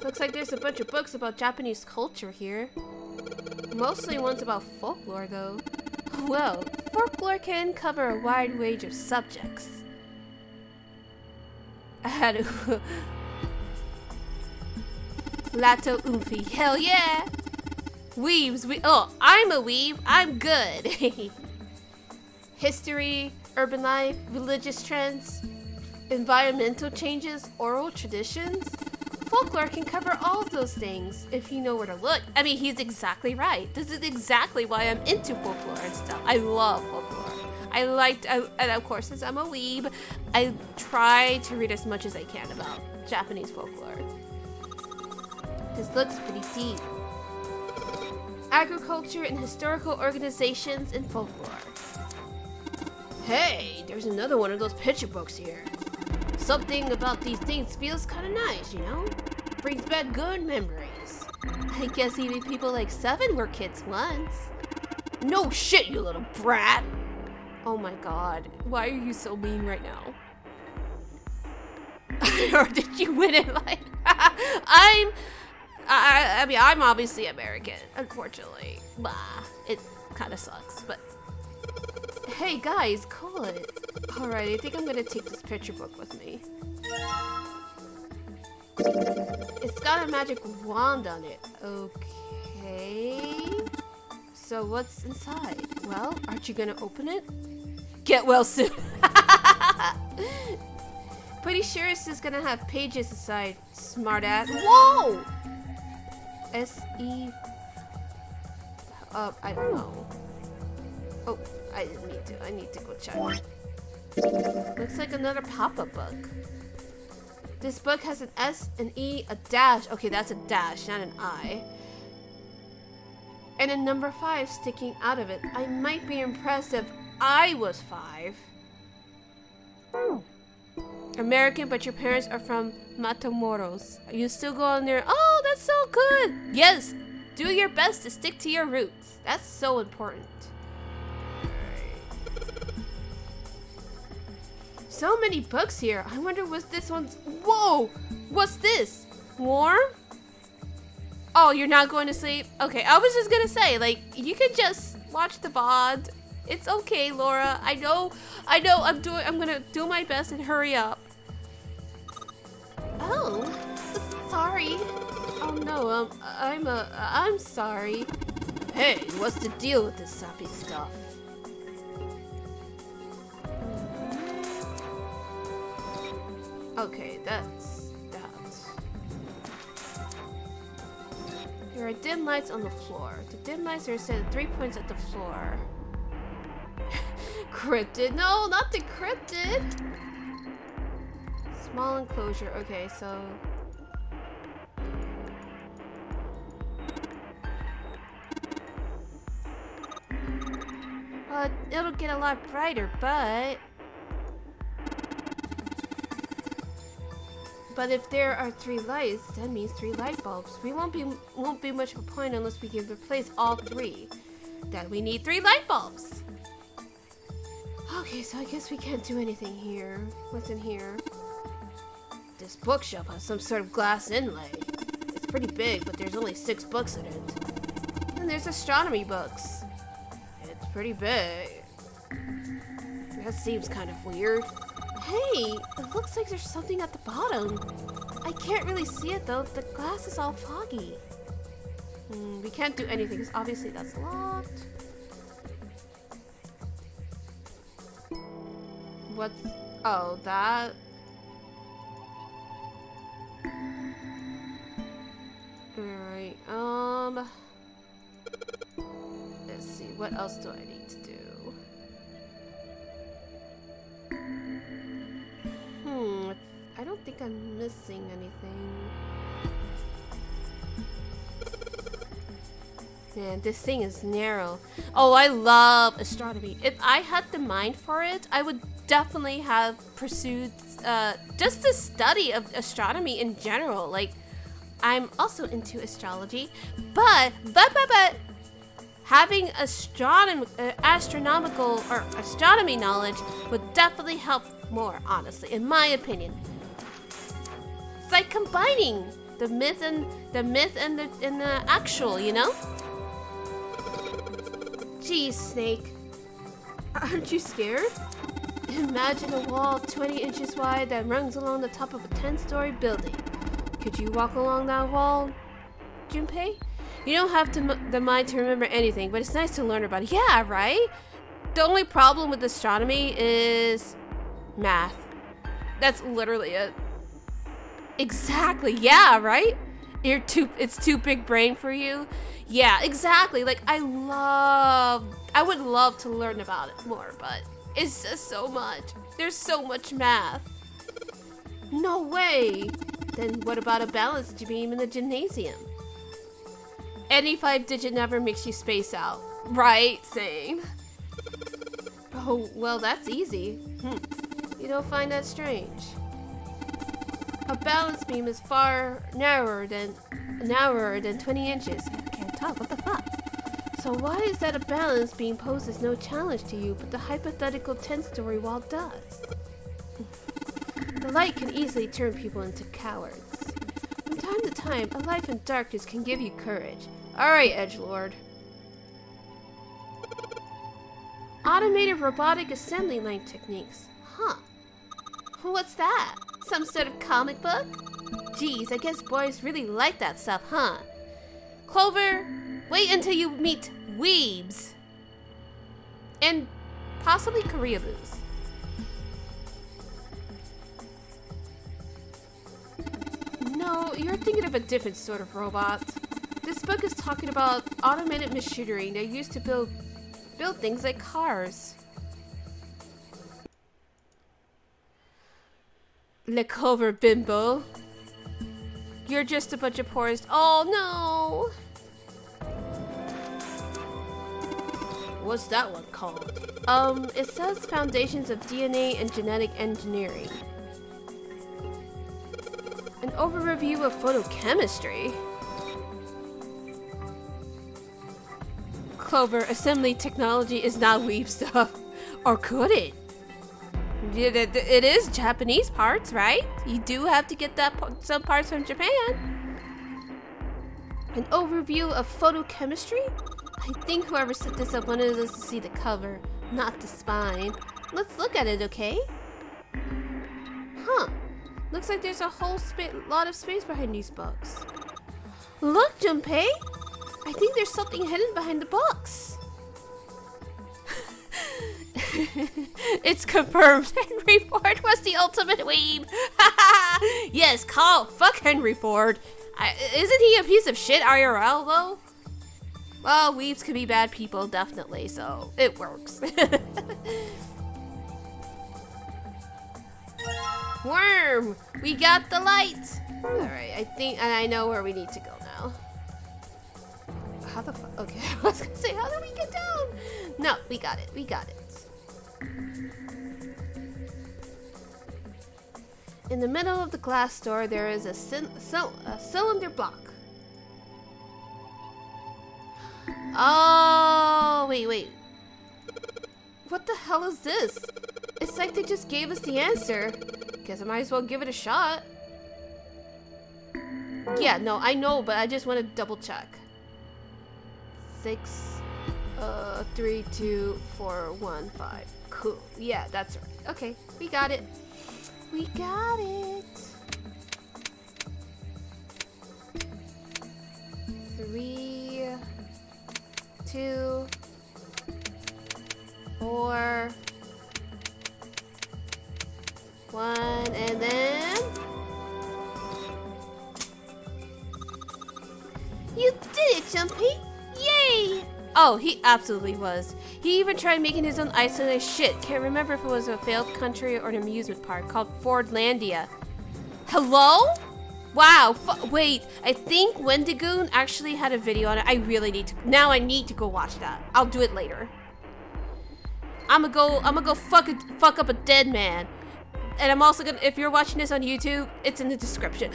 Looks like there's a bunch of books about Japanese culture here. Mostly ones about folklore, though. Well, folklore can cover a wide range of subjects. Lato Oomphy, hell yeah! Weaves, I'm a weave, I'm good! History, urban life, religious trends, environmental changes, oral traditions. Folklore can cover all of those things if you know where to look. I mean, he's exactly right. This is exactly why I'm into folklore and stuff. I love folklore. And of course, since I'm a weeb, I try to read as much as I can about Japanese folklore. This looks pretty deep. Agriculture and historical organizations and folklore. Hey, there's another one of those picture books here. Something about these things feels kind of nice, you know? Brings back good memories. I guess even people like 7 were kids once. No shit, you little brat! Oh my god, why are you so mean right now? Or did you win it like... I mean, I'm obviously American, unfortunately. Bah, it kind of sucks, but... Hey guys, call it. Alright, I think I'm gonna take this picture book with me. It's got a magic wand on it. Okay. So what's inside? Well, aren't you gonna open it? Get well soon. Pretty sure it's just gonna have pages inside, smartass. Whoa! S-E... I don't know. Oh, I didn't need to. I need to go check. Looks like another pop-up book. This book has an S, an E, a dash. Okay, that's a dash, not an I. And a number 5 sticking out of it. I might be impressed if I was 5. American, but your parents are from Matamoros. You still go on there? Oh, that's so good. Yes, do your best to stick to your roots. That's so important. So many books here. I wonder what's this one's... Whoa! What's this? Warm? Oh, you're not going to sleep? Okay, I was just gonna say, like, you can just watch the VOD. It's okay, Laura. I know, I'm gonna do my best and hurry up. Oh, sorry. Oh no, I'm sorry. Hey, what's the deal with this sappy stuff? Okay, that's that. There are dim lights on the floor. The dim lights are set at 3 points at the floor. Cryptid? No, not the cryptid! Small enclosure. Okay, so... it'll get a lot brighter, but if there are 3 lights, that means 3 light bulbs. We won't be much of a point unless we can replace all 3. Then we need 3 light bulbs. Okay, so I guess we can't do anything here. What's in here? This bookshelf has some sort of glass inlay. It's pretty big, but there's only 6 books in it. And there's astronomy books. It's pretty big. That seems kind of weird. Hey, it looks like there's something at the bottom. I can't really see it though. The glass is all foggy. We can't do anything because obviously that's locked. What? Oh, that. Alright, let's see, what else do I need to do? I don't think I'm missing anything. Man, this thing is narrow. Oh, I love astronomy. If I had the mind for it, I would definitely have pursued just the study of astronomy in general. Like, I'm also into astrology, but having astronomical or astronomy knowledge would definitely help more, honestly, in my opinion. It's like combining the myth and the actual, you know? Geez, Snake. Aren't you scared? Imagine a wall 20 inches wide that runs along the top of a 10-story building. Could you walk along that wall, Junpei? You don't have the mind to remember anything, but it's nice to learn about it. Yeah, right? The only problem with astronomy is math. That's literally it. Exactly. Yeah, right? It's too big brain for you. Yeah, exactly. Like I would love to learn about it more, but it's just so much. There's so much math. No way. Then what about a balance beam in the gymnasium? Any 5-digit number makes you space out. Right, same. Oh, well, that's easy. You don't find that strange? A balance beam is far narrower than 20 inches. I can't talk, what the fuck? So why is that a balance beam poses no challenge to you, but the hypothetical 10-story wall does? The light can easily turn people into cowards. From time to time, a life in darkness can give you courage. Alright, edgelord. Automated robotic assembly line techniques. Huh. What's that? Some sort of comic book? Geez, I guess boys really like that stuff, huh? Clover, wait until you meet weebs. And possibly Koreaboos. No, you're thinking of a different sort of robot. This book is talking about automated machinery they used to build things like cars. Le Clover Bimbo. You're just a bunch of poorest. Oh no! What's that one called? It says Foundations of DNA and Genetic Engineering. An overview of photochemistry. Clover, assembly technology is not weeb stuff. Or could it? It is Japanese parts, right? You do have to get some parts from Japan. An overview of photochemistry? I think whoever set this up wanted us to see the cover, not the spine. Let's look at it, okay? Huh. Looks like there's a whole lot of space behind these books. Look, Junpei! I think there's something hidden behind the books. It's confirmed. Henry Ford was the ultimate weeb. Yes, fuck Henry Ford. Isn't he a piece of shit IRL though? Well, weebs can be bad people, definitely, so it works. Worm! We got the light! Alright, I think I know where we need to go now. How the fuck? Okay, I was gonna say, how do we get down? No, we got it. We got it. In the middle of the glass door, there is a cylinder block. Oh, wait. What the hell is this? It's like they just gave us the answer. Guess I might as well give it a shot. Yeah, no, I know, but I just want to double check. 6, 3, 2, 4, 1, 5. Cool. Yeah, that's right. Okay, we got it. We got it. 3, 2, 4, 1, and then you did it, Jumpy! Yay! Oh, he absolutely was. He even tried making his own isolated shit. Can't remember if it was a failed country or an amusement park called Fordlandia. Hello? Wow. Wait, I think Wendigoon actually had a video on it. I really need to. Now I need to go watch that. I'll do it later. I'ma go fuck up a dead man. And I'm also gonna, if you're watching this on YouTube, it's in the description.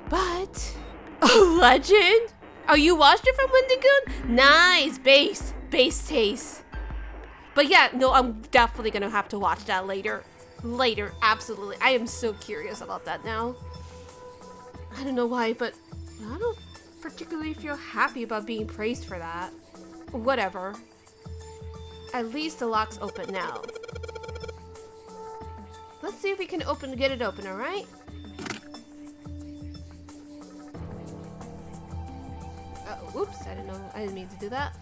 But a legend? Oh, you watched it from Wendigoon? Nice, base taste. But yeah, no, I'm definitely gonna have to watch that later. Later, absolutely. I am so curious about that now. I don't know why, but I don't particularly feel happy about being praised for that. Whatever. At least the lock's open now. Let's see if we can get it open, alright? Oops, I didn't mean to do that.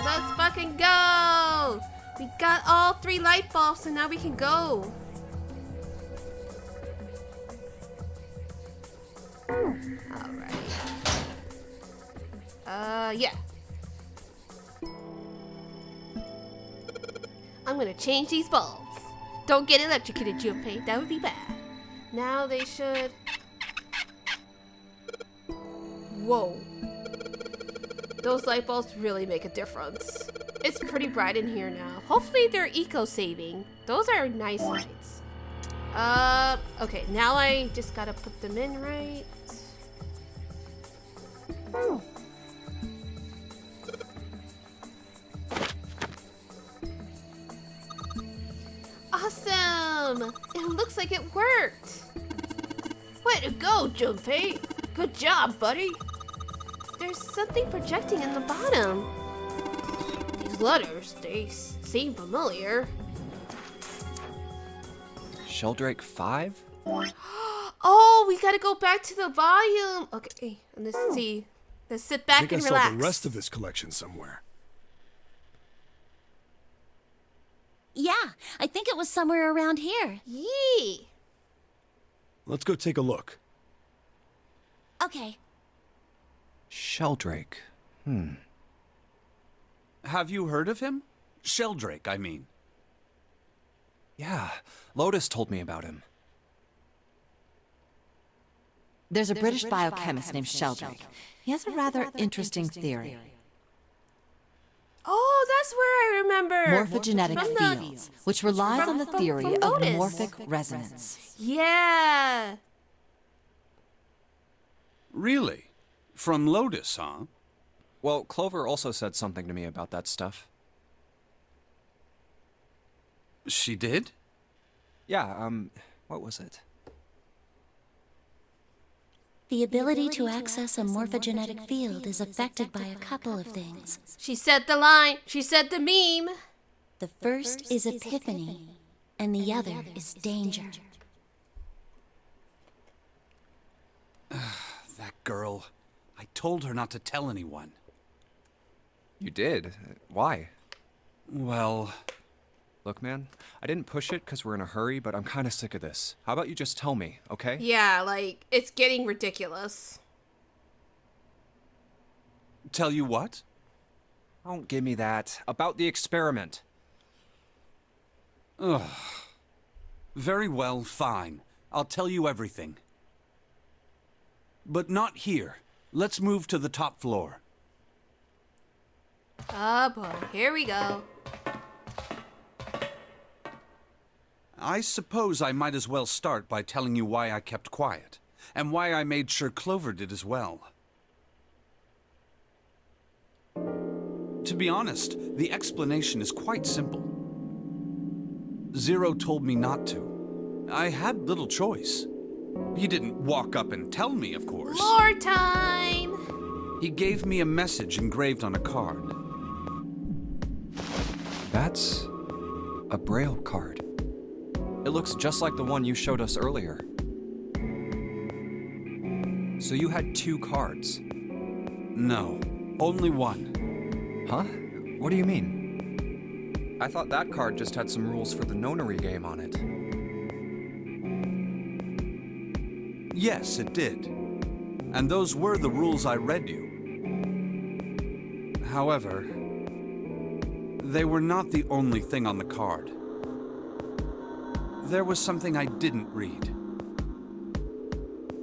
Let's fucking go! We got all 3 light bulbs, so now we can go. Alright. Yeah. I'm gonna change these bulbs. Don't get electrocuted, Junpei. That would be bad. Now they should... Whoa. Those light bulbs really make a difference. It's pretty bright in here now. Hopefully they're eco-saving. Those are nice lights. Okay, now I just gotta put them in right. Awesome! It looks like it worked. Way to go, Junpei. Good job, buddy. There's something projecting in the bottom. These letters, they seem familiar. Sheldrake 5? Oh, we gotta go back to the volume. Okay, let's see. Let's sit back and I relax. saw the rest of this collection somewhere. Yeah, I think it was somewhere around here. Yee! Let's go take a look. Okay. Sheldrake. Have you heard of him? Sheldrake, I mean. Yeah, Lotus told me about him. There's a British biochemist named Sheldrake. He has a rather interesting theory. Oh, that's where I remember. Morphogenetic fields, which relies on the theory of Lotus. morphic resonance. Yeah. Really? From Lotus, huh? Well, Clover also said something to me about that stuff. She did? Yeah, what was it? The ability to access a morphogenetic field is affected by a couple of things. She said the line. She said the meme. The first is epiphany, and the other is danger. That girl. I told her not to tell anyone. You did? Why? Well... Look, man, I didn't push it because we're in a hurry, but I'm kind of sick of this. How about you just tell me, okay? Yeah, like, it's getting ridiculous. Tell you what? Don't give me that. About the experiment. Ugh. Very well, fine. I'll tell you everything. But not here. Let's move to the top floor. Oh boy, here we go. I suppose I might as well start by telling you why I kept quiet, and why I made sure Clover did as well. To be honest, the explanation is quite simple. Zero told me not to. I had little choice. He didn't walk up and tell me, of course. More time! He gave me a message engraved on a card. That's a Braille card. It looks just like the one you showed us earlier. So you had 2 cards? No, only one. Huh? What do you mean? I thought that card just had some rules for the nonary game on it. Yes, it did. And those were the rules I read you. However, they were not the only thing on the card. There was something I didn't read.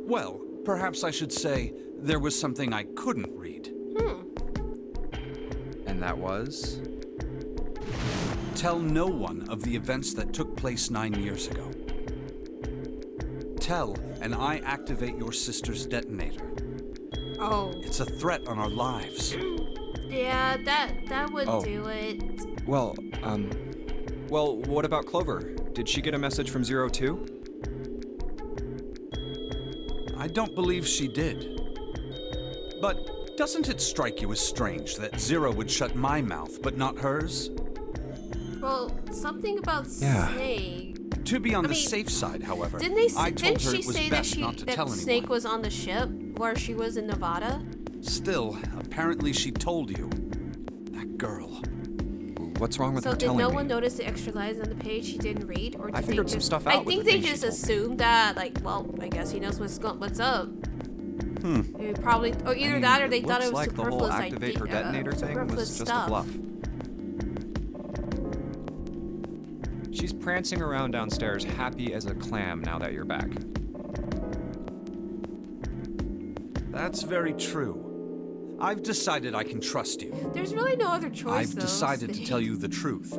Well, perhaps I should say there was something I couldn't read. And that was? Tell no one of the events that took place 9 years ago. Tell, and I activate your sister's detonator. Oh. It's a threat on our lives. Yeah, that would do it. Well, what about Clover? Did she get a message from Zero too? I don't believe she did. But doesn't it strike you as strange that Zero would shut my mouth, but not hers? Well, something about Yeah. Snake. To be on the safe side, however, Didn't her she it was say that best not to tell Snake anyone. was on the ship where she was in Nevada? Still, apparently she told you. That girl. What's wrong with So her did telling no me? one notice the extra lines on the page she didn't read, or did I figured they some just, stuff I out with think the they things she just told me. assumed that, like, well, I guess he knows what's up. Hmm. Probably, or either that, or they thought it was looks like the whole superfluous, activate her detonator thing superfluous was just stuff. a bluff. She's prancing around downstairs happy as a clam now that you're back. That's very true. I've decided I can trust you. There's really no other choice, I've though. decided to tell you the truth.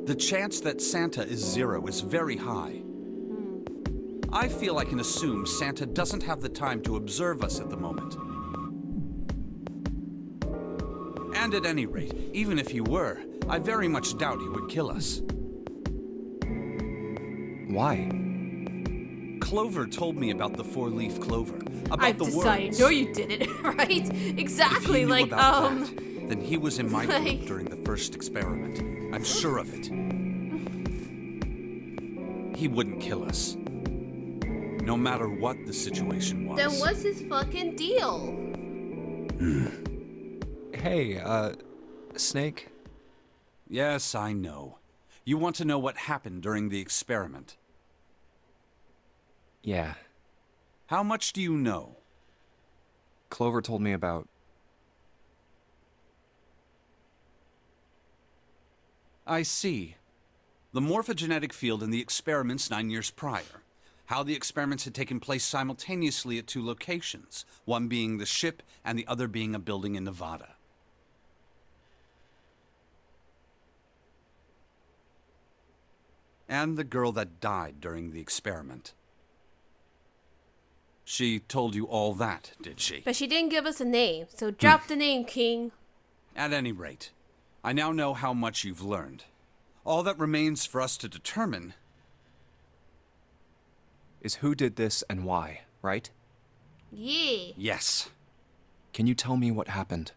The chance that Santa is 0 is very high. I feel I can assume Santa doesn't have the time to observe us at the moment. And at any rate, even if he were, I very much doubt he would kill us. Why? Clover told me about the 4-leaf clover. About I've the decided. words. No, you didn't, right? Exactly, If he knew like, about that, then he was in my like- group during the first experiment. I'm sure of it. He wouldn't kill us. No matter what the situation was. Then what's his fucking deal? Hey, Snake? Yes, I know. You want to know what happened during the experiment. Yeah. How much do you know? Clover told me about... I see. The morphogenetic field in the experiments 9 years prior. How the experiments had taken place simultaneously at 2 locations, one being the ship and the other being a building in Nevada. And the girl that died during the experiment. She told you all that, did she? But she didn't give us a name, so drop the name, King. At any rate, I now know how much you've learned. All that remains for us to determine is who did this and why, right? Yeah. Yes. Can you tell me what happened?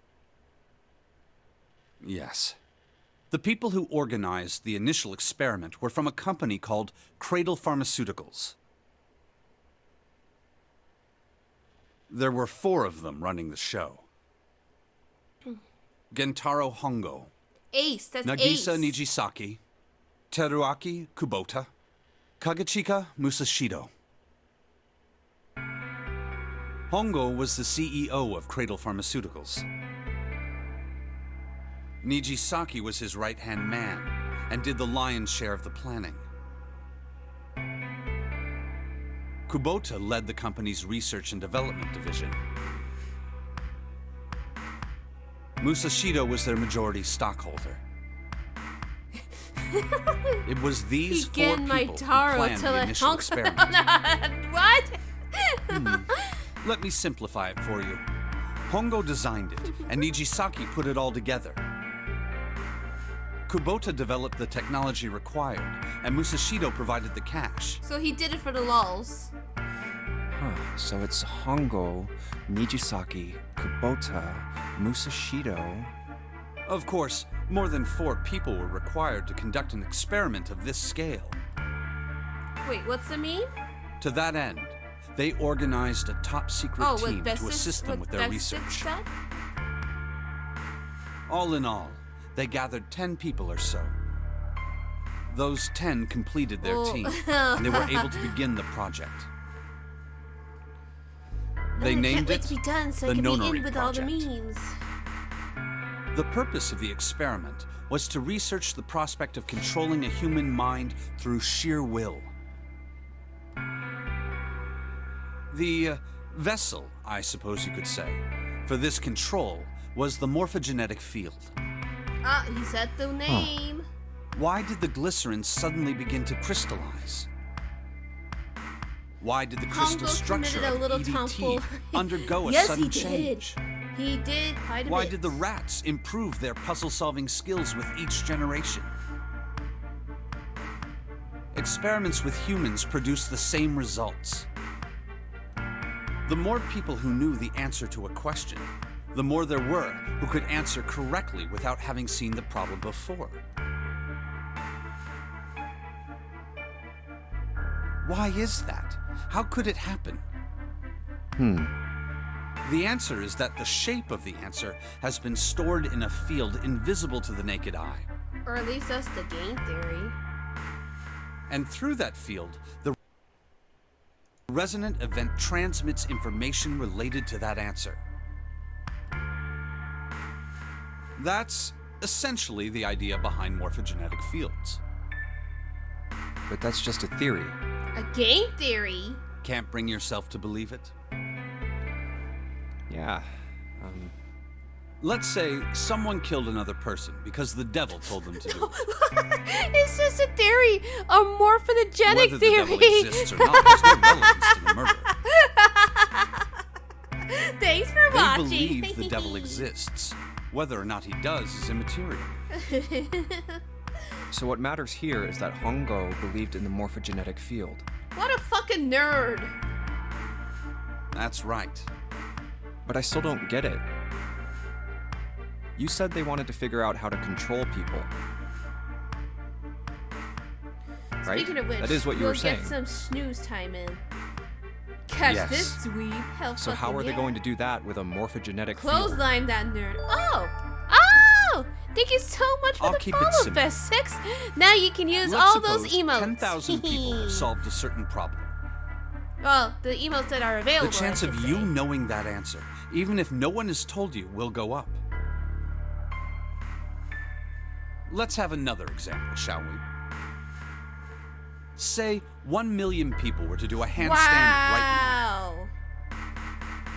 Yes. The people who organized the initial experiment were from a company called Cradle Pharmaceuticals. There were 4 of them running the show. Gentaro Hongo, Ace, that's Nagisa Ace. Nijisaki, Teruaki Kubota, Kagechika Musashido. Hongo was the CEO of Cradle Pharmaceuticals. Nijisaki was his right-hand man and did the lion's share of the planning. Kubota led the company's research and development division. Musashido was their majority stockholder. It was these 4 people who planned the initial experiment. What? Let me simplify it for you. Hongo designed it, and Nijisaki put it all together. Kubota developed the technology required, and Musashido provided the cash. So he did it for the lulz. Huh, so it's Hongo, Nijisaki, Kubota, Musashido... Of course, more than 4 people were required to conduct an experiment of this scale. Wait, what's the mean? To that end, they organized a top-secret team to Bestis- assist them with their Bestis research. said? All in all, they gathered 10 people or so. Those 10 completed their team, and they were able to begin the project. They named it be done so the it can be Nonary in with all the Project. memes. The purpose of the experiment was to research the prospect of controlling a human mind through sheer will. The vessel, I suppose you could say, for this control was the morphogenetic field. Ah, he said the name. Why did the glycerin suddenly begin to crystallize? Why did the crystal Hongo structure committed a of little EDT tomfoolery. undergo a Yes, sudden he did. change? He did quite a Why bit. did the rats improve their puzzle-solving skills with each generation? Experiments with humans produced the same results. The more people who knew the answer to a question, the more there were who could answer correctly without having seen the problem before. Why is that? How could it happen? The answer is that the shape of the answer has been stored in a field invisible to the naked eye. Or at least that's the game theory. And through that field, the resonant event transmits information related to that answer. That's essentially the idea behind morphogenetic fields. But that's just a theory. A game theory? Can't bring yourself to believe it? Yeah, Let's say someone killed another person because the devil told them to do it. It's just a theory, a morphogenic Whether theory. the devil exists or not, there's no relevance to the murder. Thanks for They watching. believe the devil exists. Whether or not he does is immaterial. So what matters here is that Hongo believed in the morphogenetic field. What a fucking nerd. That's right. But I still don't get it. You said they wanted to figure out how to control people. Right? Speaking of which, that is what you we'll were saying. get some snooze time in. Catch Yes. this dweeb. Hell So how fucking are they yeah. going to do that with a morphogenetic field? Clothesline that nerd. Oh! Thank you so much for I'll the keep it follow, simple. Best Six. Now you can use Let's all those suppose emotes. 10,000 people have solved a certain problem. Well, the emotes that are available. The chance I of should you say. knowing that answer, even if no one has told you, will go up. Let's have another example, shall we? Say 1 million people were to do a handstand right Wow. now.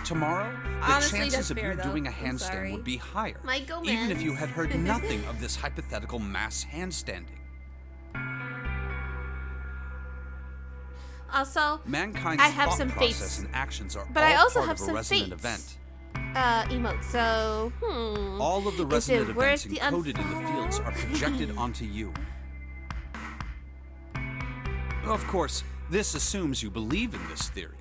Tomorrow, the Honestly, chances that's of fair, you though. doing a I'm sorry. handstand would be higher, My go even if you mans. had heard nothing of this hypothetical mass handstanding. Also, Mankind's I have thought some process fates, and actions are but all I also part have of a some resonant fates. event. Emotes. So, All of the Is it resonant worth events the encoded in the fields are projected onto you. Of course, this assumes you believe in this theory.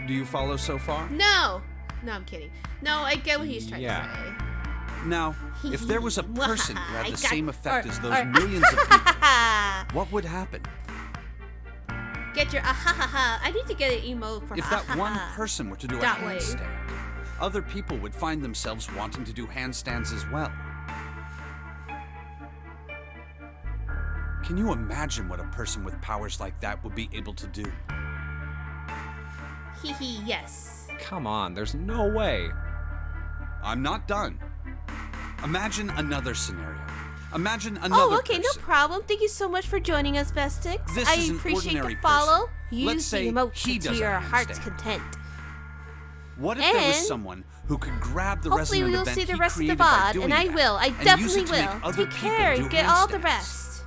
Do you follow so far? No. No, I'm kidding. No, I get what he's trying Yeah. to say. Now, if there was a person who had I the got- same effect or- as those or- millions of people, what would happen? Get your ahahaha. I need to get an emote for If that one ahaha. person were to do a That way. handstand, other people would find themselves wanting to do handstands as well. Can you imagine what a person with powers like that would be able to do? Hee hee, yes. Come on, there's no way. I'm not done. Imagine another scenario. Imagine another Oh, okay, person. no problem. Thank you so much for joining us, Bestix. This I is an appreciate ordinary the follow. person. Use Let's say the emote he to does a your heart's handstand. content. What if there was And someone who could grab the hopefully resonant we'll event see the he rest of the created by VOD, doing and I that, will. I and use definitely it to make will. other Take people care. do Get all the handstands? rest.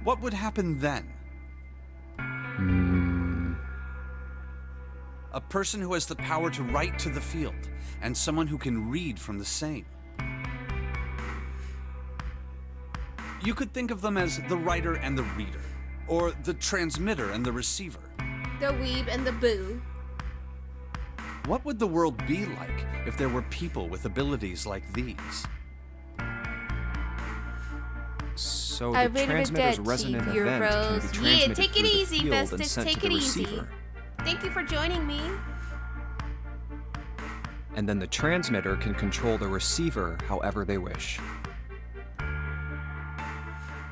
What would happen then? A person who has the power to write to the field, and someone who can read from the same. You could think of them as the writer and the reader, or the transmitter and the receiver. The weeb and the boo. What would the world be like if there were people with abilities like these? So I the really transmitter's regret resonant Chief, your event can be bros. Yeah, transmitted take it through the easy, field and Bestix. sent to Take the it easy. receiver. Thank you for joining me. And then the transmitter can control the receiver however they wish.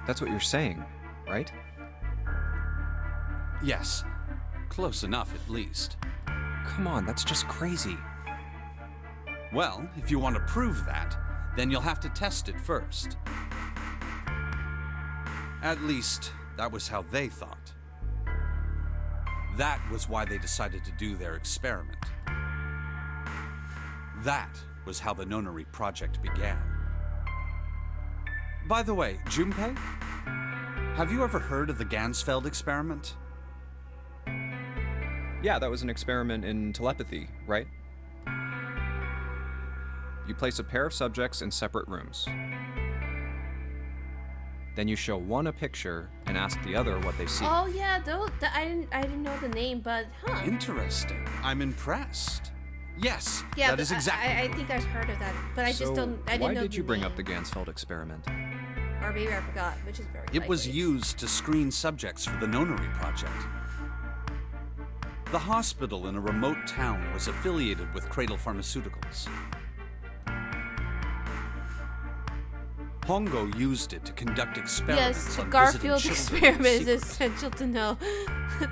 That's what you're saying, right? Yes, close enough at least. Come on, that's just crazy. Well, if you want to prove that, then you'll have to test it first. At least, that was how they thought. That was why they decided to do their experiment. That was how the Nonary project began. By the way, Junpei, have you ever heard of the Gansfeld experiment? Yeah, that was an experiment in telepathy, right? You place a pair of subjects in separate rooms. Then you show one a picture and ask the other what they see. Oh yeah, I didn't know the name, but huh. Interesting. I'm impressed. Yes, Yeah, that is exactly I think I've heard of that, but I just don't. I didn't why know did the you bring name. up the Gansfeld experiment? Or maybe I forgot, which is very. It was likely. used to screen subjects for the Nonary project. The hospital in a remote town was affiliated with Cradle Pharmaceuticals. Hongo used it to conduct experiments Yes, the on Garfield visiting children in experiment is secret. essential to know.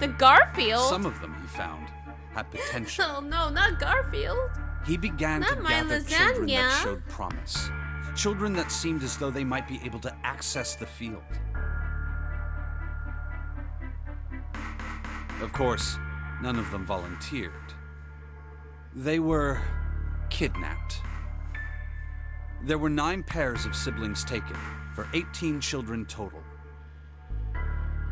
The Garfield? Some of them, he found, had potential. Oh no, not Garfield. He began Not to my gather children that lasagna. showed promise. Children that seemed as though they might be able to access the field. Of course, none of them volunteered. They were kidnapped. There were 9 pairs of siblings taken, for 18 children total.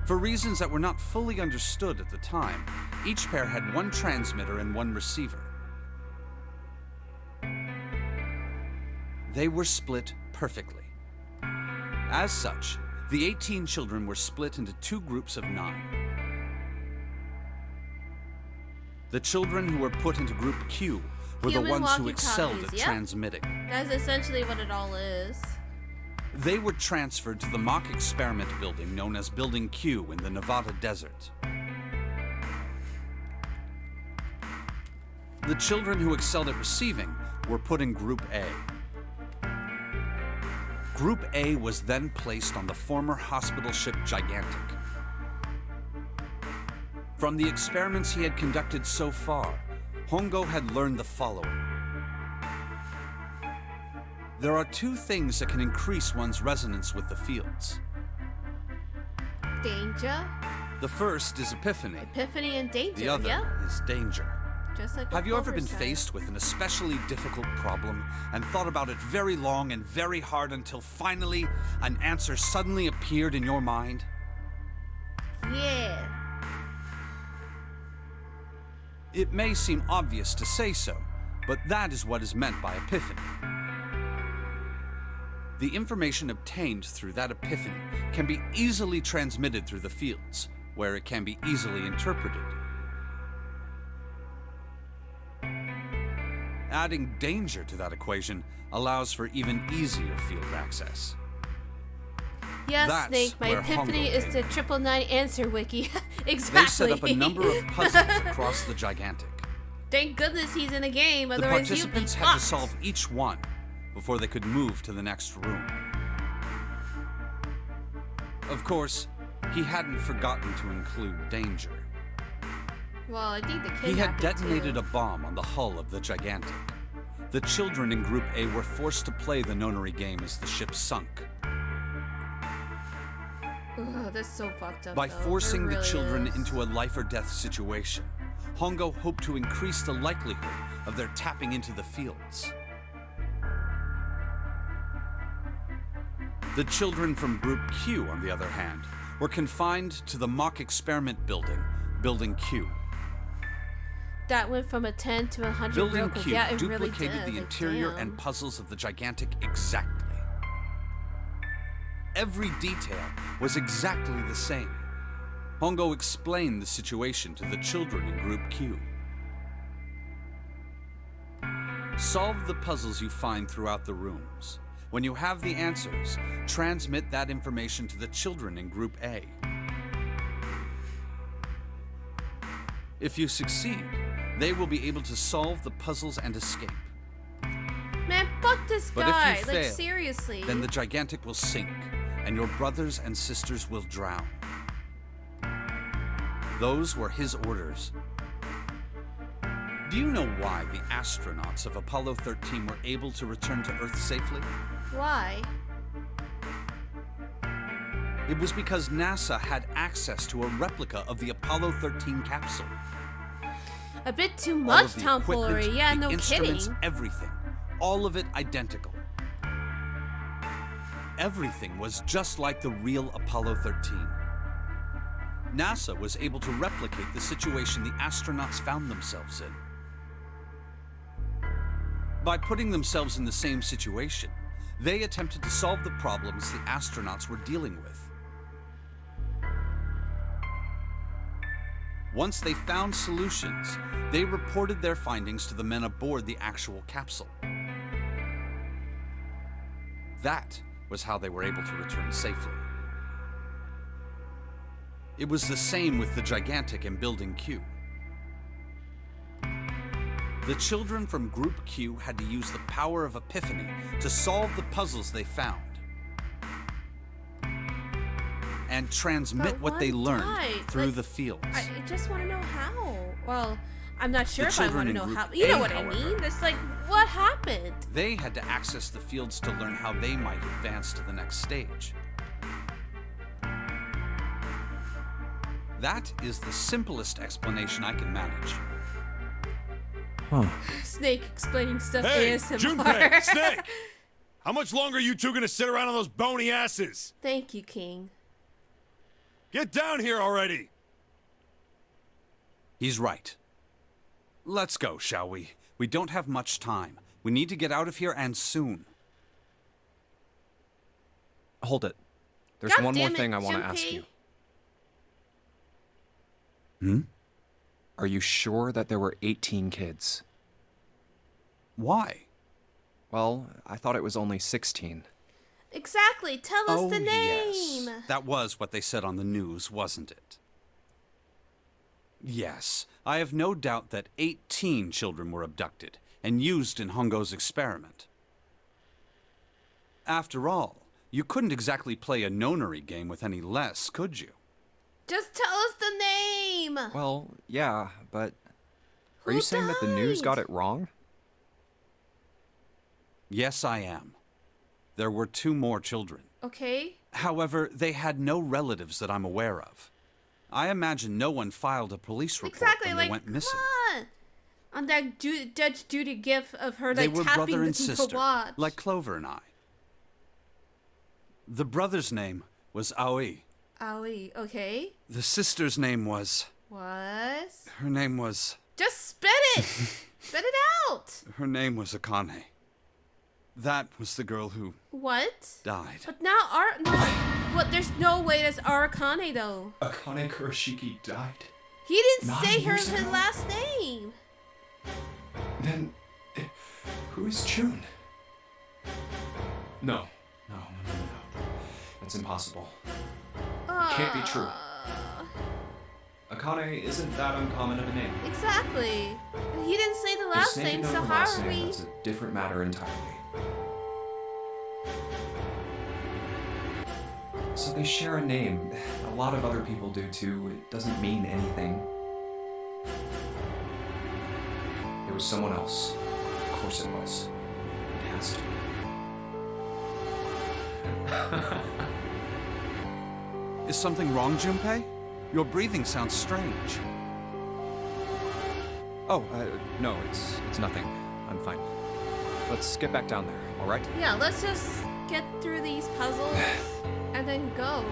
For reasons that were not fully understood at the time, each pair had 1 transmitter and 1 receiver. They were split perfectly. As such, the 18 children were split into 2 groups of 9. The children who were put into Group Q were the Human ones who excelled at walkie-talkies, yep. transmitting. That's essentially what it all is. They were transferred to the mock experiment building known as Building Q in the Nevada desert. The children who excelled at receiving were put in Group A. Group A was then placed on the former hospital ship Gigantic. From the experiments he had conducted so far, Hongo had learned the following. There are 2 things that can increase one's resonance with the fields. Danger. The first is epiphany. Epiphany and danger. The other yeah. is danger. Just like Have you ever been Clover faced with an especially difficult problem and thought about it very long and very hard until finally an answer suddenly appeared in your mind? Yeah. It may seem obvious to say so, but that is what is meant by epiphany. The information obtained through that epiphany can be easily transmitted through the fields, where it can be easily interpreted. Adding danger to that equation allows for even easier field access. Yes, That's Snake, my where epiphany Hongo is came the in. 999 answer wiki. Exactly. They set up a number of puzzles across the Gigantic. Thank goodness he's in a game, The otherwise you'd be participants had to fucked. solve each one before they could move to the next room. Of course, he hadn't forgotten to include danger. Well, I think the kid He had detonated a bomb on the hull of the Gigantic. The children in Group A were forced to play the nonary game as the ship sunk. Ugh, that's so fucked up. By though. forcing It the really children is. into a life or death situation, Hongo hoped to increase the likelihood of their tapping into the fields. The children from Group Q, on the other hand, were confined to the mock experiment building, Building Q. That went from a 10 to 100 Building real quick. Q Yeah, it duplicated really did. the like, interior damn. and puzzles of the Gigantic exactly. Every detail was exactly the same. Hongo explained the situation to the children in Group Q. Solve the puzzles you find throughout the rooms. When you have the answers, transmit that information to the children in Group A. If you succeed, they will be able to solve the puzzles and escape. Man, fuck this But guy. if you like, fail, seriously. then the Gigantic will sink, and your brothers and sisters will drown. Those were his orders. Do you know why the astronauts of Apollo 13 were able to return to Earth safely? Why? It was because NASA had access to a replica of the Apollo 13 capsule. A bit too All much of the tomfoolery. equipment, Yeah, the no instruments, kidding. everything. All of it identical. Everything was just like the real Apollo 13. NASA was able to replicate the situation the astronauts found themselves in. By putting themselves in the same situation, they attempted to solve the problems the astronauts were dealing with. Once they found solutions, they reported their findings to the men aboard the actual capsule. That was how they were able to return safely. It was the same with the Gigantic and Building Q. The children from Group Q had to use the power of epiphany to solve the puzzles they found and transmit But what they one learned died. through Like, the fields. I just want to know how. Well, I'm not sure The if I children want to in know Group how. You know A, what I however, mean? It's like, what happened? They had to access the fields to learn how they might advance to the next stage. That is the simplest explanation I can manage. Huh. Snake explaining stuff Hey, ASMR. Junpei, Snake! How much longer are you two gonna sit around on those bony asses? Thank you, King. Get down here already! He's right. Let's go, shall we? We don't have much time. We need to get out of here, and soon. Hold it. There's God one more damn it, thing I want to Junpei. ask you. Hmm? Are you sure that there were 18 kids? Why? Well, I thought it was only 16. Exactly. Tell us the name. Yes. That was what they said on the news, wasn't it? Yes, I have no doubt that 18 children were abducted and used in Hongo's experiment. After all, you couldn't exactly play a nonary game with any less, could you? Just tell us the name. Well, yeah, but are Who you saying that the news died? got it wrong? Yes, I am. There were 2 more children. Okay. However, they had no relatives that I'm aware of. I imagine no one filed a police report Exactly. when Like, they went come missing. on. On that Judge Judy gif of her They like were tapping brother the and sister, watch. like Clover and I. The brother's name was Aoi. Owie. Okay. The sister's name was... Was? Her name was... Just spit it. Spit it out. Her name was Akane. That was the girl who What? died. But now what? There's no way that's Arakane though. Akane Kurashiki died. He didn't 9 say her years his ago? last name. Then, who is June? No. That's impossible. Can't be true. Akane isn't that uncommon of a name. Exactly. He didn't say the If last Snake name, had so known the how last are name, we? that's a different matter entirely. So they share a name. A lot of other people do too. It doesn't mean anything. It was someone else. Of course it was. It has to be. Is something wrong, Junpei? Your breathing sounds strange. Oh, no, it's nothing. I'm fine. Let's get back down there, all right? Yeah, let's just get through these puzzles and then go.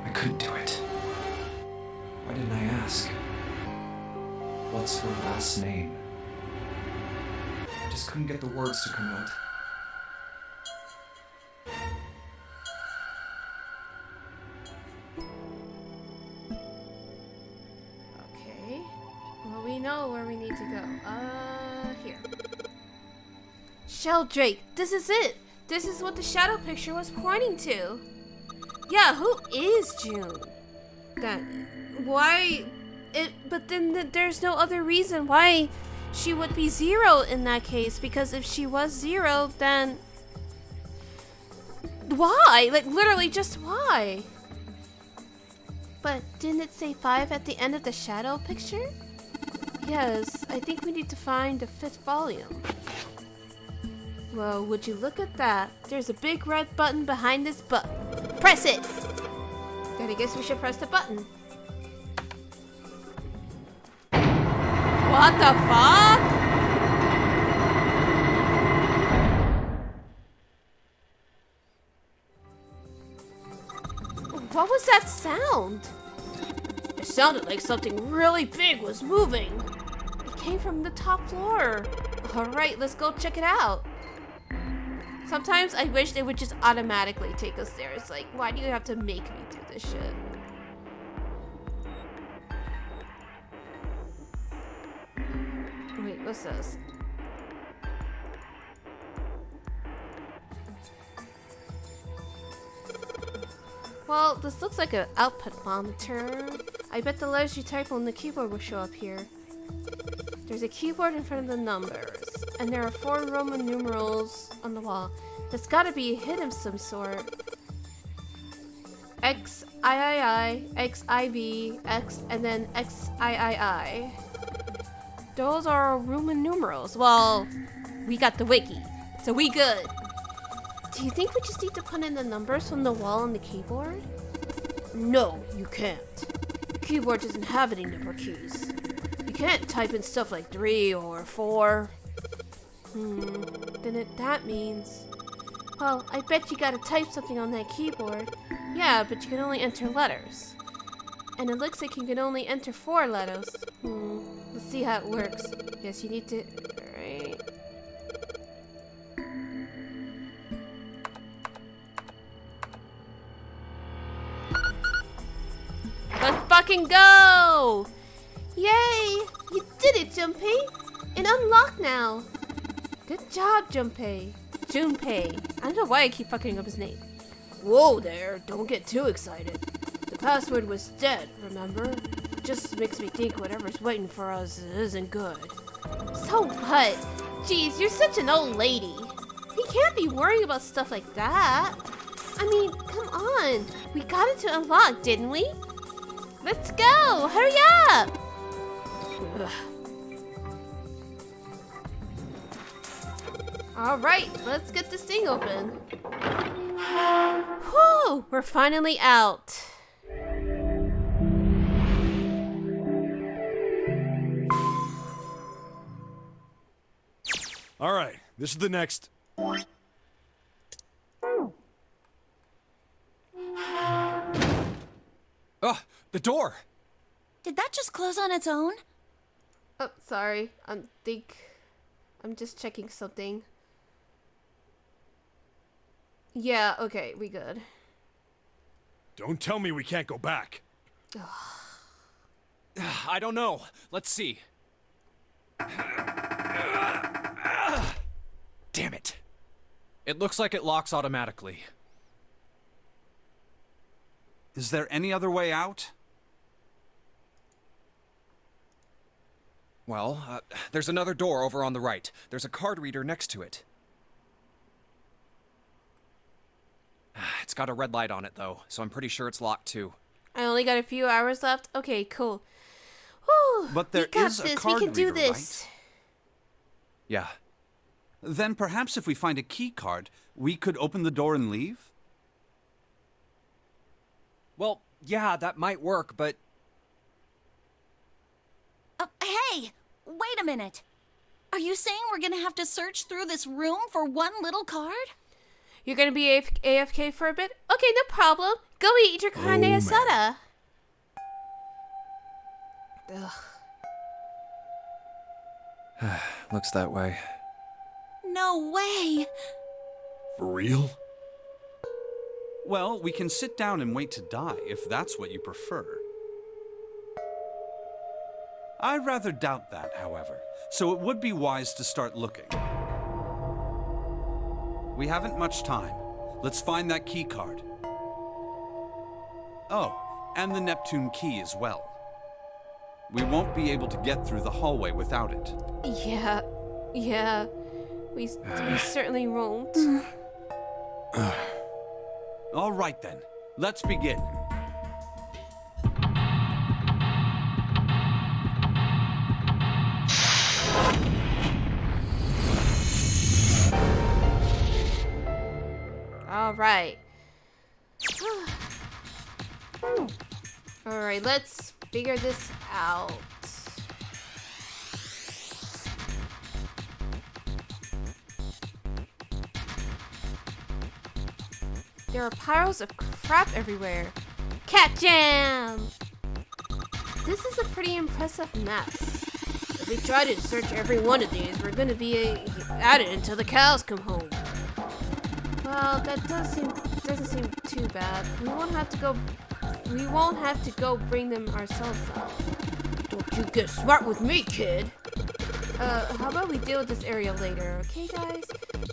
I couldn't do it. Why didn't I ask? What's her last name? I just couldn't get the words to come out. Okay. Well, we know where we need to go. Here. Sheldrake, this is it. This is what the shadow picture was pointing to. Yeah, who is June? That, why? But then there's no other reason why she would be 0 in that case. Because if she was 0, then why? Like literally, just why? But didn't it say 5 at the end of the shadow picture? Yes, I think we need to find the 5th volume. Well, would you look at that? There's a big red button behind this button. Press it! Then I guess we should press the button. What the fuck? What was that sound? It sounded like something really big was moving. It came from the top floor. Alright, let's go check it out. Sometimes I wish they would just automatically take us there. It's like, why do you have to make me do this shit? Wait, what's this? Well, this looks like an output monitor. I bet the letters you type on the keyboard will show up here. There's a keyboard in front of the numbers, and there are 4 Roman numerals on the wall. There's gotta be a hit of some sort. XIII, XIV, X, and then XIII. Those are Roman numerals. Well, we got the wiki, so we good. Do you think we just need to put in the numbers from the wall on the keyboard? No, you can't. The keyboard doesn't have any number keys. You can't type in stuff like 3 or 4. That means... Well, I bet you gotta type something on that keyboard. Yeah, but you can only enter letters. And it looks like you can only enter 4 letters. Let's see how it works. Yes, you need to... Alright. Let's fucking go! Yay! You did it, Junpei! And unlocked now! Good job, Junpei. Junpei. I don't know why I keep fucking up his name. Whoa there, don't get too excited. The password was dead, remember? Just makes me think whatever's waiting for us isn't good. So what? Jeez, you're such an old lady. You can't be worrying about stuff like that. I mean, come on. We got it to unlock, didn't we? Let's go! Hurry up! Ugh. Alright, let's get this thing open. Whew! We're finally out. Alright, this is the next. Oh, the door! Did that just close on its own? Oh, sorry. I'm just checking something. Yeah, okay, we good. Don't tell me we can't go back. I don't know. Let's see. Damn it. It looks like it locks automatically. Is there any other way out? Well, there's another door over on the right. There's a card reader next to it. It's got a red light on it, though, so I'm pretty sure it's locked, too. I only got a few hours left. Okay, cool. Whew, But there we got is a this. card We can do reader, this. right? Yeah. Then perhaps if we find a key card, we could open the door and leave? Well, yeah, that might work, but... Hey! Wait a minute. Are you saying we're gonna have to search through this room for one little card? You're gonna be AFK for a bit? Okay, no problem. Go eat your carne asada. Ugh. Looks that way. No way! For real? Well, we can sit down and wait to die, if that's what you prefer. I rather doubt that, however, so it would be wise to start looking. We haven't much time. Let's find that key card. Oh, and the Neptune key as well. We won't be able to get through the hallway without it. Yeah. We certainly won't. All right then, let's begin. All right. All right, let's figure this out. There are piles of crap everywhere. Cat jam! This is a pretty impressive mess. If we try to search every one of these, we're gonna be at it until the cows come home. Well, that doesn't seem too bad. We won't have to go bring them ourselves up. Don't you get smart with me, kid. How about we deal with this area later, okay guys?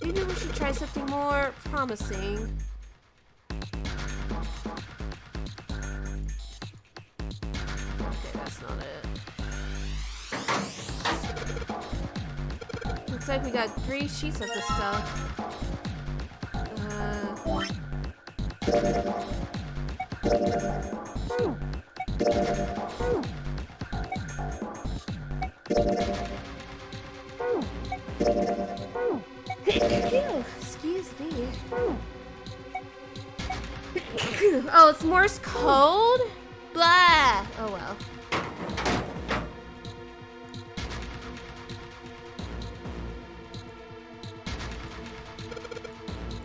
Maybe we should try something more promising. Okay, that's not it. Looks like we got 3 sheets of this stuff. Excuse me. Oh, it's Morse code? Blah! Oh well.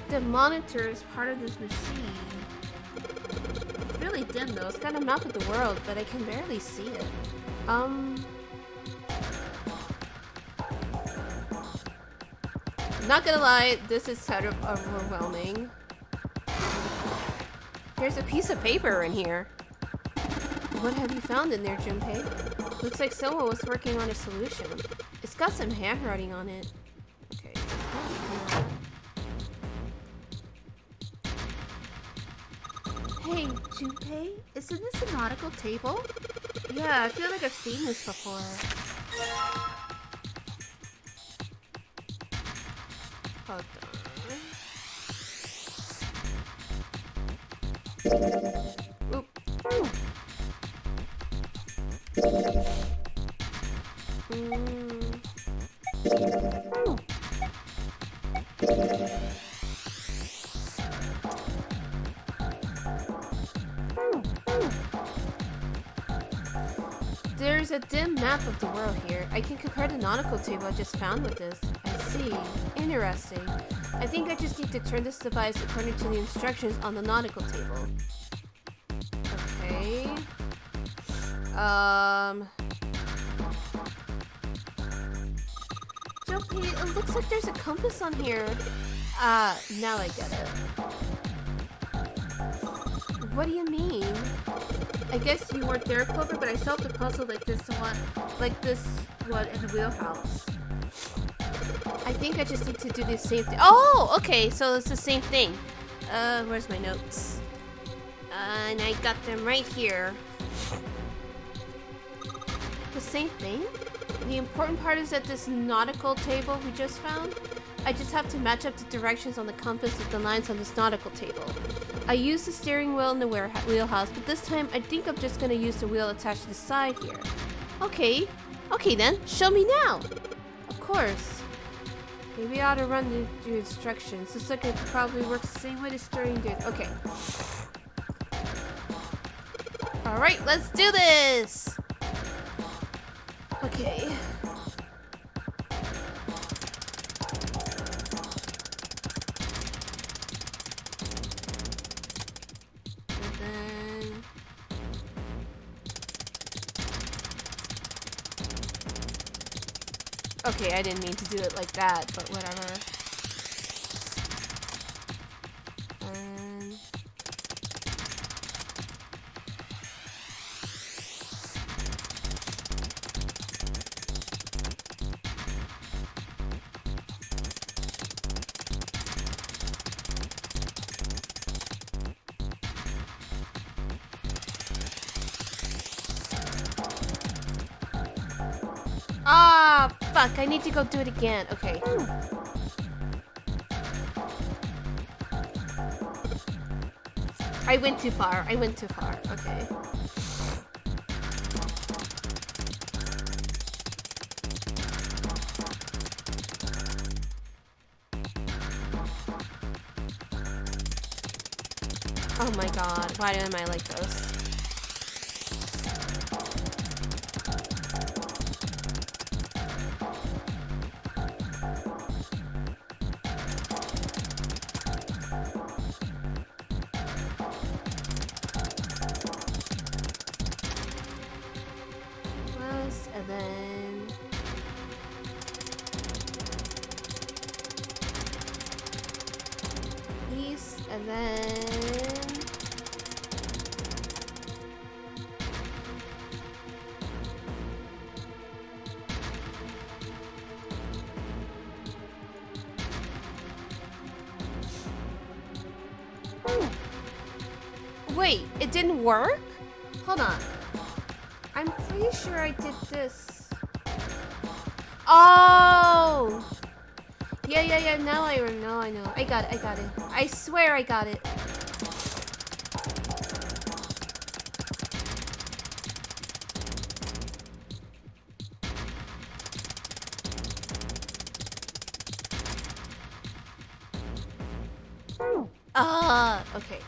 The monitor is part of this machine. It's really dim though. It's got a map of the world, but I can barely see it. Not gonna lie, this is sort of overwhelming. There's a piece of paper in here. What have you found in there, Junpei? Looks like someone was working on a solution. It's got some handwriting on it. Okay. Hey, Junpei, isn't this a nautical table? Yeah, I feel like I've seen this before. Hold on. Oop. There's a dim map of the world here. I can compare the nautical table I just found with this. I see. Interesting. I think I just need to turn this device according to the instructions on the nautical table. Okay. Jumpy, it looks like there's a compass on here. Now I get it. What do you mean? I guess you weren't there, Clover, but I solved the puzzle like this one in the wheelhouse. I think I just need to do the same thing. Oh, okay, so it's the same thing. Where's my notes? And I got them right here. The same thing? The important part is that this nautical table we just found, I just have to match up the directions on the compass with the lines on this nautical table. I used the steering wheel in the wheelhouse, but this time I think I'm just gonna use the wheel attached to the side here. Okay. Okay then, show me now. Of course. Maybe I ought to run the instructions. Looks like it probably works the same way the steering did. Okay. Alright, let's do this! Okay. And then... Okay, I didn't mean to do it like that, but whatever. Ah, fuck, I need to go do it again. Okay. I went too far. I went too far. Okay. Oh my god, why am I like this? And then east, and then wait, it didn't work? Hold on. I'm pretty sure I did this. Oh! Yeah, now I know, I know. I got it. I swear I got it. Okay.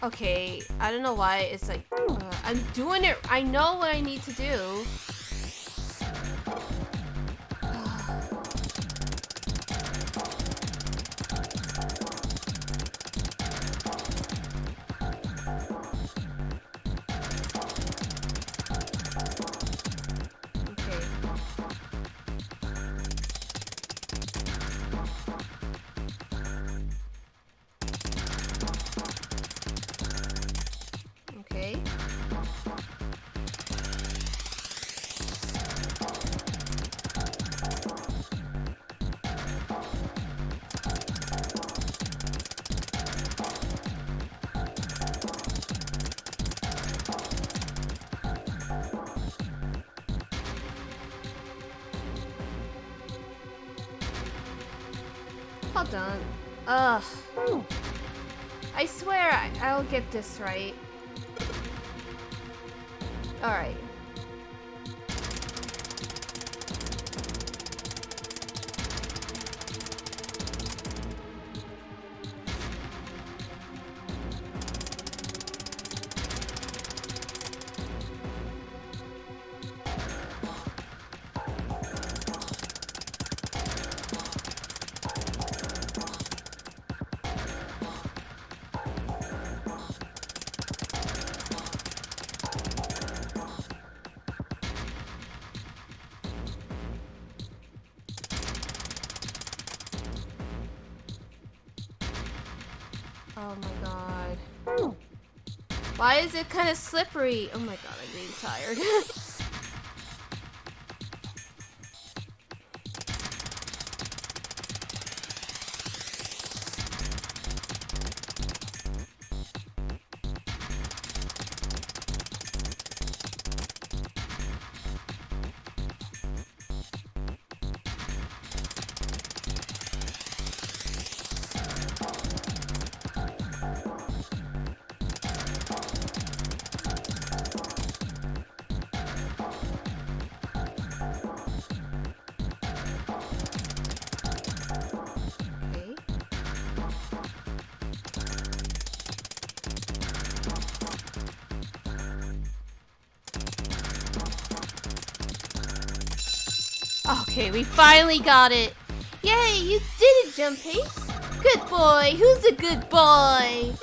Okay, I don't know why it's like, I'm doing it. I know what I need to do. Okay. Hold on. Ugh. I swear I'll get this right. Alright. Oh my god. Why is it kind of slippery? Oh my god, I'm getting tired. Okay, we finally got it. Yay, you did it, Jumpy. Good boy. Who's a good boy?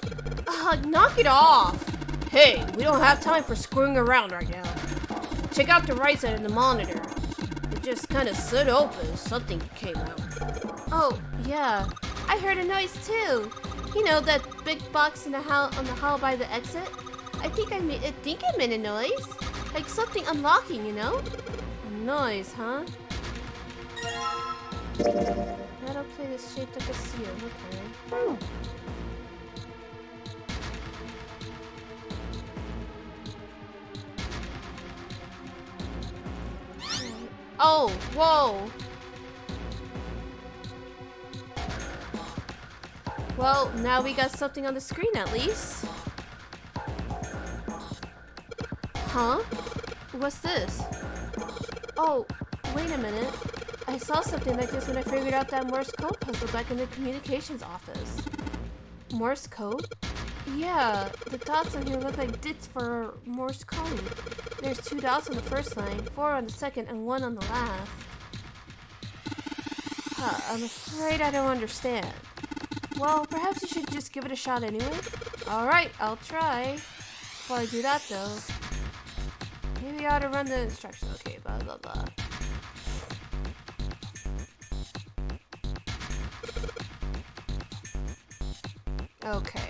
Knock it off. Hey, we don't have time for screwing around right now. Check out the right side of the monitor. It just kind of slid open. Something came out. Oh, yeah. I heard a noise too. You know, that big box in the on the hall by the exit? I think it made a noise. Like something unlocking, you know? A noise, huh? Metal plate is shaped like a seal, okay. Oh, whoa! Well, now we got something on the screen at least. Huh? What's this? Oh, wait a minute. I saw something like this when I figured out that Morse code puzzle back in the communications office. Morse code? Yeah, the dots on here look like dits for Morse code. There's 2 dots on the first line, 4 on the second, and 1 on the last. I'm afraid I don't understand. Well, perhaps you should just give it a shot anyway. Alright, I'll try. Before I do that though, maybe I ought to run the instructions. Okay, blah blah blah. Okay.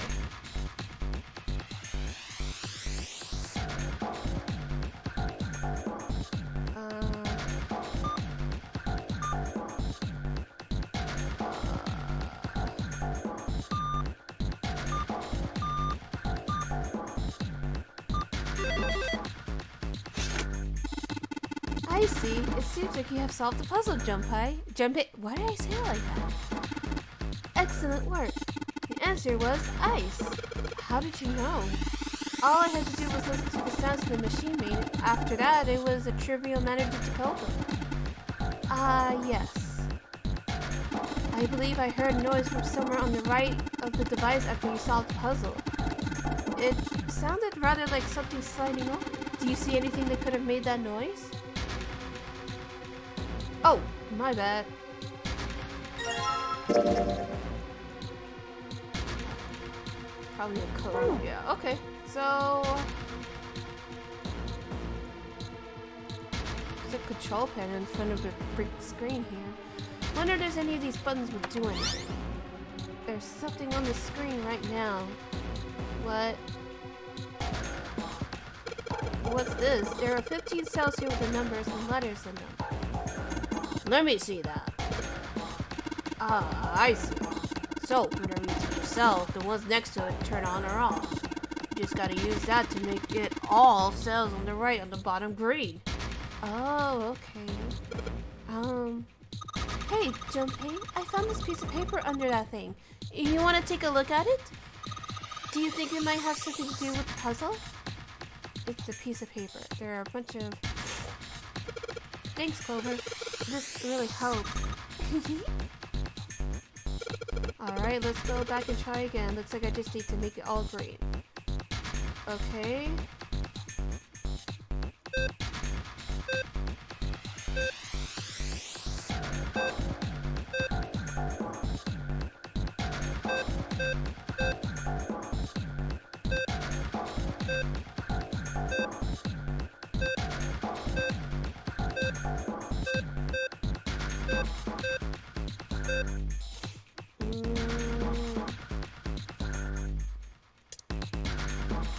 I see. It seems like you have solved the puzzle, Junpei. Junpei, why did I say it like that? Excellent work. The answer was ice. How did you know? All I had to do was listen to the sounds the machine made. After that, it was a trivial matter to decode them. Yes. I believe I heard a noise from somewhere on the right of the device after you solved the puzzle. It sounded rather like something sliding off. Do you see anything that could have made that noise? Oh, my bad. Probably a code. Yeah, okay. So... there's a control panel in front of the brick screen here. Wonder if there's any of these buttons would do anything. There's something on the screen right now. What? What's this? There are 15 cells here with the numbers and letters in them. Let me see that. Ah, I see. So, whenever you touch a cell, the ones next to it turn on or off. You just gotta use that to make it all cells on the right on the bottom green. Oh, okay. Hey, Junpei, I found this piece of paper under that thing. You wanna take a look at it? Do you think it might have something to do with the puzzle? It's a piece of paper. There are a bunch of... Thanks, Clover. This really helped. Alright, let's go back and try again. Looks like I just need to make it all green. Okay.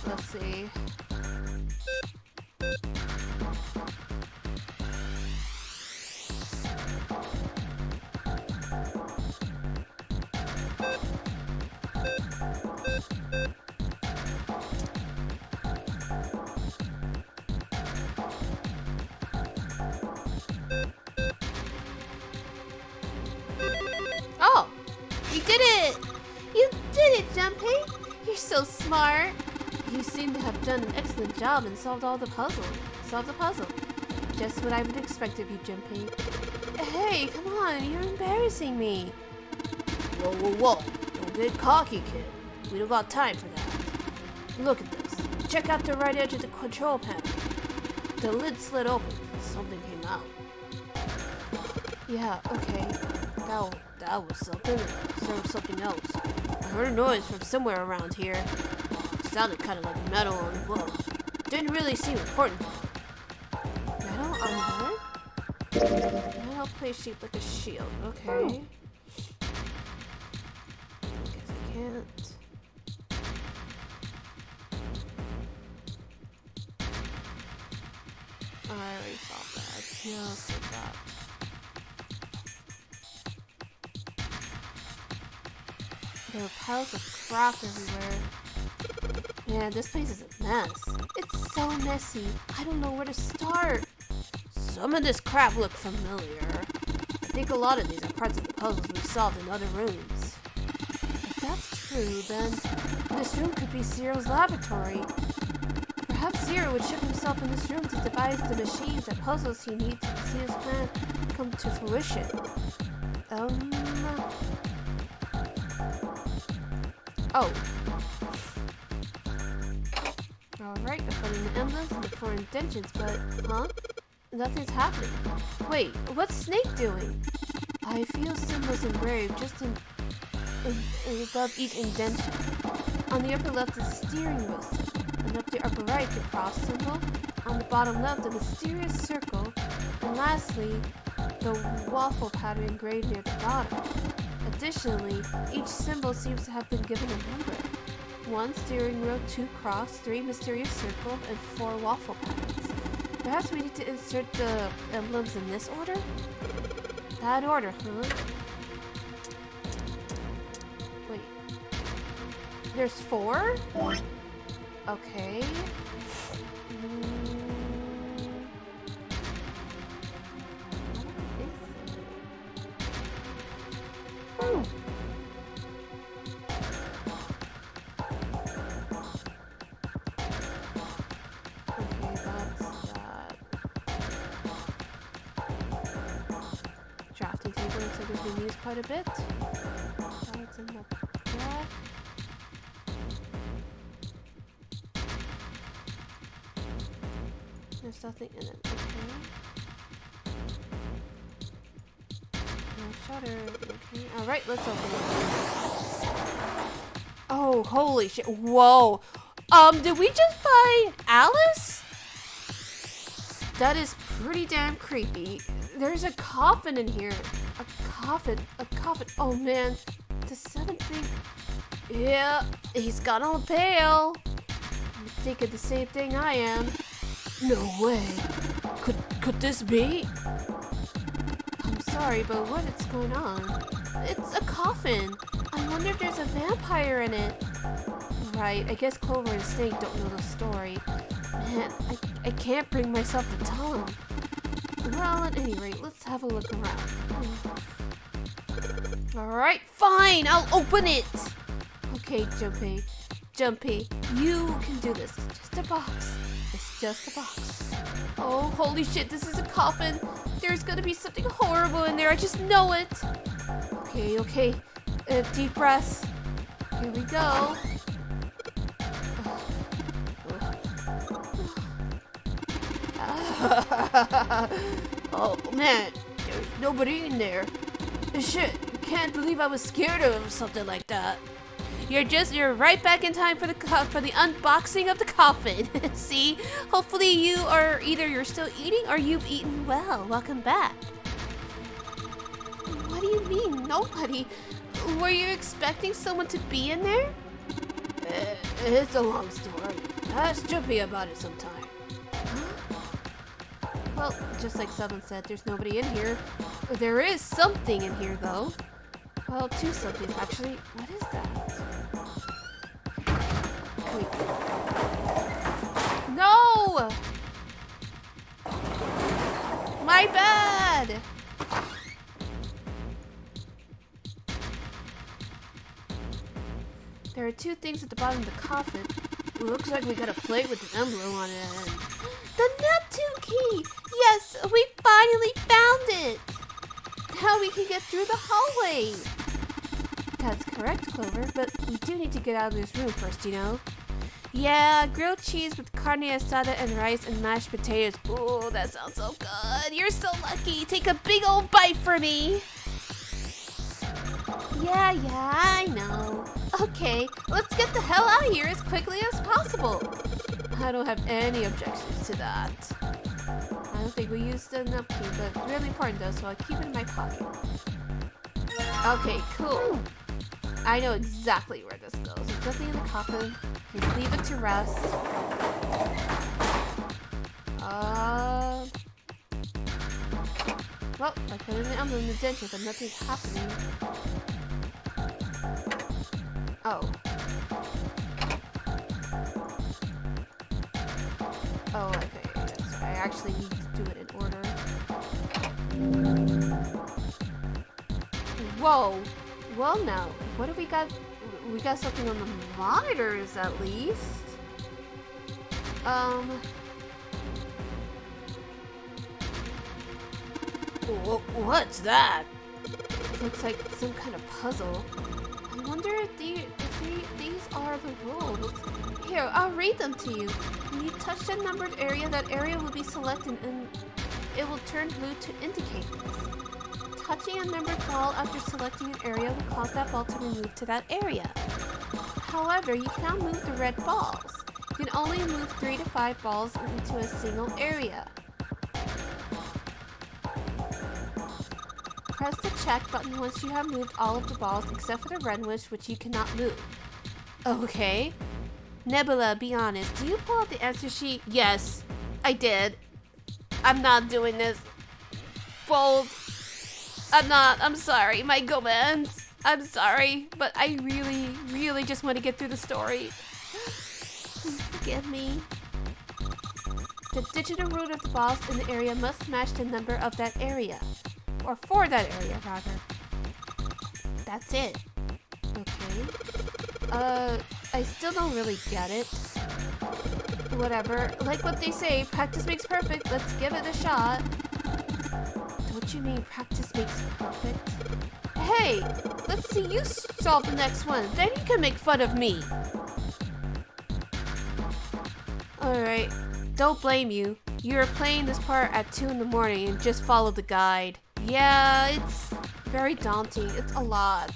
Let's see. Oh! You did it! You did it, Junpei! You're so smart! You seem to have done an excellent job and solved the puzzle. Just what I would expect of you, Junpei. Hey, come on, you're embarrassing me. Whoa. Don't get cocky, kid. We don't got time for that. Look at this. Check out the right edge of the control panel. The lid slid open. Something came out. Yeah, okay. That was something. There was something else. I heard a noise from somewhere around here. It sounded kind of like metal on wood. Didn't really seem important. Metal on wood? Metal plate shaped like a shield. Okay. Guess I can't. I already saw that. I just did that. There are piles of crap everywhere. Man, this place is a mess. It's so messy. I don't know where to start. Some of this crap look familiar. I think a lot of these are parts of the puzzles we solved in other rooms. If that's true, then this room could be Zero's laboratory. Perhaps Zero would ship himself in this room to devise the machines and puzzles he needs to see his plan come to fruition. Oh. Alright, I put in the emblems and the 4 indentions, but, huh? Nothing's happening. Wait, what's Snake doing? I feel symbols engraved just above each indentation. On the upper left is a steering wheel symbol, and up the upper right the cross symbol. On the bottom left a mysterious circle, and lastly, the waffle pattern engraved near the bottom. Additionally, each symbol seems to have been given a number. 1 steering wheel, 2 cross, 3 mysterious circle, and 4 waffle patterns. Perhaps we need to insert the emblems in this order? That order, huh? Wait. There's 4? Okay. been used quite a bit. That's in the back. There's nothing in it. Okay. No shutter. Okay. Alright, let's open it. Oh, holy shit. Whoa. Did we just find Alice? That is pretty damn creepy. There's a coffin in here. A coffin. Oh man. The seventh thing. Yeah, he's got on a pail. I'm thinking the same thing I am. No way. Could this be? I'm sorry, but what is going on? It's a coffin. I wonder if there's a vampire in it. Right, I guess Clover and Snake don't know the story. Man, I can't bring myself to tell them. Well, at any rate, let's have a look around. Alright, fine, I'll open it! Okay, Jumpy, you can do this. It's just a box. It's just a box. Oh, holy shit, this is a coffin. There's gonna be something horrible in there, I just know it. Okay. Deep breaths. Here we go. Oh man, there's nobody in there. Shit, can't believe I was scared of something like that. You're right back in time for the unboxing of the coffin. See, hopefully you're still eating or you've eaten well. Welcome back. What do you mean, nobody? Were you expecting someone to be in there? It's a long story. Ask Jumpy about it sometime. Well, just like someone said, there's nobody in here. There is something in here, though. Well, two somethings, actually. What is that? Wait. No! My bad! There are two things at the bottom of the coffin. Looks like we got a plate with an emblem on it. The Neptune key! Yes, we finally found it! Now we can get through the hallway! That's correct, Clover, but we do need to get out of this room first, you know? Yeah, grilled cheese with carne asada and rice and mashed potatoes. Ooh, that sounds so good! You're so lucky! Take a big old bite for me! Yeah, I know. Okay, let's get the hell out of here as quickly as possible. I don't have any objections to that. I don't think we used the napkin, but it's really important though, so I'll keep it in my pocket. Okay, cool. I know exactly where this goes. There's nothing in the coffin. Just leave it to rest. Well, I put in the emblem in the denture, but nothing's happening. Oh. Oh, okay. That's right. I actually need to do it in order. Whoa. Well, now, what have we got? We got something on the monitors, at least. What's that? Looks like some kind of puzzle. I wonder if these are the rules. Here, I'll read them to you. When you touch the numbered area, that area will be selected and it will turn blue to indicate this. Touching a numbered ball after selecting an area will cause that ball to be moved to that area. However, you cannot move the red balls. You can only move 3 to 5 balls into a single area. Press the check button once you have moved all of the balls except for the red one, which you cannot move. Okay. Nebula, be honest. Do you pull out the answer sheet? Yes, I did. I'm not doing this. Bold. I'm not. I'm sorry. My comments. I'm sorry, but I really just want to get through the story. Please forgive me. The digital root of the balls in the area must match the number of that area. Or for that area, rather. That's it. Okay. I still don't really get it. Whatever. Like what they say, practice makes perfect. Let's give it a shot. Don't you mean practice makes perfect? Hey, let's see you solve the next one. Then you can make fun of me. Alright, don't blame you. You were playing this part at 2 in the morning and just followed the guide. Yeah, it's very daunting. It's a lot.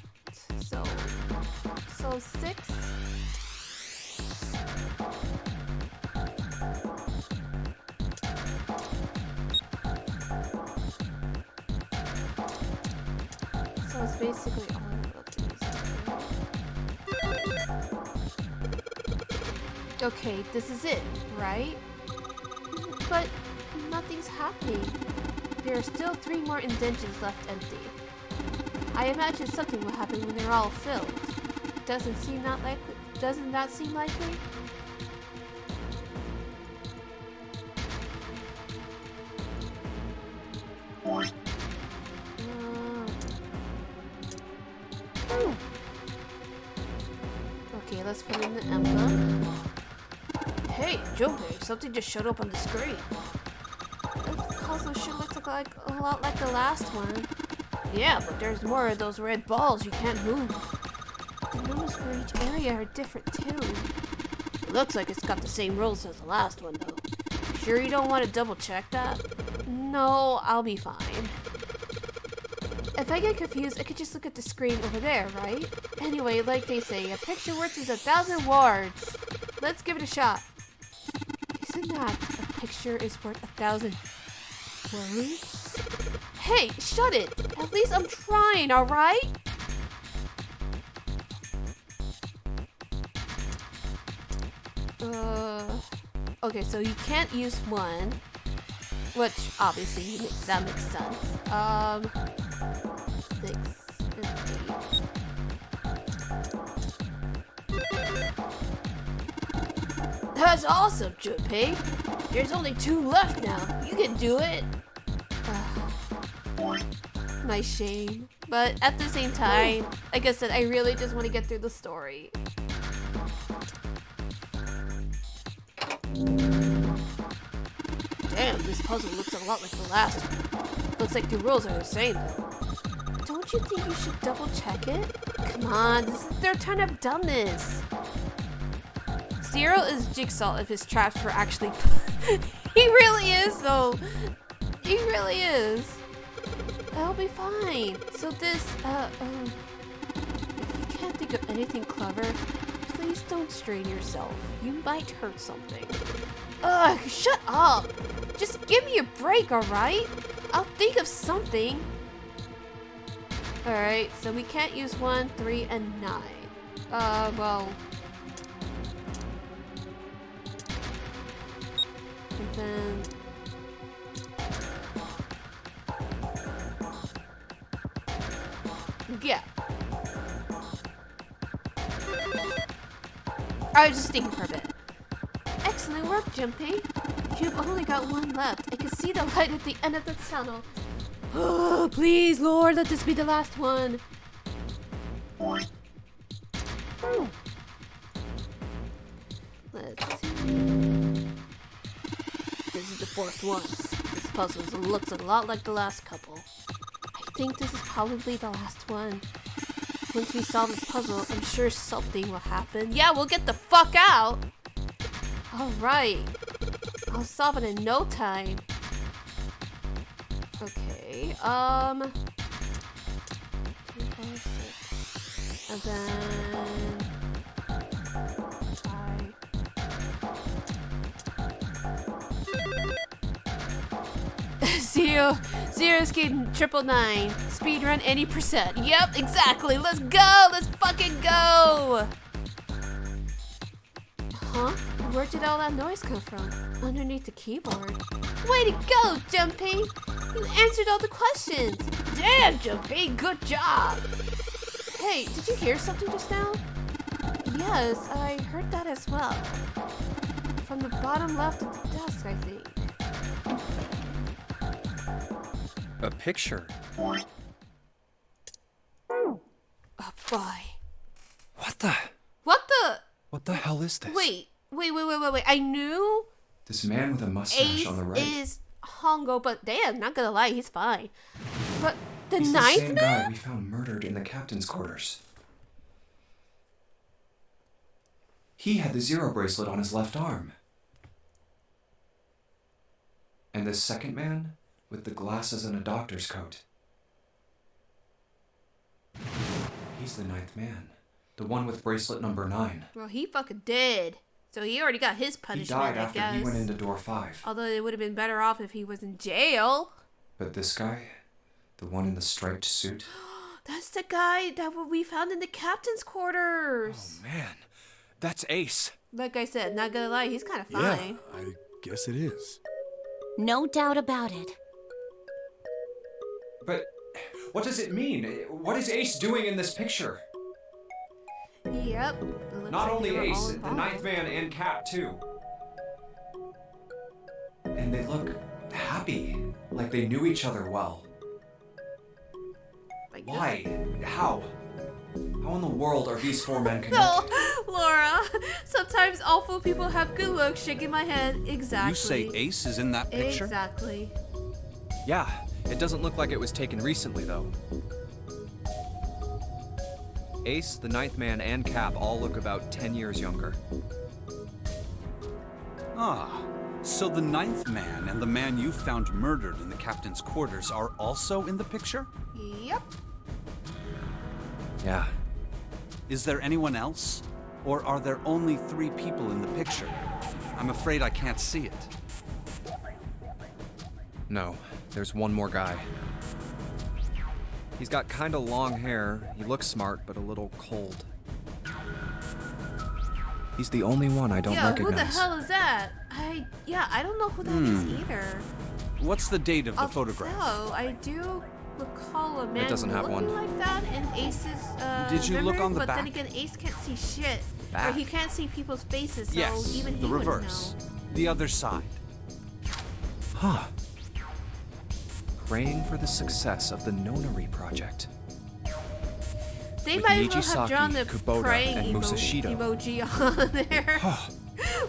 So 6? So it's basically all of these. Okay, this is it, right? But nothing's happening. There are still 3 more indentions left empty. I imagine something will happen when they're all filled. Doesn't that seem likely? Okay, let's put in the emblem. Hey, Junpei, something just showed up on the screen. This puzzle sure looks like a lot like the last one. Yeah, but there's more of those red balls you can't move. The numbers for each area are different too. It looks like it's got the same rules as the last one though. Sure you don't want to double check that? No, I'll be fine. If I get confused, I could just look at the screen over there, right? Anyway, like they say, a picture worth is 1,000 words. Let's give it a shot. Isn't that a picture is worth 1,000 words? Hey, shut it! At least I'm trying, alright? Okay, so you can't use 1. Which, obviously, that makes sense. 6 and 8. That's awesome, Junpei! There's only 2 left now. You can do it! My shame. But at the same time, like I said, I really just want to get through the story. Damn, this puzzle looks a lot like the last one. Looks like the rules are the same though. Don't you think you should double check it? Come on, this is the 3rd time I've done this. Zero is Jigsaw if his traps were actually He really is though. He really is. That'll be fine. So this, if you can't think of anything clever, please don't strain yourself. You might hurt something. Ugh, shut up! Just give me a break, alright? I'll think of something. Alright, so we can't use 1, 3, and 9. Well. And then... yeah. I was just thinking for a bit. Excellent work, Junpei. You've only got 1 left. I can see the light at the end of the tunnel. Oh, please, Lord, let this be the last one. Let's see. This is the 4th one. This puzzle looks a lot like the last couple. I think this is probably the last one. Once we solve this puzzle, I'm sure something will happen. Yeah, we'll get the fuck out! Alright. I'll solve it in no time. Okay, 2, 4, 6. And then... 5. Zero escape 999. Speedrun 80%. Yep, exactly. Let's go! Let's fucking go! Huh? Where did all that noise come from? Underneath the keyboard. Way to go, Junpei! You answered all the questions! Damn, Junpei, good job! Hey, did you hear something just now? Yes, I heard that as well. From the bottom left of the desk, I think. A picture? Oh boy. What the? What the? What the hell is this? Wait. I knew This man with a mustache Ace on the right. is... Hongo, but damn, not gonna lie, he's fine. But the He's the ninth same man? guy we found murdered in the captain's quarters. He had the zero bracelet on his left arm. And the second man with the glasses and a doctor's coat. He's the ninth man. The one with bracelet number 9. Well, he fucking did. So he already got his He punishment, died I after guess. he went into door 5. Although it would have been better off if he was in jail. But this guy, the one in the striped suit, That's the guy that we found in the captain's quarters. Oh, man. That's Ace. Like I said, not gonna lie, he's kind of Yeah, fine. I guess it is. No doubt about it. But what does it mean? What is Ace doing in this picture? Yep. It looks Not like only they were all Ace, the involved. ninth man and Cap too. And they look happy, like they knew each other well. Like Why? How? How in the world are these 4 men connected? No, Laura. Sometimes awful people have good looks. Shaking my head. Exactly. You say Ace is in that picture? Exactly. Yeah, it doesn't look like it was taken recently, though. Ace, the ninth man, and Cap all look about 10 years younger. Ah, so the ninth man and the man you found murdered in the captain's quarters are also in the picture? Yep. Yeah. Is there anyone else? Or are there only 3 people in the picture? I'm afraid I can't see it. No, there's one more guy. He's got kinda long hair, he looks smart, but a little cold. He's the only one I don't Yeah, recognize. who the hell is that? I don't know who that is either. What's the date of the photograph? Oh, I do recall a man doesn't have looking one. like that in Ace's Did you look memory, on the but then back? again, Ace can't see shit. Or Back? he can't see people's faces, so Yes, even he the wouldn't reverse. know. The other side. Huh. Praying for the success of the Nonary project. They With might as well have Nijisaki, drawn the Kubota, praying and Musashido. emoji on there.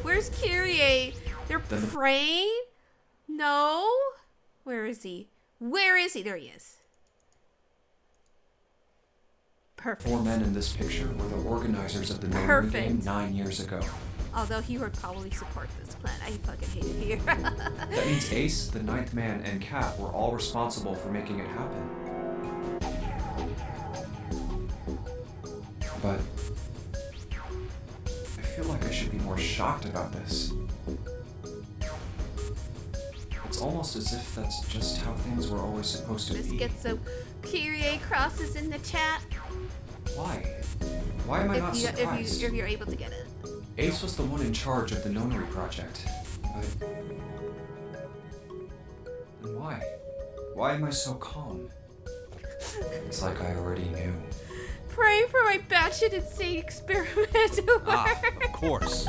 Where's Kyrie? They're Then the- praying? No? Where is he? Where is he? There he is. Perfect. 4 men in this picture were the organizers of the Nonary Perfect. game 9 years ago. Although he would probably support this plan. I fucking hate it here. That means Ace, the ninth man, and Cap were all responsible for making it happen. But I feel like I should be more shocked about this. It's almost as if that's just how things were always supposed to Let's be. get some Kyrie crosses in the chat. Why? Why am I not surprised? If you're able to get it. Ace was the one in charge of the Nonary project. But then why? Why am I so calm? It's like I already knew. Pray for my batshit insane experiment to work. Ah, of course.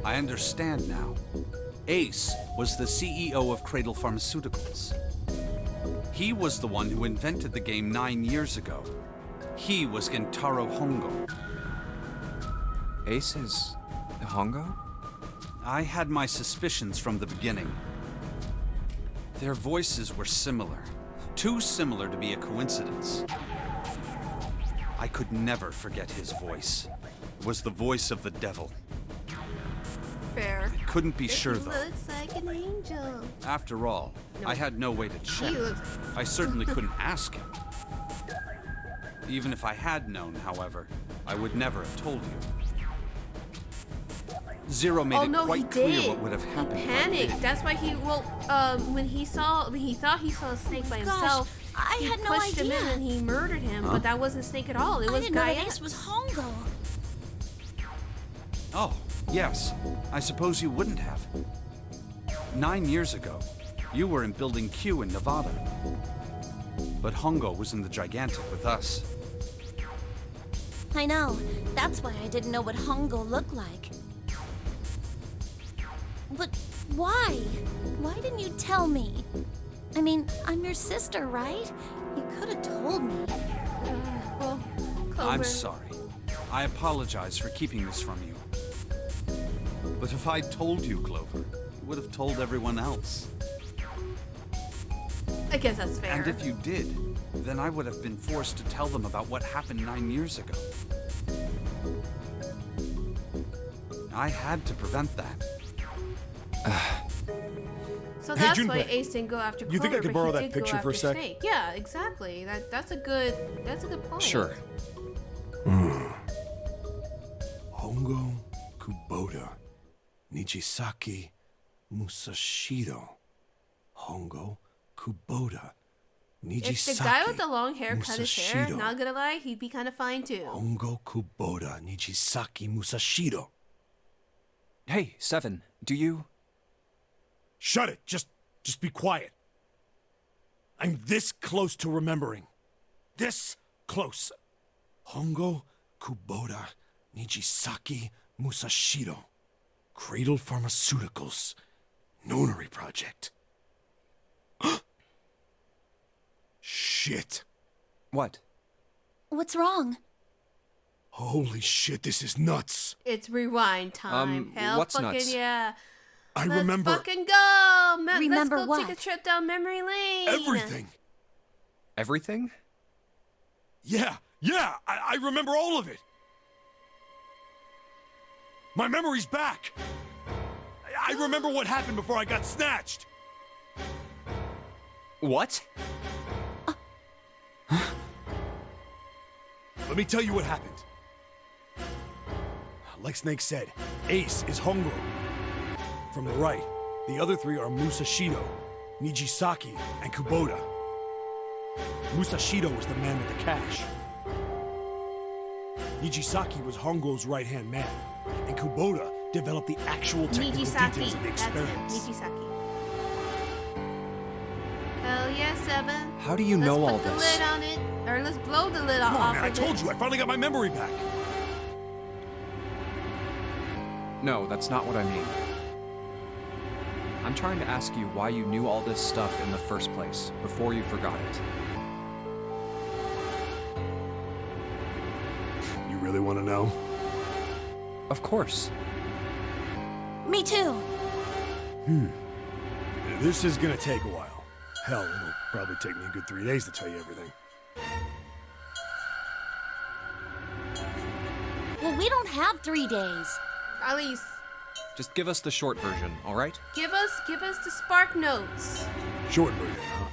I understand now. Ace was the CEO of Cradle Pharmaceuticals. He was the one who invented the game 9 years ago. He was Gentaro Hongo. Ace is Hongo? I had my suspicions from the beginning. Their voices were similar. Too similar to be a coincidence. I could never forget his voice. It was the voice of the devil. Fair. I couldn't be sure, He though. looks like an angel. After all, No. I had no way to check. He looks I certainly couldn't ask him. Even if I had known, however, I would never have told you. Zero made Oh it no, he quite clear did. what would have happened. He if I panicked. didn't. That's why he when he thought he saw a snake by Gosh, himself. I he had no pushed him in idea. and he murdered him. Huh? But that wasn't Snake at all. It I was didn't know that Gaius. Ace was Hongo. Oh, yes. I suppose you wouldn't have. 9 years ago, you were in Building Q in Nevada. But Hongo was in the Gigantic with us. I know. That's why I didn't know what Hongo looked like. But why? Why didn't you tell me? I mean, I'm your sister, right? You could have told me. Well, I'm Clover. sorry. I apologize for keeping this from you. But if I'd told you, Clover, you would have told everyone else. I guess that's fair. And if you did, then I would have been forced to tell them about what happened 9 years ago. I had to prevent that. So that's why Junpei, Ace didn't go after Clover, you think I could but borrow he that did go picture for a after sec? Snake. Yeah, exactly. That's a good point. Sure. Hongo Kubota, Nijisaki Musashiro. Hongo Kubota, Nijisaki. If the guy with the long hair cut his hair, not gonna lie, he'd be kind of fine too. Hongo Kubota, Nijisaki Musashiro. Hey, Seven, do you... Shut it! Just be quiet. I'm this close to remembering. This close. Hongo Kubota, Nijisaki Musashiro. Cradle Pharmaceuticals. Nonary Project. Shit. What? What's wrong? Holy shit, this is nuts. It's rewind time. Hell what's fucking nuts? yeah. I Let's remember fucking go! Remember Let's go what? take a trip down memory lane. everything. Everything? Yeah, I remember all of it. My memory's back. I remember what happened before I got snatched. What? Let me tell you what happened. Like Snake said, Ace is Hongo. From the right, the other three are Musashido, Nijisaki, and Kubota. Musashido was the man with the cash. Nijisaki was Hongo's right-hand man, and Kubota developed the actual technical details of the experiments. Nijisaki. Hell yeah, Seven. How do you Let's know put all the this? lid on it, or let's blow the lid Come on, off man, I of told it. you, I finally got my memory back. No, that's not what I mean. I'm trying to ask you why you knew all this stuff in the first place, before you forgot it. You really want to know? Of course. Me too. This is gonna take a while. Hell, it'll probably take me a good 3 days to tell you everything. Well, we don't have 3 days. At least Just give us the short version, all right? give us the spark notes. Short version, huh?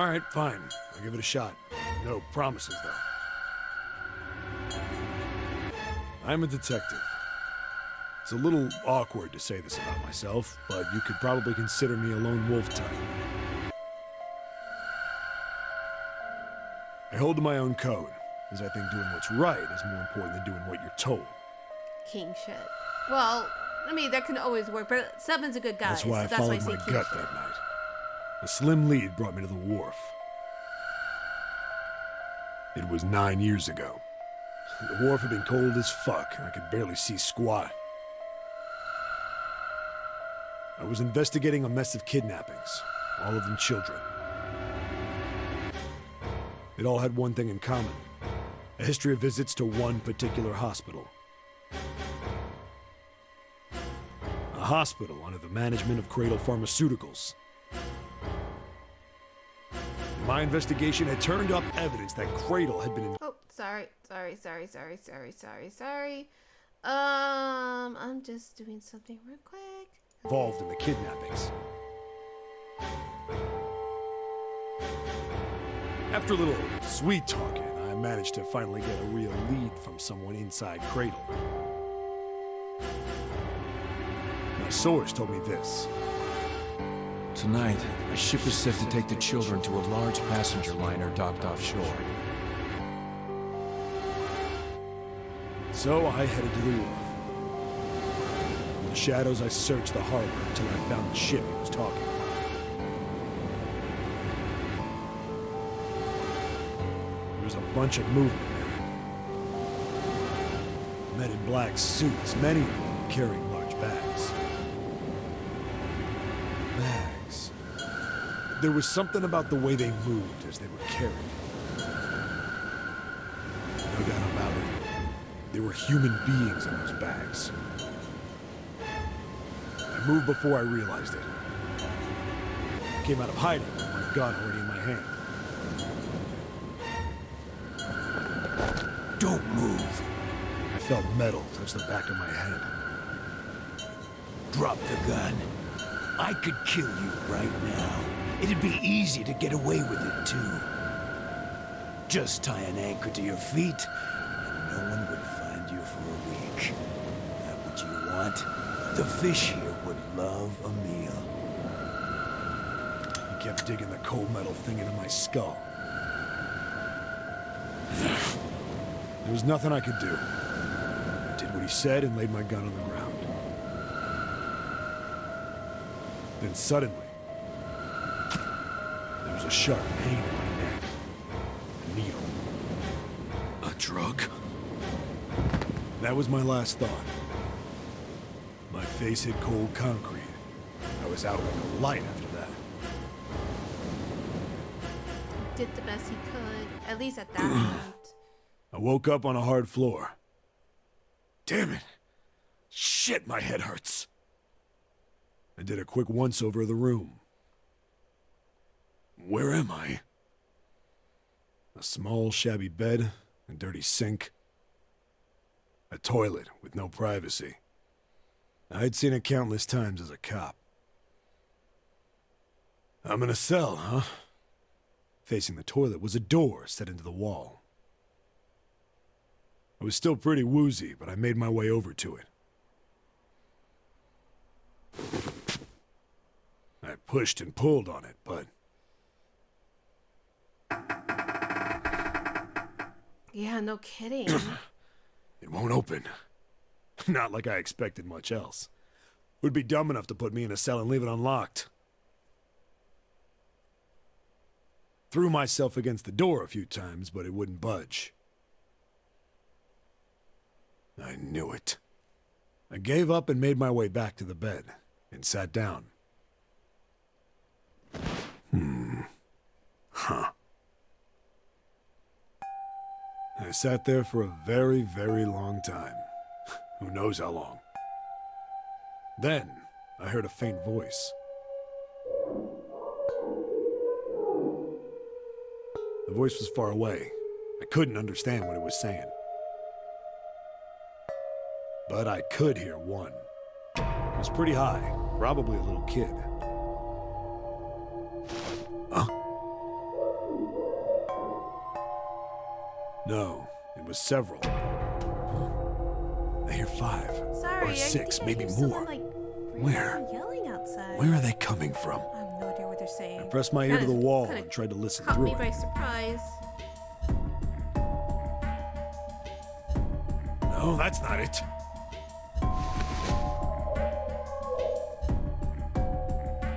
Alright, fine. I'll give it a shot. No promises, though. I'm a detective. It's a little awkward to say this about myself, but you could probably consider me a lone wolf type. I hold to my own code, as I think doing what's right is more important than doing what you're told. King shit. Well, I mean that can always work, but Seven's a good guy. That's why I so followed say my king gut shit. that night. A slim lead brought me to the wharf. It was 9 years ago. The wharf had been cold as fuck, and I could barely see squat. I was investigating a mess of kidnappings, all of them children. It all had one thing in common: a history of visits to one particular hospital. A hospital under the management of Cradle Pharmaceuticals. My investigation had turned up evidence that Cradle had been Oh, sorry. I'm just doing something real quick. involved in the kidnappings. After a little sweet talking, I managed to finally get a real lead from someone inside Cradle. My source told me this. Tonight, a ship is set to take the children to a large passenger liner docked offshore. So I headed to the wharf. In the shadows, I searched the harbor until I found the ship he was talking about. There was a bunch of movement there. Men in black suits, many of them carrying large bags. Bags. There was something about the way they moved as they were carried. No doubt about it. There were human beings in those bags. I moved before I realized it. Came out of hiding with my gun already in my hand. Don't move. I felt metal touch the back of my head. Drop the gun. I could kill you right now. It'd be easy to get away with it, too. Just tie an anchor to your feet, and no one would find you for a week. That what you want? The fish here would love a meal. He kept digging the cold metal thing into my skull. There was nothing I could do. I did what he said and laid my gun on the ground. Then suddenly, there was a sharp pain in my neck. A needle. A drug? That was my last thought. My face hit cold concrete. I was out like a light after that. Did the best he could, at least at that point. I woke up on a hard floor. Damn it! Shit, my head hurts. I did a quick once-over of the room. Where am I? A small, shabby bed, a dirty sink, a toilet with no privacy. I'd seen it countless times as a cop. I'm in a cell, huh? Facing the toilet was a door set into the wall. I was still pretty woozy, but I made my way over to it. I pushed and pulled on it, but... Yeah, no kidding. It won't open. Not like I expected much else. Would be dumb enough to put me in a cell and leave it unlocked. Threw myself against the door a few times, but it wouldn't budge. I knew it. I gave up and made my way back to the bed, and sat down. Huh. I sat there for a very, very long time. Who knows how long. Then, I heard a faint voice. The voice was far away. I couldn't understand what it was saying. But I could hear one. It was pretty high, probably a little kid. Huh? No, it was several. I hear 5 Sorry, or 6, maybe more. Someone, like, Where? yelling outside. Where are they coming from? I have no idea what they're saying. I pressed my ear to the wall and tried to listen Caught through me it. by surprise. No, that's not it.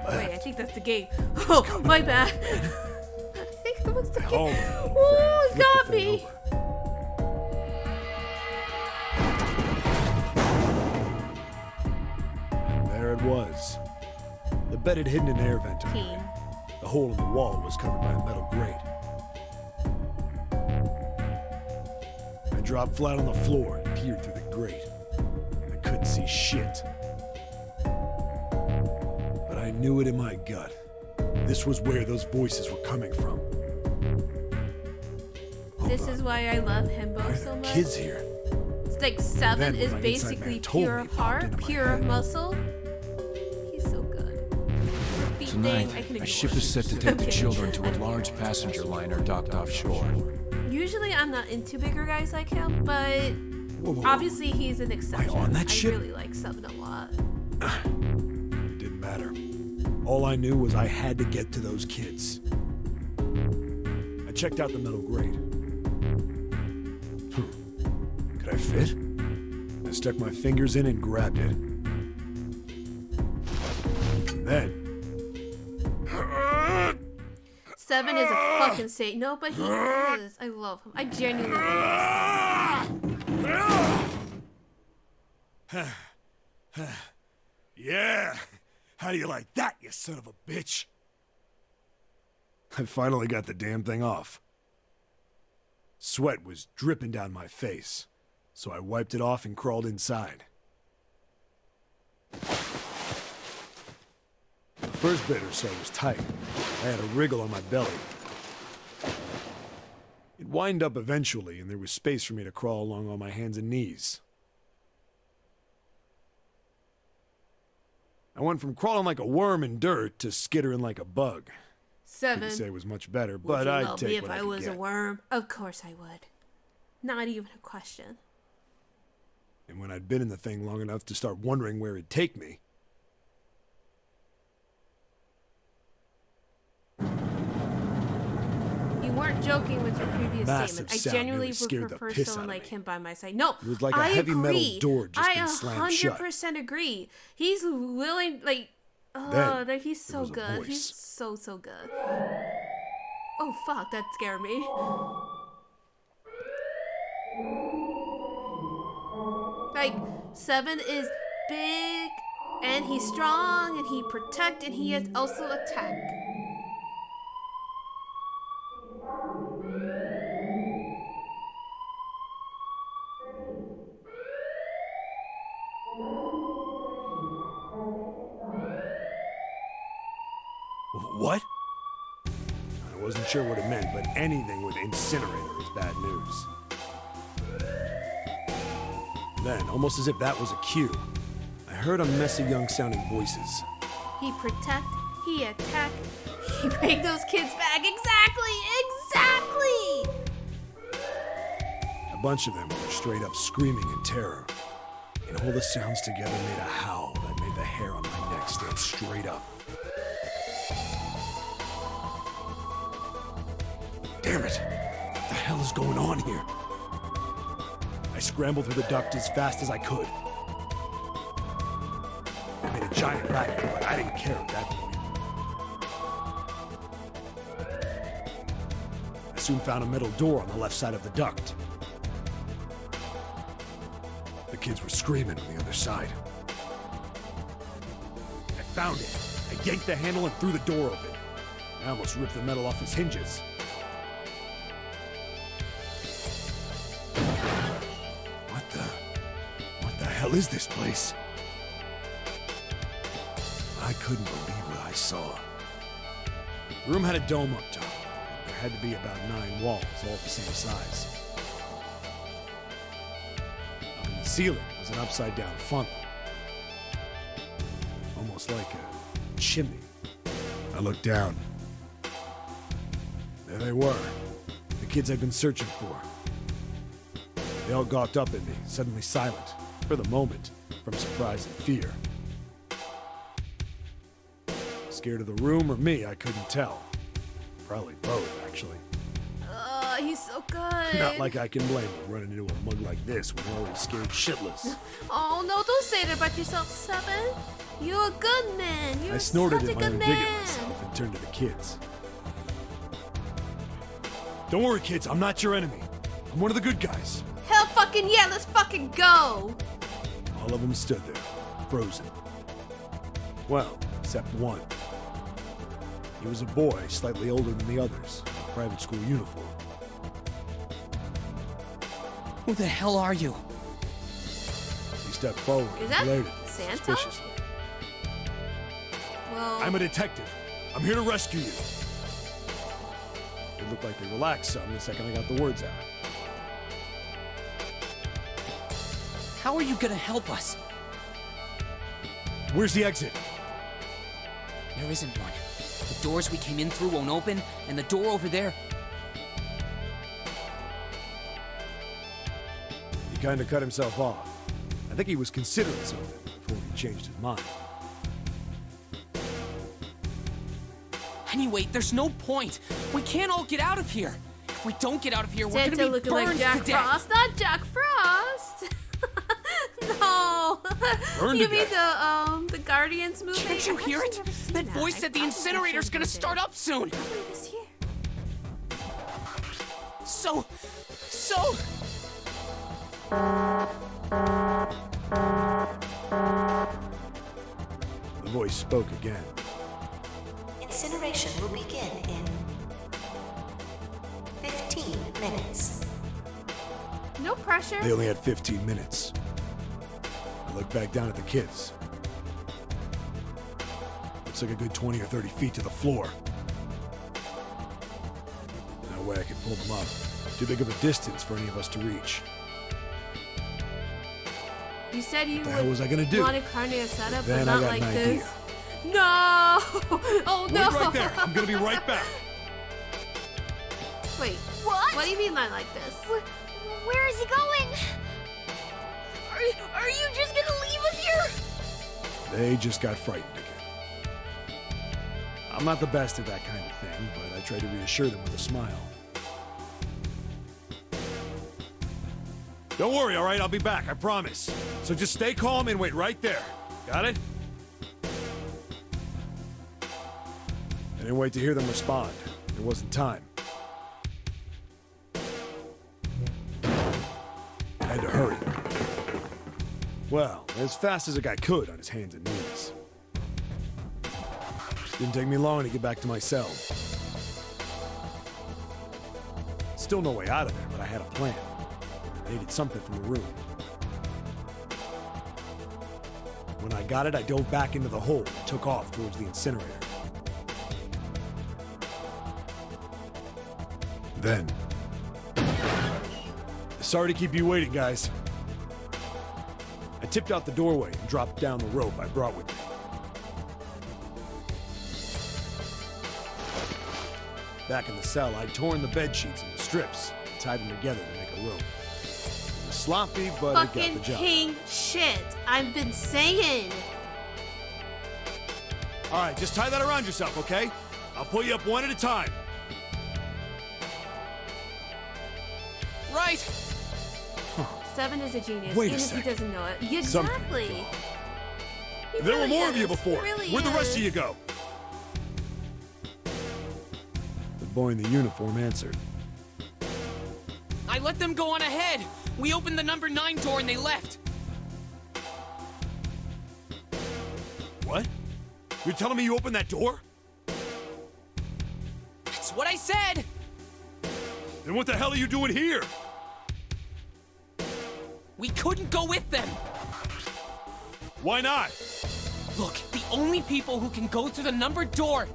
Wait, I think that's the gate. Oh, my bad. I think it was the gate. Oh, it got me. And there it was. The bed had hidden an air vent under it. The hole in the wall was covered by a metal grate. I dropped flat on the floor and peered through the grate. I couldn't see shit. But I knew it in my gut. This was where those voices were coming from. This is why I love Himbo so much. Kids here. It's like 7 Then is when my inside basically man told pure me, popped heart, into my pure head. muscle. He's so good. Beat Tonight, thing, I can a ignore. ship is set to take the Okay. children to a large passenger liner docked offshore. Usually I'm not into bigger guys like him, but whoa. obviously he's an exception. on that I ship? really like 7 a lot. It didn't matter. All I knew was I had to get to those kids. I checked out the metal grate. Could I fit? I stuck my fingers in and grabbed it. Then... 7 is a fucking saint. No, but he is. I love him. I genuinely love him. Yeah! How do you like that, you son of a bitch? I finally got the damn thing off. Sweat was dripping down my face, so I wiped it off and crawled inside. The first bit or so was tight. I had a wriggle on my belly. It wind up eventually, and there was space for me to crawl along on my hands and knees. I went from crawling like a worm in dirt to skittering like a bug. 7. Couldn't say it was much better, Would but you I'd love take me if what I could was a get. worm? Of course I would. Not even a question. And when I'd been in the thing long enough to start wondering where it'd take me, You weren't joking with your previous Massive statement. I sound genuinely nearly scared would the prefer piss someone out of like him by my side. No, it was like a I heavy agree. metal door just I being slammed shut. 100% agree. He's willing, like, Then, that he's so was a good. voice. He's so good. Oh fuck, that scared me. Like, 7 is big, and he's strong, and he protect, and he is also attack. what? I wasn't sure what it meant, but anything with incinerator is bad news. Then, almost as if that was a cue, I heard a mess of young-sounding voices. He protect, he attack, he bring those kids back. Exactly! A bunch of them were straight up screaming in terror. And all the sounds together made a howl that made the hair on my neck stand straight up. Damn it! What the hell is going on here? I scrambled through the duct as fast as I could. I made a giant racket, but I didn't care at that point. I soon found a metal door on the left side of the duct. The kids were screaming on the other side. I found it. I yanked the handle and threw the door open. I almost ripped the metal off its hinges. What the hell is this place? I couldn't believe what I saw. The room had a dome up top. There had to be about 9 walls, all the same size. Up in the ceiling was an upside-down funnel. Almost like a chimney. I looked down. There they were. The kids I'd been searching for. They all gawked up at me, suddenly silent, for the moment, from surprise and fear. Scared of the room or me, I couldn't tell. Probably both, actually. He's so good. Not like I can blame him running into a mug like this when we're already scared shitless. Oh no, don't say that about yourself, 7. You're a good man. You're I snorted such a at my good own dig man. at myself and turned to the kids. Don't worry, kids, I'm not your enemy. I'm one of the good guys. Hell fucking yeah, let's fucking go. All of them stood there, frozen. Well, except one. He was a boy, slightly older than the others, in a private school uniform. Who the hell are you? He stepped forward Is and that glared at me Santa? suspiciously. Well, I'm a detective. I'm here to rescue you. It looked like they relaxed some the second I got the words out. How are you gonna help us? Where's the exit? There isn't one. The doors we came in through won't open, and the door over there... He kind of cut himself off. I think he was considering something before he changed his mind. Anyway, there's no point. We can't all get out of here. If we don't get out of here, we're Santa gonna be looking burned like Jack to death. Frost, not Jack Frost. No. Burned You to mean death. the Guardians movie? Can't you I've hear actually it? never seen That voice said the I incinerator's gonna start up soon. It's here. So... The voice spoke again. Incineration will begin in 15 minutes. No pressure. They only had 15 minutes. I looked back down at the kids. But like a good 20 or 30 feet to the floor. No way I can pull them up. Too big of a distance for any of us to reach. You said you What the hell was I gonna do? want a carnival setup, Then but I not got like an this. idea. No! Oh no! Wait right there. I'm gonna be right back. Wait. What? What do you mean not like this? Where is he going? Are you just gonna leave us here? They just got frightened again. I'm not the best at that kind of thing, but I try to reassure them with a smile. Don't worry, all right? I'll be back, I promise. So just stay calm and wait right there. Got it? I didn't wait to hear them respond. There wasn't time. I had to hurry. Well, as fast as a guy could on his hands and knees. Didn't take me long to get back to my cell. Still no way out of there, but I had a plan. I needed something from the room. When I got it, I dove back into the hole and took off towards the incinerator. Then... Sorry to keep you waiting, guys. I tipped out the doorway and dropped down the rope I brought with me. Back in the cell, I'd torn the bed sheets into strips and tied them together to make a rope. It was sloppy, but it got Fucking the job. king shit. I've been saying. All right, just tie that around yourself, okay? I'll pull you up one at a time. Right. Seven is a genius, Wait a even if sec. he doesn't know it. Something's Exactly. There were really more of you is. before. He really Where'd the rest is. of you go? The boy in the uniform answered. I let them go on ahead. We opened the number 9 door and they left. What? You're telling me you opened that door? That's what I said. Then what the hell are you doing here? We couldn't go with them. Why not? Look, the only people who can go through the numbered door.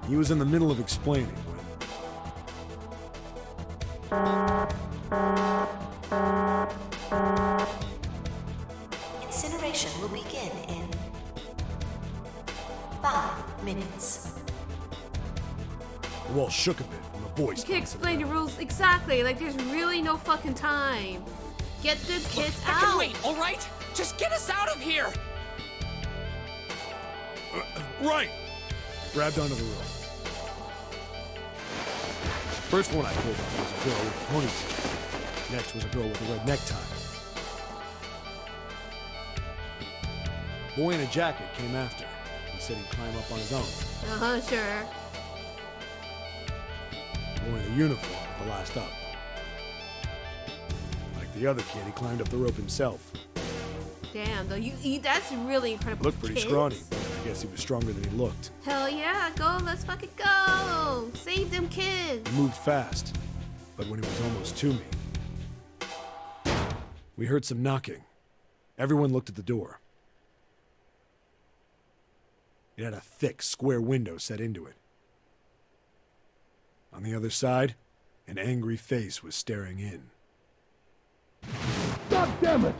He was in the middle of explaining Incineration will begin in 5 minutes. The wall shook a bit from the voice. You can explain the rules exactly. Like, there's really no fucking time. Get the kids I out. can wait, all right? Just get us out of here. Right! Grabbed onto the rope. First one I pulled on was a girl with a ponytail. Next was a girl with a red necktie. Boy in a jacket came after. He said he'd climb up on his own. Uh-huh, sure. Boy in the uniform with the last up. Like the other kid, he climbed up the rope himself. Damn, though, that's really incredible. Looked pretty Kids. scrawny, but I guess he was stronger than he looked. Hell yeah, go, let's fucking go. Save them kids. He moved fast, but when he was almost to me, we heard some knocking. Everyone looked at the door. It had a thick, square window set into it. On the other side, an angry face was staring in. God damn it!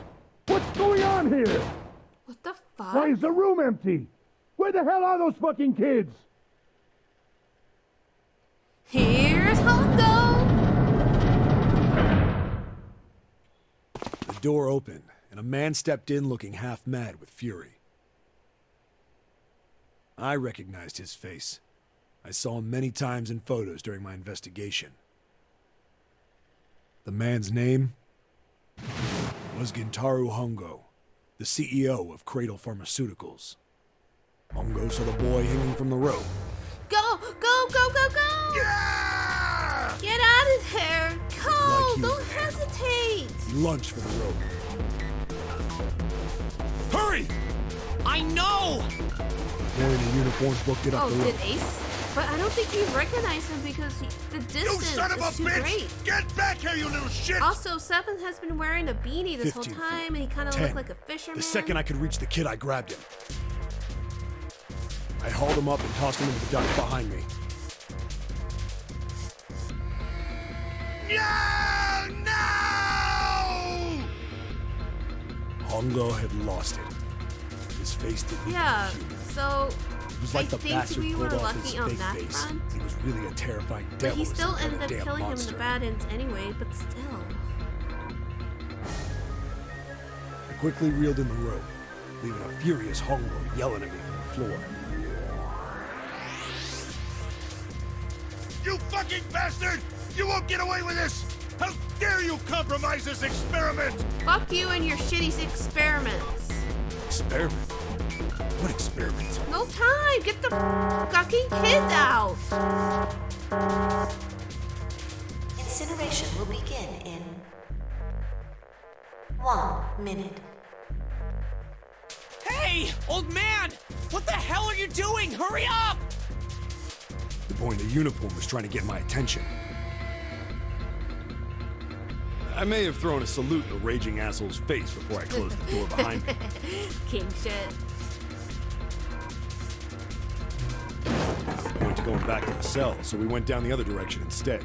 What's going on here? What the fuck? Why is the room empty? Where the hell are those fucking kids? Here's Hondo. The door opened, and a man stepped in looking half mad with fury. I recognized his face. I saw him many times in photos during my investigation. The man's name was Gintaro Hongo, the CEO of Cradle Pharmaceuticals. Hongo saw the boy hanging from the rope. Go, go, go, go, go. Yeah! Get out of there. Go, Like you, don't man. hesitate. He lunged for the rope. Hurry! I know! The boy in the uniform booked it up Oh, the rope. did Ace? But I don't think he recognized him because the distance son of a is too bitch! great. Get back here, you little shit! Also, Seven has been wearing a beanie this whole 15 feet. time, and he kind of 10. looked like a fisherman. The second I could reach the kid, I grabbed him. I hauled him up and tossed him into the duct behind me. No! Hongo had lost it. His face didn't even Yeah, look human. so It was like I the think bastard we were pulled off his lucky on fake that face. front. He was really a terrifying But devil. he or still some kind ended of up damn killing him in monster. the bad ends anyway, but still. I quickly reeled in the rope, leaving a furious Hongo yelling at me from the floor. You fucking bastard! You won't get away with this! How dare you compromise this experiment! Fuck you and your shitty experiments. Experiment? What experiment? No time! Get the fucking kids out! Incineration will begin in 1 minute. Hey, old man! What the hell are you doing? Hurry up! The boy in the uniform was trying to get my attention. I may have thrown a salute in the raging asshole's face before I closed the door behind me. King shit. Point to going back to the cell, so we went down the other direction instead.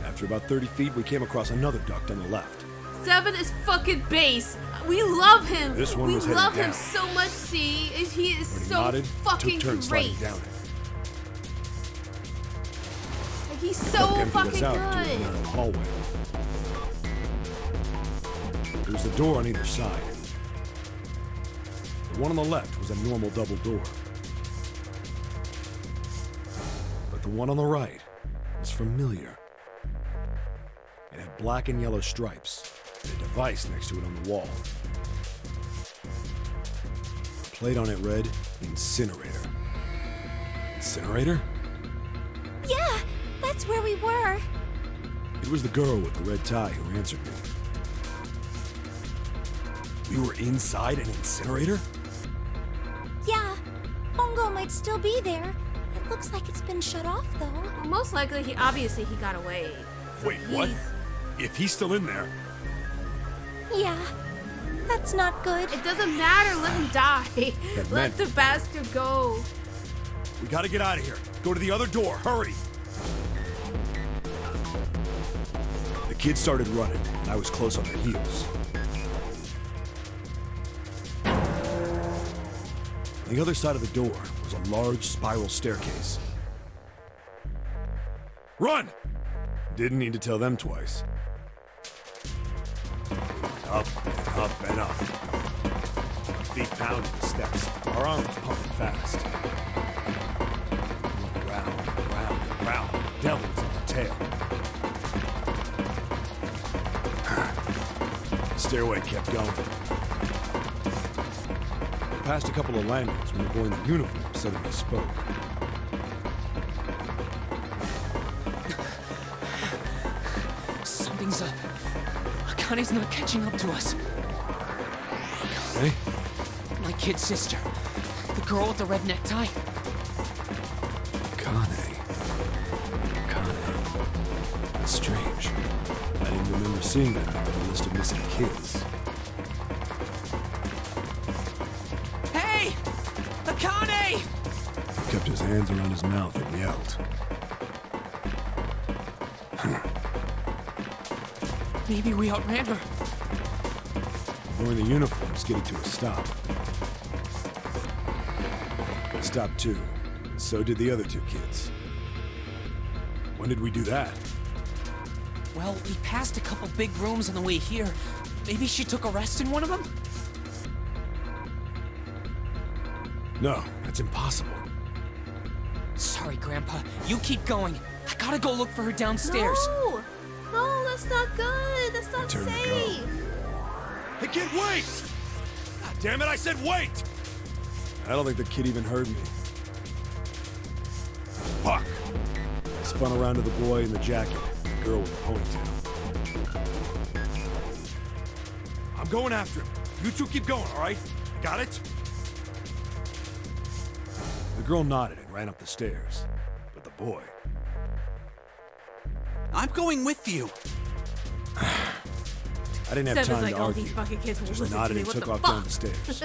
After about 30 feet, we came across another duct on the left. Seven is fucking base. We love him. This one we was heading love him down. so much. See, he is When he so nodded, fucking took turns great. sliding down it. Like, he's so Duct emptied fucking us out into good. another hallway. There was a door on either side. The one on the left was a normal double door. But the one on the right was familiar. It had black and yellow stripes, and a device next to it on the wall. The plate on it read, Incinerator. Incinerator? Yeah, that's where we were. It was the girl with the red tie who answered me. We were inside an incinerator? Yeah, Hongo might still be there. It looks like it's been shut off, though. Well, most likely, he got away. So Wait, what? If he's still in there, Yeah, that's not good. It doesn't matter. Let him die. That Let meant- the bastard go. we gotta get out of here. Go to the other door, hurry! The kids started running, and I was close on their heels. On the other side of the door was a large spiral staircase. Run! Didn't need to tell them twice. Up and up and up. Our feet pounded the steps, our arms pumping fast. Going round and round and round, the devil was on our tail. The stairway kept going. We passed a couple of landings when the boy in the uniform suddenly spoke. Something's up. Akane's not catching up to us. Hey? My kid sister. The girl with the red necktie. Kane. That's strange. I didn't remember seeing that on the list of missing kids. Hey! Akane! He kept his hands around his mouth and yelled. Maybe we outran her. The boy in the uniform skidded to a stop. I stopped too, and so did the other two kids. When did we do that? Well, we passed a couple big rooms on the way here. Maybe she took a rest in one of them? No, that's impossible. Sorry, Grandpa. You keep going. I gotta go look for her downstairs. No, that's not good. That's not Turn to go. safe. Hey, kid, wait! God damn it, I said wait! I don't think the kid even heard me. Fuck! I spun around to the boy in the jacket, the girl with the ponytail. I'm going after him. You two keep going, all right? Got it? girl nodded and ran up the stairs. But the boy... I'm going with you. I didn't have Seven's time like, to oh, argue. these fucking kids will Just listen to nodded me. and What took the off fuck? down the stairs.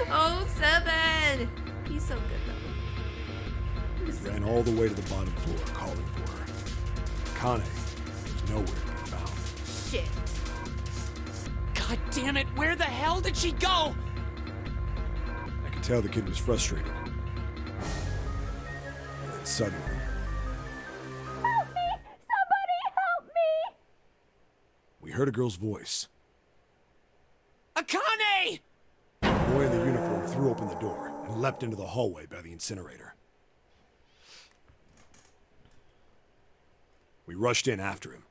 Oh, Seven! He's so good, though. We ran all the way to the bottom floor, calling for her. Kane was nowhere to be found. Shit. God damn it, where the hell did she go? I could tell the kid was frustrated. And then suddenly... Help me! Somebody help me! we heard a girl's voice. Akane! The boy in the uniform threw open the door and leapt into the hallway by the incinerator. We rushed in after him.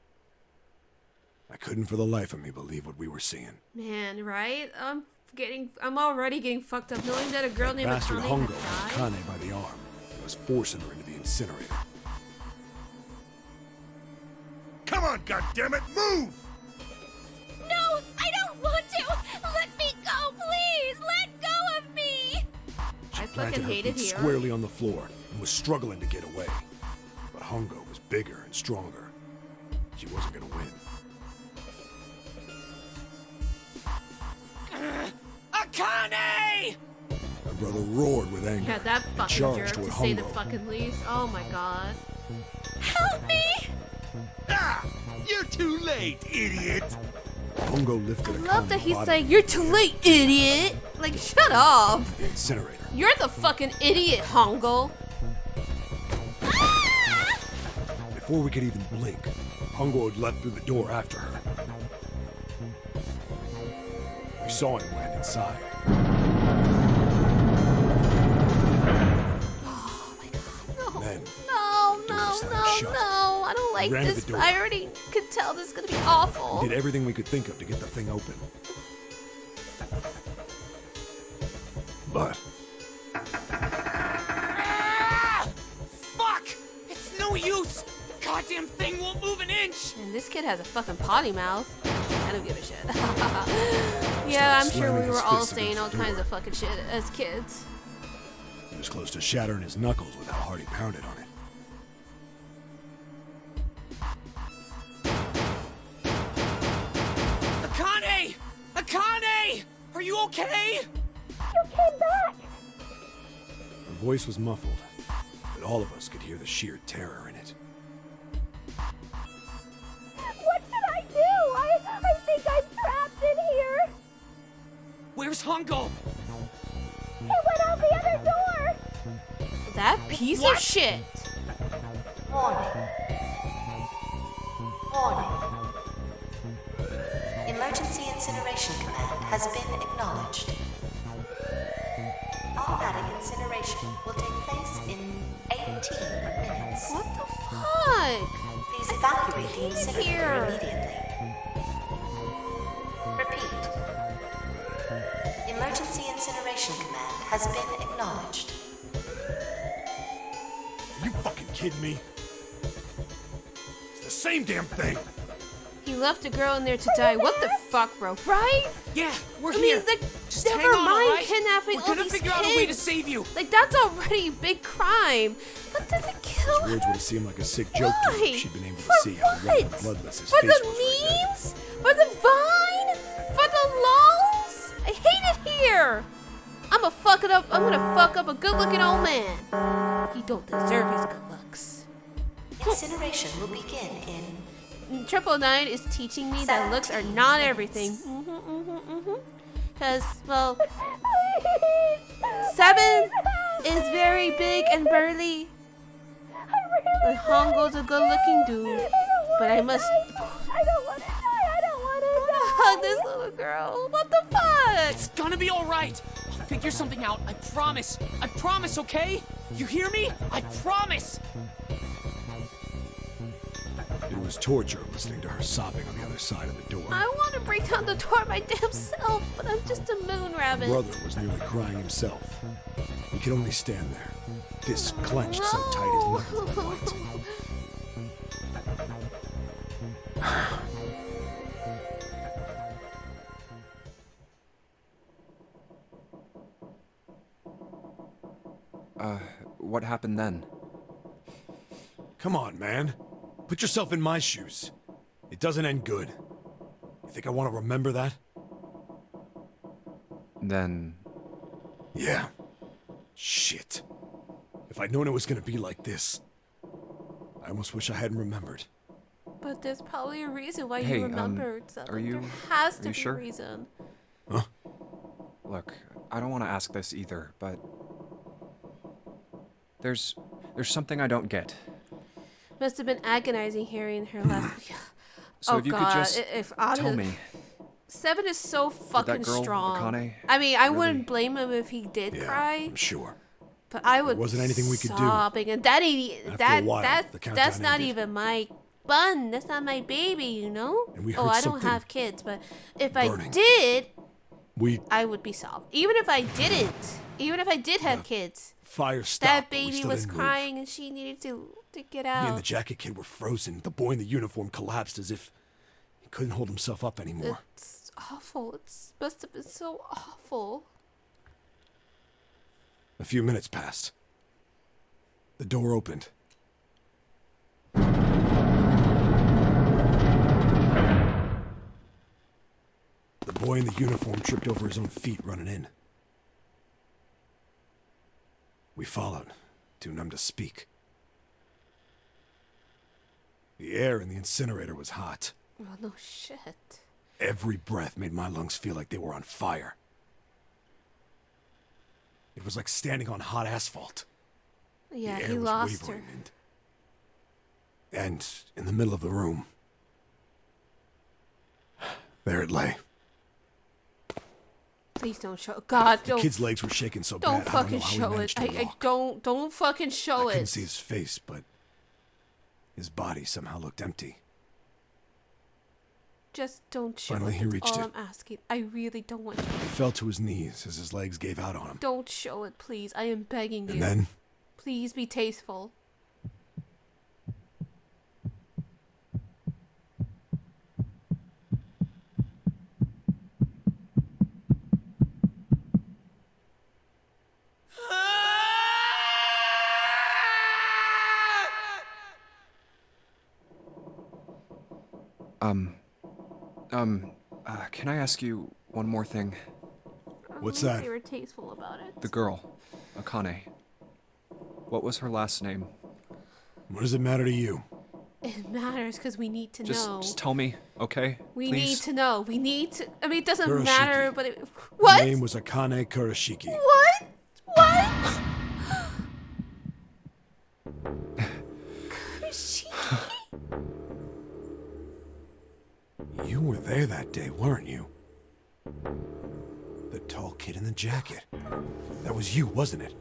I couldn't for the life of me believe what we were seeing. Man, right? I'm already getting fucked up knowing that a girl named Bastard Akane Hongo had had died. Kane by the arm and was forcing her into the incinerator. Come on, goddammit, move! No, I don't want to! Let me go, please! Let go of me! I Planted fucking her hate it feet here. squarely on the floor and was struggling to get away. But Hongo was bigger and stronger. She wasn't gonna win. Akane! My brother roared with anger. Yeah, that and fucking jerk charged to toward say the Hongo. fucking least. Oh my god. Help me! Ah! You're too late, idiot! Hongo lifted I a love that Kane he's body saying, "You're too late, idiot!" Like, shut up! incinerator. You're the fucking idiot, Hongo. Before we could even blink, Hongo had leapt through the door after her. We saw him land inside. Then, No, no, Door no, shut. no. I don't like Ran to this. the door. I already could tell this is gonna be awful. we did everything we could think of to get the thing open. But Ah! Fuck! It's no use! The goddamn thing won't move an inch! And this kid has a fucking potty mouth. I don't give a shit. Yeah, I'm sure we slamming his were all fists saying all against the kinds door. of fucking shit as kids. he was close to shattering his knuckles with how hard he pounded on it. Akane! Akane! Are you okay? You came back! Her voice was muffled, but all of us could hear the sheer terror in it. What should I do? I think I'm trapped in here! Where's Hongo? He went out the other door! That piece of shit. Warning. Warning. Emergency incineration command has been acknowledged. Automatic incineration will take place in 18 minutes. What the fuck? Please evacuate the incinerator Here. immediately. Repeat. Emergency incineration command has been acknowledged. Are you fucking kidding me? It's the same damn thing! He left a girl in there to die. What the fuck, bro? Right? Yeah, we're I here. mean, like, Just never hang on, mind alright? kidnapping We're all gonna these figure kids. out a way to save you. Like, that's already a big crime. But then to kill His her. words would have seemed like a sick joke to her Why? if she'd been able to For see how red and what? bloodless his For face the was right then. memes? For the vine? For the lulz? I hate it here. I'ma fuck it up. I'm gonna fuck up a good-looking old man. He don't deserve his good looks. Incineration will begin in 999 is teaching me that looks are not everything. Because, well, 7 is very big and burly. But Hongo's a good-looking dude. But I must I don't want to die! I don't want to die! hug this little girl. What the fuck? It's gonna be alright. I'll figure something out. I promise. I promise, okay? You hear me? I promise. It was torture listening to her sobbing on the other side of the door. I want to break down the door my damn self, but I'm just a moon rabbit. Brother was nearly crying himself. He could only stand there, fists clenched so tight his knuckles were white. what happened then. Come on, man. Put yourself in my shoes. It doesn't end good. You think I want to remember that? Then... Yeah. Shit. If I'd known it was gonna be like this, I almost wish I hadn't remembered. But there's probably a reason why Hey, you remembered something. are you- There has to are you be sure? a reason. Look, I don't want to ask this either, but... There's something I don't get. Must have been agonizing hearing her last. So Oh if you God! could just if tell me, 7 is so fucking girl, strong. Akane, I mean, I really- wouldn't blame him if he did cry. I'm sure. But I would. wasn't anything we could do. sobbing, and that ain't After that a while, that the countdown that's not ended. even my bun. That's not my baby, you know. And we Oh, heard I don't something have kids, but if burning. I did, We I would be sobbed. Even if I didn't, even if I did have kids, fire stopped. that but we baby still was didn't move. crying and she needed to get Me and out. the jacket kid were frozen. The boy in the uniform collapsed as if he couldn't hold himself up anymore. It's awful. It must have been so awful. A few minutes passed. The door opened. The boy in the uniform tripped over his own feet running in. We followed, too numb to speak. The air in the incinerator was hot. Oh no shit. Every breath made my lungs feel like they were on fire. It was like standing on hot asphalt. Yeah, the air he was lost her. wavering and in the middle of the room, there it lay. Please don't show. God, The don't. kid's legs were shaking so Don't bad. I don't fucking know how he show it. managed to I walk. don't fucking show I couldn't it. see his face, but his body somehow looked empty. Just don't show Finally, it. he That's reached all it. I'm asking. I really don't want you. He fell to his knees as his legs gave out on him. Don't show it, please. I am begging you. And then, Please be tasteful. Can I ask you one more thing? What's At least that? They were tasteful about it. The girl, Akane. What was her last name? what does it matter to you? It matters because we need to know. Just tell me, okay? We Please? need to know. We need to. I mean, it doesn't Kurashiki. matter, but it. What? Her name was Akane Kurashiki. What? What? You were there that day, weren't you? The tall kid in the jacket. That was you, wasn't it?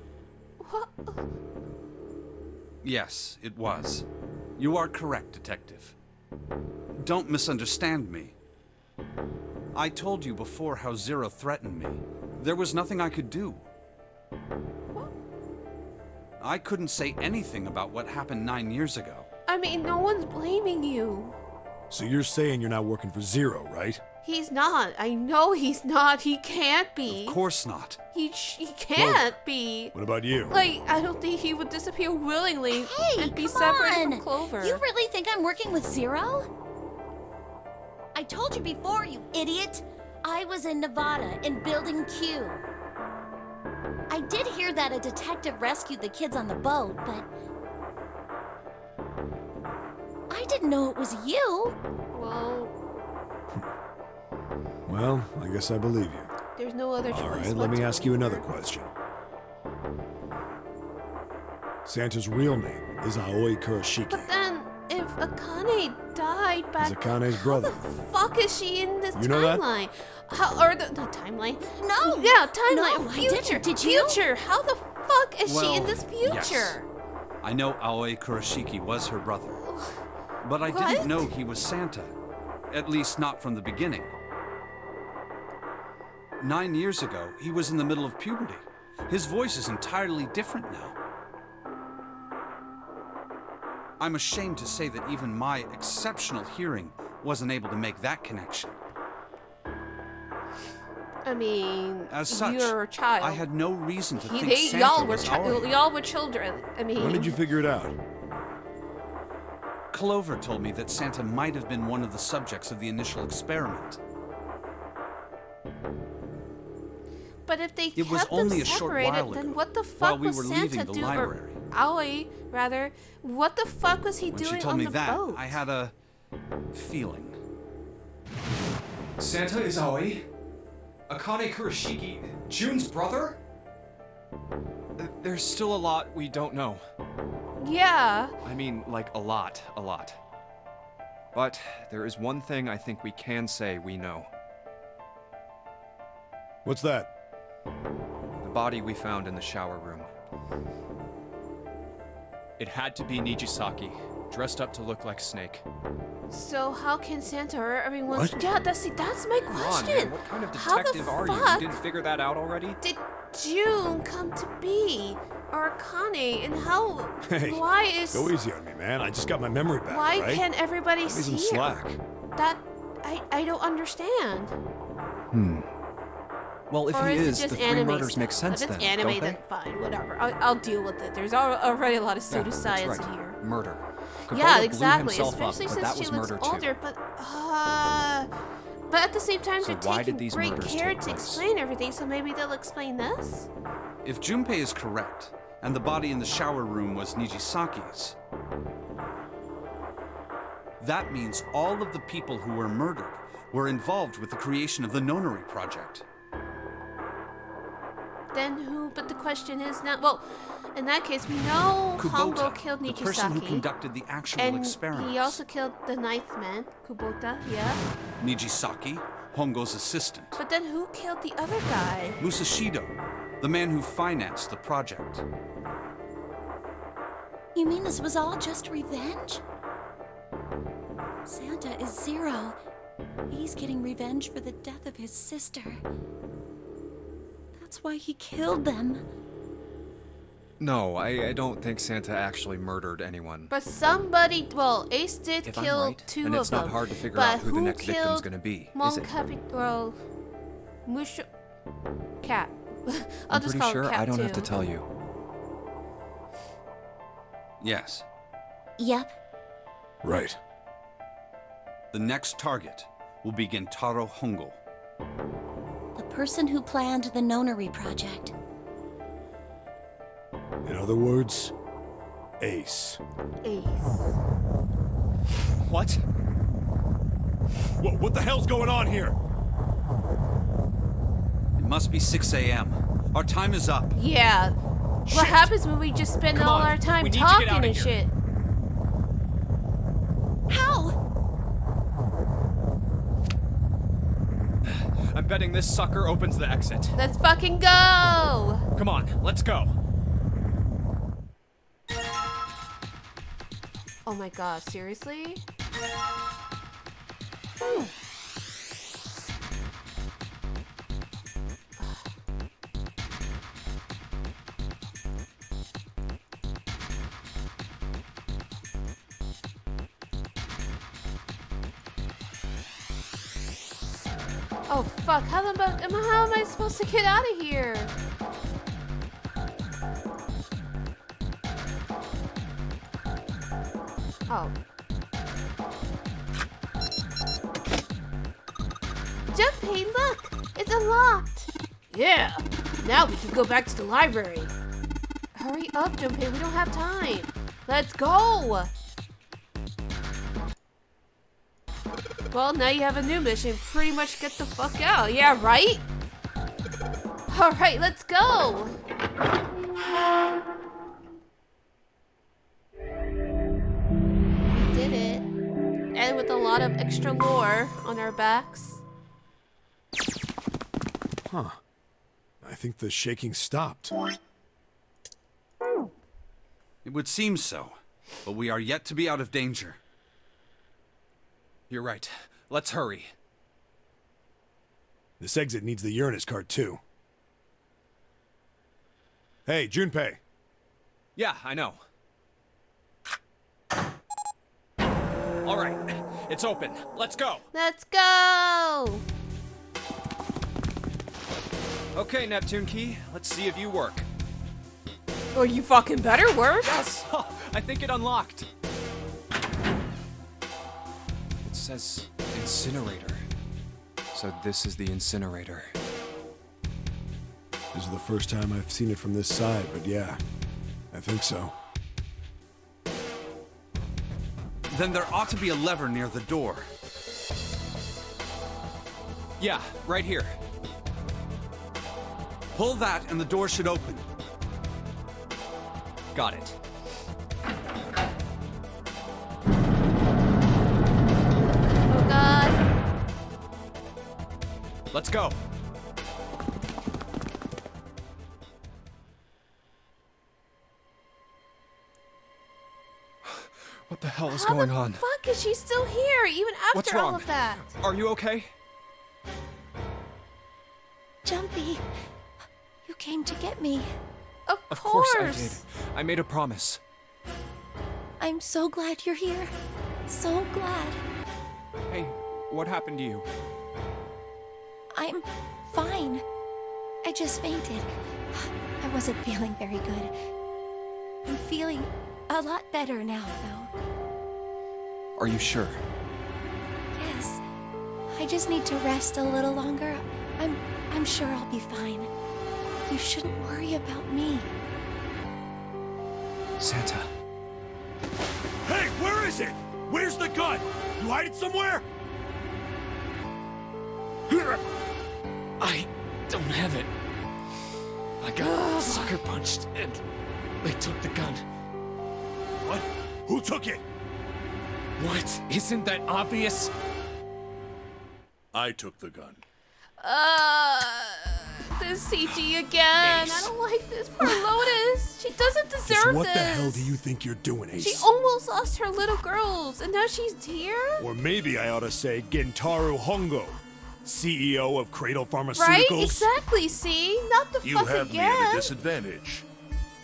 Yes, it was. You are correct, Detective. Don't misunderstand me. I told you before how Zero threatened me. There was nothing I could do. I couldn't say anything about what happened 9 years ago. I mean, no one's blaming you. So you're saying you're not working for Zero, right? He's not. I know he's not. He can't be. Of course not. He can't be. What about you? Like, I don't think he would disappear willingly Hey, and be come separated on. from Clover. You really think I'm working with Zero? I told you before, you idiot. I was in Nevada in Building Q. I did hear that a detective rescued the kids on the boat, but I didn't know it was you. Well, I guess I believe you. There's no other choice. All right, but let me to ask you another question. Santa's real name is Aoi Kurashiki. But then, if Akane died back, He's Akane's brother. fuck is she in this You know that? timeline? How, or the not timeline? No. Yeah, timeline. No, I future. didn't. Did you? Future. How the fuck is she in Well, this future? yes. I know Aoi Kurashiki was her brother. But I What? didn't know he was Santa. At least not from the beginning. 9 years ago, he was in the middle of puberty. His voice is entirely different now. I'm ashamed to say that even my exceptional hearing wasn't able to make that connection. I mean, As such, you're a child. I had no reason to think They, Santa y'all were was our... y'all were children. I mean, When did you figure it out? Clover told me that Santa might have been one of the subjects of the initial experiment. But if they It was kept only them a short separated, while then ago, what the while fuck we was were Santa leaving the doing? library. Or Aoi, rather, what the fuck was he When doing she told on me the that, boat? I had a feeling. Santa is Aoi? Akane Kurashiki, June's brother? There's still a lot we don't know. Yeah. I mean, like a lot. But there is one thing I think we can say we know. What's that? The body we found in the shower room. It had to be Nijisaki, dressed up to look like Snake. So how can Santa or everyone? What? Yeah, that's my Come question. on, man, what kind of detective are you? You didn't figure that out already? Did June come to be, or Akane, and how? Hey, why is? go easy on me, man. I just got my memory back. Why right? can't everybody Give me see some it? slack. That I don't understand. Well, if Or he is it is, just the three anime murders stuff? make sense If it's then, anime, don't they? then fine, whatever. I'll deal with it. There's already a lot of Yeah, that's pseudoscience right. in here. Murder. Yeah, Kuboda exactly. Blew himself up, Especially but since that she was looks murder too. older, but at the same time, So they're why taking did these great murders care take to place? explain everything. So maybe they'll explain this. If Junpei is correct, and the body in the shower room was Nijisaki's, that means all of the people who were murdered were involved with the creation of the Nonary Project. Then who? But the question is now. Well, in that case, we know Hongo killed the Nijisaki. person who conducted the actual and experiments. he also killed the ninth man, Kubota. Yeah. Nijisaki, Hongo's assistant. But then who killed the other guy? Musashido, the man who financed the project. You mean this was all just revenge? Santa is Zero. He's getting revenge for the death of his sister. That's why he killed them. No, I don't think Santa actually murdered anyone. But somebody, well, Ace did If kill I'm right, two then of it's them. not hard to figure but out who the next victim's killed gonna be, is Mon it? Well, Musho... Cat. I'll I'm just pretty call sure it Cat I don't have too. to tell you. Yes. Yep. Right. The next target will be Gentaro Hongo. The person who planned the Nonary Project. In other words, Ace. What? What the hell's going on here? It must be 6 a.m. Our time is up. Yeah. What happens when we just spend Come all on, our time we need to get talking outta and here. shit? How? I'm betting this sucker opens the exit. Let's fucking go! Come on, let's go. Oh my god, seriously? Oh fuck, how am I supposed to get out of here? Oh. Junpei, look! It's unlocked! Yeah! Now we can go back to the library. Hurry up, Junpei, we don't have time. Let's go! Well, now you have a new mission. Pretty much get the fuck out. Yeah, right? Alright, let's go! We did it. And with a lot of extra lore on our backs. Huh. I think the shaking stopped. It would seem so, but we are yet to be out of danger. You're right. Let's hurry. This exit needs the Uranus card too. Hey, Junpei. Yeah, I know. All right, it's open. Let's go. Let's go! Okay, Neptune Key, let's see if you work. Or you fucking better work. Yes! I think it unlocked. It says incinerator. So this is the incinerator. This is the first time I've seen it from this side, but yeah, I think so. Then there ought to be a lever near the door. Yeah, right here. Pull that and the door should open. Got it. Oh god. Let's go. What the hell is How going the on? fuck is she still here, even after What's all wrong? of that? Are you okay? Jumpy, you came to get me. Of course I did. I made a promise. I'm so glad you're here. So glad. Hey, what happened to you? I'm fine. I just fainted. I wasn't feeling very good. I'm feeling a lot better now, though. Are you sure? Yes. I just need to rest a little longer. I'm sure I'll be fine. You shouldn't worry about me. Santa. Hey, where is it? Where's the gun? You hide it somewhere? I don't have it. I got sucker punched and they took the gun. What? Who took it? What? Isn't that obvious? I took the gun. This CG again. I don't like this. Poor Lotus. She doesn't deserve What this. the hell do you think you're doing, Ace? She almost lost her little girls, and now she's here? Or maybe I ought to say Gentaro Hongo, CEO of Cradle Pharmaceuticals. Right? Exactly, see? Not the You fuck have again. me at a disadvantage,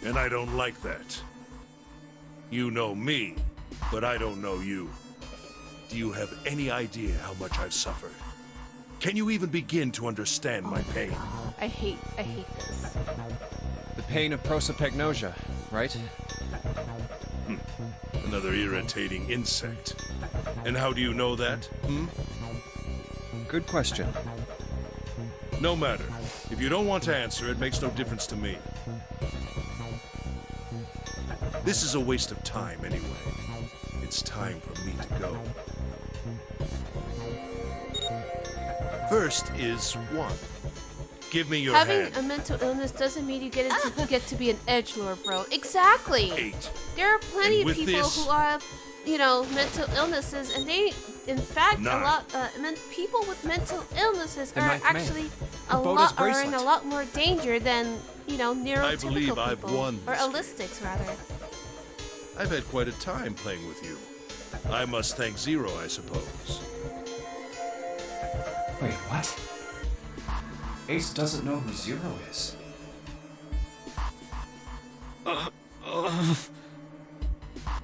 and I don't like that. You know me, but I don't know you. Do you have any idea how much I've suffered? Can you even begin to understand my pain? I hate this. The pain of prosopagnosia, right? Another irritating insect. And how do you know that? Good question. No matter. If you don't want to answer, it makes no difference to me. This is a waste of time anyway. It's time for me to go. First is 1. Give me your Having hand. a mental illness doesn't mean you get to be an edgelord, bro. Exactly. 8. There are plenty And of with people this- who have, mental illnesses, and they, in fact, 9. People with mental illnesses The are ninth man. actually Kubota's are in a bracelet. lot more danger than neurotypical believe people, I've won or this allistics rather. I've had quite a time playing with you. I must thank Zero, I suppose. Wait, what? Ace doesn't know who Zero is.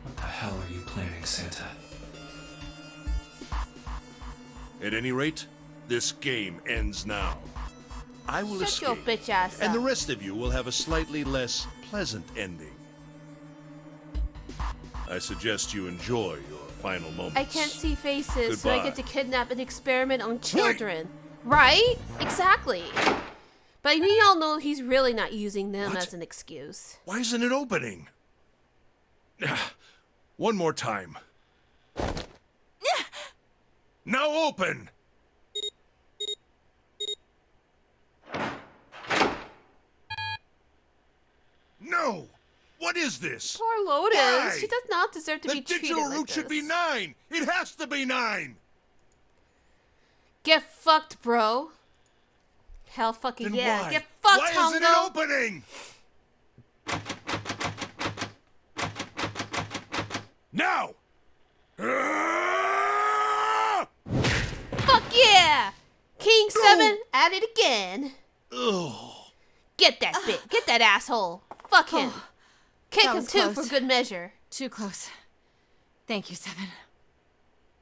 What the hell are you planning, Santa? At any rate, this game ends now. I will Shut your escape, bitch ass and the up. rest of you will have a slightly less pleasant ending. I suggest you enjoy your final moments. I can't see faces, so I Goodbye. get to kidnap and experiment on children. Right? Exactly. But we all know he's really not using them What? as an excuse. Why isn't it opening? One more time. Now open! No! What is this? Poor Lotus. Why? She does not deserve to The be treated digital like route this. should be 9! It has to be 9! Get fucked, bro. Hell fucking Then yeah. why? Get fucked, Why Hongo. isn't it opening? Now! Fuck yeah! King 7 at it again. Ugh. Get that bit. Get that asshole. Fuck him. Kick That him was too close. for good measure. Too close. Thank you, Seven.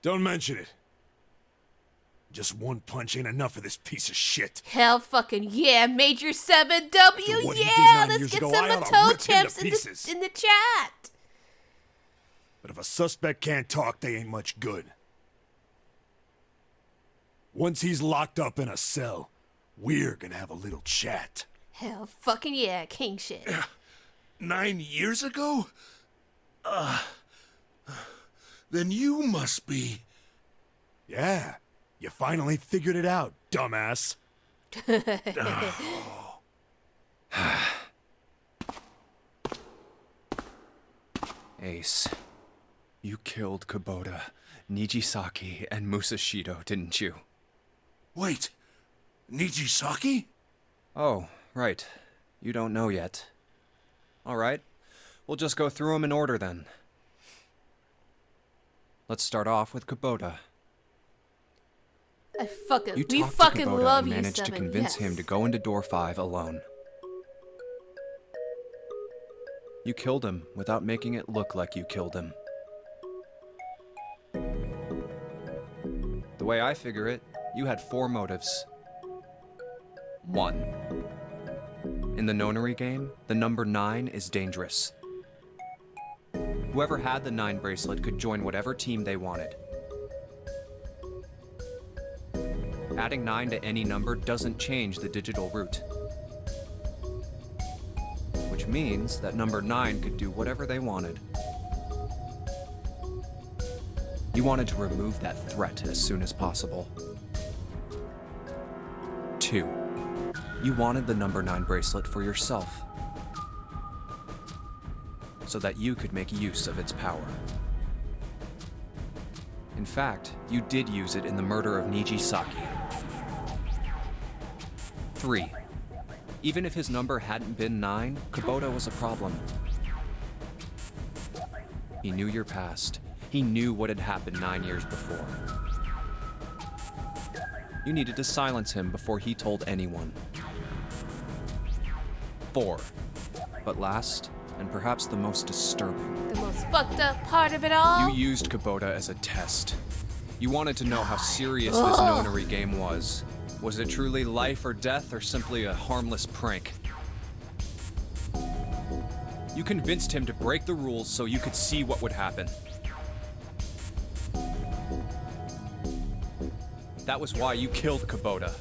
Don't mention it. Just one punch ain't enough for this piece of shit. Hell fucking yeah, Major 7W, After what he did yeah! 9 Let's years get ago, some I oughta toe rip him to champs pieces. in the chat. But if a suspect can't talk, they ain't much good. Once he's locked up in a cell, we're gonna have a little chat. Hell fucking yeah, king shit. 9 years ago? Then you must be... Yeah, you finally figured it out, dumbass. Ace, you killed Kubota, Nijisaki, and Musashido, didn't you? Wait, Nijisaki? Oh, right. You don't know yet. All right. We'll just go through them in order then. Let's start off with Kubota. We You talked fucking to Kubota love and you, managed to Seven. convince Yes. him to go into door 5 alone. You killed him without making it look like you killed him. The way I figure it, you had 4 motives. 1. In the nonary game, the number 9 is dangerous. Whoever had the 9 bracelet could join whatever team they wanted. Adding 9 to any number doesn't change the digital root. Which means that number 9 could do whatever they wanted. You wanted to remove that threat as soon as possible. 2. You wanted the number 9 bracelet for yourself, so that you could make use of its power. In fact, you did use it in the murder of Nijisaki. 3. Even if his number hadn't been 9, Kubota was a problem. He knew your past. He knew what had happened 9 years before. You needed to silence him before he told anyone. 4. But last, and perhaps the most disturbing, The most fucked up part of it all. you used Kubota as a test. You wanted to know how serious this nonary game was. Was it truly life or death, or simply a harmless prank? You convinced him to break the rules so you could see what would happen. That was why you killed Kubota.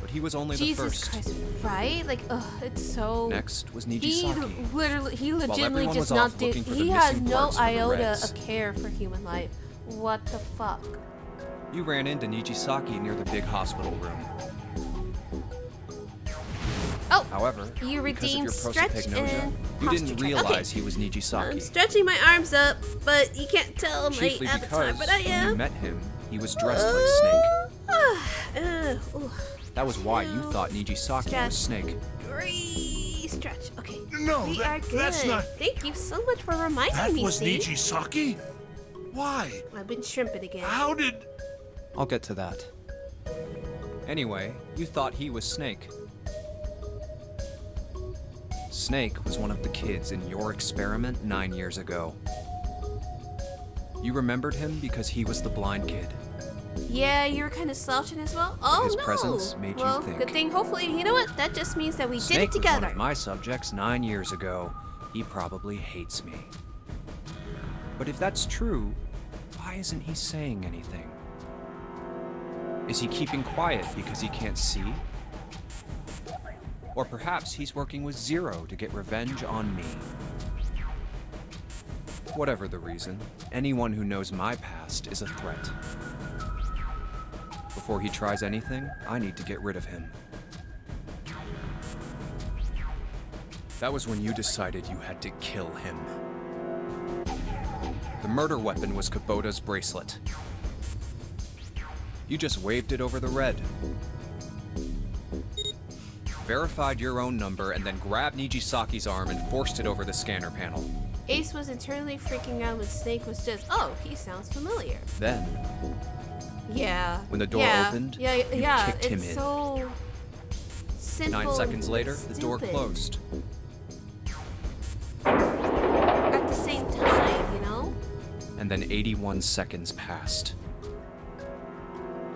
But he was only the Jesus first. Christ, right? Like, ugh, it's so... Next was He Nijisaki. he While legitimately everyone just was off not did. looking for the He had missing no parts for the iota Reds. of care for human life. What the fuck? You ran into Nijisaki near the big hospital room. Oh, However, you because of redeemed your stretch prosopagnosia, and you didn't posture check. realize Okay. he was Nijisaki. I'm stretching my arms up, but you can't tell my Chiefly avatar, because but I when you am. met him, he was dressed like Snake. Ooh. That was why you thought Nijisaki Stretch. was Snake. Stretch. Okay. No, we are good. that's not... Thank you so much for reminding That me, was Steve. Nijisaki? Why? I've been shrimping again. How did... I'll get to that. Anyway, you thought he was Snake. Snake was one of the kids in your experiment 9 years ago. You remembered him because he was the blind kid. Yeah, you were kind of slouching as well. Oh His no. presence made you well, think. good thing. Hopefully, you know what? That just means that we did Snake it was one together. of my subjects 9 years ago. He probably hates me. But if that's true, why isn't he saying anything? Is he keeping quiet because he can't see? Or perhaps he's working with Zero to get revenge on me. Whatever the reason, anyone who knows my past is a threat. Before he tries anything, I need to get rid of him. That was when you decided you had to kill him. The murder weapon was Kubota's bracelet. You just waved it over the red. Verified your own number and then grabbed Nijisaki's arm and forced it over the scanner panel. Ace was internally freaking out when Snake was just, oh, he sounds familiar. Then, Yeah. when the door yeah. opened, yeah, you yeah, kicked him it's in. so simple. 9 seconds later, and the door stupid. closed. At the same time, you know? And then 81 seconds passed.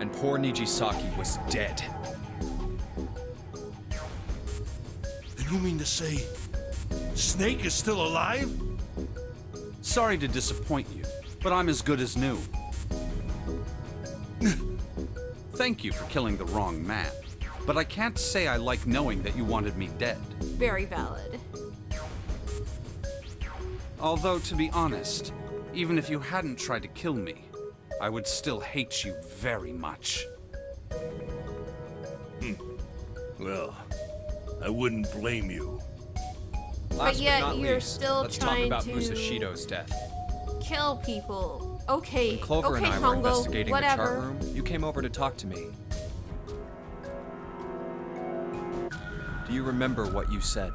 And poor Nijisaki was dead. Then you mean to say Snake is still alive? Sorry to disappoint you, but I'm as good as new. Thank you for killing the wrong man, but I can't say I like knowing that you wanted me dead. Very valid. Although, to be honest, even if you hadn't tried to kill me, I would still hate you very much. Well, I wouldn't blame you. But yet you're still let's talk trying about to Musashido's death. kill people. Okay, When Clover okay, and I were Hongo, investigating the whatever. chart room, you came over to talk to me. Do you remember what you said?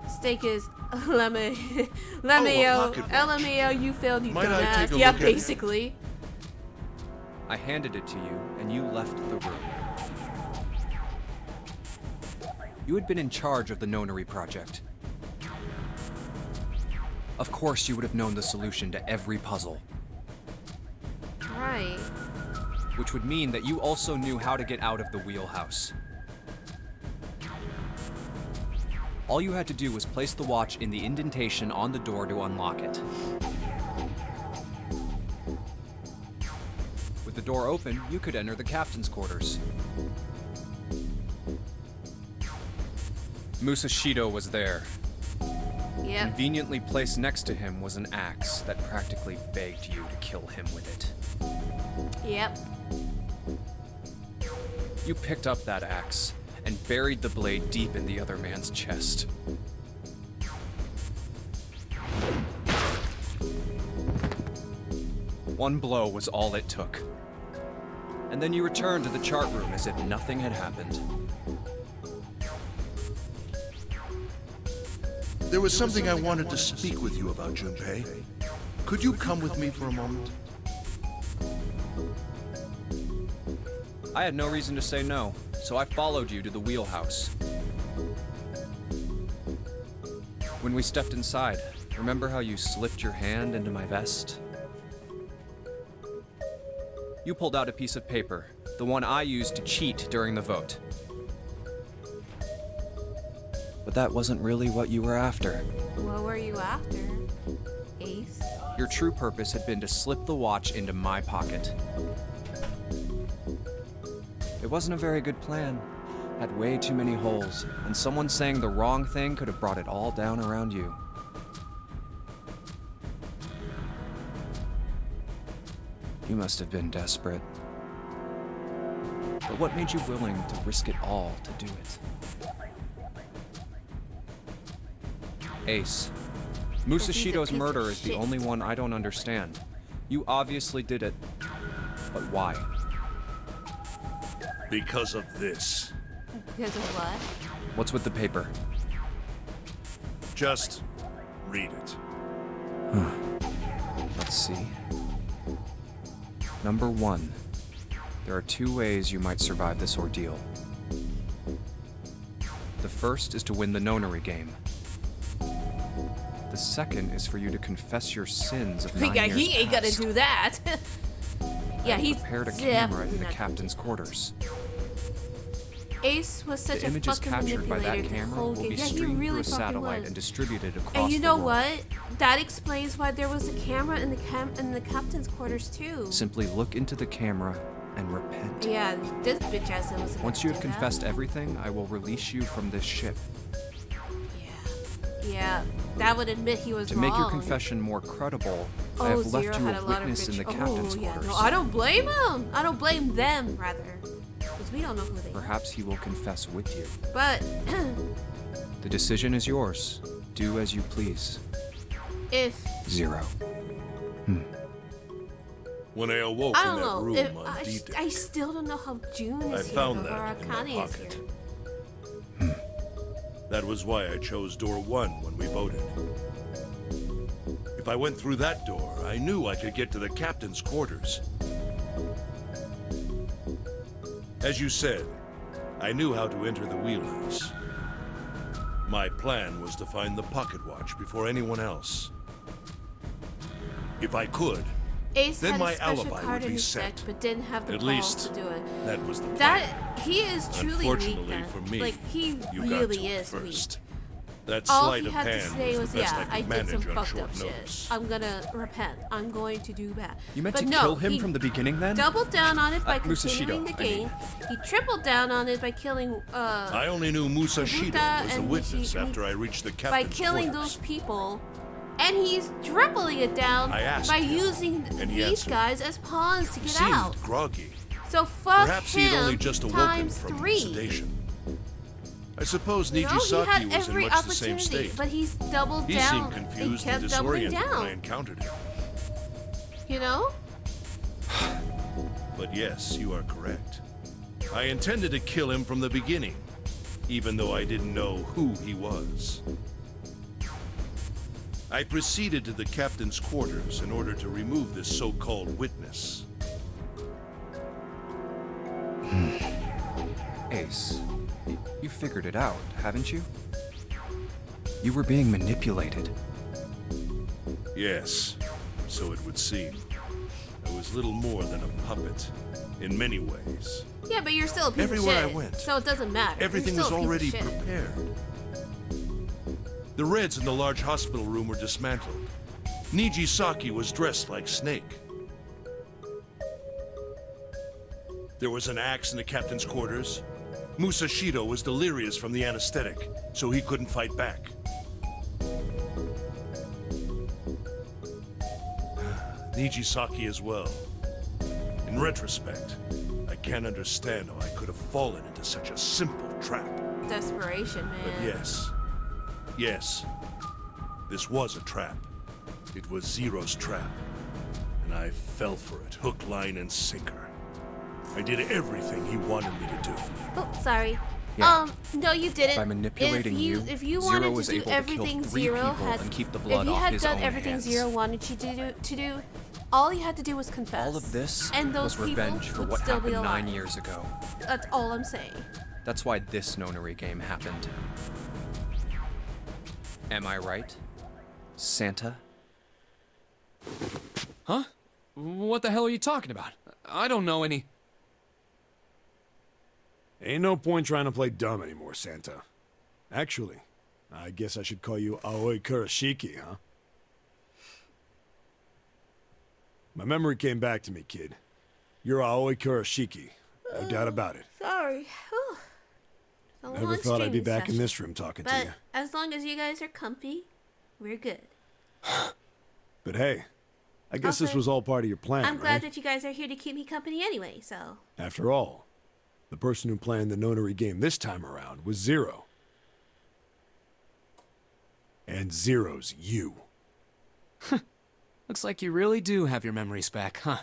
Steak is LMAO, pocket watch. LMAO, you failed, you Might I dumbass. take a Yeah, look at it? basically. I handed it to you, and you left the room. You had been in charge of the Nonary project. Of course you would have known the solution to every puzzle. Right. Which would mean that you also knew how to get out of the wheelhouse. All you had to do was place the watch in the indentation on the door to unlock it. With the door open, you could enter the captain's quarters. Musashido was there. Yep. Conveniently placed next to him was an axe that practically begged you to kill him with it. Yep. You picked up that axe and buried the blade deep in the other man's chest. One blow was all it took. And then you returned to the chart room as if nothing had happened. There was something I wanted to speak with you about, Junpei. Could you come with me for a moment? I had no reason to say no, so I followed you to the wheelhouse. When we stepped inside, remember how you slipped your hand into my vest? You pulled out a piece of paper, the one I used to cheat during the vote. But that wasn't really what you were after. What were you after, Ace? Your true purpose had been to slip the watch into my pocket. It wasn't a very good plan. Had way too many holes, and someone saying the wrong thing could have brought it all down around you. You must have been desperate. But what made you willing to risk it all to do it? Ace, Musashido's murder is the only one I don't understand. You obviously did it, but why? Because of this. Because of what? What's with the paper? Just read it. Let's see. Number 1. There are 2 ways you might survive this ordeal. The first is to win the Nonary game. The second is for you to confess your sins of 9 Yeah, years he ain't gonna past. do that. Yeah, he's Prepared a definitely camera in the not gonna captain's quarters. Ace was such The a images fucking captured by manipulator that the camera whole will game. be Yeah, he streamed really through a fucking satellite was. and distributed across And you the know world. what? That explains why there was a camera in the captain's quarters too. Simply look into the camera and repent. Yeah, this bitch ass was. Once you have confessed everything, I will release you from this ship. Yeah, that would admit he was To wrong. make your confession more credible, I Oh, have Zero left you had a a lot of witness in the rich- captain's oh, yeah, quarters. no, I don't blame him. I don't blame them, rather. Because we don't know who they are. Perhaps he will confess with you. But The decision is yours. Do as you please. if 0. When I awoke I in don't that know, room if, on D-Day, I still don't know how June I is here found or that in my Akane is pocket. here. That was why I chose door 1 when we voted. If I went through that door, I knew I could get to the captain's quarters. As you said, I knew how to enter the wheelhouse. My plan was to find the pocket watch before anyone else. If I could, Ace Then had my a special alibi card would in be his set. deck, but didn't have the At balls least, to do it. that was the plan. That he is truly weak. Unfortunately Then. for me, like he you got really to it is first. weak. That All sleight he of had to hand say was was, the best "Yeah, I I could did some manage on fucked up short shit. notice. I'm gonna repent. I'm going to do that." You meant but to no, kill him he from the beginning then? doubled down on it by Musashido, continuing the I mean. game. He tripled down on it by killing. I only knew Musashido Kabuta was the and witness Nishi- after I reached the by captain's killing quarters. those people, and he's tripling it down I asked by him, using and he these answered. guys as pawns to He get seemed out. groggy. So fuck Perhaps him he had only just awoken times from 3. sedation. I suppose You know, he Nijisaki had was in every much the same opportunity, state. but he's doubled He down. seemed confused He and kept doubling disoriented when I down. encountered him. You know? But yes, you are correct. I intended to kill him from the beginning, even though I didn't know who he was. I proceeded to the captain's quarters in order to remove this so-called witness. Ace, you figured it out, haven't you? You were being manipulated. Yes, so it would seem. I was little more than a puppet, in many ways. Yeah, but you're still a piece Everywhere I of shit. went, So it doesn't matter. Everything you're was still a already piece of shit. prepared. The Reds in the large hospital room were dismantled. Nijisaki was dressed like Snake. There was an axe in the captain's quarters. Musashido was delirious from the anesthetic, so he couldn't fight back. Nijisaki as well. In retrospect, I can't understand how I could have fallen into such a simple trap. Desperation, man. But yes, this was a trap. It was Zero's trap, and I fell for it, hook, line, and sinker. I did everything he wanted me to do. Oh, sorry. Yeah. No, you didn't. By manipulating if you Zero wanted was to do able to kill everything 3 Zero people had, and keep the if blood you off had his done own everything hands. Zero wanted you to do, all you had to do was confess. All of this and those was revenge people for would what still be happened 9 alive. years ago. That's all I'm saying. That's why this nonary game happened. Am I right, Santa? Huh? What the hell are you talking about? I don't know any... Ain't no point trying to play dumb anymore, Santa. Actually, I guess I should call you Aoi Kurashiki, huh? My memory came back to me, kid. You're Aoi Kurashiki. No doubt about it. Sorry. Whew. It's a Never long thought I'd be streaming back in session. this room talking to But you. as long as you guys are comfy, we're good. But hey, I guess this Okay. was all part of your plan, I'm glad right? that you guys are here to keep me company anyway, so. After all, the person who planned the nonary game this time around was Zero. And Zero's you. Looks like you really do have your memories back, huh?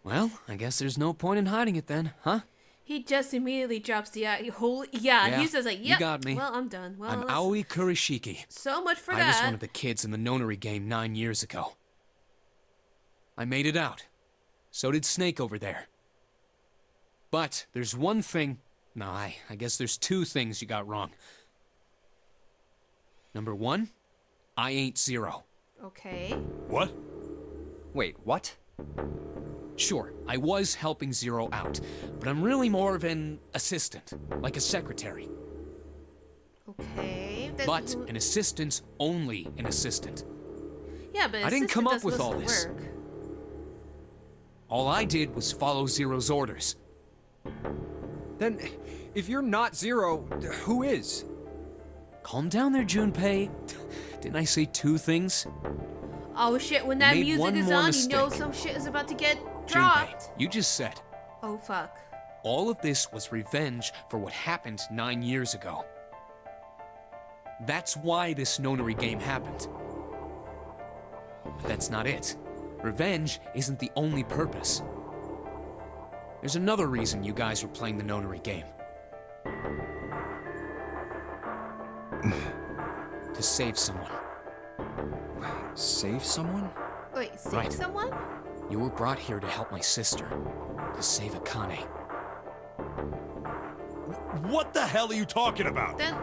Well, I guess there's no point in hiding it then, huh? He just immediately drops the whole. Yeah, he's just like, you yep. got me. Well, I'm done. Well, I'm that's- Aoi Kurashiki. So much for I that. was one of the kids in the nonary game 9 years ago. I made it out. So did Snake over there. But there's one thing... No, I guess there's 2 things you got wrong. Number 1, I ain't Zero. Okay. What? Wait, what? Sure, I was helping Zero out, but I'm really more of an assistant, like a secretary. Okay. then But who- an assistant's only an assistant. Yeah, but I didn't come assistant up does with most all of the this. work. All I did was follow Zero's orders. Then, if you're not Zero, who is? Calm down there, Junpei. Didn't I say 2 things? Oh shit! When that made music one is more on, you know mistake. some shit is about to get Junpei, dropped. you just said Oh fuck. all of this was revenge for what happened 9 years ago. That's why this nonary game happened. But that's not it. Revenge isn't the only purpose. There's another reason you guys were playing the nonary game. To save someone. Save someone? Wait, save Right. someone? You were brought here to help my sister. To save Akane. What the hell are you talking about? Then,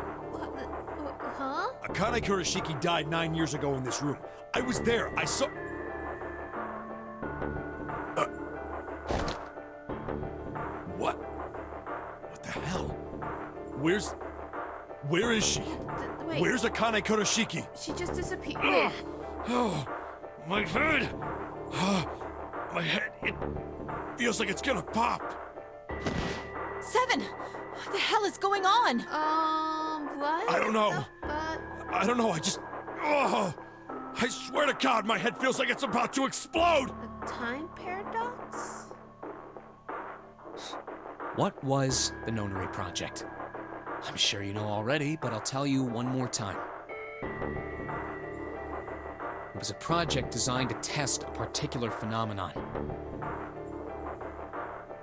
huh? Akane Kurashiki died 9 years ago in this room. I was there. I saw... What? What the hell? Where is she? Wait. Where's Akane Kurashiki? She just disappeared. Oh, my head. My head, it feels like it's gonna pop. 7! What the hell is going on? What? I don't know. I don't know, I just... Oh, I swear to God, my head feels like it's about to explode! A time paradox? What was the Nonary Project? I'm sure you know already, but I'll tell you one more time. It was a project designed to test a particular phenomenon.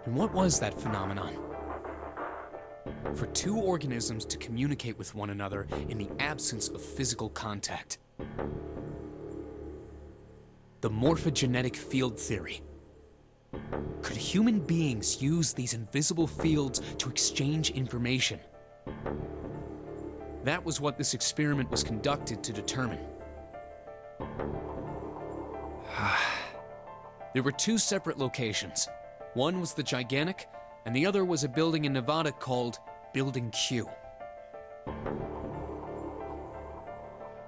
And what was that phenomenon? For two organisms to communicate with one another in the absence of physical contact. The morphogenetic field theory. Could human beings use these invisible fields to exchange information? That was what this experiment was conducted to determine. There were two separate locations. One was the Gigantic, and the other was a building in Nevada called Building Q.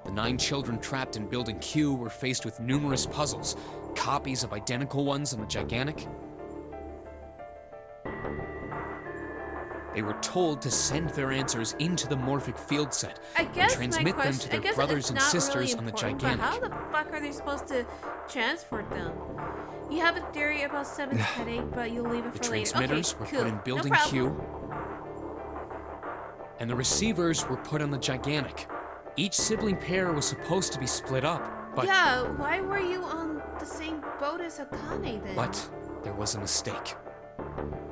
The 9 children trapped in Building Q were faced with numerous puzzles, copies of identical ones on the Gigantic. They were told to send their answers into the morphic field set and transmit them to their brothers and sisters on the Gigantic. How the fuck are they supposed to transport them? You have a theory about Seven's headache, but you'll leave it The for later. transmitters were put in Building Q, and the receivers were put on the Gigantic. Each sibling pair was supposed to be split up, but... Yeah, why were you on the same boat as Akane then? But there was a mistake.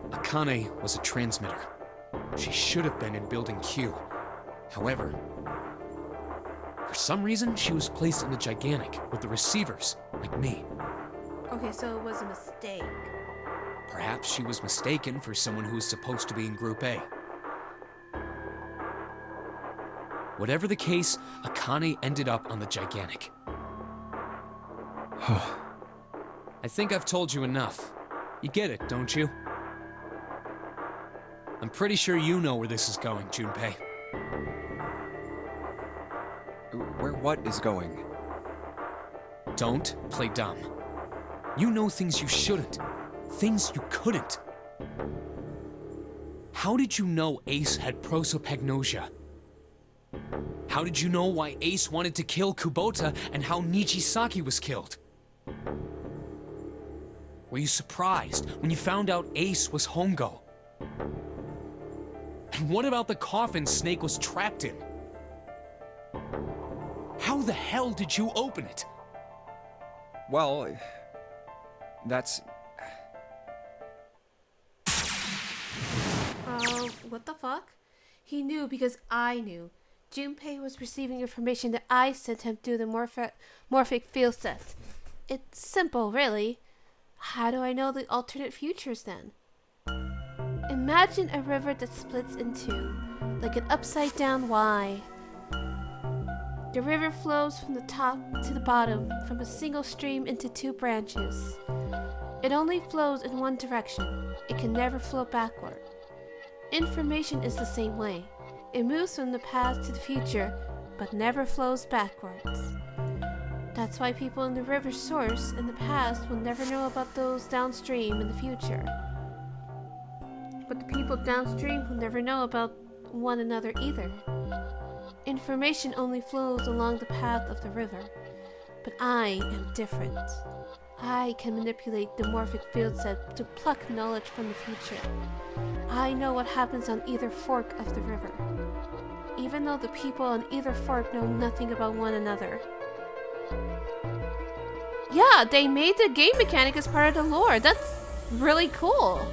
Akane was a transmitter. She should have been in Building Q. However, for some reason, she was placed in the Gigantic with the receivers, like me. Okay, so it was a mistake. Perhaps she was mistaken for someone who was supposed to be in Group A. Whatever the case, Akane ended up on the Gigantic. I think I've told you enough. You get it, don't you? I'm pretty sure you know where this is going, Junpei. Where what is going? Don't play dumb. You know things you shouldn't. Things you couldn't. How did you know Ace had prosopagnosia? How did you know why Ace wanted to kill Kubota and how Nijisaki was killed? Were you surprised when you found out Ace was Hongo? And what about the coffin Snake was trapped in? How the hell did you open it? Well, that's... What the fuck? He knew because I knew. Junpei was receiving information that I sent him through the morphic field set. It's simple, really. How do I know the alternate futures then? Imagine a river that splits in two, like an upside-down Y. The river flows from the top to the bottom, from a single stream into 2 branches. It only flows in one direction. It can never flow backward. Information is the same way. It moves from the past to the future, but never flows backwards. That's why people in the river's source in the past will never know about those downstream in the future. But the people downstream will never know about one another either. Information only flows along the path of the river. But I am different. I can manipulate the morphic field set to pluck knowledge from the future. I know what happens on either fork of the river, even though the people on either fork know nothing about one another. Yeah, they made the game mechanic as part of the lore. That's really cool.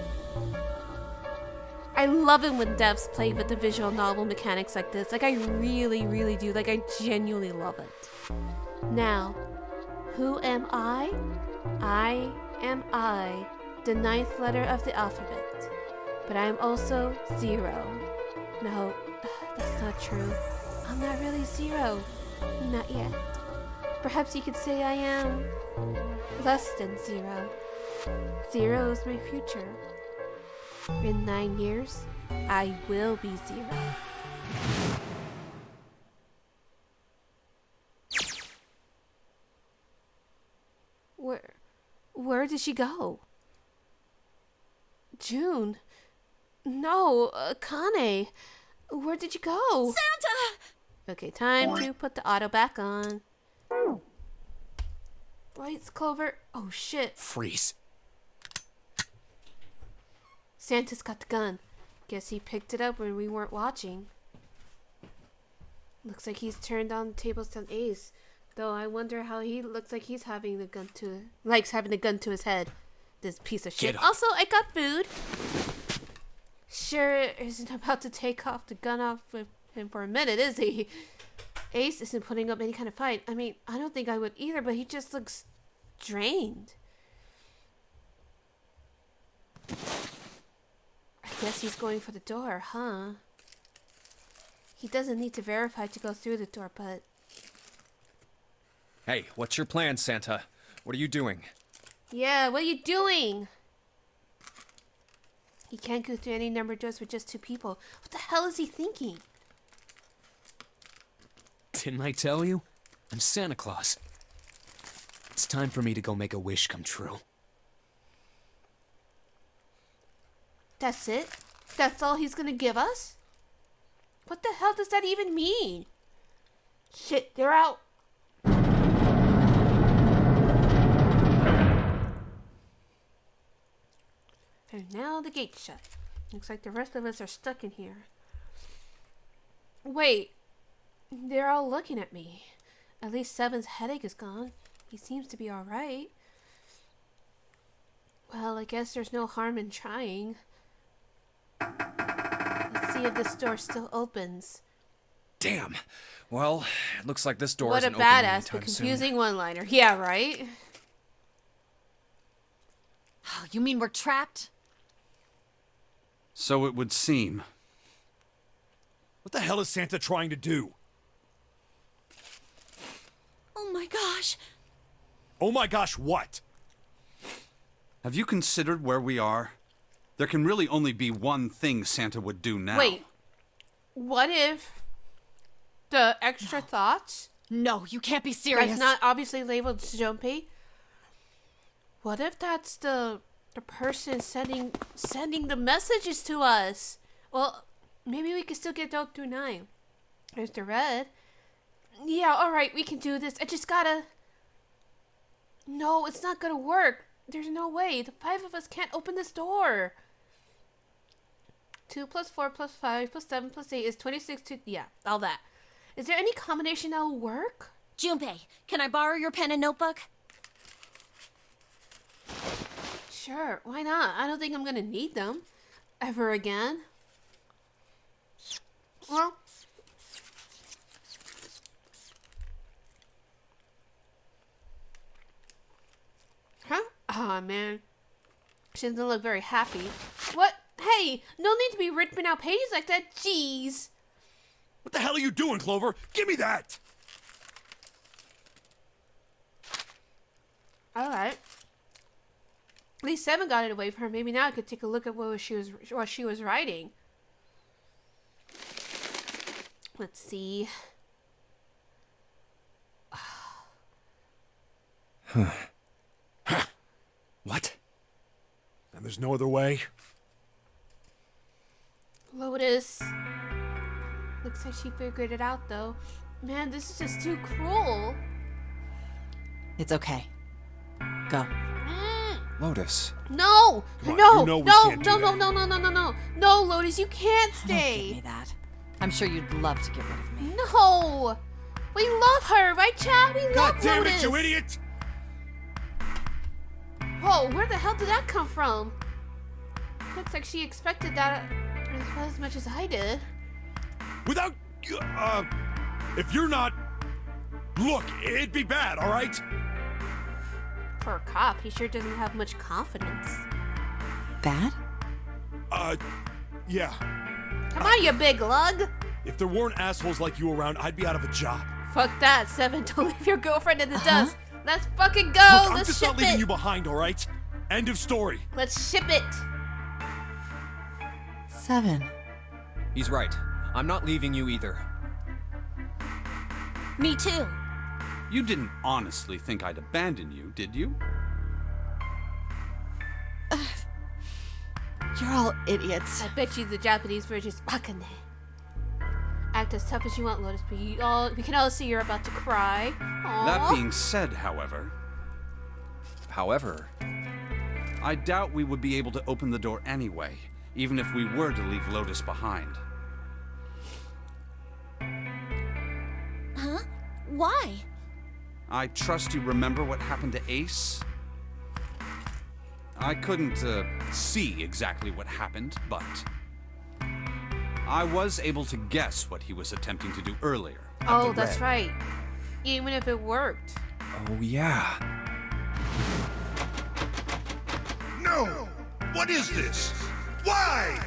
I love it when devs play with the visual novel mechanics like this. Like, I really, really do. Like, I genuinely love it. Now, who am I? I am I, the 9th letter of the alphabet. But I am also 0. No, that's not true. I'm not really zero. Not yet. Perhaps you could say I am less than zero. Zero is my future. In 9 years, I will be zero. Where did she go? June. No, Kane. Where did you go? Santa! Okay, time to put the auto back on. Lights, Clover. Oh shit. Freeze. Santa's got the gun. Guess he picked it up when we weren't watching. Looks like he's turned on the tables on Ace. Though I wonder how he looks like he's having the gun to his head. This piece of shit. Also, I got food. Sure isn't about to take off the gun off with him for a minute, is he? Ace isn't putting up any kind of fight. I mean, I don't think I would either, but he just looks drained. I guess he's going for the door, huh? He doesn't need to verify to go through the door, but... Hey, what's your plan, Santa? What are you doing? Yeah, what are you doing? He can't go through any number of doors with just 2 people. What the hell is he thinking? Didn't I tell you? I'm Santa Claus. It's time for me to go make a wish come true. That's it? That's all he's gonna give us? What the hell does that even mean? Shit, they're out. And now the gate's shut. Looks like the rest of us are stuck in here. Wait, they're all looking at me. At least Seven's headache is gone. He seems to be alright. Well, I guess there's no harm in trying. Let's see if this door still opens. Damn. Well, it looks like this door What a isn't opening badass, anytime but confusing soon. one-liner. Yeah, right? Oh, you mean we're trapped? So it would seem. What the hell is Santa trying to do? Oh my gosh. Oh my gosh, what? Have you considered where we are? There can really only be one thing Santa would do now. Wait. What if the extra thoughts? No, you can't be serious. That's not obviously labeled Jumpy. What if that's the person sending the messages to us? Well, maybe we can still get out through 9. There's the red. Yeah, alright, we can do this. I just gotta... No, it's not gonna work. There's no way. The 5 of us can't open this door. 2 plus 4 plus 5 plus 7 plus 8 is 26 to... Yeah, all that. Is there any combination that will work? Junpei, can I borrow your pen and notebook? Sure, why not? I don't think I'm gonna need them ever again. Well, huh? Oh man, she doesn't look very happy. What? Hey, no need to be ripping out pages like that. Jeez. What the hell are you doing, Clover? Give me that! All right. At least 7 got it away from her. Maybe now I could take a look at what she was writing. Let's see. What? And there's no other way? Lotus. Looks like she figured it out, though. Man, this is just too cruel. It's okay. Go. Lotus. No! Come on, No! you know we No! can't do No! No! that. No! No! No! No! No! No! Lotus, you can't Don't give stay. me that. I'm sure you'd love to get rid of me. No! We love her, right, Chad? We God love damn Lotus. it, you idiot! Whoa! Where the hell did that come from? Looks like she expected that as much as I did. Without... if you're not... Look, it'd be bad, alright? For a cop, he sure doesn't have much confidence. Bad? Yeah. Come on, you big lug! If there weren't assholes like you around, I'd be out of a job. Fuck that, Seven. Don't leave your girlfriend in the dust. Let's fucking go. Look, I'm Let's just ship not leaving it. you behind, all right? End of story. Let's ship it. 7. He's right. I'm not leaving you either. Me too. You didn't honestly think I'd abandon you, did you? You're all idiots. I bet you the Japanese version is bakane. Act as tough as you want, Lotus, but we can all see you're about to cry. Aww. That being said, however, I doubt we would be able to open the door anyway, even if we were to leave Lotus behind. Huh? Why? I trust you remember what happened to Ace? I couldn't see exactly what happened, but I was able to guess what he was attempting to do earlier. Oh, that's right. Even if it worked. Oh, yeah. No! What is this? Why?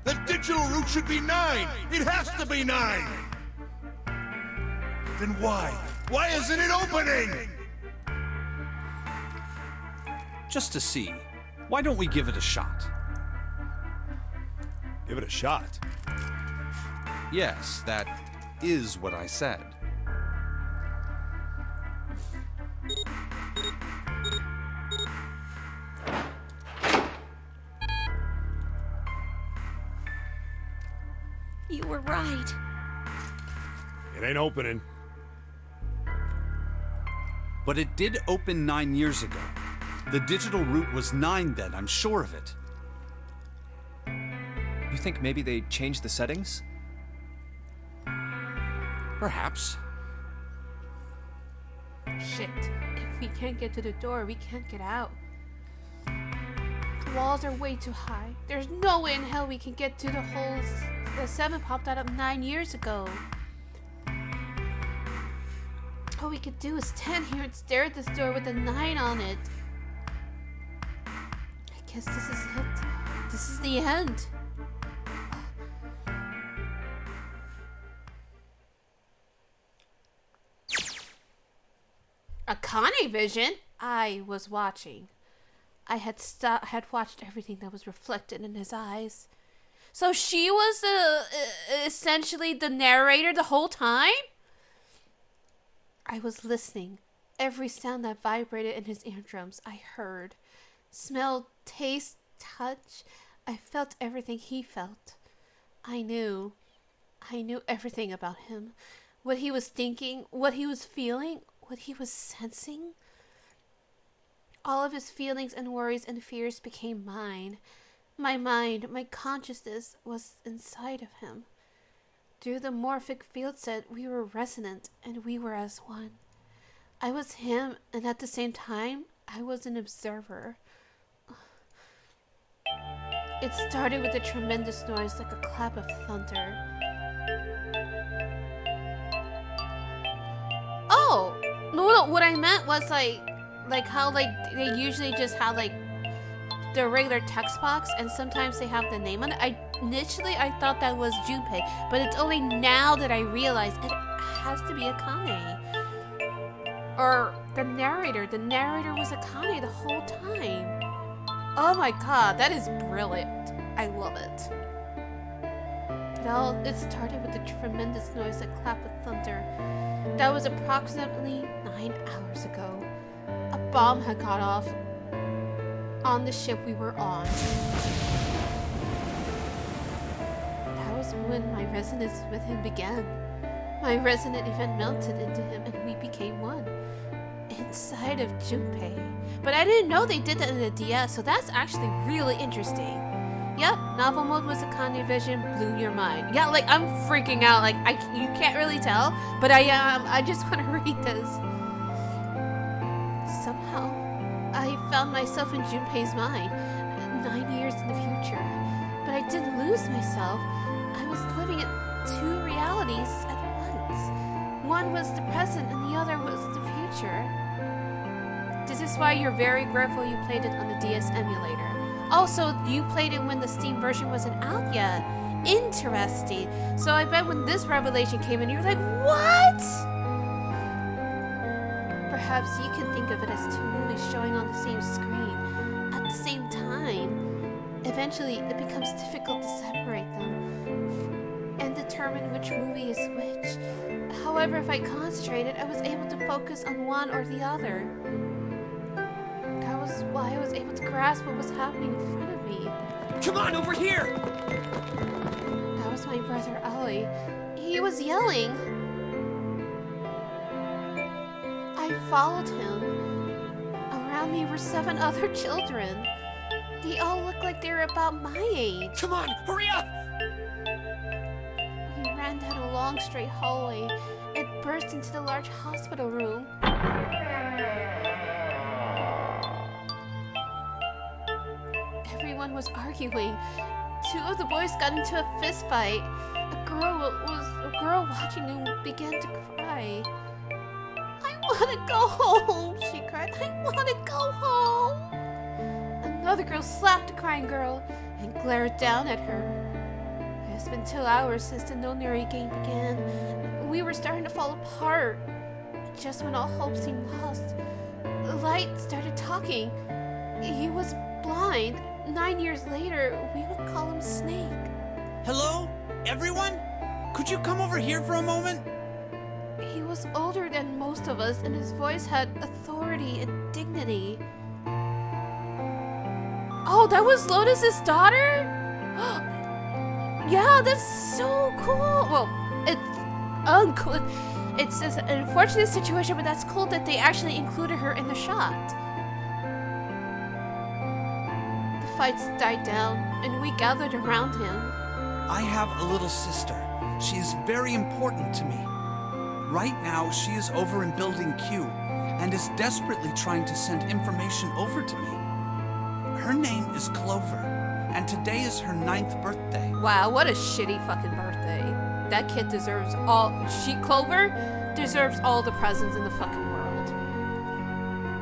The digital route should be 9! It has to be 9! Then why? Why isn't it opening? Just to see, why don't we give it a shot? Give it a shot? Yes, that is what I said. You were right. It ain't opening. But it did open 9 years ago. The digital route was 9 then, I'm sure of it. You think maybe they changed the settings? Perhaps. Shit. If we can't get to the door, we can't get out. The walls are way too high. There's no way in hell we can get to the holes the 7 popped out of 9 years ago. All we could do is stand here and stare at this door with a 9 on it. I guess this is it. This is the end. Akane vision? I was watching. I had watched everything that was reflected in his eyes. So she was essentially the narrator the whole time? I was listening. Every sound that vibrated in his eardrums, I heard. Smell, taste, touch. I felt everything he felt. I knew everything about him. What he was thinking, what he was feeling, what he was sensing. All of his feelings and worries and fears became mine. My mind, my consciousness was inside of him. Through the morphic field set, we were resonant and we were as one. I was him, and at the same time, I was an observer. It started with a tremendous noise like a clap of thunder. Oh! No, what I meant was like how like they usually just have like the regular text box and sometimes they have the name on it. Initially I thought that was Junpei, but it's only now that I realize it has to be Akane. Or the narrator. The narrator was Akane the whole time. Oh my god, that is brilliant. I love it. It started with a tremendous noise, a clap of thunder. That was approximately 9 hours ago. A bomb had got off on the ship we were on. That was when my resonance with him began. My resonant event melted into him and we became one. Inside of Junpei. But I didn't know they did that in the DS, so that's actually really interesting. Yep, novel mode was Akane vision, blew your mind. Yeah, like I'm freaking out. Like you can't really tell, but I am. I just want to read this. Somehow, I found myself in Junpei's mind, 9 years in the future. But I didn't lose myself. I was living in 2 realities at once. One was the present, and the other was the future. This is why you're very grateful you played it on the DS emulator. Also, you played it when the Steam version wasn't out yet. interesting. So I bet when this revelation came in, you're like, what? Perhaps you can think of it as two movies showing on the same screen at the same time. Eventually, it becomes difficult to separate them and determine which movie is which. However, if I concentrated, I was able to focus on one or the other. That was why I was able to grasp what was happening in front of me. Come on, over here! That was my brother Ali. He was yelling. I followed him. Around me were 7 other children. They all looked like they were about my age. Come on, hurry up! We ran down a long straight hallway and burst into the large hospital room. Everyone was arguing. 2 of the boys got into a fist fight. A girl watching them began to cry. I want to go home, she cried. I want to go home. Another girl slapped the crying girl and glared down at her. It's been 2 hours since the nonary game began. We were starting to fall apart. Just when all hope seemed lost, Light started talking. He was blind. 9 years later, we would call him Snake. Hello? Everyone? Could you come over here for a moment? He was older than most of us, and his voice had authority and dignity. Oh, that was Lotus's daughter? Yeah, that's so cool. Well, it's uncool. It's an unfortunate situation, but that's cool that they actually included her in the shot. The fights died down, and we gathered around him. I have a little sister. She is very important to me. Right now, she is over in Building Q and is desperately trying to send information over to me. Her name is Clover, and today is her 9th birthday. Wow, what a shitty fucking birthday. That kid deserves all... Clover deserves all the presents in the fucking world.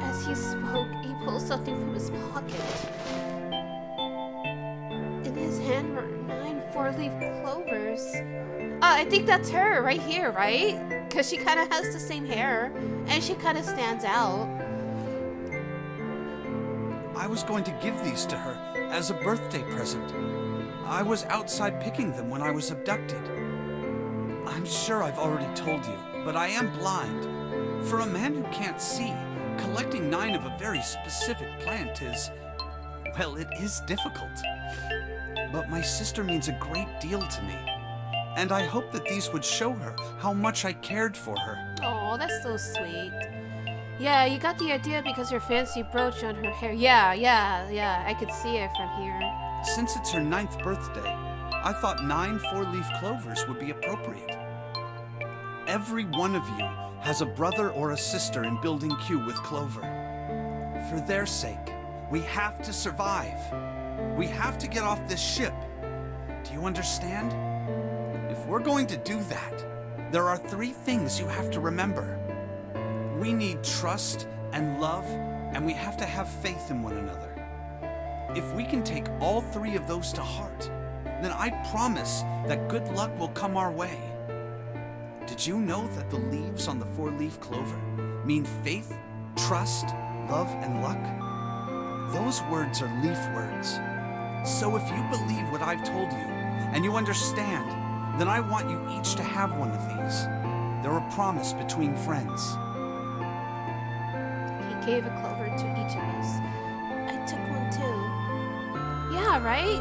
As he spoke, he pulled something from his pocket. In his hand were 9 4-leaf clovers. I think that's her right here, right? Because she kind of has the same hair, and she kind of stands out. I was going to give these to her as a birthday present. I was outside picking them when I was abducted. I'm sure I've already told you, but I am blind. For a man who can't see, collecting 9 of a very specific plant is... well, it is difficult. But my sister means a great deal to me. And I hope that these would show her how much I cared for her. Oh, that's so sweet. Yeah, you got the idea because her fancy brooch on her hair. Yeah, I could see it from here. Since it's her 9th birthday, I thought 9 4-leaf clovers would be appropriate. Every one of you has a brother or a sister in Building Q with Clover. For their sake, we have to survive. We have to get off this ship. Do you understand? If we're going to do that, there are 3 things you have to remember. We need trust and love, and we have to have faith in one another. If we can take all 3 of those to heart, then I promise that good luck will come our way. Did you know that the leaves on the 4-leaf clover mean faith, trust, love, and luck? Those words are leaf words. So if you believe what I've told you, and you understand, then I want you each to have one of these. They're a promise between friends. He gave a clover to each of us. I took one too. Yeah, right?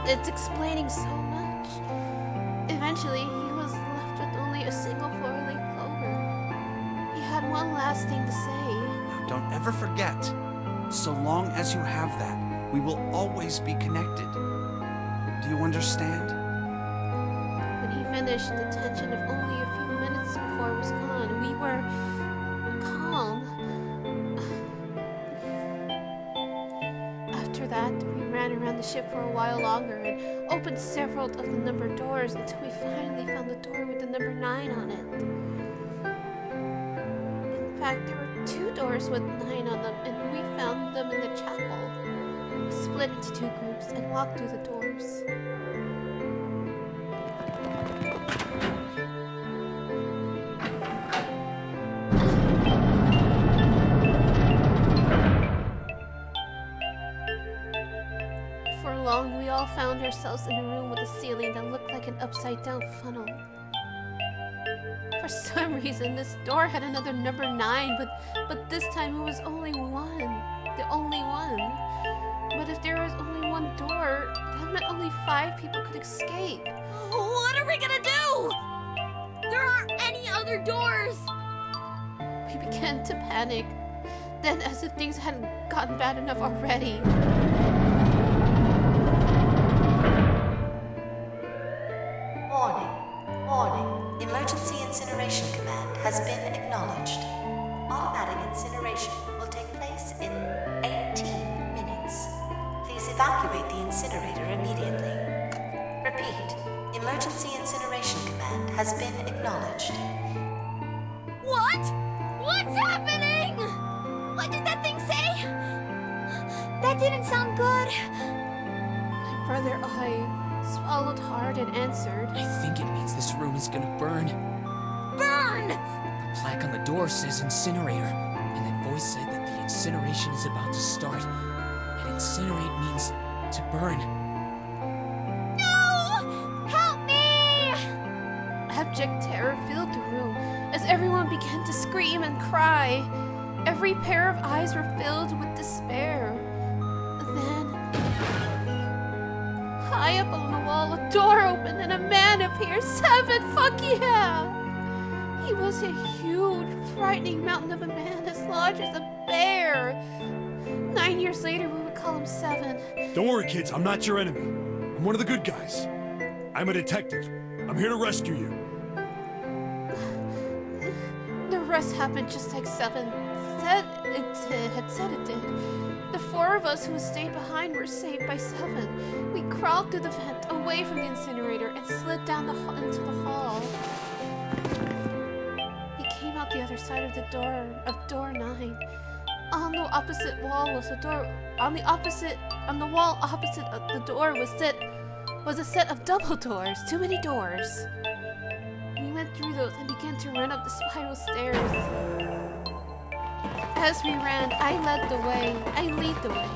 It's explaining so much. Eventually, he was left with only a single 4-leaf clover. He had one last thing to say. Now, don't ever forget, so long as you have that, we will always be connected. Do you understand? When he finished, the tension of only a few minutes before was gone. We were calm. After that, we ran around the ship for a while longer and opened several of the numbered doors until we finally found the door with the number 9 on it. In fact, there were 2 doors with 9 on them, and we found them in the chapel. We split into 2 groups and walked through the doors. found ourselves in a room with a ceiling that looked like an upside-down funnel. For some reason, this door had another number 9, but this time it was only one. The only one. But if there was only one door, that meant only 5 people could escape. What are we gonna do? There aren't any other doors. We began to panic. Then, as if things hadn't gotten bad enough already. Warning. Warning. Emergency incineration command has been acknowledged. Automatic incineration will take place in 18 minutes. Please evacuate the incinerator immediately. Repeat. Emergency incineration command has been acknowledged. What? What's happening? What did that thing say? That didn't sound good. My brother, I swallowed hard and answered. I think it means this room is gonna burn. Burn! The plaque on the door says incinerator, and that voice said that the incineration is about to start. And incinerate means to burn. No! Help me! Abject terror filled the room as everyone began to scream and cry. Every pair of eyes were filled with despair. Then, high up on the wall, a door opened and a man appeared. 7, fuck yeah! He was a huge, frightening mountain of a man as large as a bear. 9 years later, we would call him 7. Don't worry, kids. I'm not your enemy. I'm one of the good guys. I'm a detective. I'm here to rescue you. The rest happened just like 7 had said it did. The 4 of us who stayed behind were saved by 7. We crawled through the vent away from the incinerator and slid down into the hall. We came out the other side of the door of door 9. On the opposite wall was a door. On the wall opposite of the door was a set of double doors. Too many doors. We went through those and began to run up the spiral stairs. As we ran, I led the way. I lead the way.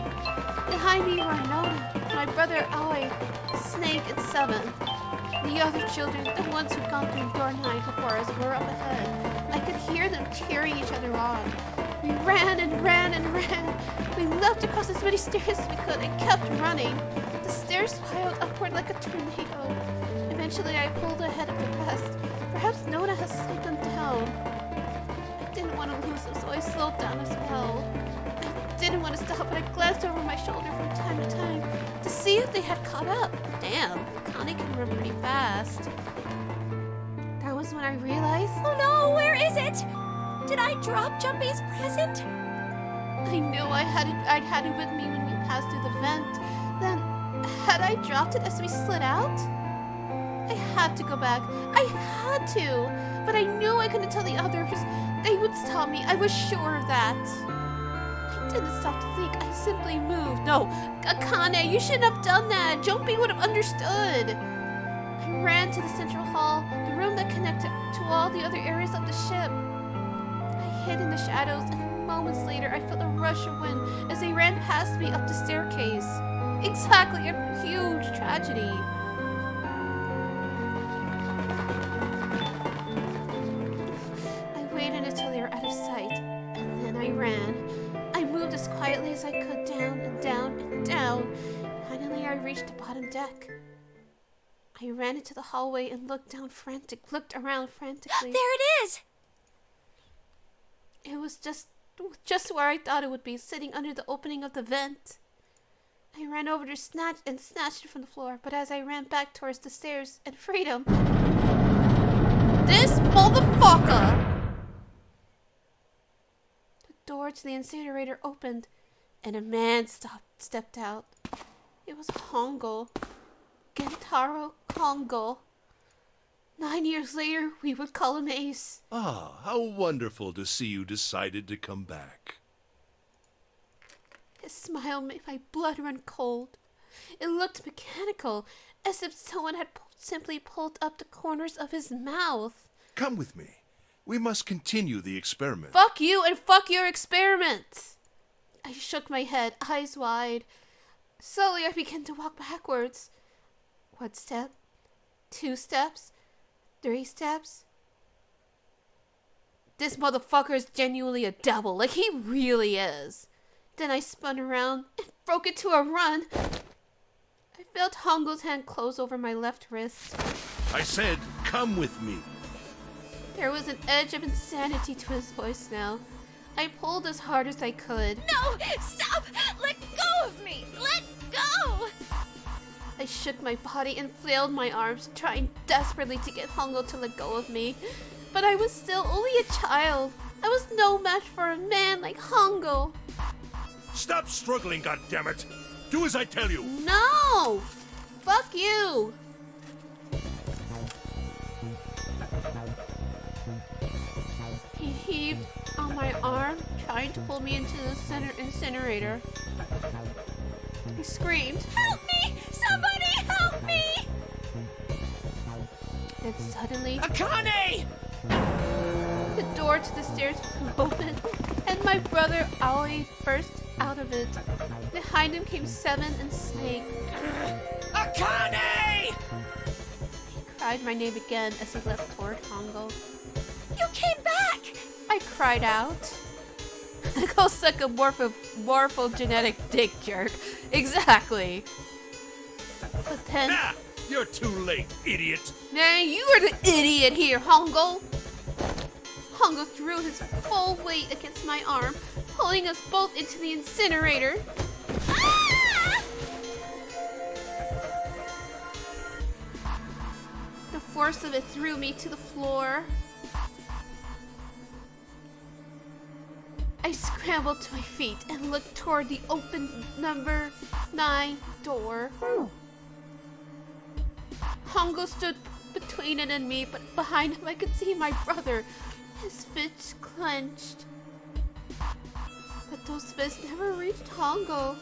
Behind me were Nona, my brother Aoi, Snake, and 7. The other children, the ones who'd gone through door 9 before us, were up ahead. I could hear them cheering each other on. We ran and ran and ran. We leapt across as many stairs as we could and kept running. The stairs spiraled upward like a tornado. Eventually, I pulled ahead of the rest. Perhaps Nona has slowed them down. I didn't want to lose them, so I slowed down as well. I didn't want to stop, but I glanced over my shoulder from time to time to see if they had caught up. Damn, Connie can run pretty fast. That was when I realized... Oh no, where is it? Did I drop Jumpy's present? I knew I'd had it with me when we passed through the vent. Then, had I dropped it as we slid out? I had to go back. I had to! But I knew I couldn't tell the others. They would stop me. I was sure of that. I didn't stop to think. I simply moved. No, Akane, you shouldn't have done that. Jumpy would have understood. I ran to the central hall, the room that connected to all the other areas of the ship. I hid in the shadows, and moments later I felt a rush of wind as they ran past me up the staircase. Exactly, a huge tragedy. I waited until they were out of sight, and then I ran. I moved as quietly as I could, down and down and down. Finally, I reached the bottom deck. I ran into the hallway and looked around frantically. There it is! It was just where I thought it would be, sitting under the opening of the vent. I ran over to snatched it from the floor, but as I ran back towards the stairs and freedom... This motherfucker! The door to the incinerator opened, and a man stepped out. It was Hongo. Gentaro Hongo. 9 years later, we would call him Ace. Ah, how wonderful to see you decided to come back. His smile made my blood run cold. It looked mechanical, as if someone had simply pulled up the corners of his mouth. Come with me. We must continue the experiment. Fuck you and fuck your experiments! I shook my head, eyes wide. Slowly, I began to walk backwards. 1 step, 2 steps, 3 steps. This motherfucker is genuinely a devil, like he really is. Then I spun around and broke into a run. I felt Hongo's hand close over my left wrist. I said, come with me. There was an edge of insanity to his voice now. I pulled as hard as I could. No! Stop! Let go of me! Let go! I shook my body and flailed my arms, trying desperately to get Hongo to let go of me. But I was still only a child. I was no match for a man like Hongo. Stop struggling, goddammit! Do as I tell you! No! Fuck you! He heaved on my arm, trying to pull me into the incinerator. I screamed, "Help me! Somebody help me!" Then suddenly, Akane! The door to the stairs flew open, and my brother Aoi burst out of it. Behind him came Seven and Snake. Akane! He cried my name again as he leapt toward Hongo. You came back! I cried out. Go suck a morphogenetic dick jerk. Exactly. But then... Ah, you're too late, idiot! Nah, you are the idiot here, Hongo! Hongo threw his full weight against my arm, pulling us both into the incinerator. Ah! The force of it threw me to the floor. I scrambled to my feet and looked toward the open number 9 door. Hongo stood between it and me, but behind him I could see my brother, his fists clenched. But those fists never reached Hongo.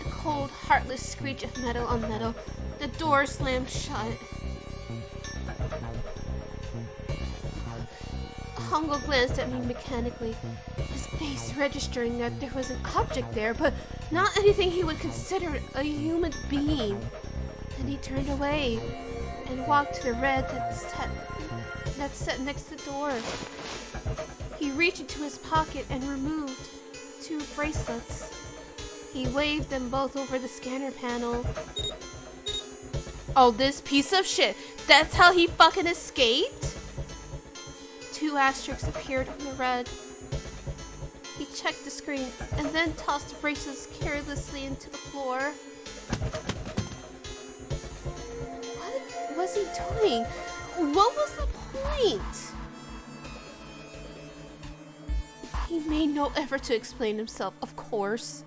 A cold, heartless screech of metal on metal. The door slammed shut. Hongo glanced at me mechanically, his face registering that there was an object there, but not anything he would consider a human being. Then he turned away and walked to the red that sat next to the door. He reached into his pocket and removed 2 bracelets. He waved them both over the scanner panel. Oh, this piece of shit. That's how he fucking escaped? 2 asterisks appeared on the red. He checked the screen and then tossed the bracelets carelessly into the floor. What was he doing? What was the point? He made no effort to explain himself, of course.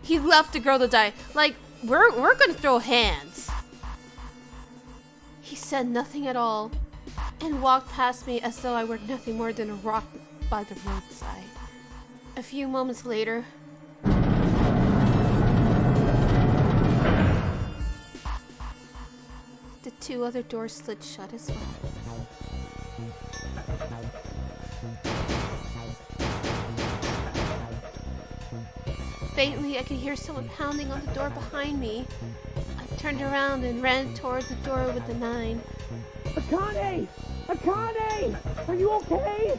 He left the girl to die. Like, we're gonna throw hands. He said nothing at all and walked past me as though I were nothing more than a rock by the roadside. A few moments later, the 2 other doors slid shut as well. Faintly, I could hear someone pounding on the door behind me. I turned around and ran toward the door with the 9. Akane! Akane! Are you okay?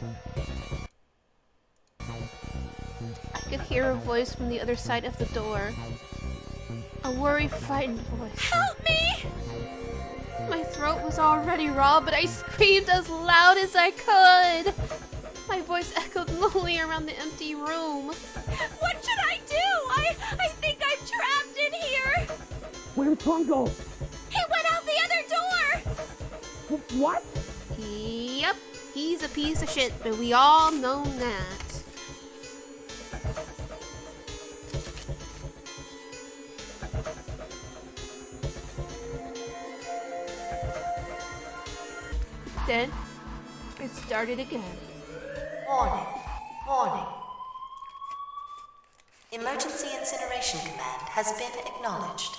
I could hear a voice from the other side of the door. A worried, frightened voice. Help me! My throat was already raw, but I screamed as loud as I could. My voice echoed lowly around the empty room. What should I do? I think I'm trapped in here. Where's Hongo? He went out the other door. What? Yep, he's a piece of shit, but we all know that. Then, it started again. Warning. Warning. Emergency incineration command has been acknowledged.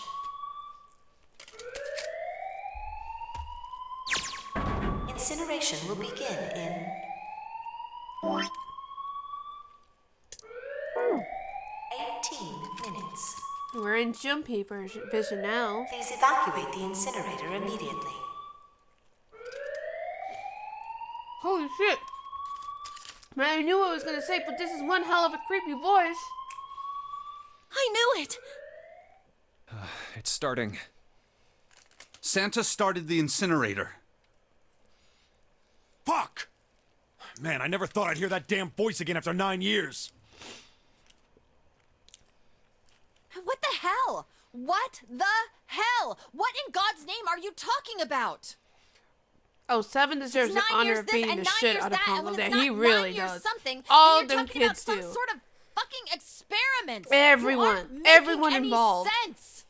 Incineration will begin in 18 minutes. We're in Jumpy vision now. Please evacuate the incinerator immediately. Holy shit. Man, I knew what I was gonna say, but this is one hell of a creepy voice. I knew it! It's starting. Santa started the incinerator. Fuck! Man, I never thought I'd hear that damn voice again after 9 years. What the hell? What the hell? What in God's name are you talking about? Oh, Seven deserves the honor of being the shit out of Pongo. That he really does. Something, all them kids do. Some sort of fucking experiments. Everyone involved. Sense.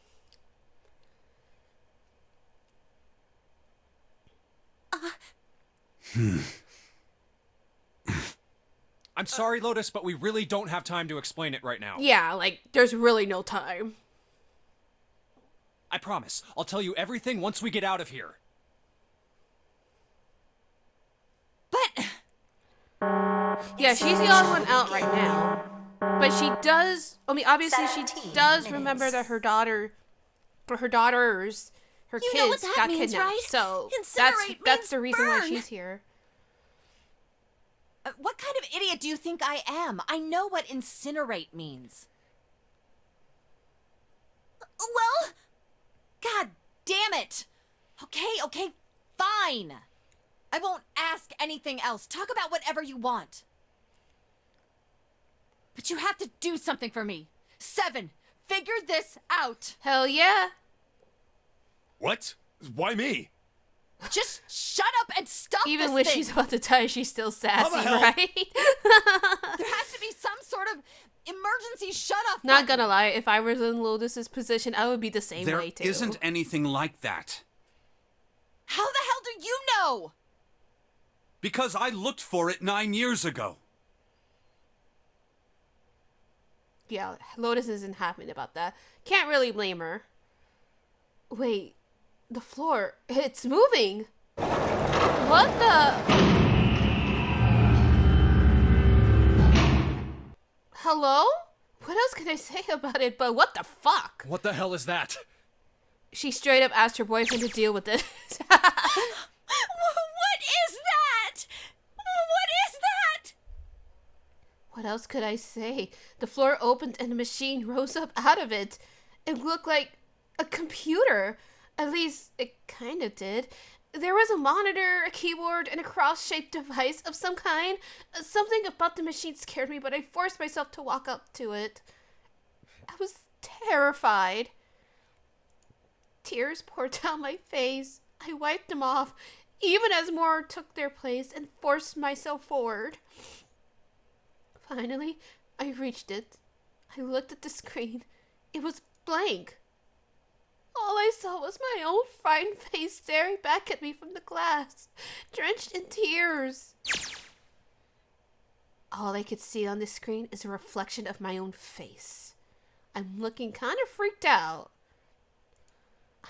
I'm sorry, Lotus, but we really don't have time to explain it right now. Yeah, like, there's really no time. I promise. I'll tell you everything once we get out of here. But... Yeah, she's the only one out right now. But she does... I mean, obviously she does remember that her daughters, her kids got kidnapped. Right? So that's the reason why she's here. What kind of idiot do you think I am? I know what incinerate means. Well, God damn it. Okay, fine. I won't ask anything else. Talk about whatever you want. But you have to do something for me. 7, figure this out. Hell yeah. What? Why me? Just shut up and stop Even this when thing. she's about to die, she's still sassy, right? There has to be some sort of emergency shut-off Not button. gonna lie, if I was in Lotus's position, I would be the same way too. There isn't anything like that. How the hell do you know? Because I looked for it 9 years ago. Yeah, Lotus isn't happy about that. Can't really blame her. Wait, the floor, it's moving. What the? Hello? What else can I say about it but what the fuck? What the hell is that? She straight up asked her boyfriend to deal with it. What is that? What is that? What else could I say? The floor opened and a machine rose up out of it. It looked like a computer. At least, it kind of did. There was a monitor, a keyboard, and a cross-shaped device of some kind. Something about the machine scared me, but I forced myself to walk up to it. I was terrified. Tears poured down my face. I wiped them off, even as more took their place, and forced myself forward. Finally, I reached it. I looked at the screen. It was blank. All I saw was my own frightened face staring back at me from the glass, drenched in tears. All I could see on the screen is a reflection of my own face. I'm looking kind of freaked out.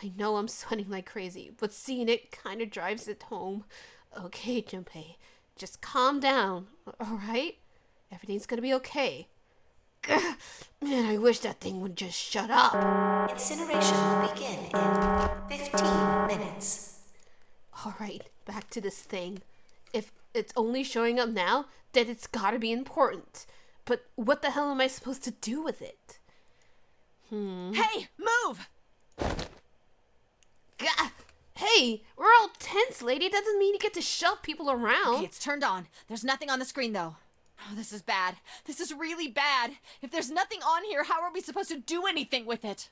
I know I'm sweating like crazy, but seeing it kind of drives it home. Okay, Junpei, just calm down, alright? Everything's gonna be okay. Gah, man, I wish that thing would just shut up. Incineration will begin in 15 minutes. Alright, back to this thing. If it's only showing up now, then it's gotta be important. But what the hell am I supposed to do with it? Hey, move! Gah! Hey, we're all tense, lady. That doesn't mean you get to shove people around. Okay, it's turned on. There's nothing on the screen, though. Oh, this is bad. This is really bad. If there's nothing on here, how are we supposed to do anything with it?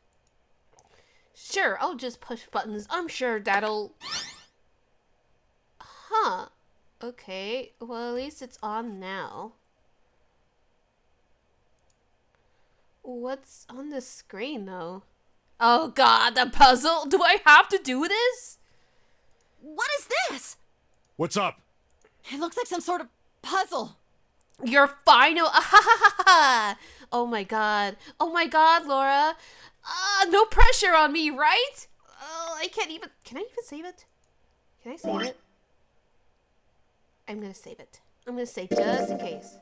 Sure, I'll just push buttons. I'm sure that'll... Huh. Okay, well, at least it's on now. What's on the screen, though? Oh god, the puzzle! Do I have to do this? What is this? What's up? It looks like some sort of puzzle. Your final... Oh my god. Oh my god, Laura. No pressure on me, right? Oh, I can't even... Can I even save it? Can I save it? I'm gonna save it. I'm gonna save just in case.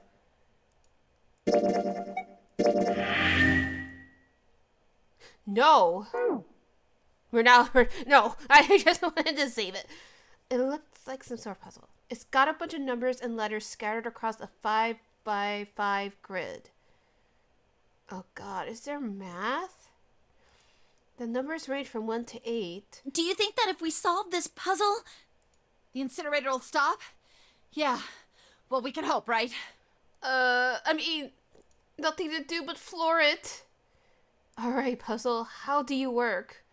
No! No! I just wanted to save it. It looks like some sort of puzzle. It's got a bunch of numbers and letters scattered across a 5x5 grid. Oh god, is there math? The numbers range from 1 to 8. Do you think that if we solve this puzzle, the incinerator will stop? Yeah. Well, we can hope, right? I mean, nothing to do but floor it. Alright, puzzle, how do you work?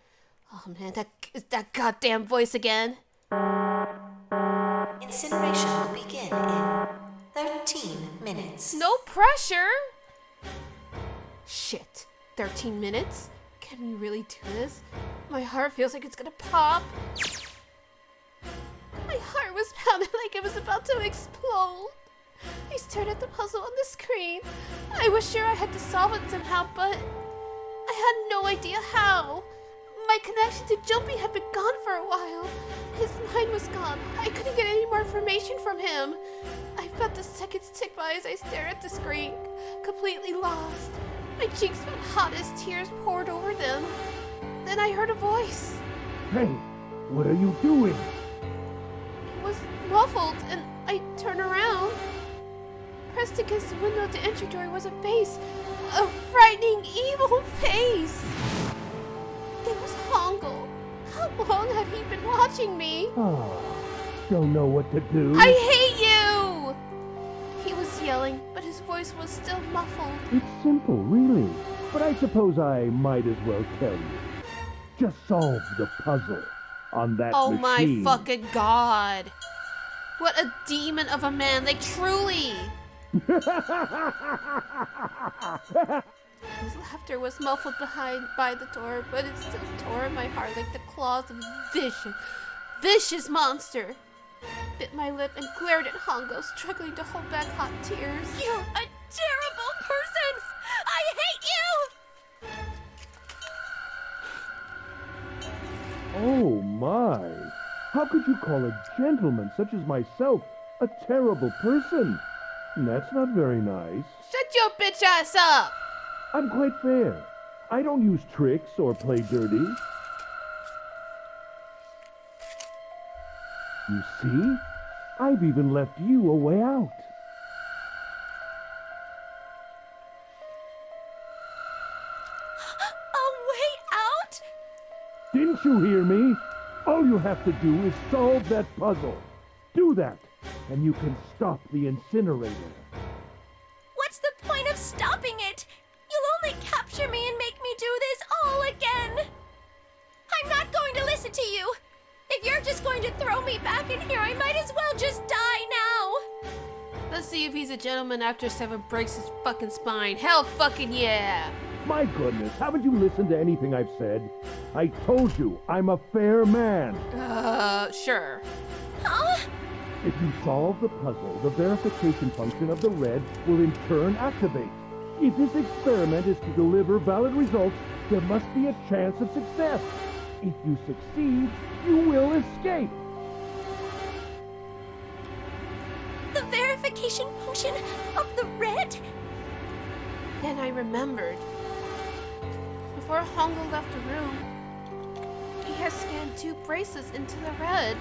Oh man, that goddamn voice again. Incineration will begin in 13 minutes. No pressure! Shit, 13 minutes? Can we really do this? My heart feels like it's gonna pop. My heart was pounding like it was about to explode. I stared at the puzzle on the screen. I was sure I had to solve it somehow, but I had no idea how. My connection to Jumpy had been gone for a while. His mind was gone. I couldn't get any more information from him. I felt the seconds tick by as I stared at the screen, completely lost. My cheeks felt hot as tears poured over them. Then I heard a voice. Hey, what are you doing? It was muffled, and I turned around. Pressed against the window at the entry door was a face. A frightening, evil face. It was Hongo. How long had he been watching me? Oh, don't know what to do. I hate you! He was yelling, but his voice was still muffled. It's simple, really. But I suppose I might as well tell you. Just solve the puzzle on that Oh machine. my fucking god. What a demon of a man, like truly. His laughter was muffled by the door, but it still tore at my heart like the claws of a vicious monster. Bit my lip and glared at Hongo, struggling to hold back hot tears. You're a terrible person! I hate you! Oh my! How could you call a gentleman such as myself a terrible person? That's not very nice. Shut your bitch ass up! I'm quite fair. I don't use tricks or play dirty. You see? I've even left you a way out. A way out? Didn't you hear me? All you have to do is solve that puzzle. Do that, and you can stop the incinerator. What's the point of stopping it? You'll only capture me and make me do this all again. I'm not going to listen to you. If you're just going to throw me back in here, I might as well just die now. Let's see if he's a gentleman after Seven breaks his fucking spine. Hell fucking yeah! My goodness, haven't you listened to anything I've said? I told you, I'm a fair man. Sure. Huh? If you solve the puzzle, the verification function of the red will in turn activate. If this experiment is to deliver valid results, there must be a chance of success. If you succeed, you will escape. The verification function of the red? Then I remembered. Before Hongo left the room, he had scanned 2 bracelets into the red.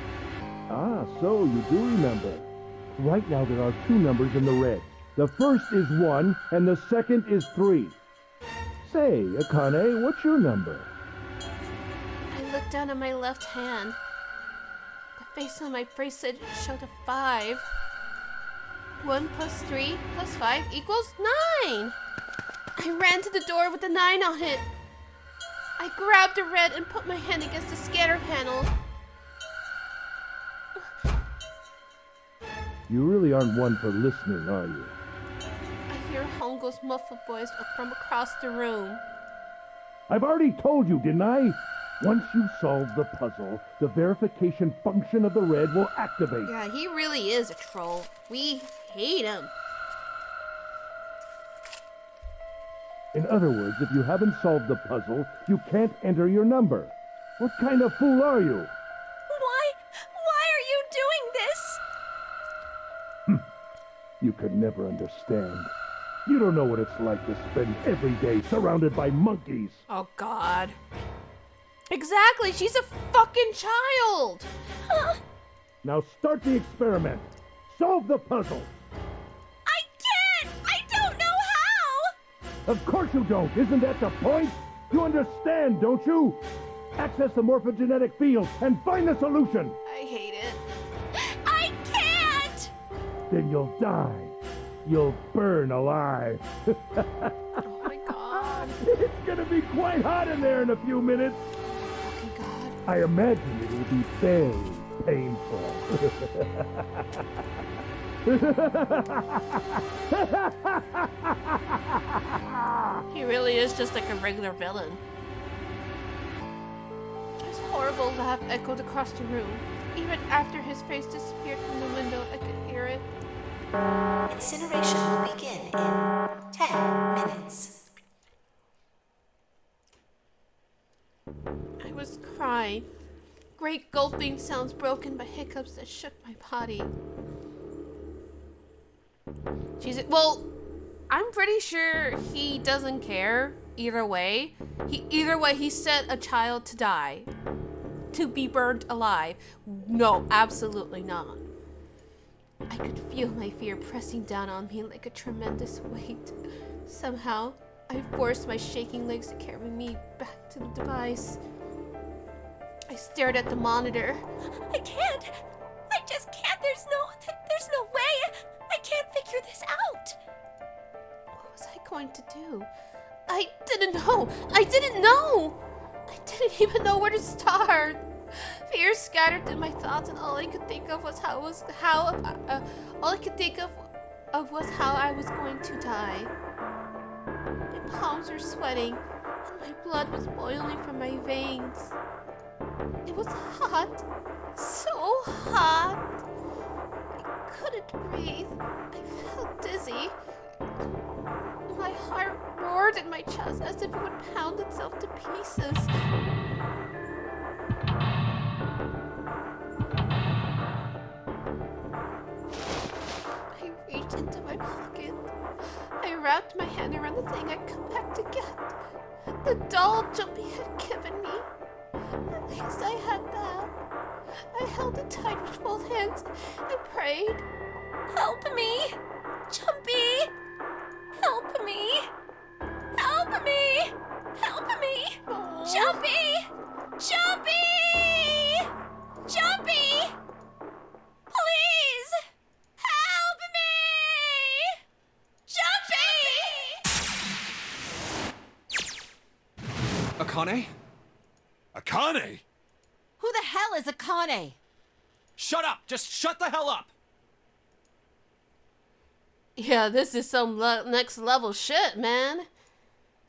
Ah, so you do remember. Right now there are 2 numbers in the red. The first is 1, and the second is 3. Say, Akane, what's your number? I looked down at my left hand. The face on my bracelet showed a 5. 1 plus 3 plus 5 equals 9! I ran to the door with the 9 on it. I grabbed the red and put my hand against the scanner panel. You really aren't one for listening, are you? I hear Hongo's muffled voice from across the room. I've already told you, didn't I? Once you solve the puzzle, the verification function of the red will activate. Yeah, he really is a troll. We hate him. In other words, if you haven't solved the puzzle, you can't enter your number. What kind of fool are you? Why are you doing this? You could never understand. You don't know what it's like to spend every day surrounded by monkeys. Oh, God. Exactly, she's a fucking child. Now start the experiment. Solve the puzzle. I can't! I don't know how! Of course you don't. Isn't that the point? You understand, don't you? Access the morphogenetic field and find the solution. I hate it. I can't! Then you'll die. You'll burn alive. Oh my God. It's gonna be quite hot in there in a few minutes. Oh my God. I imagine it will be very painful. He really is just like a regular villain. His horrible laugh echoed across the room. Even after his face disappeared from the window, I could hear it. Incineration will begin in 10 minutes. I was crying. Great gulping sounds broken by hiccups that shook my body. Well, I'm pretty sure he doesn't care either way. He sent a child to die. To be burned alive. No, absolutely not. I could feel my fear pressing down on me like a tremendous weight. Somehow, I forced my shaking legs to carry me back to the device. I stared at the monitor. I can't! I just can't! There's no way! I can't figure this out! What was I going to do? I didn't know! I didn't even know where to start! Fear scattered in my thoughts, and all I could think of was how I was going to die. My palms were sweating, and my blood was boiling from my veins. It was hot, so hot. I couldn't breathe. I felt dizzy. My heart roared in my chest as if it would pound itself to pieces. I reached into my pocket. I wrapped my hand around the thing I'd come back to get. The doll Jumpy had given me. At least I had that. I held it tight with both hands and prayed. Help me! Jumpy! Help me! Help me! Help me! Aww. Jumpy! Jumpy! Jumpy! Please! Help me! Jumpy! Akane? Akane? Who the hell is Akane? Shut up! Just shut the hell up! Yeah, this is some next level shit, man.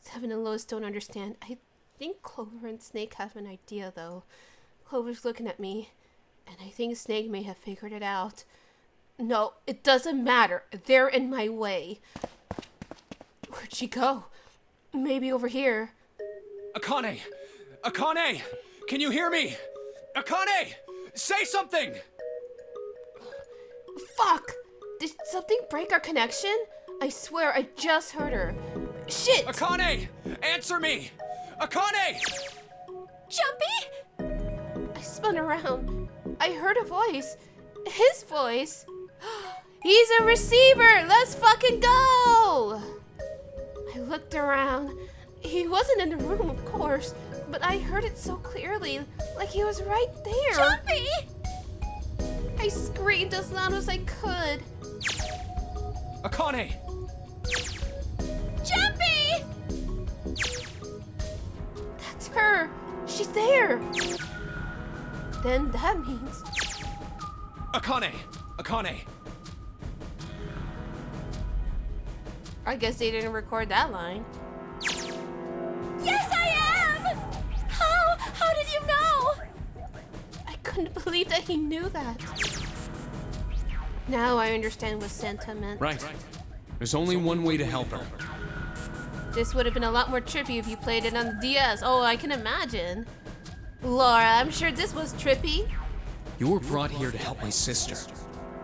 Seven and Lois don't understand. I think Clover and Snake have an idea, though. Clover's looking at me, and I think Snake may have figured it out. No, it doesn't matter. They're in my way. Where'd she go? Maybe over here. Akane! Akane! Can you hear me? Akane! Say something! Fuck! Did something break our connection? I swear I just heard her. Shit! Akane! Answer me! Akane! Jumpy? I spun around. I heard a voice. His voice. He's a receiver! Let's fucking go! I looked around. He wasn't in the room, of course, but I heard it so clearly, like he was right there. Jumpy! I screamed as loud as I could. Akane! Jumpy! That's her. She's there. Then that means... Akane! Akane! I guess they didn't record that line. Yes, I am! How did you know? I couldn't believe that he knew that. Now I understand what Santa meant. Right. There's only one way to help her. This would have been a lot more trippy if you played it on the DS. Oh, I can imagine. Laura, I'm sure this was trippy. You were brought here to help my sister,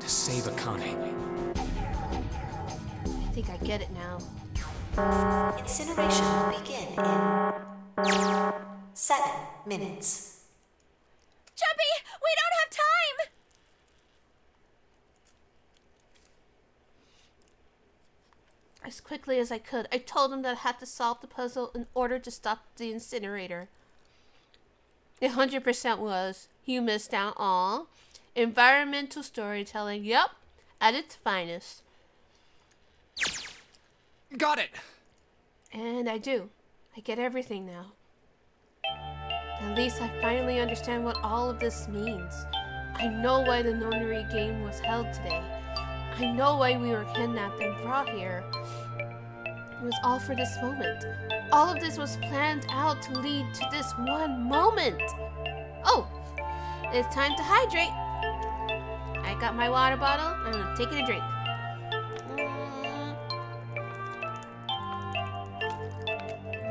to save Akane. think I get it now. Incineration will begin in 7 minutes. Jumpy, we don't have time! As quickly as I could, I told him that I had to solve the puzzle in order to stop the incinerator. 100% was. You missed out all. Environmental storytelling, yep, at its finest. Got it! And I do. I get everything now. At least I finally understand what all of this means. I know why the nonary game was held today. I know why we were kidnapped and brought here. It was all for this moment. All of this was planned out to lead to this one moment. Oh, it's time to hydrate. I got my water bottle and I'm taking a drink.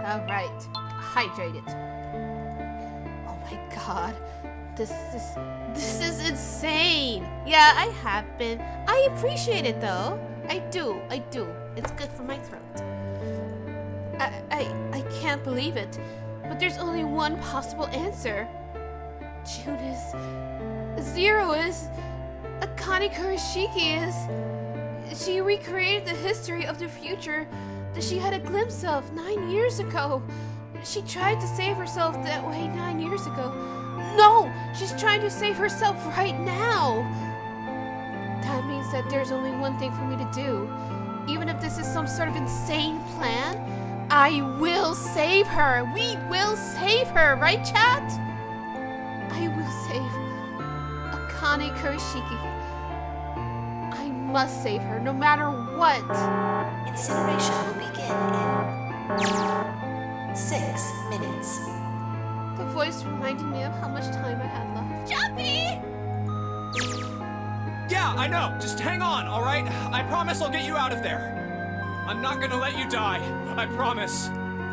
All right, hydrated. Oh my God, this is insane. Yeah, I have been. I appreciate it though. I do. It's good for my throat. I can't believe it, but there's only one possible answer. June is, Zero is, Akane Kurashiki is. She recreated the history of the future that she had a glimpse of 9 years ago. She tried to save herself that way 9 years ago. No, she's trying to save herself right now. That means that there's only one thing for me to do. Even if this is some sort of insane plan, I will save her. We will save her, right, chat? I will save Akane Kurashiki. I must save her, no matter what. Incineration will begin in 6 minutes. The voice reminded me of how much time I had left. Jumpy! Yeah, I know. Just hang on, all right? I promise I'll get you out of there. I'm not gonna let you die. I promise.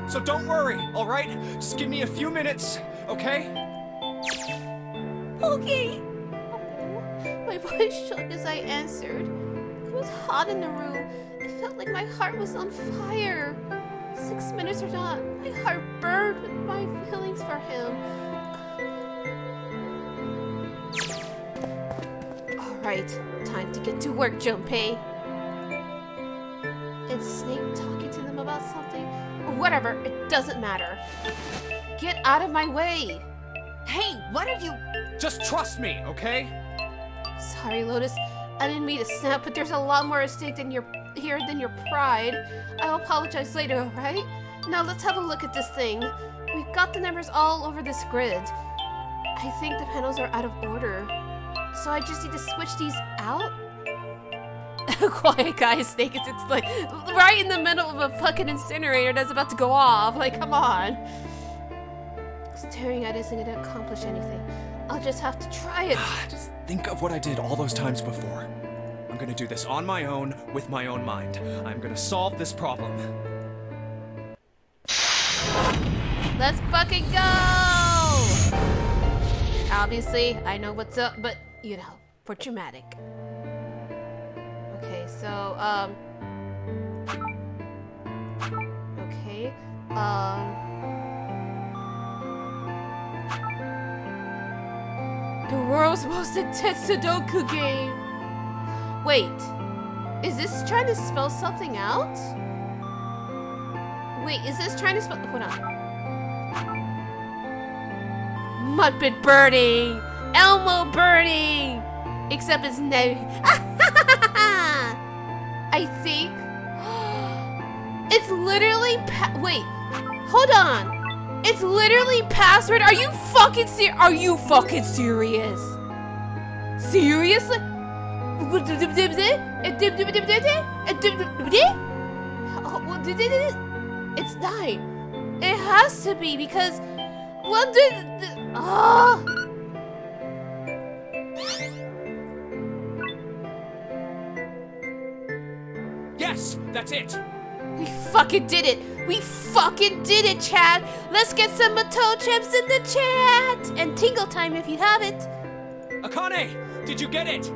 So don't worry, all right? Just give me a few minutes, okay? Okay. My voice shook as I answered. It was hot in the room. It felt like my heart was on fire. 6 minutes or not, my heart burned with my feelings for him. Alright, time to get to work, Junpei. Is Snake talking to them about something? Or whatever, it doesn't matter. Get out of my way! Hey, what are you... Just trust me, okay? Sorry, Lotus. I didn't mean to snap, but there's a lot more at stake than your pride. I'll apologize later, alright? Now let's have a look at this thing. We've got the numbers all over this grid. I think the panels are out of order. So I just need to switch these out? Quiet guys, Snake. It's like right in the middle of a fucking incinerator that's about to go off. Like, come on. Staring at it isn't gonna accomplish anything. I'll just have to try it. Just think of what I did all those times before. I'm gonna do this on my own, with my own mind. I'm gonna solve this problem. Let's fucking go! Obviously, I know what's up, but, you know, for dramatic. Okay, so, okay, the world's most intense Sudoku game! Wait, is this trying to spell something out? Wait, is this trying to spell... Hold on. Mudpit burning! Elmo burning! Except it's no... I think... It's literally wait, hold on. It's literally password. Are you fucking serious? Are you fucking serious? Seriously? It's 9. It has to be because... What Yes, that's it. We fucking did it. We fucking did it, chat. Let's get some toe chips in the chat. And tingle time if you have it. Akane, did you get it?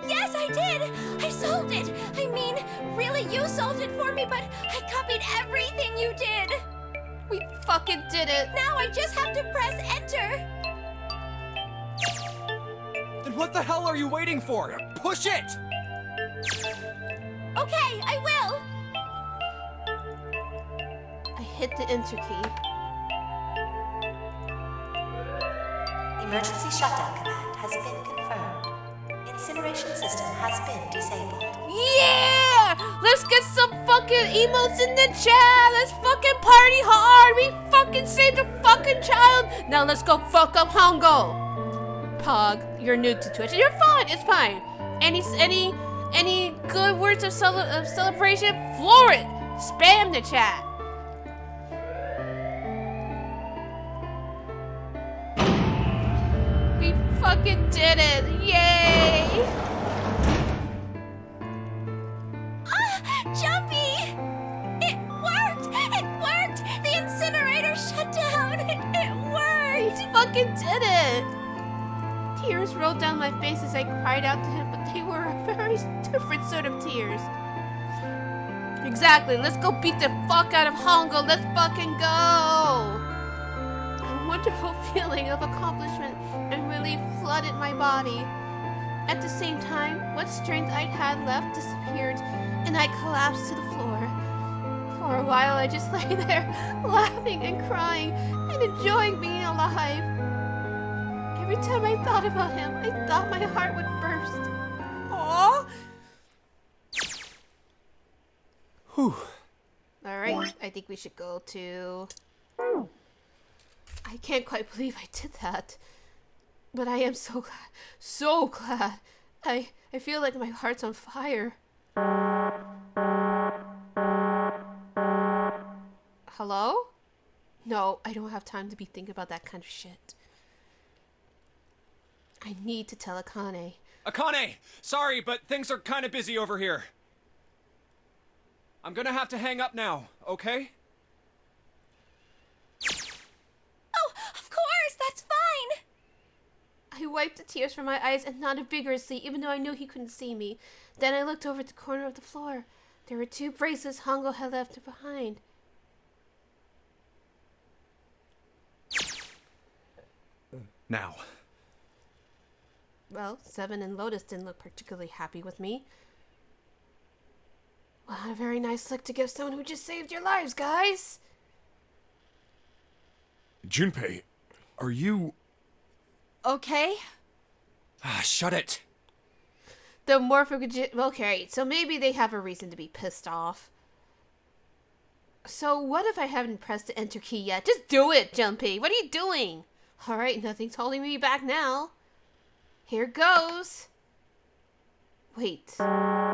Yes, I did! I solved it! I mean, really, you solved it for me, but I copied everything you did! We fucking did it! Now I just have to press enter! Then what the hell are you waiting for? Push it! Okay, I will! I hit the enter key. Emergency shutdown command has been confirmed. Incineration system has been disabled. Yeah! Let's get some fucking emotes in the chat! Let's fucking party hard! We fucking saved a fucking child! Now let's go fuck up Hongo! Pog, you're new to Twitch. You're fine, it's fine. Any good words of celebration? Floor it! Spam the chat! We fucking did it! Yay! Jumpy! It worked! It worked! The incinerator shut down! It worked! We fucking did it! Tears rolled down my face as I cried out to him, but they were a very different sort of tears. Exactly, let's go beat the fuck out of Hongo, let's fucking go! A wonderful feeling of accomplishment and relief flooded my body. At the same time, what strength I'd had left disappeared, and I collapsed to the floor. For a while, I just lay there, laughing and crying, and enjoying being alive. Every time I thought about him, I thought my heart would burst. Aww! Whew. Alright, I think we should go to... I can't quite believe I did that. But I am so glad. So glad. I feel like my heart's on fire. Hello? No, I don't have time to be thinking about that kind of shit. I need to tell Akane. Akane! Sorry, but things are kind of busy over here. I'm gonna have to hang up now, okay? Oh, of course, that's fine! I wiped the tears from my eyes and nodded vigorously, even though I knew he couldn't see me. Then I looked over at the corner of the floor. There were 2 bracelets Hongo had left behind. Now. Well, Seven and Lotus didn't look particularly happy with me. Well, a very nice look to give someone who just saved your lives, guys! Junpei, are you... Okay? Ah, shut it! The okay, so maybe they have a reason to be pissed off. So what if I haven't pressed the enter key yet? Just do it, Jumpy! What are you doing? Alright, nothing's holding me back now. Here goes. Wait.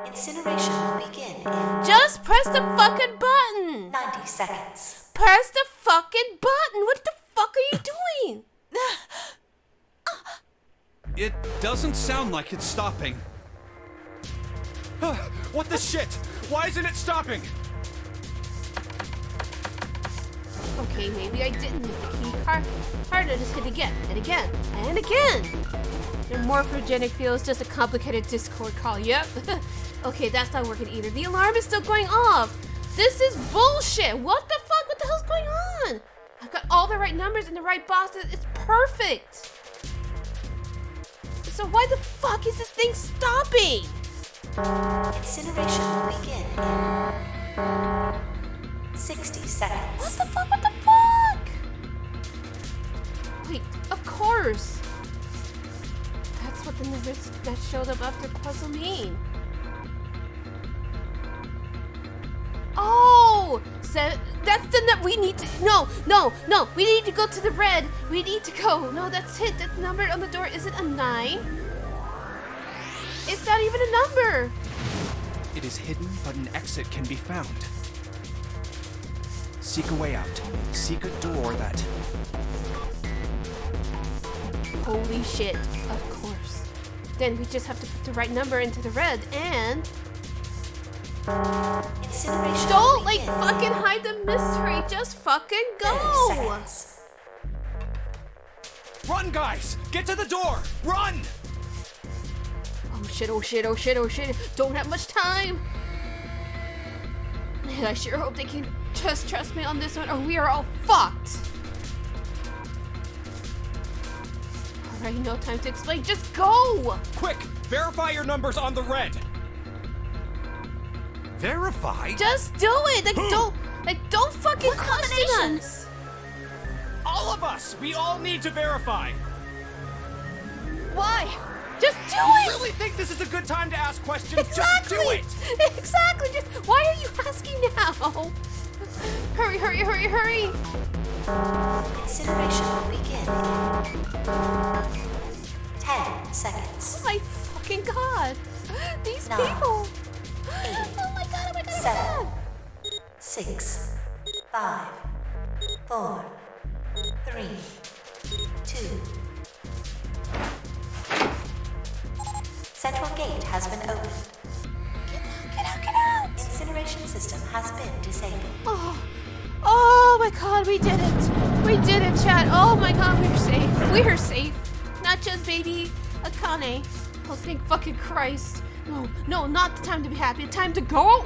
Incineration will begin in... Just press the fucking button! 90 seconds. Press the fucking button! What the fuck are you doing? It doesn't sound like it's stopping. What the shit? Why isn't it stopping? Okay, maybe I didn't hit the key harder. Just hit again, and again, and again. The morphogenic field is just a complicated Discord call. Yep. Okay, that's not working either. The alarm is still going off. This is bullshit. What the fuck? What the hell's going on? I've got all the right numbers in the right boxes. It's perfect. So why the fuck is this thing stopping? Incineration will begin in 60 seconds. What the fuck? What the fuck? Wait, of course. That's what the numbers that showed up after the puzzle mean. Oh, so that's the we need to. No. We need to go to the red. We need to go. No, that's it. That number on the door isn't a 9. It's not even a number. It is hidden, but an exit can be found. Seek a way out. Seek a door that... Holy shit, of course. Then we just have to put the right number into the red and... Incineration. Don't fucking hide the mystery. Just fucking go. Run, guys! Get to the door! Run! Oh shit, oh shit, oh shit, oh shit. Don't have much time. Man, I sure hope they can just trust me on this one or we are all fucked. Alright, no time to explain. Just go! Quick! Verify your numbers on the red! Verify? Just do it! Don't fucking question us! All of us! We all need to verify! Why? Just do You it! really think this is a good time to ask questions? Exactly! Just do it! Exactly! Why are you asking now? Hurry, hurry, hurry, hurry! Incineration will begin in 10 seconds. Oh my fucking god! These 9, people! 8, Oh my god, oh my god, 7, 6, 5, 4, 3, 2. Central gate has been opened. Get out, get out! Incineration system has been disabled. Oh my god, we did it! We did it, chat! Oh my god, we're safe. We're safe. Not just baby Akane. Oh, thank fucking Christ. No, not the time to be happy. The time to go!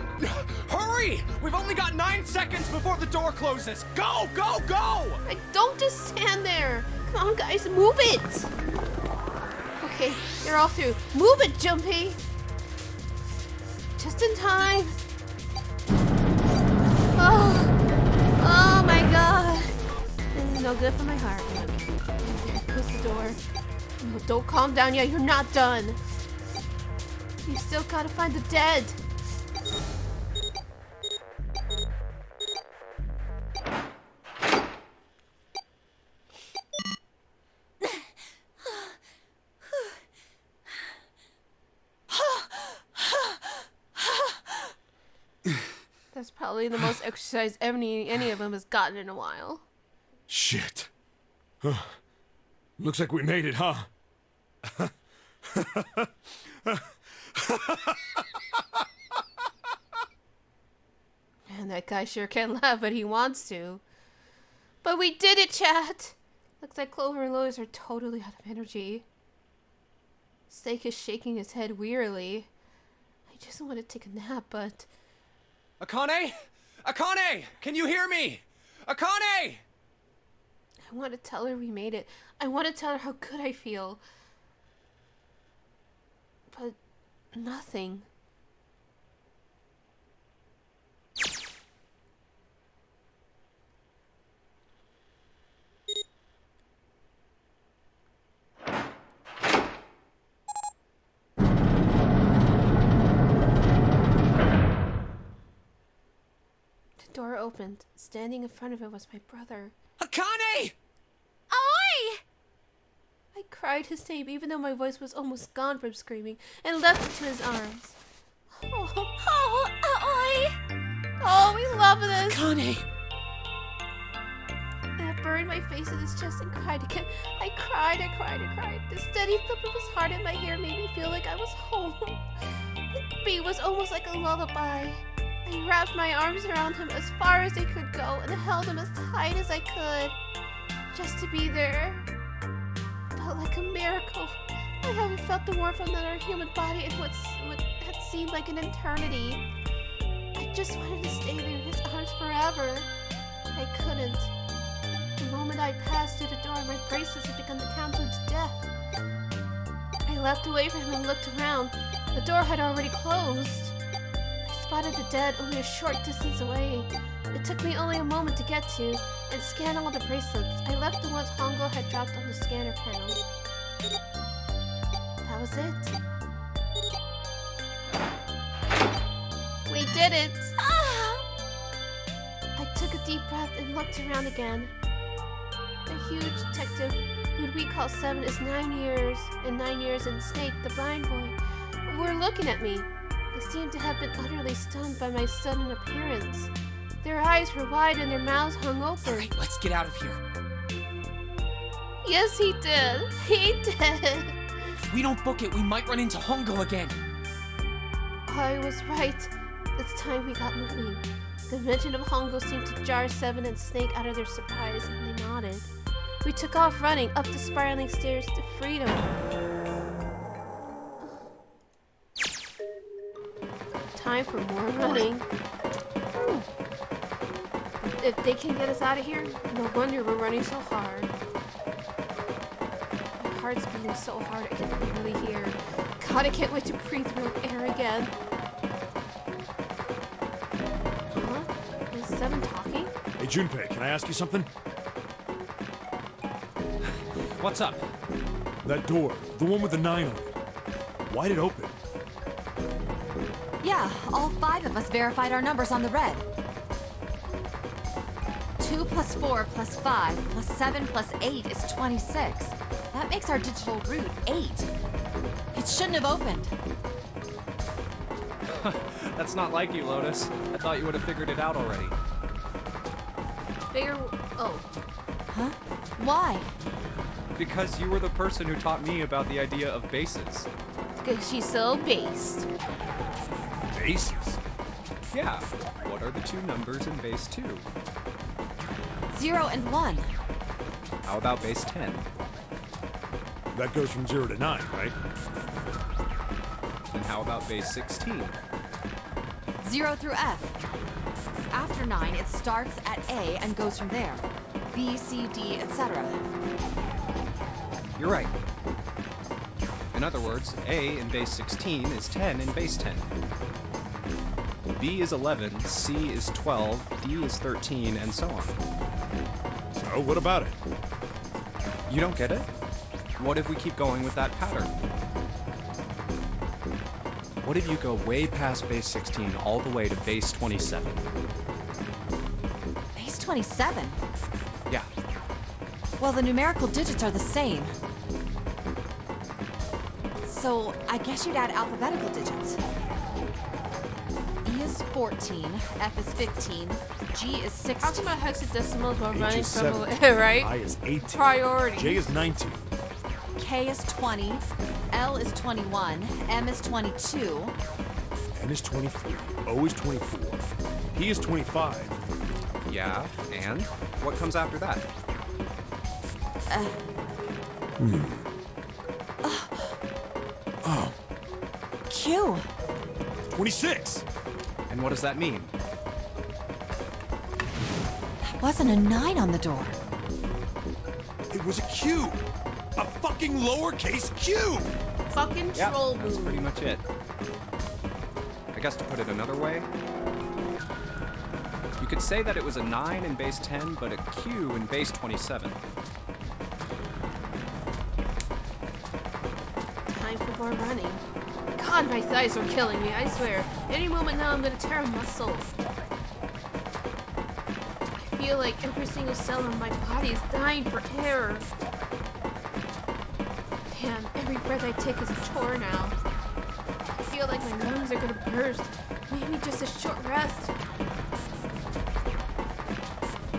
Hurry! We've only got 9 seconds before the door closes. Go, go, go! Don't just stand there. Come on, guys, move it! Okay, they're all through. Move it, Jumpy! Just in time. Oh my god. This is no good for my heart. Okay, there goes the door. No, don't calm down yet, you're not done. You still gotta find the dead. That's probably the most exercise any of them has gotten in a while. Shit. Looks like we made it, huh? Man, that guy sure can laugh, but he wants to. But we did it, chat! Looks like Clover and Lois are totally out of energy. Steak is shaking his head wearily. I just want to take a nap, but... Akane? Akane! Can you hear me? Akane! I want to tell her we made it. I want to tell her how good I feel. But... nothing. The door opened. Standing in front of it was my brother. Akane! Oi! I cried his name even though my voice was almost gone from screaming and leapt into his arms. Oh, we love this! Akane! And I buried my face in his chest and cried again. I cried. The steady thump of his heart in my hair made me feel like I was home. The beat was almost like a lullaby. I wrapped my arms around him as far as they could go and held him as tight as I could. Just to be there felt like a miracle. I haven't felt the warmth of another human body in what had seemed like an eternity. I just wanted to stay there in his arms forever. I couldn't. The moment I passed through the door, my braces had begun to count to death. I leapt away from him and looked around. The door had already closed. I spotted the dead only a short distance away. It took me only a moment to get to and scan all the bracelets. I left the ones Hongo had dropped on the scanner panel. That was it. We did it! I took a deep breath and looked around again. The huge detective, who we call Seven, is 9 years, and 9 years in Snake, the blind boy, were looking at me. They seemed to have been utterly stunned by my sudden appearance. Their eyes were wide and their mouths hung open. Alright, let's get out of here. Yes, he did. He did. If we don't book it, we might run into Hongo again. I was right. It's time we got moving. The mention of Hongo seemed to jar Seven and Snake out of their surprise, and they nodded. We took off running up the spiraling stairs to freedom. Time for more running. If they can get us out of here, no wonder we're running so hard. My heart's beating so hard I can barely hear. God, I can't wait to breathe real air again. Huh? Is Seven talking? Hey, Junpei, can I ask you something? What's up? That door, the one with the 9 on it. Why'd it open? Yeah, all 5 of us verified our numbers on the red. 2 plus 4 plus 5 plus 7 plus 8 is 26. That makes our digital route 8. It shouldn't have opened. That's not like you, Lotus. I thought you would have figured it out already. Oh. Huh? Why? Because you were the person who taught me about the idea of bases. Because she's so based. Bases? Yeah. What are the 2 numbers in base 2? 0 and 1. How about base 10? That goes from 0 to 9, right? And how about base 16? 0 through F. After 9, it starts at A and goes from there. B, C, D, etc. You're right. In other words, A in base 16 is 10 in base 10. B is 11, C is 12, D is 13, and so on. So, what about it? You don't get it? What if we keep going with that pattern? What if you go way past base 16 all the way to base 27? Base 27? Yeah. Well, the numerical digits are the same. So, I guess you'd add alphabetical digits. E is 14, F is 15, G is 16. Talking about hexadecimals while H running is from 7, right? I is 18. Priority. J is 19. K is 20, L is 21, M is 22. N is 23, O is 24, P is 25. Yeah, and? What comes after that? Oh. Q. 26. And what does that mean? That wasn't a 9 on the door. It was a Q. A fucking lowercase q! Fucking Yeah, troll that's move. pretty much it. I guess to put it another way, you could say that it was a 9 in base 10, but a Q in base 27. Time for more running. God, my thighs are killing me, I swear. Any moment now I'm gonna tear a muscle. I feel like every single cell in my body is dying for air. Damn, every breath I take is a chore now. I feel like my lungs are gonna burst. Maybe just a short rest.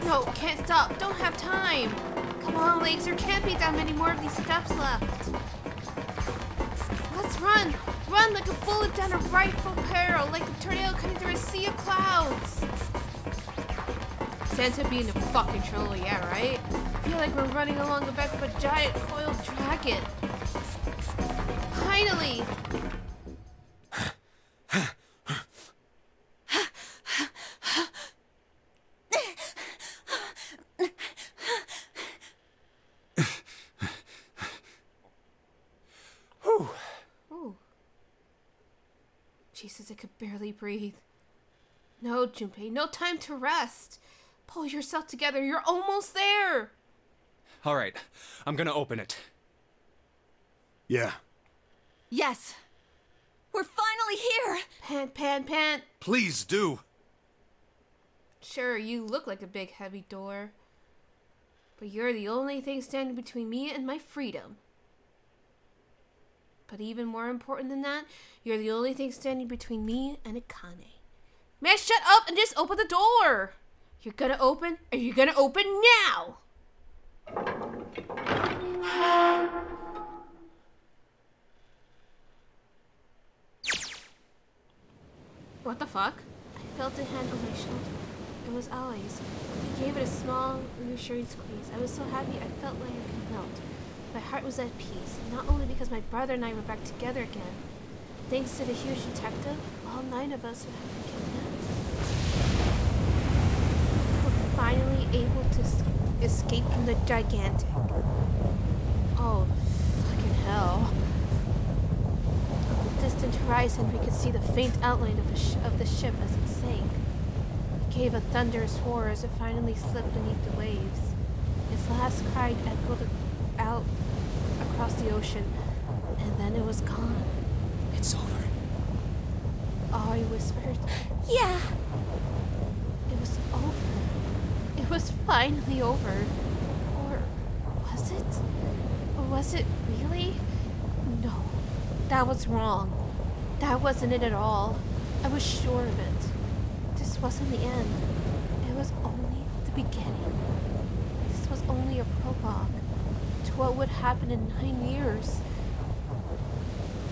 No, can't stop. Don't have time. Come on, legs. There can't be that many more of these steps left. Let's run. Run like a bullet down a rifle barrel, like a tornado coming through a sea of clouds. Santa being a fucking troll, yeah, right? I feel like we're running along the back of a giant coiled dragon. Finally! Ooh. Jesus, I could barely breathe. No, Junpei, no time to rest. Pull yourself together, you're almost there! Alright, I'm gonna open it. Yeah. Yes. We're finally here! Pant, pant, pant. Please do. Sure, you look like a big heavy door. But you're the only thing standing between me and my freedom. But even more important than that, you're the only thing standing between me and Akane. Man, shut up and just open the door! You're gonna open, or you're gonna open now! What the fuck? I felt a hand on my shoulder. It was Ali's. I gave it a small, reassuring squeeze. I was so happy I felt like I could melt. My heart was at peace, not only because my brother and I were back together again, Thanks to the huge detective, all 9 of us have been kidnapped. We're finally able to escape from the gigantic. Oh, fucking hell. On the distant horizon, we could see the faint outline of the ship as it sank. It gave a thunderous roar as it finally slipped beneath the waves. Its last cry echoed out across the ocean, and then it was gone. It's over. Ollie whispered. Yeah. It was over. It was finally over. Or was it? Or was it really? No. That was wrong. That wasn't it at all. I was sure of it. This wasn't the end. It was only the beginning. This was only a prologue to what would happen in 9 years.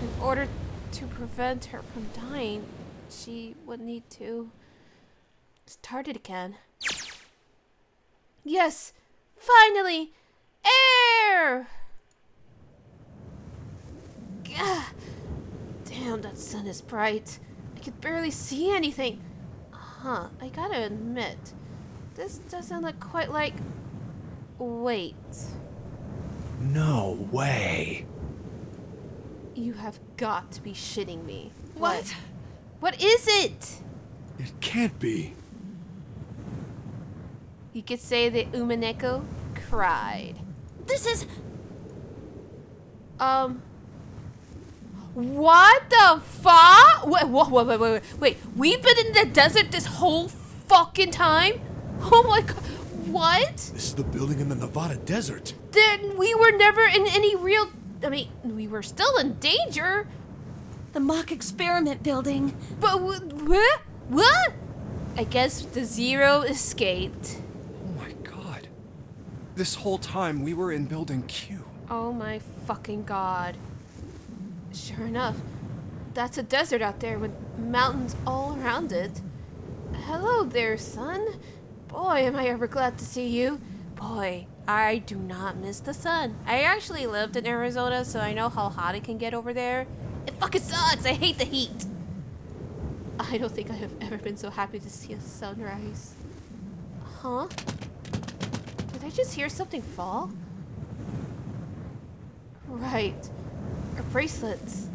In order to prevent her from dying, she would need to start it again. Yes! Finally! Air! Gah. Damn, that sun is bright. I could barely see anything. Huh, I gotta admit, this doesn't look quite like... Wait. No way. You have got to be shitting me. What? What is it? It can't be. You could say that Umaneko cried. This is... What the fuck? Wait. We've been in the desert this whole fucking time? Oh my god. What? This is the building in the Nevada desert. Then we were never in any real... I mean, we were still in danger. The mock experiment building. But what? What? I guess the Zero escaped. Oh my god. This whole time we were in Building Q. Oh my fucking god. Sure enough, that's a desert out there with mountains all around it. Hello there, son. Boy, am I ever glad to see you. Boy, I do not miss the sun. I actually lived in Arizona, so I know how hot it can get over there. It fucking sucks. I hate the heat. I don't think I have ever been so happy to see a sunrise. Huh? Did I just hear something fall? Right. Or bracelets.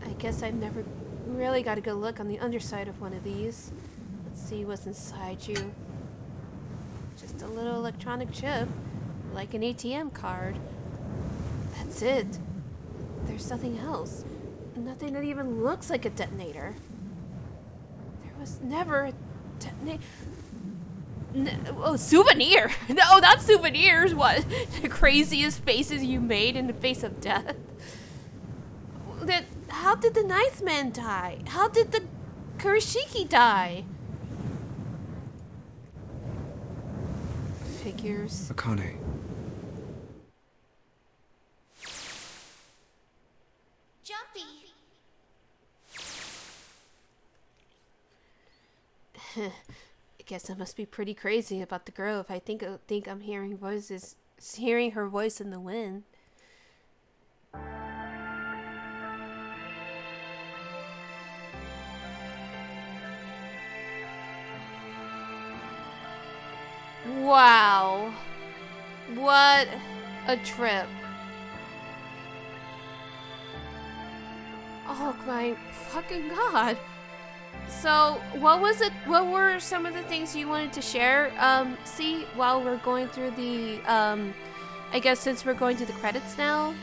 I guess I've never really got a good look on the underside of one of these. Let's see what's inside you. Just a little electronic chip, like an ATM card. That's it. There's nothing else. Nothing that even looks like a detonator. There was never a detonator. Oh, souvenir! No, not souvenirs! What? The craziest faces you made in the face of death? How did the Ninth Man die? How did the Kurashiki die? Figures. Akane. Jumpy. I guess I must be pretty crazy about the girl if I think I'm hearing her voice in the wind. Wow. What a trip. Oh my fucking god. So, what were some of the things you wanted to share, see, while we're going through the, I guess since we're going to the credits now?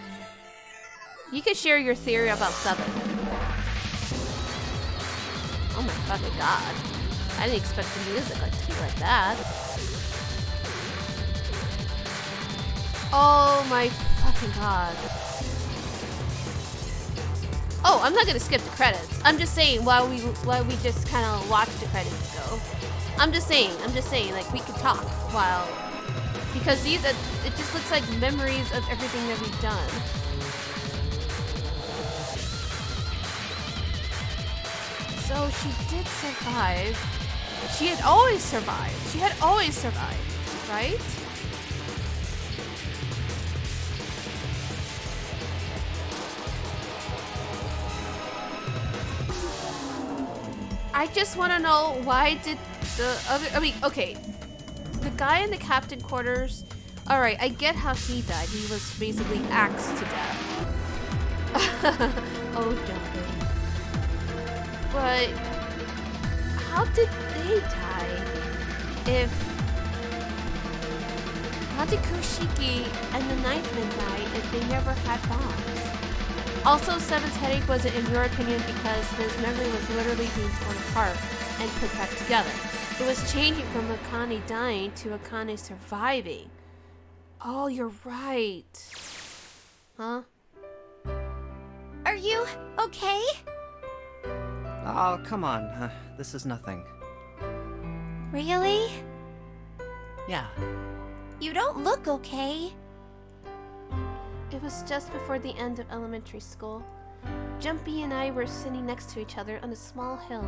You can share your theory about 7. Oh my fucking god. I didn't expect the music to be like that. Oh my fucking god. Oh, I'm not gonna skip the credits. I'm just saying while we just kind of watch the credits go. I'm just saying, like we could talk while, because it just looks like memories of everything that we've done. So she did survive. She had always survived, right? I just want to know why did the other... I mean, okay. The guy in the captain quarters... Alright, I get how he died. He was basically axed to death. Oh, Jumpy. But... how did they die? How did Kushiki and the Ninth Men die if they never had bombs? Also, Seven's headache wasn't in your opinion because his memory was literally being torn apart and put back together. It was changing from Akane dying to Akane surviving. Oh, you're right. Huh? Are you okay? Oh, come on. This is nothing. Really? Yeah. You don't look okay. It was just before the end of elementary school. Jumpy and I were sitting next to each other on a small hill,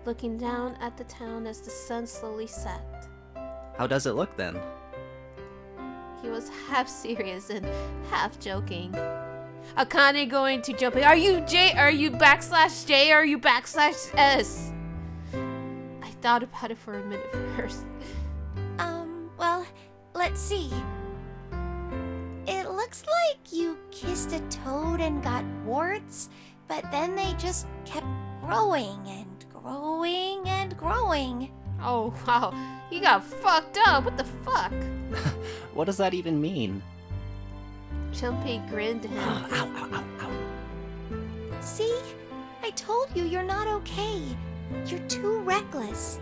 looking down at the town as the sun slowly set. How does it look then? He was half serious and half joking. Akane going to Jumpy. Are you J? Are you backslash J? Are you backslash S? I thought about it for a minute first. Well, let's see. It looks like you kissed a toad and got warts, but then they just kept growing and growing and growing. Oh, wow. You got fucked up. What the fuck? What does that even mean? Jumpy grinned at him. Ow, ow, ow, ow. See? I told you you're not okay. You're too reckless.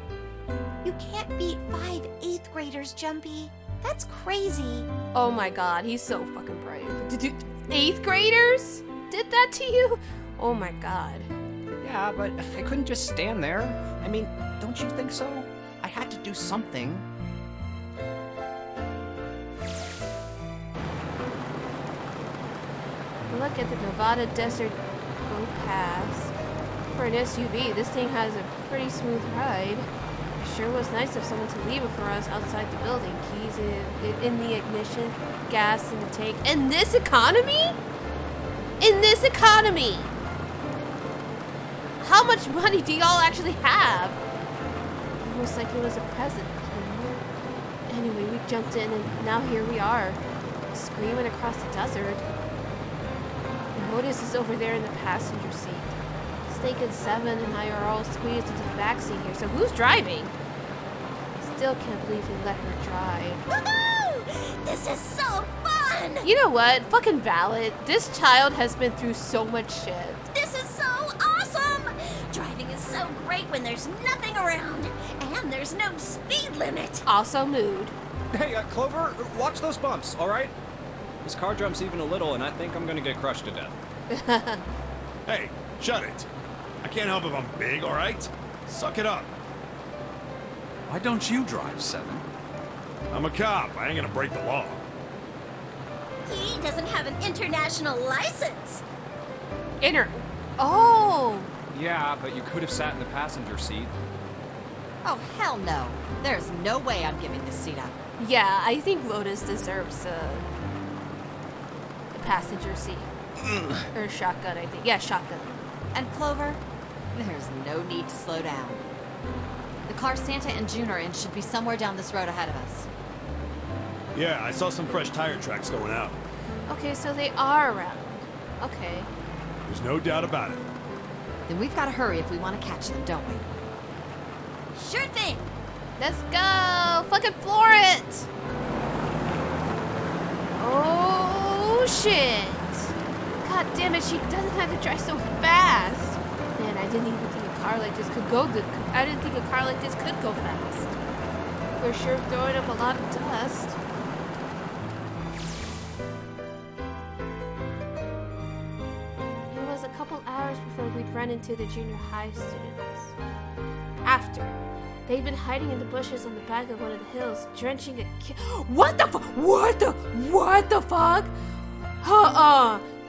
You can't beat 5 8th graders, Jumpy. That's crazy. Oh my god, he's so fucking brave. Did you, 8th graders did that to you? Oh my god. Yeah, but I couldn't just stand there. I mean, don't you think so? I had to do something. Look at the Nevada Desert Road Pass. For an SUV, this thing has a pretty smooth ride. Sure was nice of someone to leave it for us outside the building. Keys in the ignition, gas in the tank. In this economy? In this economy! How much money do y'all actually have? Almost like it was a present. Anyway, we jumped in and now here we are. Screaming across the desert. And Otis is over there in the passenger seat. Snake and Seven and I are all squeezed into the backseat here, so who's driving? Still can't believe we let her drive. Woohoo! This is so fun! You know what? Fucking valid. This child has been through so much shit. This is so awesome! Driving is so great when there's nothing around, and there's no speed limit. Also mood. Hey, Clover, watch those bumps, all right? This car jumps even a little, and I think I'm gonna get crushed to death. Hey, shut it. I can't help if I'm big, all right? Suck it up. Why don't you drive, Seven? I'm a cop. I ain't gonna break the law. He doesn't have an international license. Oh! Yeah, but you could have sat in the passenger seat. Oh, hell no. There's no way I'm giving this seat up. Yeah, I think Lotus deserves the passenger seat. Or shotgun, I think. Yeah, shotgun. And Clover, there's no need to slow down. The car Santa and June are in should be somewhere down this road ahead of us. Yeah, I saw some fresh tire tracks going out. Okay, so they are around. Okay. There's no doubt about it. Then we've got to hurry if we want to catch them, don't we? Sure thing. Let's go! Fucking floor it! Oh, shit! God damn it, she doesn't have to drive so fast! Man, I didn't even think a car like this could go good. I didn't think a car like this could go fast. We're sure throwing up a lot of dust. It was a couple hours before we'd run into the junior high students. After. They'd been hiding in the bushes on the back of one of the hills, drenching a kid. What the fuck? What the fuck?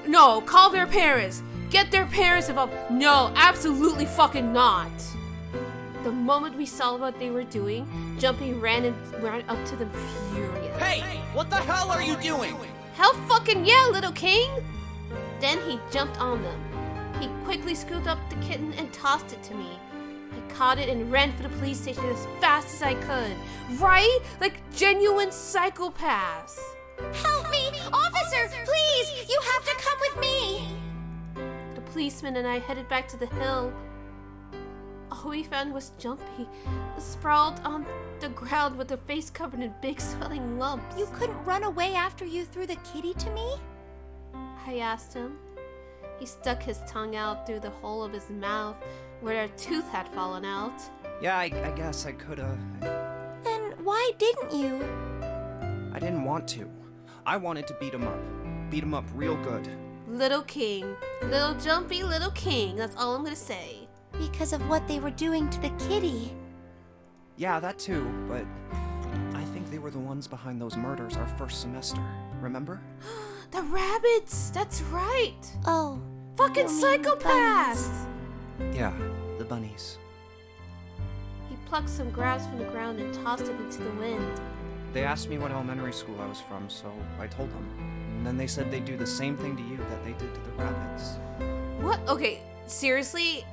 No, call their parents. Get their parents involved. No, absolutely fucking not. The moment we saw what they were doing, Jumpy ran up to them furious. Hey, what the hell are you doing? Hell fucking yeah, little king! Then he jumped on them. He quickly scooped up the kitten and tossed it to me. I caught it and ran for the police station as fast as I could. Right? Like genuine psychopaths. Help me! Officer, please! You have to come with me! The policeman and I headed back to the hill. All we found was Jumpy, sprawled on the ground with her face covered in big swelling lumps. You couldn't run away after you threw the kitty to me? I asked him. He stuck his tongue out through the hole of his mouth where a tooth had fallen out. Yeah, I guess I could've. Then why didn't you? I didn't want to. I wanted to beat him up. Beat him up real good. Little king. Little Jumpy, little king. That's all I'm gonna say. Because of what they were doing to the kitty. Yeah, that too, but I think they were the ones behind those murders our first semester. Remember? The rabbits! That's right! Oh. Fucking psychopaths! Yeah, the bunnies. He plucked some grass from the ground and tossed it into the wind. They asked me what elementary school I was from, so I told them. And then they said they'd do the same thing to you that they did to the rabbits. What? Okay, seriously?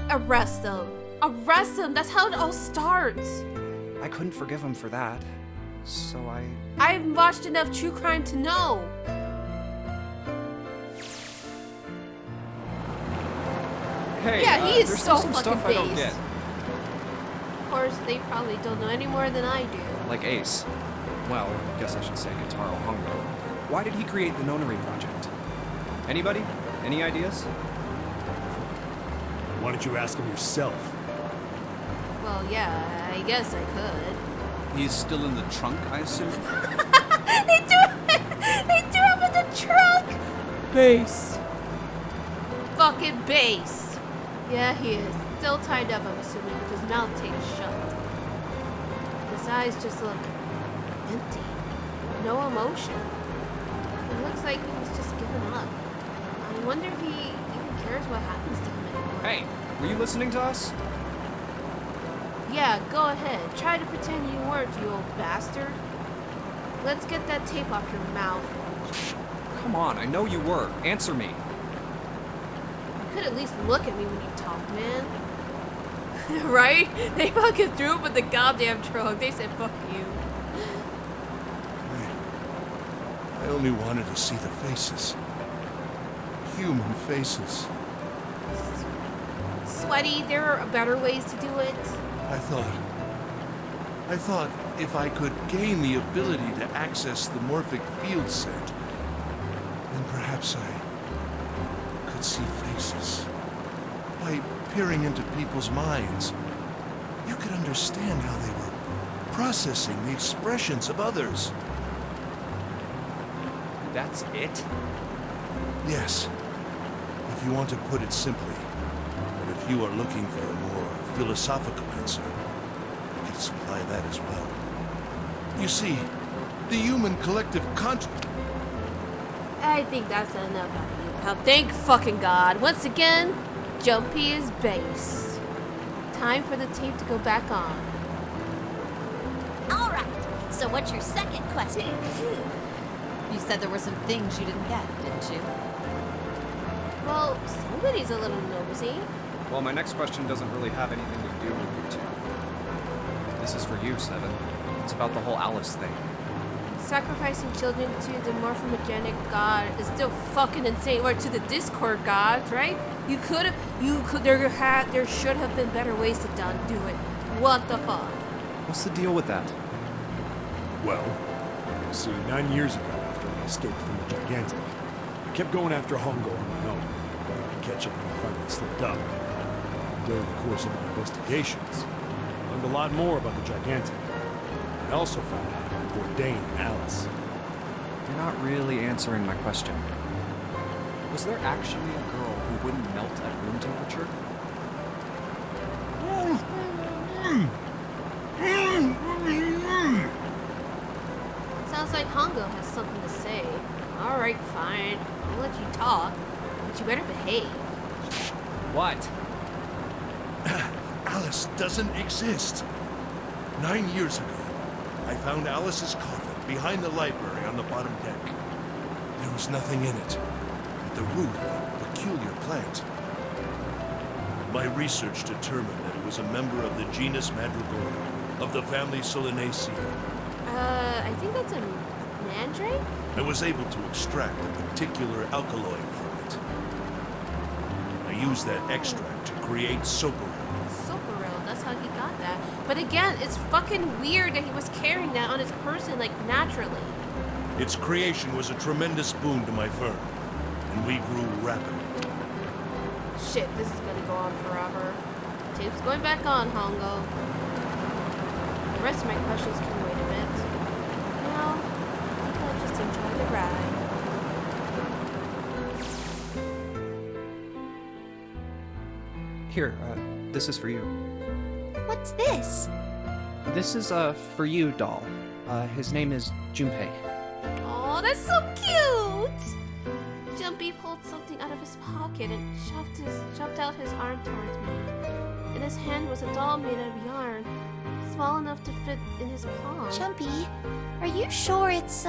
Arrest them. Arrest them! That's how it all starts! I couldn't forgive them for that, so I've watched enough true crime to know! Hey, yeah, he is there's so some fucking stuff I don't based. get. Of course, they probably don't know any more than I do. Like Ace. Well, I guess I should say Gitaro Hongo. Why did he create the Nonary project? Anybody? Any ideas? Why don't you ask him yourself? Well, yeah, I guess I could. He's still in the trunk, I assume? They threw him in the trunk! Base. Fucking base. Yeah, he is. Still tied up, I'm assuming, with his mouth taped shut. His eyes just look empty. No emotion. It looks like he was just giving up. I wonder if he even cares what happens to him anymore. Hey, were you listening to us? Yeah, go ahead. Try to pretend you weren't, you old bastard. Let's get that tape off your mouth. Come on, I know you were. Answer me. You could at least look at me when you talk, man. Right? They fucking threw him in the goddamn trunk. They said, fuck you. I only wanted to see the faces. Human faces. Sweaty, there are better ways to do it. I thought if I could gain the ability to access the morphic field set, then perhaps I could see faces. By peering into people's minds, you could understand how they were processing the expressions of others. That's it? Yes. If you want to put it simply. But if you are looking for a more philosophical answer, I can supply that as well. You see, the human collective conscience. I think that's enough out of you, pal. Thank fucking God. Once again, Jumpy is base. Time for the tape to go back on. All right. So what's your second question? You said there were some things you didn't get, didn't you? Well, somebody's a little nosy. Well, my next question doesn't really have anything to do with you two. This is for you, Seven. It's about the whole Alice thing. Sacrificing children to the morphomagenic god is still fucking insane. Or to the Discord gods, right? There should have been better ways to do it. What the fuck? What's the deal with that? Well, see, 9 years ago, after I escaped from the Gigantic, I kept going after Hongo on my own, but I'd catch up when I finally slipped up. During the course of my investigations, I learned a lot more about the Gigantic. I also found out about Bourdain and Alice. You're not really answering my question. Was there actually a girl who wouldn't melt at room temperature? Sounds like Hongo has something to say. Alright, fine. I'll let you talk. But you better behave. What? Alice doesn't exist. 9 years ago, I found Alice's coffin behind the library on the bottom deck. There was nothing in it but the root of a peculiar plant. My research determined that it was a member of the genus Madrigorum, of the family Solanaceae. I think that's a mandrake? I was able to extract a particular alkaloid from it. I used that extract to create soparil. Soparil, that's how he got that. But again, it's fucking weird that he was carrying that on his person, like, naturally. Its creation was a tremendous boon to my firm, and we grew rapidly. Shit, this is gonna go on forever. Tape's going back on, Hongo. The rest of my questions can wait a bit. Now, I think I'll just enjoy the ride. Here, this is for you. What's this? This is for you, doll. His name is Junpei. Oh, that's so cute! Jumpy pulled something out of his pocket and shoved out his arm towards me. In his hand was a doll made of yarn, small enough to fit in his palm. Jumpy, are you sure it's,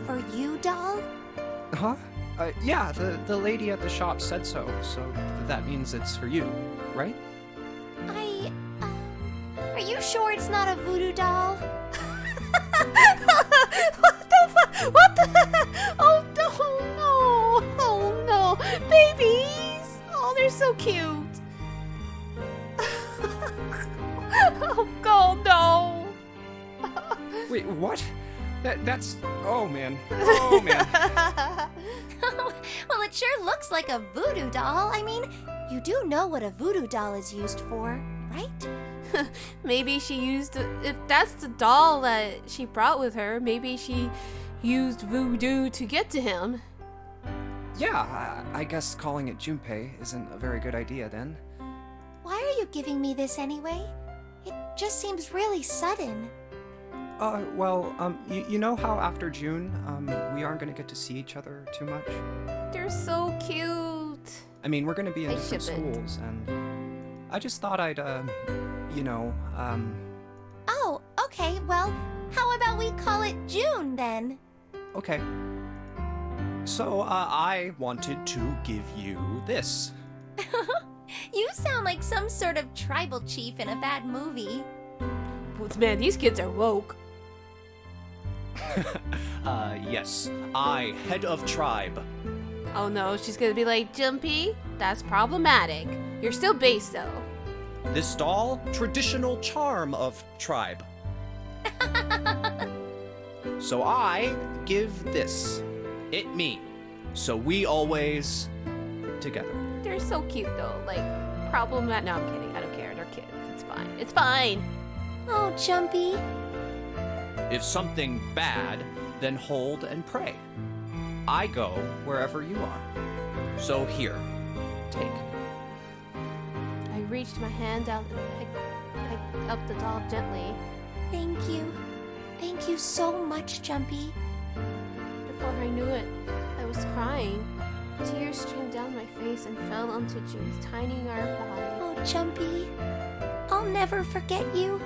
for you, doll? Huh? Yeah, the lady at the shop said so that means it's for you, right? Are you sure it's not a voodoo doll? What the fuck? What the heck? Oh no! Oh no! Babies! Oh, they're so cute! Oh God, no! Wait, what? That's... Oh, man. Oh, man. Well, it sure looks like a voodoo doll. I mean, you do know what a voodoo doll is used for, right? Maybe she used... If that's the doll that she brought with her, maybe she used voodoo to get to him. Yeah, I guess calling it Junpei isn't a very good idea then. Why are you giving me this anyway? It just seems really sudden. Well, you know how after June, we aren't gonna get to see each other too much? They're so cute. I mean, we're gonna be in I different ship it. schools, and I just thought I'd, you know, Oh, okay, well, how about we call it June then? Okay. So, I wanted to give you this. You sound like some sort of tribal chief in a bad movie. Man, these kids are woke. Yes. I, head of tribe. Oh no, she's gonna be like, Jumpy, that's problematic. You're still base though. This doll, traditional charm of tribe. So I give this. It me. So we always together. They're so cute though. Like, problematic. No, I'm kidding. I don't care. They're kids. It's fine. It's fine. Oh, Jumpy. If something bad, then hold and pray. I go wherever you are. So here, take. I reached my hand out and picked up the doll gently. Thank you. Thank you so much, Jumpy. Before I knew it, I was crying. Tears streamed down my face and fell onto June's tiny yard body. Oh, Jumpy. I'll never forget you.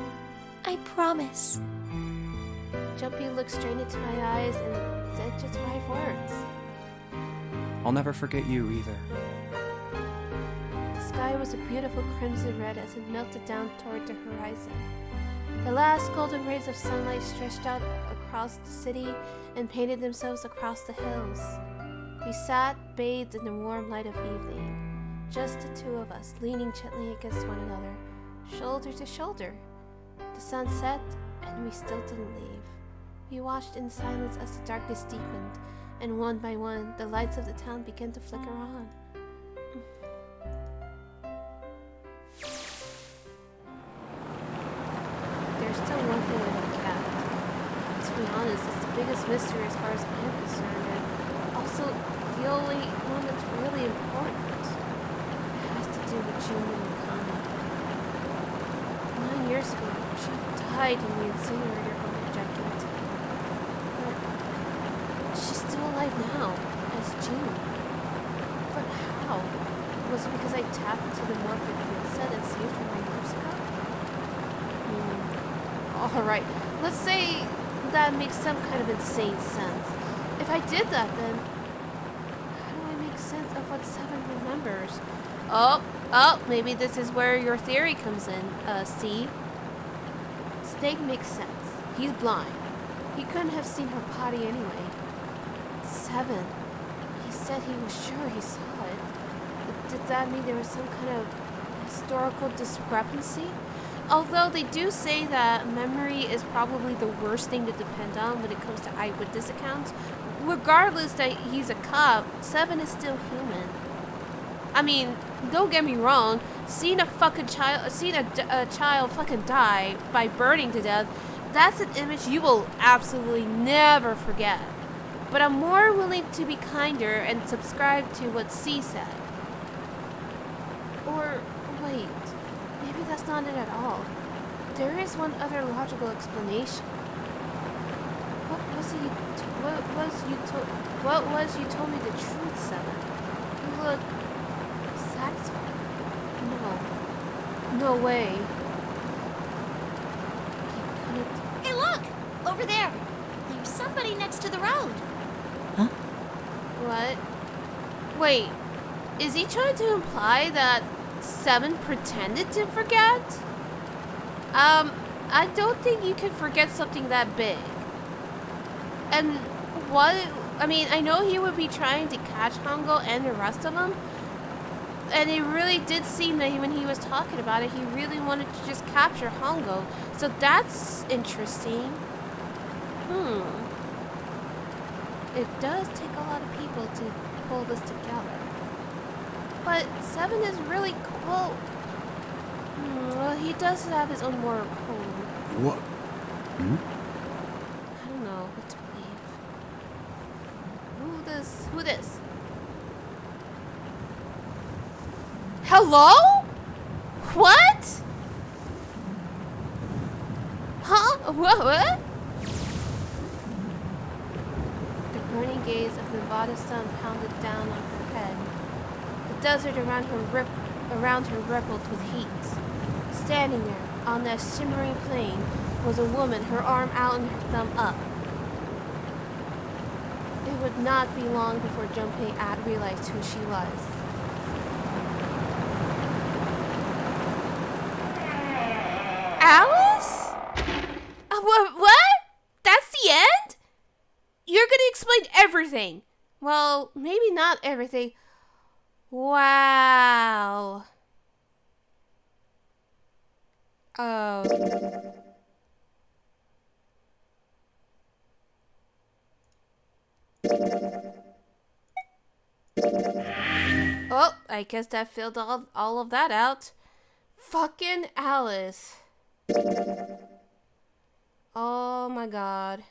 I promise. Jumpy looked straight into my eyes and said just 5 words. I'll never forget you either. The sky was a beautiful crimson red as it melted down toward the horizon. The last golden rays of sunlight stretched out across the city and painted themselves across the hills. We sat, bathed in the warm light of evening, just the two of us, leaning gently against one another, shoulder to shoulder. The sun set, and we still didn't leave. We watched in silence as the darkness deepened, and one by one, the lights of the town began to flicker on. There's still one thing I don't get. To be honest, it's the biggest mystery as far as I'm concerned, and also the only one that's really important. It has to do with June and Mikami. 9 years ago, she died in the incinerator on the jacket. But she's still alive now, as June. But how? Was it because I tapped into the morphic field set and saved her 9 years ago? Alright, let's say that makes some kind of insane sense. If I did that, then how do I make sense of what 7 remembers? Oh, maybe this is where your theory comes in, C. Snake makes sense. He's blind. He couldn't have seen her body anyway. 7. He said he was sure he saw it. Did that mean there was some kind of historical discrepancy? Although they do say that memory is probably the worst thing to depend on when it comes to eyewitness accounts. Regardless that he's a cop, 7 is still human. I mean, don't get me wrong, seeing a child fucking die by burning to death, that's an image you will absolutely never forget. But I'm more willing to be kinder and subscribe to what C said. Or, wait, maybe that's not it at all. There is one other logical explanation. What was you told me the truth, 7? You look satisfied. No way. Hey, look! Over there! There's somebody next to the road. What? Wait, is he trying to imply that 7 pretended to forget? I don't think you can forget something that big. And what? I mean, I know he would be trying to catch Hongo and the rest of them. And it really did seem that when he was talking about it, he really wanted to just capture Hongo. So that's interesting. It does take a lot of people to pull this together. But 7 is really cool. Well, he does have his own moral code. What? I don't know what to believe. Who this? Hello? What? Huh? What? The burning gaze of the Nevada sun pounded down on her head. The desert around her rippled with heat. Standing there, on that shimmering plain, was a woman, her arm out and her thumb up. It would not be long before Junpei realized who she was. Alice? What? That's the end? You're gonna explain everything. Well, maybe not everything. Wow. Oh, I guess that filled all of that out. Fucking Alice. Oh my god.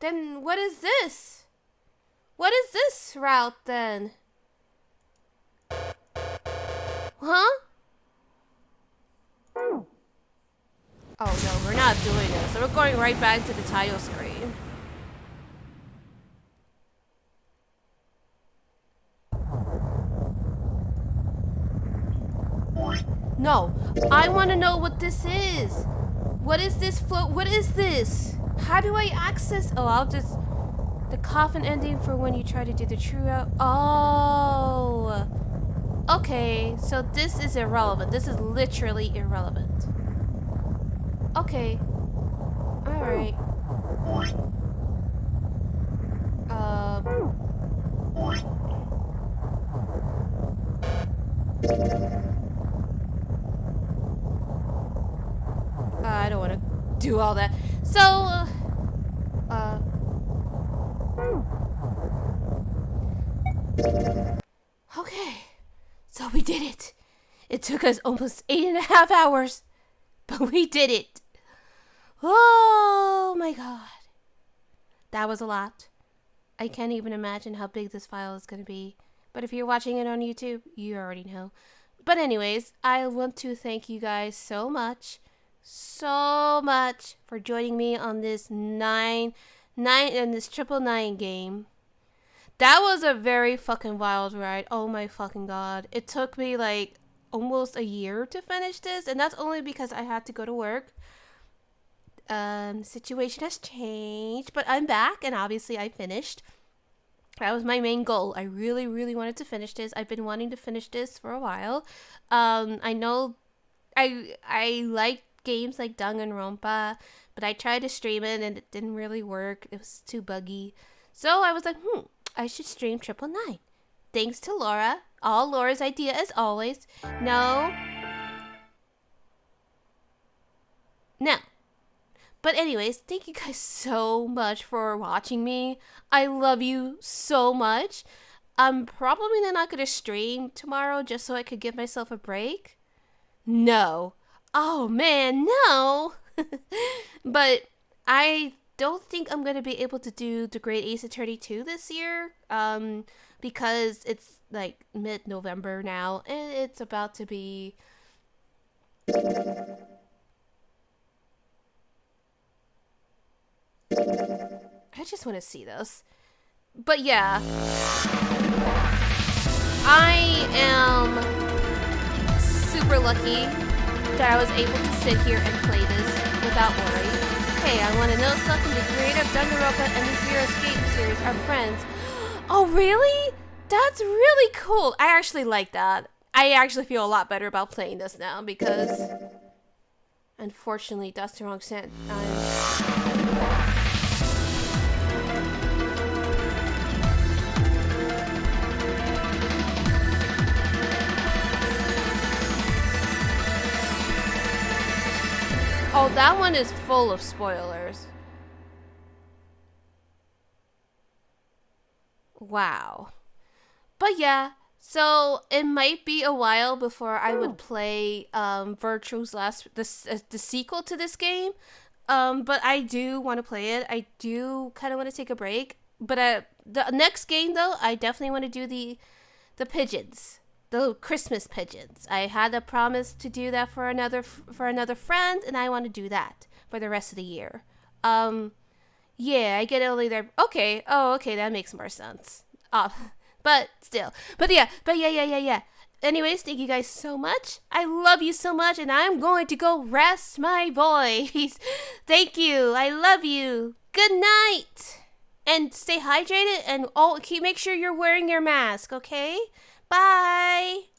Then what is this? What is this route then? Huh? Oh no, we're not doing this. So we're going right back to the title screen. No, I want to know what this is. What is this float? What is this? How do I access? Oh, I'll just... The coffin ending for when you try to do the true out. Oh. Okay, so this is irrelevant. This is literally irrelevant. Okay. Alright. I don't want to do all that. So, okay. So we did it. It took us almost 8.5 hours, but we did it. Oh my god. That was a lot. I can't even imagine how big this file is going to be. But if you're watching it on YouTube, you already know. But anyways, I want to thank you guys so much for joining me on this 999 game. That was a very fucking wild ride. Oh my fucking god. It took me like almost a year to finish this, and that's only because I had to go to work. Situation has changed, but I'm back, and obviously I finished. That was my main goal. I really, really wanted to finish this. I've been wanting to finish this for a while. I know I like games like Danganronpa, but I tried to stream it and it didn't really work. It was too buggy. So I was like, I should stream 999. Thanks to Laura. All Laura's idea as always. No. But anyways, thank you guys so much for watching me. I love you so much. I'm probably not going to stream tomorrow just so I could give myself a break. No. Oh man, no. But I don't think I'm going to be able to do The Great Ace Attorney 2 this year. Because it's like mid-November now and it's about to be... I just want to see those. But yeah. I am super lucky that I was able to sit here and play this without worry. Hey, I want to know something. The creator of Danganronpa and the Zero Escape series are friends. Oh, really? That's really cool. I actually like that. I actually feel a lot better about playing this now because... Unfortunately, that's the wrong sense. Oh, that one is full of spoilers. Wow. But yeah, so it might be a while before I would play Virtue's the sequel to this game. But I do want to play it. I do kind of want to take a break. But the next game though, I definitely want to do the pigeons. The Christmas pigeons. I had a promise to do that for another friend, and I want to do that for the rest of the year. Yeah, I get it only there. Okay. Oh, okay, that makes more sense. But still. But yeah. Anyways, thank you guys so much. I love you so much, and I'm going to go rest my voice. Thank you. I love you. Good night. And stay hydrated, and make sure you're wearing your mask, okay? Bye!